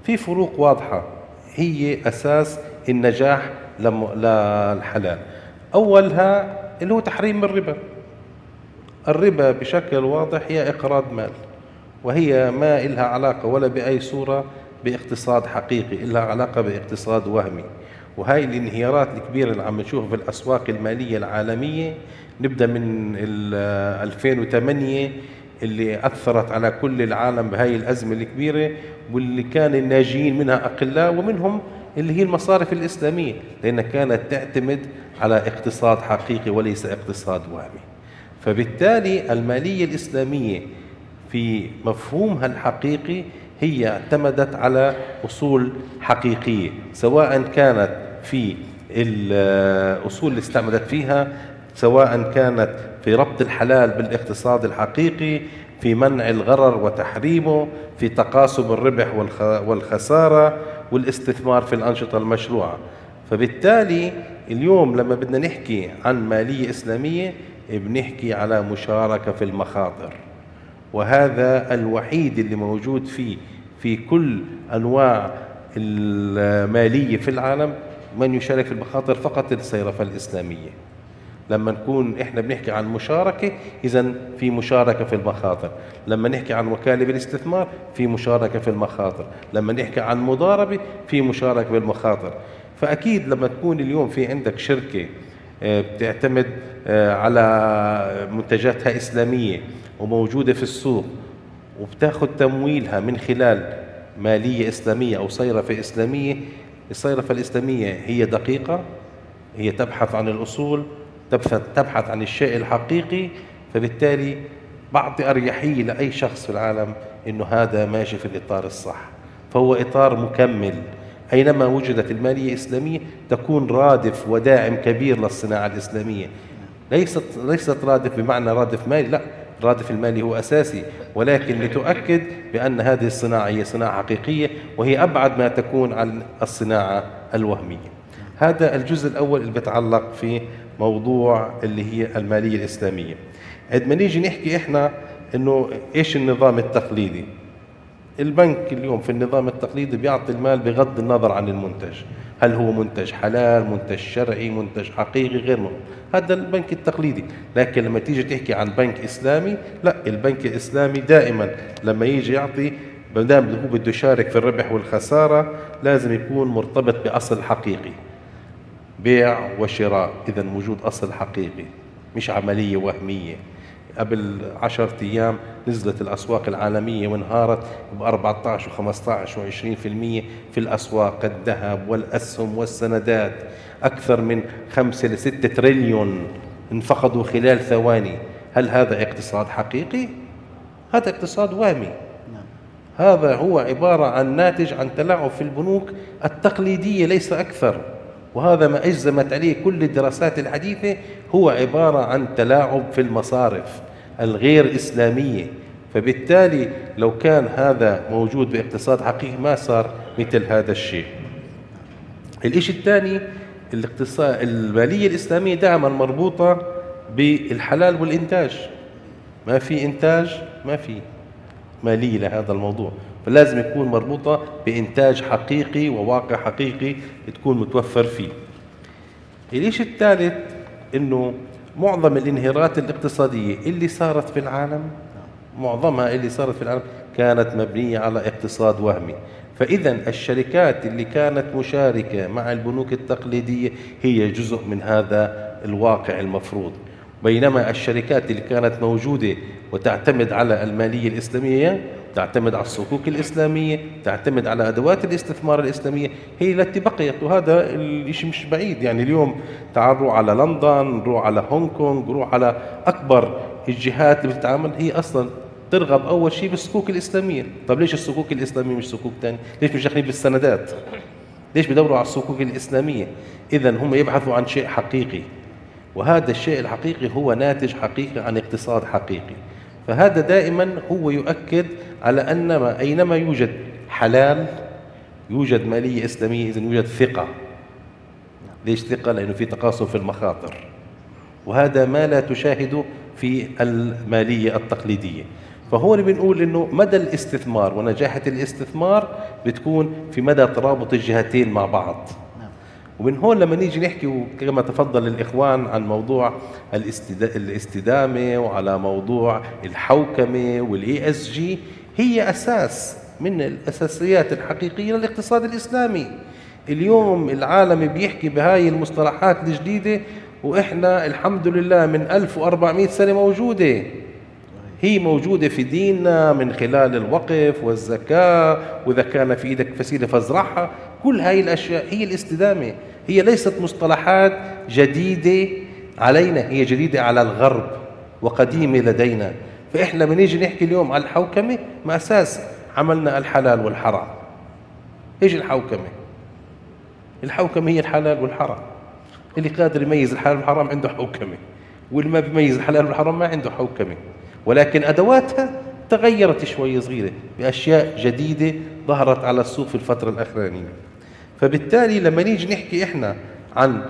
في فروق واضحة هي أساس النجاح للحلال. أولها اللي هو تحريم الربا. الربا بشكل واضح هي إقراض مال، وهي ما إلها علاقة ولا بأي صورة باقتصاد حقيقي، إلها علاقة باقتصاد وهمي. وهاي الانهيارات الكبيرة اللي عم نشوفها في الأسواق المالية العالمية نبدأ من 2008 اللي أثرت على كل العالم بهاي الأزمة الكبيرة، واللي كان الناجين منها أقلاء ومنهم اللي هي المصارف الإسلامية، لأنها كانت تعتمد على اقتصاد حقيقي وليس اقتصاد وهمي. فبالتالي المالية الإسلامية في مفهومها الحقيقي هي اعتمدت على أصول حقيقية، سواء كانت في الأصول اللي استعملت فيها، سواء كانت في ربط الحلال بالاقتصاد الحقيقي، في منع الغرر وتحريمه، في تقاسم الربح والخسارة، والاستثمار في الأنشطة المشروعة. فبالتالي اليوم لما بدنا نحكي عن مالية إسلامية بنحكي على مشاركة في المخاطر، وهذا الوحيد اللي موجود في كل أنواع المالية في العالم. من يشارك في المخاطر فقط الصيرفة الإسلامية. لما نكون إحنا بنحكي عن مشاركة إذن في مشاركة في المخاطر، لما نحكي عن وكالة بالاستثمار في مشاركة في المخاطر، لما نحكي عن مضاربة في مشاركة في المخاطر. فأكيد لما تكون اليوم في عندك شركة بتعتمد على منتجاتها إسلامية وموجودة في السوق وبتاخذ تمويلها من خلال مالية إسلامية أو صيرفة إسلامية، الصيرفة الإسلامية هي دقيقة، هي تبحث عن الأصول، تبحث عن الشيء الحقيقي. فبالتالي بعطي أريحية لأي شخص في العالم إنه هذا ماشي في الإطار الصح، فهو إطار مكمل. أينما وجدت المالية الإسلامية تكون رادف وداعم كبير للصناعة الإسلامية. ليست رادف بمعنى رادف مالي، لا، رادف المالي هو أساسي، ولكن لتؤكد بأن هذه الصناعة هي صناعة حقيقية وهي أبعد ما تكون عن الصناعة الوهمية. هذا الجزء الأول اللي بيتعلق في موضوع اللي هي المالية الإسلامية. عندما نيجي نحكي إحنا إنه إيش النظام التقليدي. البنك اليوم في النظام التقليدي بيعطي المال بغض النظر عن المنتج، هل هو منتج حلال، منتج شرعي، منتج حقيقي، غير منتج. هذا البنك التقليدي. لكن لما تيجي تحكي عن بنك إسلامي، لا، البنك الإسلامي دائما لما يجي يعطي مادام هو بده يشارك في الربح والخسارة لازم يكون مرتبط بأصل حقيقي، بيع وشراء. إذا وجود أصل حقيقي مش عملية وهمية. قبل 10 أيام نزلت الأسواق العالمية وانهارت ب 14 و15 و20% في الأسواق، الذهب والأسهم والسندات. أكثر من 5 ل 6 تريليون انفقدوا خلال ثواني. هل هذا اقتصاد حقيقي؟ هذا اقتصاد وهمي. هذا هو عبارة عن ناتج عن تلاعب في البنوك التقليدية ليس أكثر، وهذا ما أجزمت عليه كل الدراسات الحديثة، هو عبارة عن تلاعب في المصارف الغير إسلامية. فبالتالي لو كان هذا موجود باقتصاد حقيقي ما صار مثل هذا الشيء. الإشي الثاني، الاقتصاد المالية الإسلامية دائما مربوطة بالحلال والإنتاج. ما في إنتاج ما في مالية لهذا الموضوع، فلازم يكون مربوطة بإنتاج حقيقي وواقع حقيقي تكون متوفر فيه. الإشي الثالث إنه معظم الانهيارات الاقتصادية اللي صارت في العالم، معظمها اللي صارت في العالم كانت مبنية على اقتصاد وهمي. فإذا الشركات اللي كانت مشاركة مع البنوك التقليدية هي جزء من هذا الواقع المفروض، بينما الشركات اللي كانت موجودة وتعتمد على المالية الإسلامية، تعتمد على الصكوك الإسلامية، تعتمد على أدوات الاستثمار الإسلامية، هي التي بقيت. وهذا الشيء مش بعيد. يعني اليوم تعالوا على لندن، نروح على هونغ كونغ، نروح على أكبر الجهات اللي بتتعامل، هي أصلا ترغب أول شيء بالصكوك الإسلامية. طب ليش الصكوك الإسلامية مش صكوك تاني؟ ليش مش داخلين بالسندات؟ ليش بدوروا على الصكوك الإسلامية؟ إذن هم يبحثوا عن شيء حقيقي، وهذا الشيء الحقيقي هو ناتج حقيقي عن اقتصاد حقيقي. فهذا دائما هو يؤكد على أن أينما يوجد حلال يوجد مالية إسلامية إذن يوجد ثقة. ليش ثقة؟ لأنه في تقاسم في المخاطر، وهذا ما لا تشاهده في المالية التقليدية. فهون بنقول إنه مدى الاستثمار ونجاحة الاستثمار بتكون في مدى ترابط الجهتين مع بعض. ومن هون لما نيجي نحكي كما تفضل الإخوان عن موضوع الاستدامة وعلى موضوع الحوكمة والESG، هي أساس من الأساسيات الحقيقية للاقتصاد الإسلامي. اليوم العالم بيحكي بهاي المصطلحات الجديدة، وإحنا الحمد لله من 1400 سنة موجودة. هي موجودة في ديننا من خلال الوقف والزكاة، وإذا كان في إيدك فسيلة فازرعها. كل هاي الأشياء هي الاستدامة، هي ليست مصطلحات جديدة علينا، هي جديدة على الغرب وقديمة لدينا. فإحنا بنيجي نحكي اليوم على الحوكمة ما أساس عملنا الحلال والحرام. إيش الحوكمة؟ الحوكمة هي الحلال والحرام. اللي قادر يميز الحلال والحرام عنده حوكمة، واللي ما بيميز الحلال والحرام ما عنده حوكمة. ولكن أدواتها تغيرت شوي صغيرة بأشياء جديدة ظهرت على السوق في الفترة الأخرانية. فبالتالي لما نيجي نحكي إحنا عن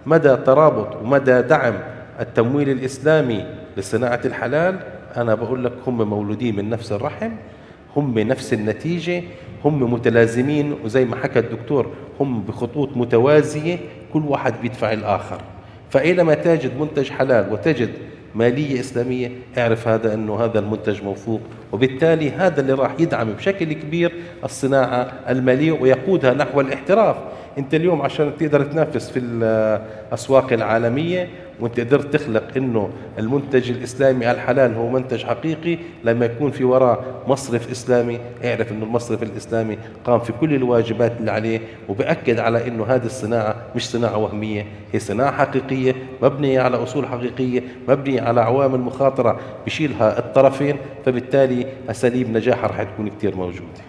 مدى ترابط ومدى دعم التمويل الإسلامي لصناعة الحلال، أنا بقول لك هم مولودين من نفس الرحم، هم نفس النتيجة، هم متلازمين، وزي ما حكى الدكتور هم بخطوط متوازية، كل واحد بيدفع الآخر. فأينما تجد منتج حلال وتجد مالية إسلامية، اعرف هذا أنه هذا المنتج موثوق، وبالتالي هذا اللي راح يدعم بشكل كبير الصناعة المالية ويقودها نحو الاحتراف. أنت اليوم عشان تقدر تنافس في الأسواق العالمية وأنت قدرت تخلق أنه المنتج الإسلامي الحلال هو منتج حقيقي، لما يكون في وراء مصرف إسلامي، اعرف أنه المصرف الإسلامي قام في كل الواجبات اللي عليه، وبأكد على أنه هذه الصناعة مش صناعة وهمية، هي صناعة حقيقية مبنية على أصول حقيقية، مبنية على عوامل مخاطرة بشيلها الطرفين. فبالتالي أساليب نجاحها رح تكون كتير موجودة.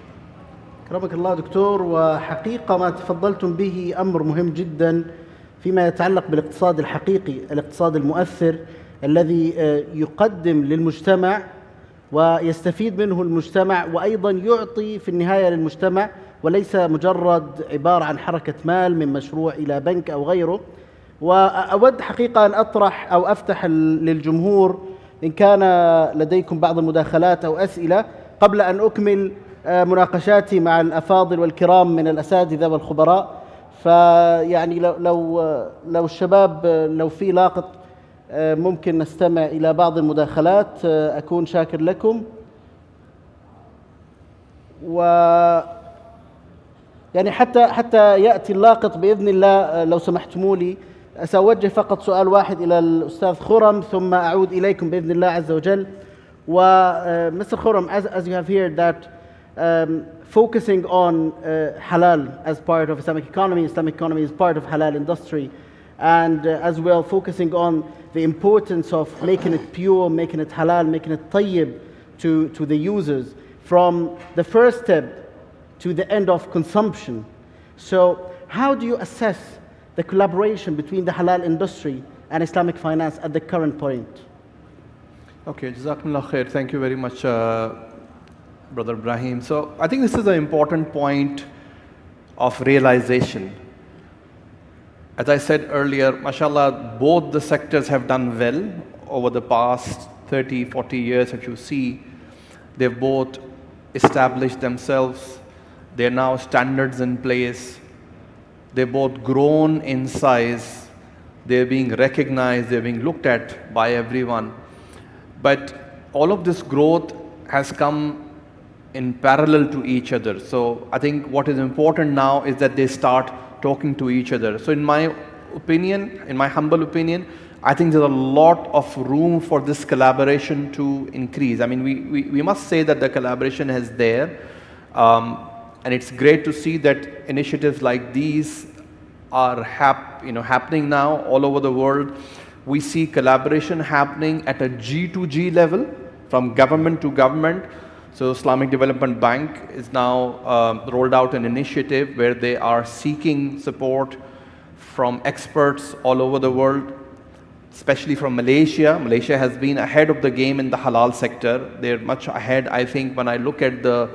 أكرمك الله دكتور. وحقيقة ما تفضلتم به أمر مهم جدا فيما يتعلق بالاقتصاد الحقيقي، الاقتصاد المؤثر الذي يقدم للمجتمع ويستفيد منه المجتمع، وأيضا يعطي في النهاية للمجتمع، وليس مجرد عبارة عن حركة مال من مشروع إلى بنك أو غيره. وأود حقيقة أن أطرح أو أفتح للجمهور إن كان لديكم بعض المداخلات أو أسئلة قبل أن أكمل مناقشاتي مع الأفاضل والكرام من الأساتذة والخبراء. فيعني لو الشباب لو في لاقط ممكن نستمع إلى بعض المداخلات أكون شاكر لكم. و يعني حتى يأتي اللاقط بإذن الله، لو سمحتموا لي سأوجه فقط سؤال واحد إلى الأستاذ خرم ثم أعود إليكم بإذن الله عز وجل. Mr. Khurram, as you have heard that focusing on halal as part of Islamic economy is part of halal industry, and as well focusing on the importance of making it pure, making it halal, making it tayyib to the users from the first step to the end of consumption. So how do you assess the collaboration between the halal industry and Islamic finance at the current point? Okay, Jazakumullah khair. Thank you very much, Brother Ibrahim. So I think this is an important point of realization. As I said earlier, mashallah, both the sectors have done well over the past 30, 40 years. If you see, they've both established themselves. There are now standards in place. They've both grown in size. They're being recognized. They're being looked at by everyone. But all of this growth has come in parallel to each other. So I think what is important now is that they start talking to each other. So in my opinion, in my humble opinion, I think there's a lot of room for this collaboration to increase. I mean, we must say that the collaboration is there. And it's great to see that initiatives like these are happening now all over the world. We see collaboration happening at a G2G level, from government to government. So Islamic Development Bank is now rolled out an initiative where they are seeking support from experts all over the world, especially from Malaysia. Malaysia has been ahead of the game in the halal sector. They're much ahead, I think, when I look at the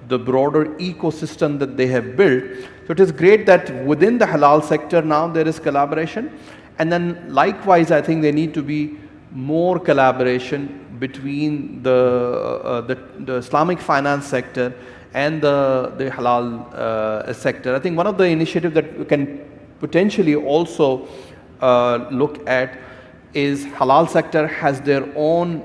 the broader ecosystem that they have built. So it is great that within the halal sector now there is collaboration. And then likewise, I think there need to be more collaboration between the Islamic finance sector and the halal sector. I think one of the initiatives that we can potentially also look at is halal sector has their own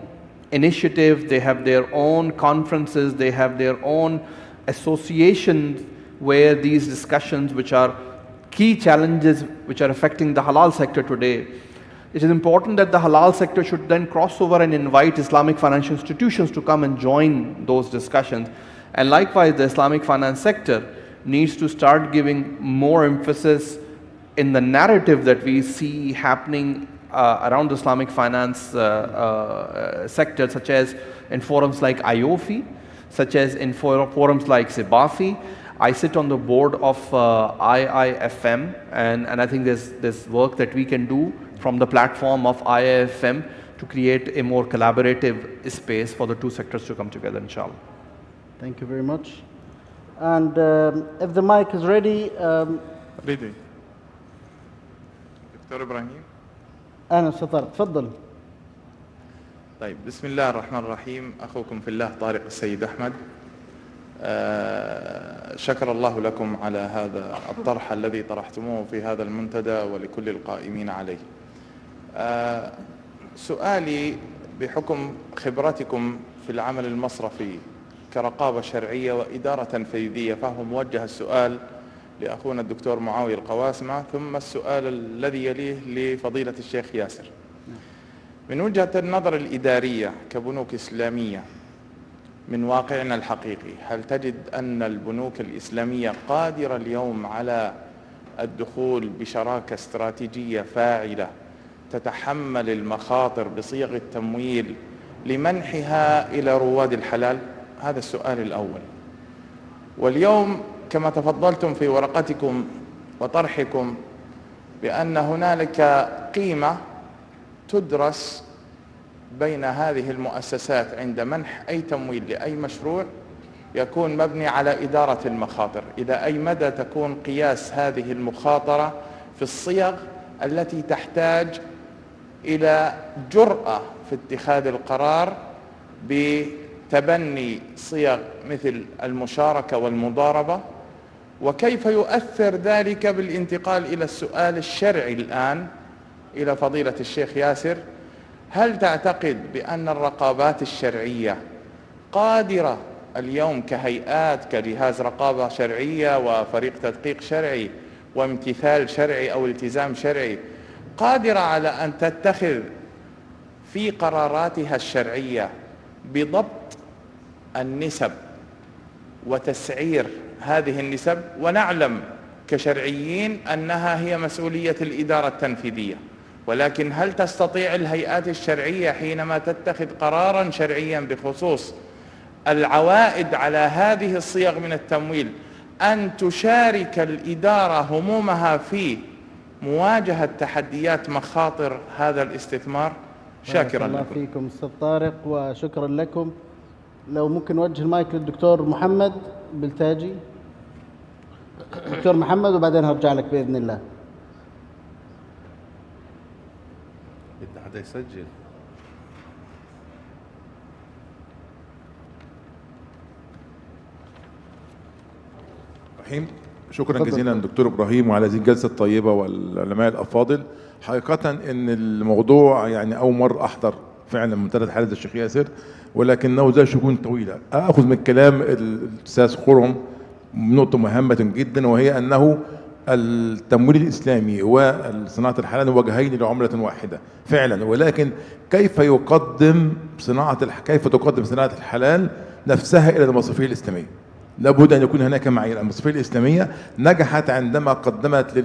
initiative, they have their own conferences, they have their own associations where these discussions, which are key challenges which are affecting the halal sector today. It is important that the halal sector should then cross over and invite Islamic financial institutions to come and join those discussions. And likewise, the Islamic finance sector needs to start giving more emphasis in the narrative that we see happening around the Islamic finance sector, such as in forums like IOFI, such as in forums like Sibafi. I sit on the board of IIFM, and I think there's work that we can do from the platform of IIFM to create a more collaborative space for the two sectors to come together, inshallah. Thank you very much. And if the mic is ready. Ready. دكتور إبراهيم. أنا شطرت، تفضل. طيب، بسم الله الرحمن الرحيم. أخوكم في الله طارق السيد أحمد. شكر الله لكم على هذا الطرح الذي طرحتموه في هذا المنتدى ولكل القائمين عليه. سؤالي بحكم خبرتكم في العمل المصرفي كرقابة شرعية وإدارة تنفيذية، فهو موجه السؤال لأخونا الدكتور معاوية القواسمة، ثم السؤال الذي يليه لفضيلة الشيخ ياسر. من وجهة النظر الإدارية كبنوك إسلامية من واقعنا الحقيقي، هل تجد أن البنوك الإسلامية قادرة اليوم على الدخول بشراكة استراتيجية فاعلة تتحمل المخاطر بصيغ التمويل لمنحها إلى رواد الحلال؟ هذا السؤال الأول. واليوم كما تفضلتم في ورقتكم وطرحكم بأن هنالك قيمة تدرس بين هذه المؤسسات عند منح أي تمويل لأي مشروع يكون مبني على إدارة المخاطر، إلى أي مدى تكون قياس هذه المخاطرة في الصيغ التي تحتاج إلى جرأة في اتخاذ القرار بتبني صيغ مثل المشاركة والمضاربة، وكيف يؤثر ذلك بالانتقال إلى السؤال الشرعي الآن إلى فضيلة الشيخ ياسر. هل تعتقد بأن الرقابات الشرعية قادرة اليوم كهيئات كجهاز رقابة شرعية وفريق تدقيق شرعي وامتثال شرعي أو التزام شرعي قادرة على أن تتخذ في قراراتها الشرعية بضبط النسب وتسعير هذه النسب؟ ونعلم كشرعيين أنها هي مسؤولية الإدارة التنفيذية، ولكن هل تستطيع الهيئات الشرعية حينما تتخذ قرارا شرعيا بخصوص العوائد على هذه الصيغ من التمويل أن تشارك الإدارة همومها في مواجهة تحديات مخاطر هذا الاستثمار؟ شاكرا الله لكم. فيكم أستاذ طارق وشكرا لكم. لو ممكن نوجه المايك للدكتور محمد بالتاجي. دكتور محمد وبعدين هرجع لك بإذن الله. بدي حدا يسجل. رحيم. شكرا جزيلا دكتور ابراهيم وعلى هذه الجلسه الطيبه والعلماء الافاضل. حقيقه ان الموضوع يعني اول مره احضر فعلا منتدى حالة الشيخ ياسر، ولكنه ذا شجون طويله. اخذ من كلام الاستاذ خرم نقطه مهمه جدا، وهي انه التمويل الاسلامي وصناعه الحلال وجهين لعمله واحده فعلا، ولكن كيف تقدم صناعه الحلال نفسها الى المصرفيه الاسلاميه؟ لابد ان يكون هناك معايير. المصرفيه الاسلاميه نجحت عندما قدمت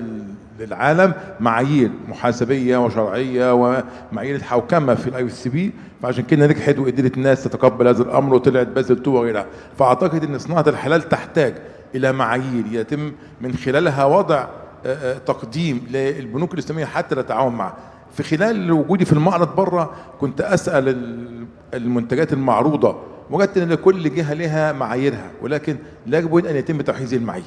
للعالم معايير محاسبيه وشرعيه ومعايير حوكمه في ICB، فعشان كده نجحت وقدرت الناس تتقبل هذا الامر وطلعت بازل 2 وغيرها. فاعتقد ان صناعه الحلال تحتاج الى معايير يتم من خلالها وضع تقديم للبنوك الاسلاميه حتى نتعاون معها. في خلال وجودي في المعرض بره كنت اسال المنتجات المعروضه وجدت ان كل جهه لها معاييرها، ولكن لا يجب ان يتم توحيد المعايير.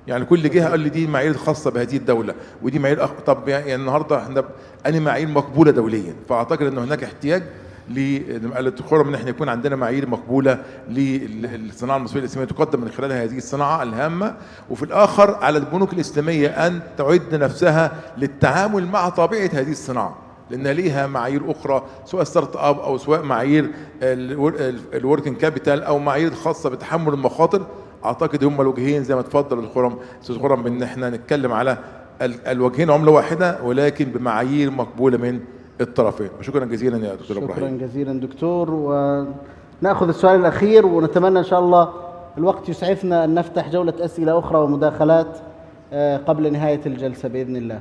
يعني كل جهه قال لي دي معايير خاصه بهذه الدوله ودي معايير طب يعني النهارده احنا انهي معايير مقبوله دوليا؟ فاعتقد ان هناك احتياج للخرم ان احنا يكون عندنا معايير مقبوله للصناعه المصريه الاسلاميه تقدم من خلال هذه الصناعه الهامه، وفي الاخر على البنوك الاسلاميه ان تعد نفسها للتعامل مع طبيعه هذه الصناعه، لان ليها معايير اخرى سواء ستارت اب او سواء معايير الوركينج كابيتال او معايير خاصه بتحمل المخاطر. اعتقد هم الوجهين زي ما اتفضل استاذ خرم بان احنا نتكلم على الوجهين عمله واحده ولكن بمعايير مقبوله من الطرفين. شكرا جزيلا يا دكتور ابراهيم. شكرا جزيلا دكتور، وناخذ السؤال الاخير ونتمنى ان شاء الله الوقت يسعفنا ان نفتح جوله اسئله اخرى ومداخلات قبل نهايه الجلسه باذن الله.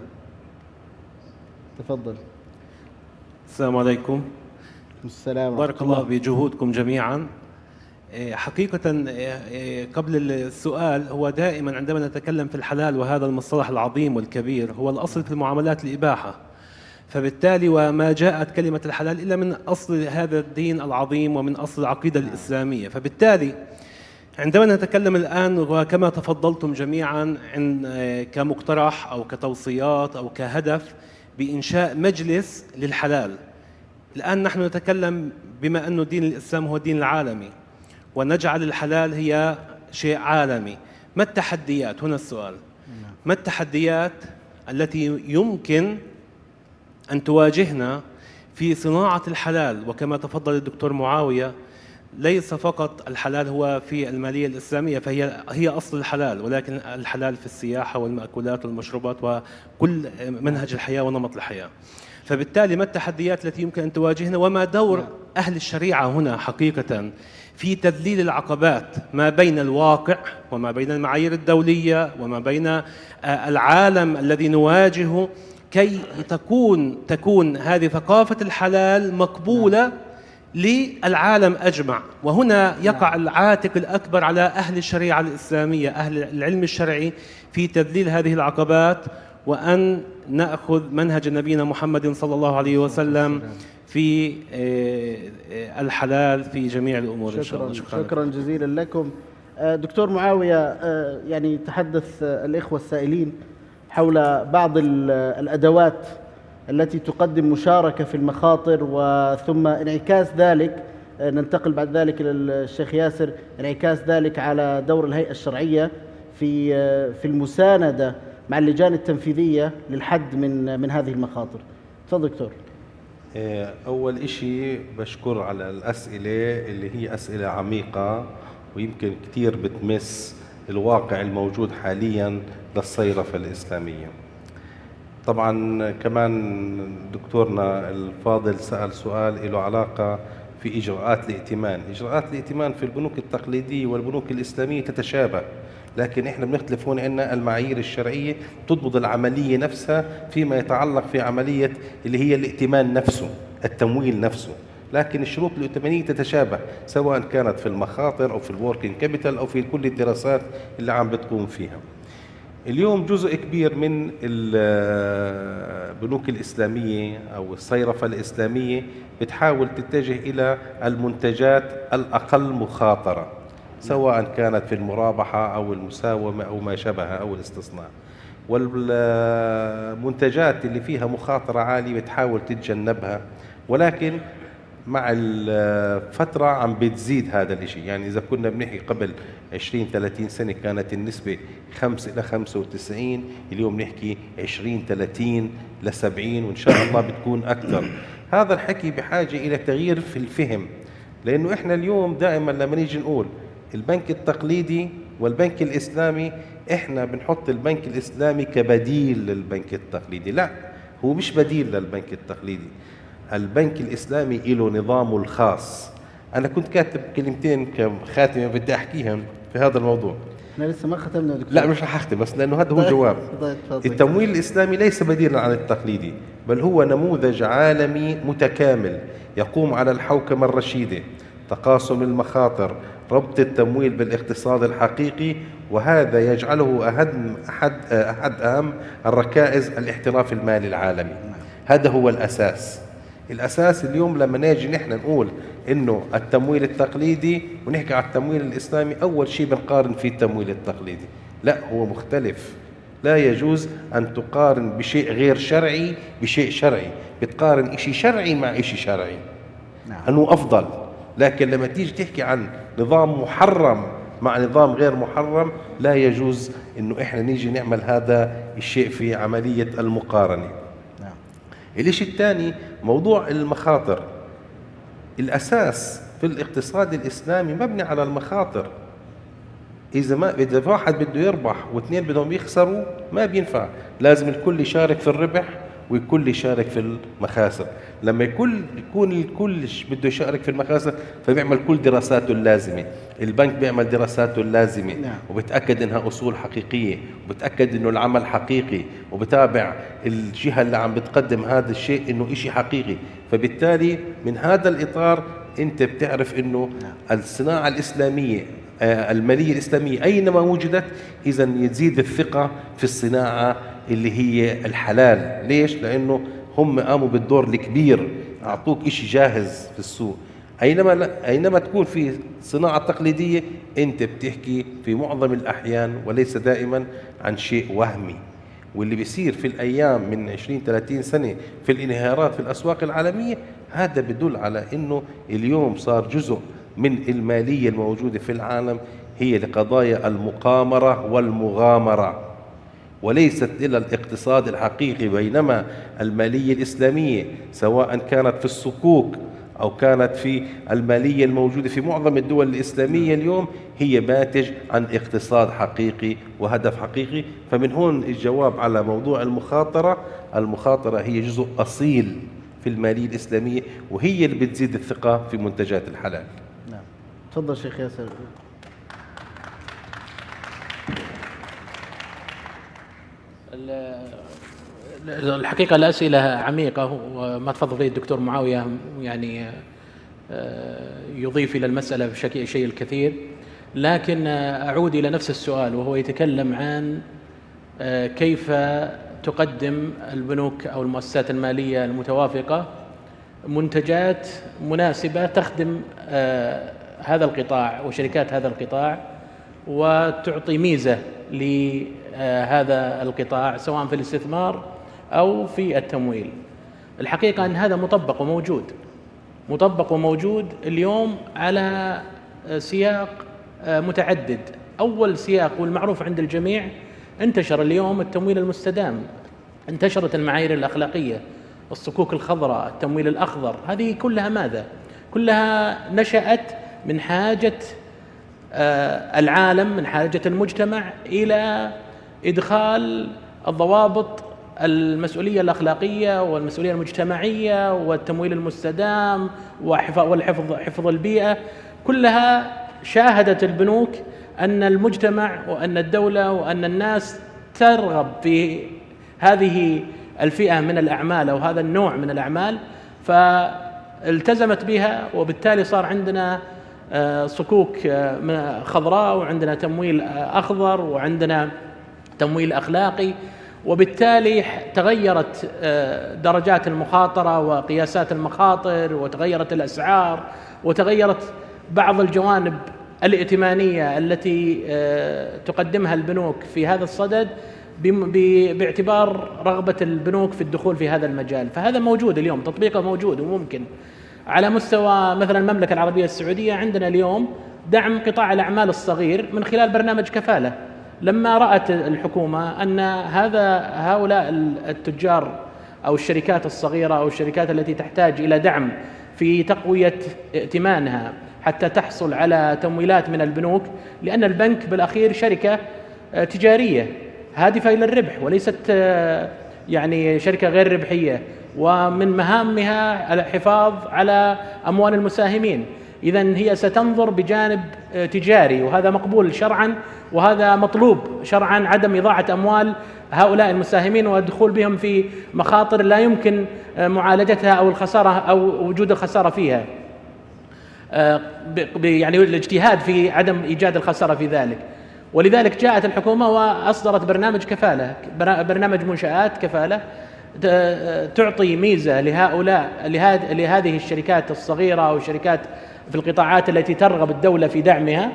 تفضل. السلام عليكم. السلام. بارك الله بجهودكم جميعا. حقيقة قبل السؤال، هو دائما عندما نتكلم في الحلال وهذا المصطلح العظيم والكبير، هو الأصل في المعاملات الإباحة، فبالتالي وما جاءت كلمة الحلال إلا من أصل هذا الدين العظيم ومن أصل العقيدة الإسلامية. فبالتالي عندما نتكلم الآن وكما تفضلتم جميعا كمقترح أو كتوصيات أو كهدف بإنشاء مجلس للحلال، الآن نحن نتكلم بما أن دين الإسلام هو الدين العالمي ونجعل الحلال هي شيء عالمي. ما التحديات؟ هنا السؤال. ما التحديات التي يمكن أن تواجهنا في صناعة الحلال؟ وكما تفضل الدكتور معاوية، ليس فقط الحلال هو في المالية الإسلامية فهي أصل الحلال، ولكن الحلال في السياحة والمأكولات والمشروبات وكل منهج الحياة ونمط الحياة. فبالتالي ما التحديات التي يمكن أن تواجهنا، وما دور أهل الشريعة هنا حقيقة في تذليل العقبات ما بين الواقع وما بين المعايير الدولية وما بين العالم الذي نواجهه، كي تكون هذه ثقافة الحلال مقبولة للعالم أجمع. وهنا يقع العاتق الأكبر على أهل الشريعة الإسلامية، أهل العلم الشرعي، في تذليل هذه العقبات، وأن نأخذ منهج نبينا محمد صلى الله عليه وسلم في الحلال في جميع الأمور إن شاء الله. شكرا جزيلا لكم. دكتور معاوية، يعني تحدث الإخوة السائلين حول بعض الأدوات التي تقدم مشاركة في المخاطر، وثم انعكاس ذلك، ننتقل بعد ذلك إلى الشيخ ياسر، انعكاس ذلك على دور الهيئة الشرعية في المساندة مع اللجان التنفيذية للحد من هذه المخاطر. تفضل دكتور. أول إشي بشكر على الأسئلة اللي هي أسئلة عميقة ويمكن كتير بتمس الواقع الموجود حاليا للصيرفة الإسلامية. طبعا كمان دكتورنا الفاضل سأل سؤال له علاقة في إجراءات الائتمان. إجراءات الائتمان في البنوك التقليدية والبنوك الإسلامية تتشابه، لكن إحنا بنختلف هون أن المعايير الشرعية تضبط العملية نفسها فيما يتعلق في عملية اللي هي الائتمان نفسه، التمويل نفسه، لكن الشروط الائتمانية تتشابه سواء كانت في المخاطر أو في الوركينج كابيتال أو في كل الدراسات اللي عم بتقوم فيها. اليوم جزء كبير من البنوك الإسلامية أو الصيرفة الإسلامية بتحاول تتجه إلى المنتجات الأقل مخاطرة، سواء كانت في المرابحة أو المساومة أو ما شابهها أو الاستصناع. والمنتجات اللي فيها مخاطرة عالية بتحاول تتجنبها، ولكن مع الفترة عم بتزيد هذا الاشي. يعني إذا كنا بنحكي قبل 20-30 سنة كانت النسبة 5 إلى 95، اليوم نحكي 20-30 ل 70، وإن شاء الله بتكون أكثر. هذا الحكي بحاجة إلى تغيير في الفهم، لأنه إحنا اليوم دائما لما نيجي نقول البنك التقليدي والبنك الإسلامي، إحنا بنحط البنك الإسلامي كبديل للبنك التقليدي. لا، هو مش بديل للبنك التقليدي. البنك الإسلامي له نظامه الخاص. أنا كنت كاتب كلمتين كخاتمة بدي أحكيهم في هذا الموضوع. احنا لسه ما ختمنا دكتور. لا مش رح أختم، بس لأنه هذا هو الجواب. التمويل الإسلامي ليس بديلا عن التقليدي، بل هو نموذج عالمي متكامل يقوم على الحوكمة الرشيدة، تقاسم المخاطر، ربط التمويل بالاقتصاد الحقيقي، وهذا يجعله أحد أهم الركائز الاحتراف المالي العالمي. هذا هو الأساس. الأساس اليوم لما نيجي نحن نقول إنه التمويل التقليدي ونحكي على التمويل الإسلامي، أول شيء بنقارن فيه التمويل التقليدي. لا، هو مختلف. لا يجوز أن تقارن بشيء غير شرعي بشيء شرعي، بتقارن إشي شرعي مع إشي شرعي. أنه أفضل. لكن لما تيجي تحكي عن نظام محرم مع نظام غير محرم، لا يجوز إنه إحنا نيجي نعمل هذا الشيء في عملية المقارنة. الشيء الثاني موضوع المخاطر. الأساس في الاقتصاد الإسلامي مبني على المخاطر. إذا واحد بده يربح واثنين بدهم يخسروا ما بينفع، لازم الكل يشارك في الربح والكل يشارك في المخاسر. لما يكون الكل بده يشارك في المخاسر فبيعمل كل دراساته اللازمة. البنك بيعمل دراساته اللازمة وبتأكد إنها أصول حقيقية، وبتأكد إنه العمل حقيقي، وبتابع الجهة اللي عم بتقدم هذا الشيء إنه إشي حقيقي. فبالتالي من هذا الإطار أنت بتعرف إنه الصناعة الإسلامية، المالية الإسلامية أينما وجدت إذا يزيد الثقة في الصناعة اللي هي الحلال. ليش؟ لأنه هم قاموا بالدور الكبير، أعطوك إشي جاهز في السوق. أينما تكون في صناعة تقليدية أنت بتحكي في معظم الأحيان وليس دائما عن شيء وهمي. واللي بيصير في الأيام من 20-30 سنة في الانهيارات في الأسواق العالمية، هذا بدل على أنه اليوم صار جزء من المالية الموجودة في العالم هي لقضايا المقامرة والمغامرة، وليست إلى الاقتصاد الحقيقي. بينما المالية الإسلامية سواء كانت في الصكوك أو كانت في المالية الموجودة في معظم الدول الإسلامية اليوم هي ناتج عن اقتصاد حقيقي وهدف حقيقي. فمن هون الجواب على موضوع المخاطرة هي جزء أصيل في المالية الإسلامية، وهي اللي بتزيد الثقة في منتجات الحلال. نعم، تفضل شيخ ياسر. الحقيقة الأسئلة عميقة، وما تفضل فيه الدكتور معاوية يعني يضيف إلى المسألة شيء الكثير. لكن أعود إلى نفس السؤال، وهو يتكلم عن كيف تقدم البنوك أو المؤسسات المالية المتوافقة منتجات مناسبة تخدم هذا القطاع وشركات هذا القطاع، وتعطي ميزة لهذا القطاع سواء في الاستثمار أو في التمويل. الحقيقة أن هذا مطبق وموجود اليوم على سياق متعدد. أول سياق والمعروف عند الجميع، انتشر اليوم التمويل المستدام، انتشرت المعايير الأخلاقية، الصكوك الخضراء، التمويل الأخضر. هذه كلها ماذا؟ كلها نشأت من حاجة العالم، من حاجة المجتمع إلى إدخال الضوابط المسؤولية الأخلاقية والمسؤولية المجتمعية والتمويل المستدام وحفظ البيئة. كلها شاهدت البنوك أن المجتمع وأن الدولة وأن الناس ترغب في هذه الفئة من الأعمال أو هذا النوع من الأعمال، فالتزمت بها، وبالتالي صار عندنا صكوك خضراء، وعندنا تمويل أخضر، وعندنا تمويل أخلاقي. وبالتالي تغيرت درجات المخاطرة وقياسات المخاطر، وتغيرت الأسعار، وتغيرت بعض الجوانب الائتمانية التي تقدمها البنوك في هذا الصدد باعتبار رغبة البنوك في الدخول في هذا المجال. فهذا موجود اليوم، تطبيقه موجود وممكن. على مستوى مثلا المملكة العربية السعودية عندنا اليوم دعم قطاع الأعمال الصغير من خلال برنامج كفالة. لما رأت الحكومة أن هؤلاء التجار أو الشركات الصغيرة أو الشركات التي تحتاج إلى دعم في تقوية ائتمانها حتى تحصل على تمويلات من البنوك، لأن البنك بالأخير شركة تجارية هادفة إلى الربح وليست يعني شركة غير ربحية، ومن مهامها الحفاظ على أموال المساهمين. إذن هي ستنظر بجانب تجاري، وهذا مقبول شرعا وهذا مطلوب شرعا، عدم إضاعة أموال هؤلاء المساهمين والدخول بهم في مخاطر لا يمكن معالجتها أو الخسارة أو وجود الخسارة فيها، يعني الاجتهاد في عدم إيجاد الخسارة في ذلك. ولذلك جاءت الحكومة وأصدرت برنامج كفالة، برنامج منشآت كفالة تعطي ميزة لهذه الشركات الصغيرة أو الشركات في القطاعات التي ترغب الدولة في دعمها،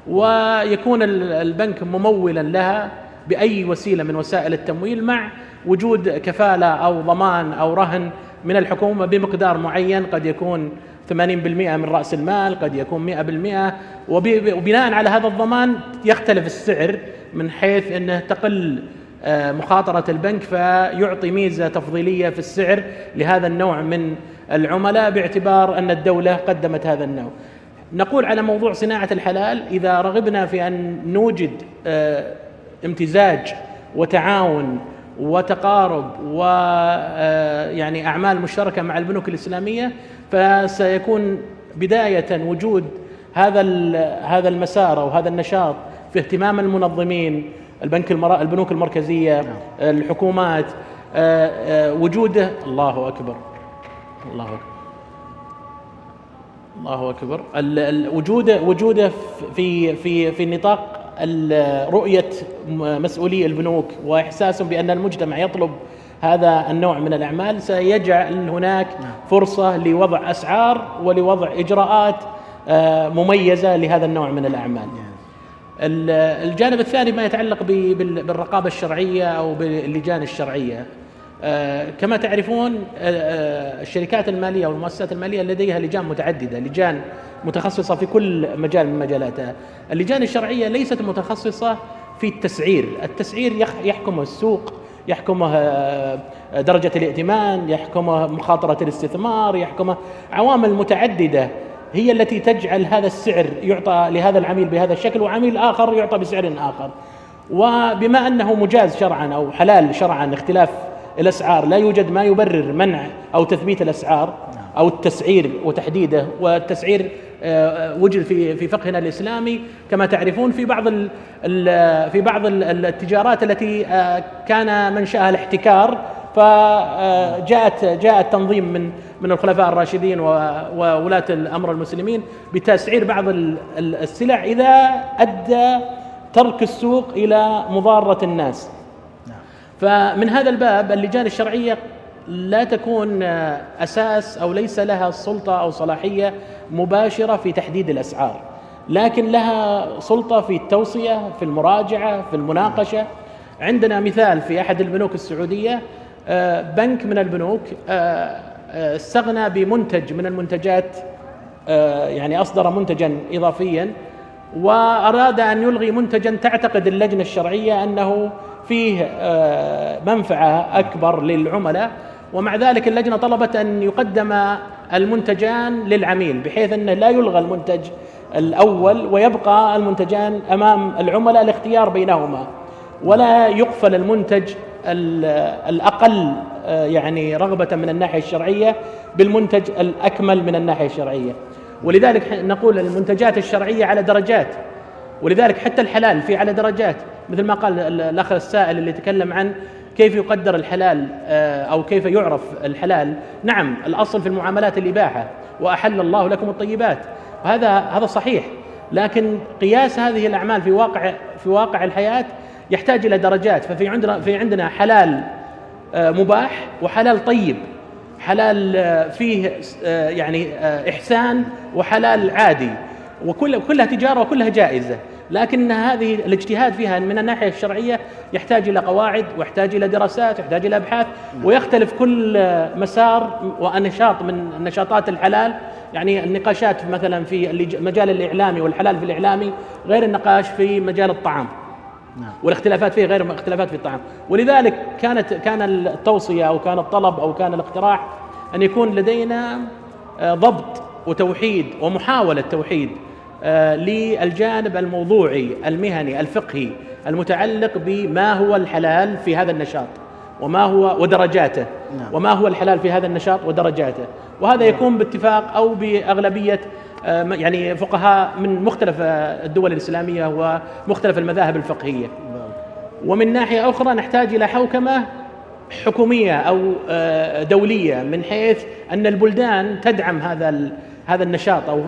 ويكون البنك ممولا لها بأي وسيلة من وسائل التمويل، مع وجود كفالة أو ضمان أو رهن من الحكومة بمقدار معين، قد يكون 80% من رأس المال، قد يكون 100%، وبناء على هذا الضمان يختلف السعر من حيث أنه تقل مخاطرة البنك، فيعطي ميزة تفضيلية في السعر لهذا النوع من العملاء باعتبار أن الدولة قدمت هذا النوع. نقول على موضوع صناعة الحلال، إذا رغبنا في أن نوجد امتزاج وتعاون وتقارب ويعني أعمال مشتركة مع البنوك الإسلامية، فسيكون بداية وجود هذا المسار أو هذا النشاط في اهتمام المنظمين، البنوك المركزية، الحكومات، وجوده. الله أكبر، الله أكبر، الله أكبر. وجوده في نطاق رؤية مسؤولي البنوك وإحساسهم بأن المجتمع يطلب هذا النوع من الأعمال، سيجعل هناك فرصة لوضع أسعار ولوضع إجراءات مميزة لهذا النوع من الأعمال. الجانب الثاني ما يتعلق بالرقابة الشرعية أو باللجان الشرعية. كما تعرفون الشركات المالية والمؤسسات المالية لديها لجان متعددة، لجان متخصصة في كل مجال من مجالاتها. اللجان الشرعية ليست متخصصة في التسعير يحكمه السوق، يحكمه درجة الائتمان، يحكمه مخاطرة الاستثمار، يحكمه عوامل متعددة هي التي تجعل هذا السعر يعطى لهذا العميل بهذا الشكل وعميل آخر يعطى بسعر آخر. وبما أنه مجاز شرعا أو حلال شرعا اختلاف الأسعار، لا يوجد ما يبرر منع أو تثبيت الأسعار أو التسعير وتحديده. والتسعير وجد في فقهنا الإسلامي كما تعرفون في بعض التجارات التي كان منشأها الاحتكار، فجاء التنظيم من الخلفاء الراشدين وولاة الأمر المسلمين بتسعير بعض السلع إذا أدى ترك السوق إلى مضارة الناس. فمن هذا الباب اللجان الشرعية لا تكون أساس أو ليس لها سلطة أو صلاحية مباشرة في تحديد الأسعار، لكن لها سلطة في التوصية، في المراجعة، في المناقشة. عندنا مثال في أحد البنوك السعودية، بنك من البنوك استغنى بمنتج من المنتجات، يعني أصدر منتجا إضافيا وأراد أن يلغي منتجا تعتقد اللجنة الشرعية أنه فيه منفعة أكبر للعملاء، ومع ذلك اللجنة طلبت أن يقدم المنتجان للعميل بحيث أنه لا يلغى المنتج الأول ويبقى المنتجان أمام العملاء الاختيار بينهما، ولا يقفل المنتج الأقل يعني رغبة من الناحية الشرعية بالمنتج الأكمل من الناحية الشرعية. ولذلك نقول المنتجات الشرعية على درجات، ولذلك حتى الحلال فيه على درجات، مثل ما قال الأخ السائل اللي تكلم عن كيف يقدر الحلال أو كيف يعرف الحلال. نعم، الأصل في المعاملات الإباحة، وأحل الله لكم الطيبات، هذا صحيح، لكن قياس هذه الأعمال في واقع الحياة يحتاج إلى درجات. في عندنا حلال مباح وحلال طيب، حلال فيه يعني إحسان وحلال عادي، وكلها تجارة وكلها جائزة، لكن هذه الاجتهاد فيها من الناحية الشرعية يحتاج إلى قواعد ويحتاج إلى دراسات ويحتاج إلى أبحاث، ويختلف كل مسار ونشاط من نشاطات الحلال. يعني النقاشات مثلا في المجال الإعلامي والحلال في الإعلامي غير النقاش في مجال الطعام، والاختلافات فيه غير اختلافات في الطعام. ولذلك كان التوصية أو كان الطلب أو كان الاقتراح أن يكون لدينا ضبط وتوحيد ومحاولة توحيد للجانب الموضوعي المهني الفقهي المتعلق بما هو الحلال في هذا النشاط وما هو ودرجاته، وما هو الحلال في هذا النشاط ودرجاته. وهذا يكون باتفاق أو بأغلبية يعني فقهاء من مختلف الدول الإسلامية ومختلف المذاهب الفقهية. ومن ناحية أخرى نحتاج إلى حوكمة حكومية أو دولية، من حيث أن البلدان تدعم هذا النشاط أو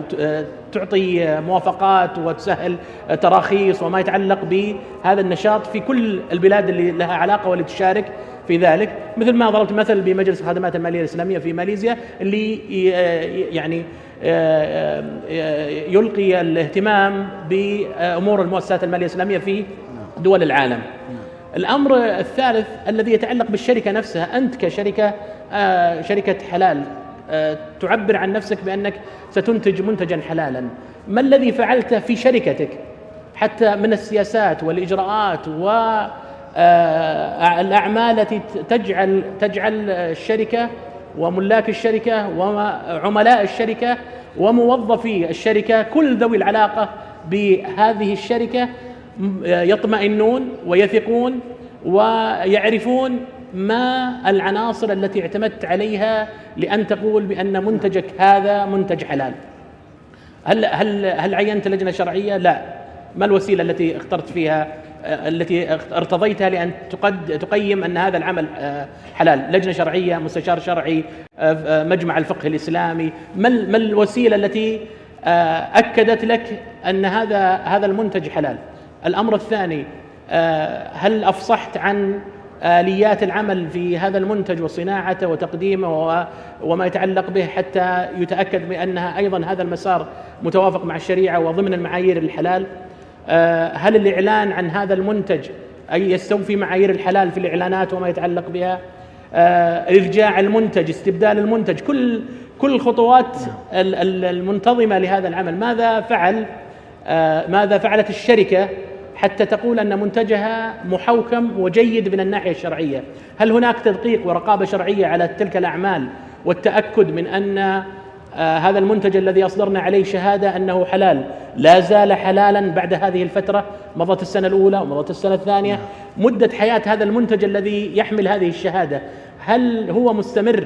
تعطي موافقات وتسهل تراخيص وما يتعلق بهذا النشاط في كل البلاد اللي لها علاقة واللي تشارك في ذلك، مثل ما ضربت مثل بمجلس الخدمات المالية الإسلامية في ماليزيا اللي يعني يلقي الاهتمام بأمور المؤسسات المالية الإسلامية في دول العالم. الأمر الثالث الذي يتعلق بالشركة نفسها، أنت كشركة شركة حلال تعبر عن نفسك بأنك ستنتج منتجا حلالا، ما الذي فعلته في شركتك حتى من السياسات والإجراءات والأعمال التي تجعل الشركة وملاك الشركة وعملاء الشركة وموظفي الشركة كل ذوي العلاقة بهذه الشركة يطمئنون ويثقون ويعرفون ما العناصر التي اعتمدت عليها لأن تقول بأن منتجك هذا منتج حلال؟ هل عينت لجنة شرعية؟ لا. ما الوسيلة التي اخترت فيها التي ارتضيتها لأن تقيم أن هذا العمل حلال؟ لجنة شرعية، مستشار شرعي، مجمع الفقه الإسلامي، ما الوسيلة التي أكدت لك أن هذا المنتج حلال؟ الأمر الثاني، هل أفصحت عن آليات العمل في هذا المنتج وصناعته وتقديمه وما يتعلق به حتى يتأكد بأنها أيضا هذا المسار متوافق مع الشريعة وضمن المعايير الحلال؟ هل الإعلان عن هذا المنتج أي يستوفي معايير الحلال في الإعلانات وما يتعلق بها؟ إرجاع المنتج، استبدال المنتج، كل الخطوات المنتظمة لهذا العمل. ماذا فعلت الشركة حتى تقول أن منتجها محوكم وجيد من الناحية الشرعية؟ هل هناك تدقيق ورقابة شرعية على تلك الأعمال والتأكد من أن هذا المنتج الذي أصدرنا عليه شهادة أنه حلال لا زال حلالا بعد هذه الفترة؟ مضت السنة الأولى ومضت السنة الثانية، مدة حياة هذا المنتج الذي يحمل هذه الشهادة هل هو مستمر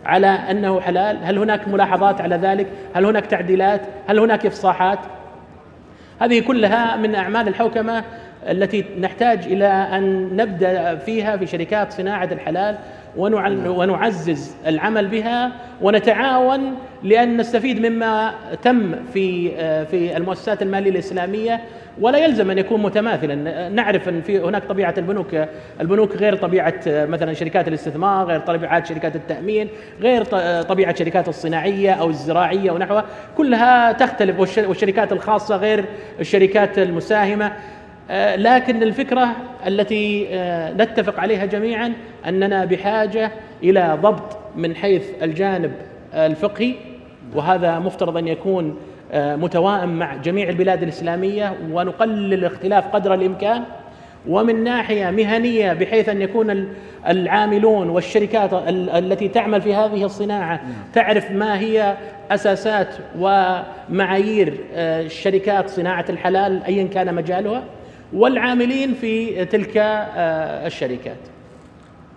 على أنه حلال؟ هل هناك ملاحظات على ذلك؟ هل هناك تعديلات؟ هل هناك إفصاحات؟ هذه كلها من أعمال الحوكمة التي نحتاج إلى أن نبدأ فيها في شركات صناعة الحلال ونعزز العمل بها ونتعاون لأن نستفيد مما تم في المؤسسات المالية الإسلامية، ولا يلزم أن يكون متماثلا. نعرف أن في هناك طبيعة البنوك غير طبيعة مثلا شركات الاستثمار، غير طبيعة شركات التأمين، غير طبيعة شركات الصناعية أو الزراعية ونحوها، كلها تختلف، والشركات الخاصة غير الشركات المساهمة. لكن الفكرة التي نتفق عليها جميعا أننا بحاجة إلى ضبط من حيث الجانب الفقهي، وهذا مفترض أن يكون متوائم مع جميع البلاد الإسلامية ونقلل الاختلاف قدر الإمكان، ومن ناحية مهنية بحيث أن يكون العاملون والشركات التي تعمل في هذه الصناعة تعرف ما هي أساسات ومعايير الشركات صناعة الحلال أيا كان مجالها، والعاملين في تلك الشركات.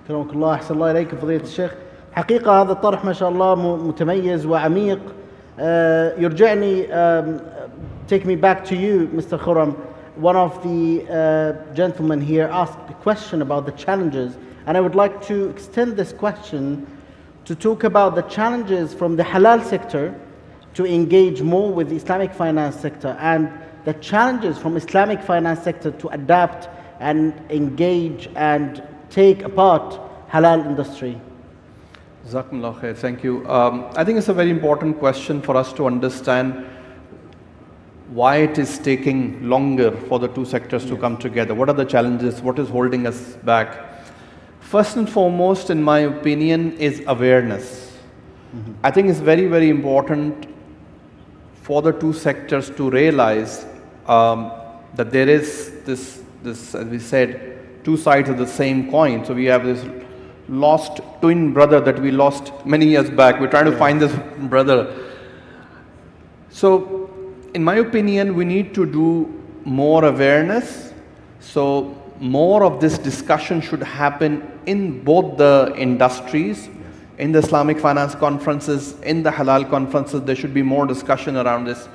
كرمك الله، أحسن الله إليك فضيلة الشيخ. حقيقة هذا الطرح ما شاء الله متميز وعميق. يرجعني take me back to you, Mr. Khurram. One of the gentlemen here asked a question about the challenges, and I would like to extend this question to talk about the challenges from the halal sector to engage more with the Islamic finance sector, and the challenges from Islamic finance sector to adapt and engage and take apart halal industry. Jazakumullah khair. Thank you. I think it's a very important question for us to understand why it is taking longer for the two sectors to come together. What are the challenges? What is holding us back? First and foremost, in my opinion, is awareness. I think it's very, very important for the two sectors to realize that there is this, as we said, two sides of the same coin. So we have this lost twin brother that we lost many years back. We're trying to find this brother. So in my opinion, we need to do more awareness. So more of this discussion should happen in both the industries, in the Islamic finance conferences, in the halal conferences. There should be more discussion around this.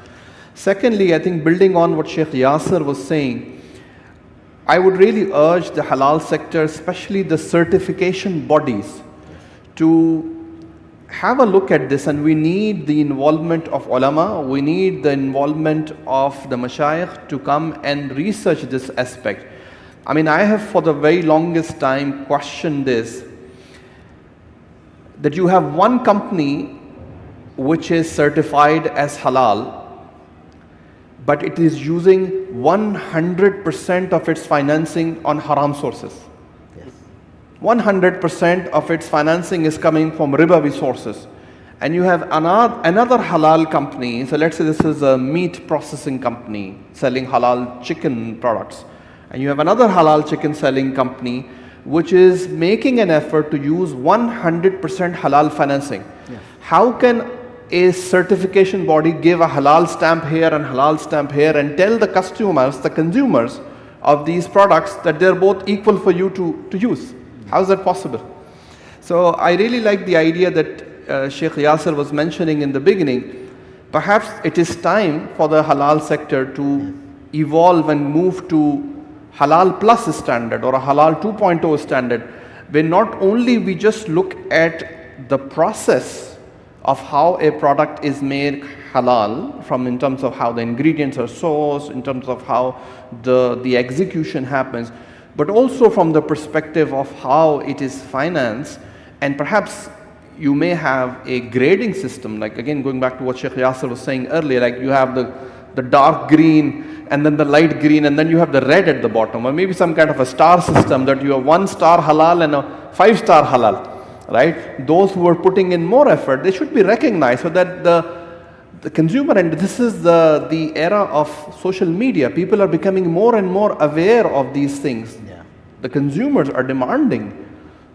Secondly, I think building on what Sheikh Yasser was saying, I would really urge the halal sector, especially the certification bodies, to have a look at this, and we need the involvement of ulama, we need the involvement of the mashayikh to come and research this aspect. I mean, I have for the very longest time questioned this, that you have one company which is certified as halal, but it is using 100% of its financing on haram sources. 100% of its financing is coming from ribawi sources. And you have another halal company, so let's say this is a meat processing company selling halal chicken products. And you have another halal chicken selling company which is making an effort to use 100% halal financing. Yes. How can a certification body give a halal stamp here and halal stamp here and tell the customers, the consumers of these products that they're both equal for you to use? How is that possible? So I really like the idea that Sheikh Yasser was mentioning in the beginning. Perhaps it is time for the halal sector to evolve and move to halal plus standard or a halal 2.0 standard, where not only we just look at the process of how a product is made halal, from in terms of how the ingredients are sourced, in terms of how the execution happens, but also from the perspective of how it is financed. And perhaps you may have a grading system, like again going back to what Sheikh Yasser was saying earlier, like you have the dark green and then the light green and then you have the red at the bottom, or maybe some kind of a star system that you have 1-star halal and a 5-star halal, right? Those who are putting in more effort, they should be recognized, so that the consumer, and this is the era of social media, people are becoming more and more aware of these things. Yeah. The consumers are demanding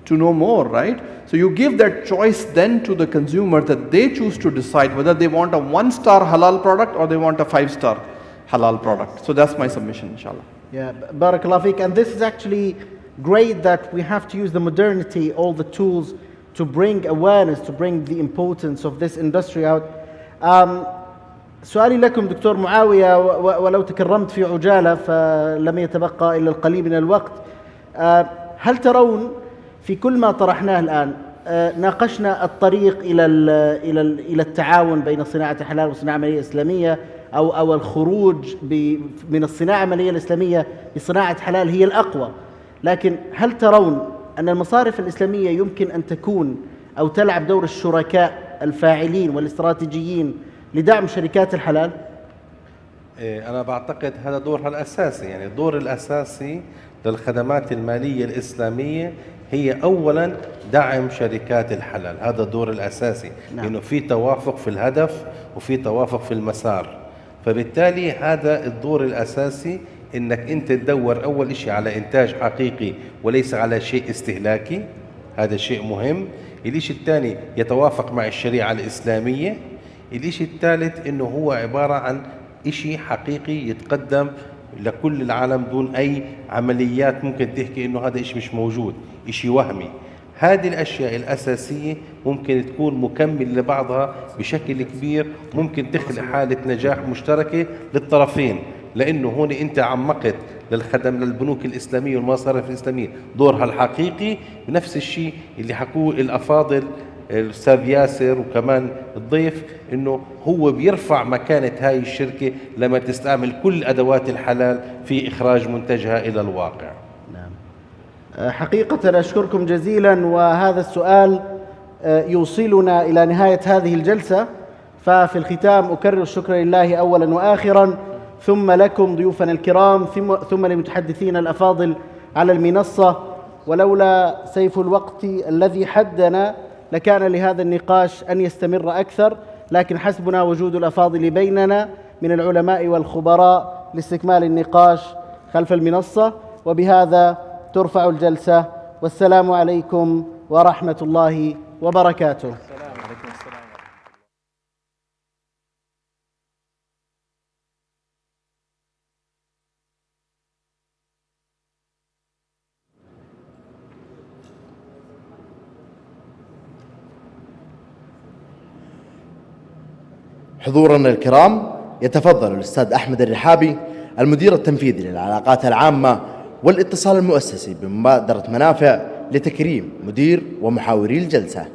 to know more, right? So you give that choice then to the consumer, that they choose to decide whether they want a 1-star halal product or they want a 5-star halal product. So that's my submission, inshallah. Yeah, barakallah feek. And this is actually great that we have to use the modernity, all the tools to bring awareness, to bring the importance of this industry out. سؤالي لكم دكتور معاوية، ولو تكرمت في عجالة فلم يتبقى إلا القليل من الوقت. هل ترون في كل ما طرحناه الآن ناقشنا الطريق إلى التعاون بين صناعة الحلال والصناعة المالية الإسلامية، أو الخروج من الصناعة المالية الإسلامية بصناعة حلال هي الأقوى، لكن هل ترون أن المصارف الإسلامية يمكن أن تكون أو تلعب دور الشركاء الفاعلين والاستراتيجيين لدعم شركات الحلال؟ أنا بعتقد هذا دورها الأساسي، يعني الدور الأساسي للخدمات المالية الإسلامية هي أولا دعم شركات الحلال، هذا الدور الأساسي. نعم. لأنه في توافق في الهدف وفي توافق في المسار، فبالتالي هذا الدور الأساسي، إنك أنت تدور أول شيء على إنتاج حقيقي وليس على شيء استهلاكي، هذا شيء مهم. الشيء الثاني يتوافق مع الشريعة الإسلامية. الشيء الثالث إنه هو عبارة عن شيء حقيقي يتقدم لكل العالم دون أي عمليات ممكن تحكي إنه هذا شيء مش موجود، شيء وهمي. هذه الأشياء الأساسية ممكن تكون مكمل لبعضها بشكل كبير، ممكن تخلق حالة نجاح مشتركة للطرفين، لأنه هون أنت عمقت للبنوك الإسلامية والمصارف الإسلامية دورها الحقيقي. بنفس الشيء اللي حكوه الأفاضل الأستاذ ياسر وكمان الضيف، إنه هو بيرفع مكانة هاي الشركة لما تستعمل كل أدوات الحلال في إخراج منتجها إلى الواقع. نعم. حقيقة أشكركم جزيلا، وهذا السؤال يوصلنا إلى نهاية هذه الجلسة. ففي الختام أكرر الشكر لله أولا وآخرا، ثم لكم ضيوفنا الكرام، ثم للمتحدثين الأفاضل على المنصة. ولولا سيف الوقت الذي حدنا لكان لهذا النقاش أن يستمر أكثر، لكن حسبنا وجود الأفاضل بيننا من العلماء والخبراء لاستكمال النقاش خلف المنصة. وبهذا ترفع الجلسة، والسلام عليكم ورحمة الله وبركاته. حضورنا الكرام، يتفضل الأستاذ أحمد الرحابي المدير التنفيذي للعلاقات العامة والاتصال المؤسسي بمبادرة منافع لتكريم مدير ومحاوري الجلسة.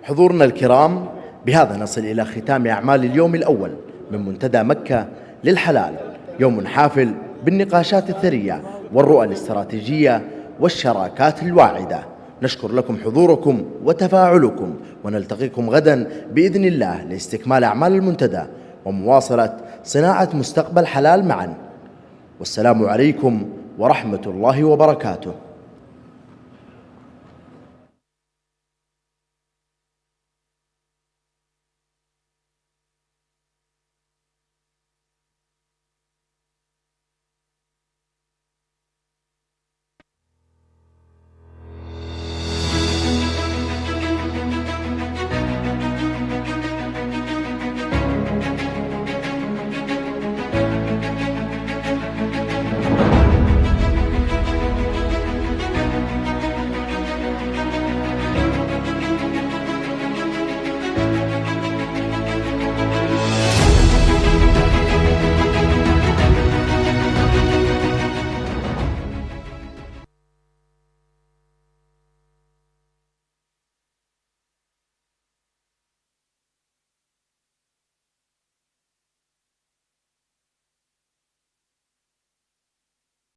حضورنا الكرام، بهذا نصل إلى ختام أعمال اليوم الأول من منتدى مكة للحلال، يوم حافل بالنقاشات الثرية والرؤى الاستراتيجية والشراكات الواعدة. نشكر لكم حضوركم وتفاعلكم، ونلتقيكم غدا بإذن الله لاستكمال أعمال المنتدى ومواصلة صناعة مستقبل حلال معا. والسلام عليكم ورحمة الله وبركاته.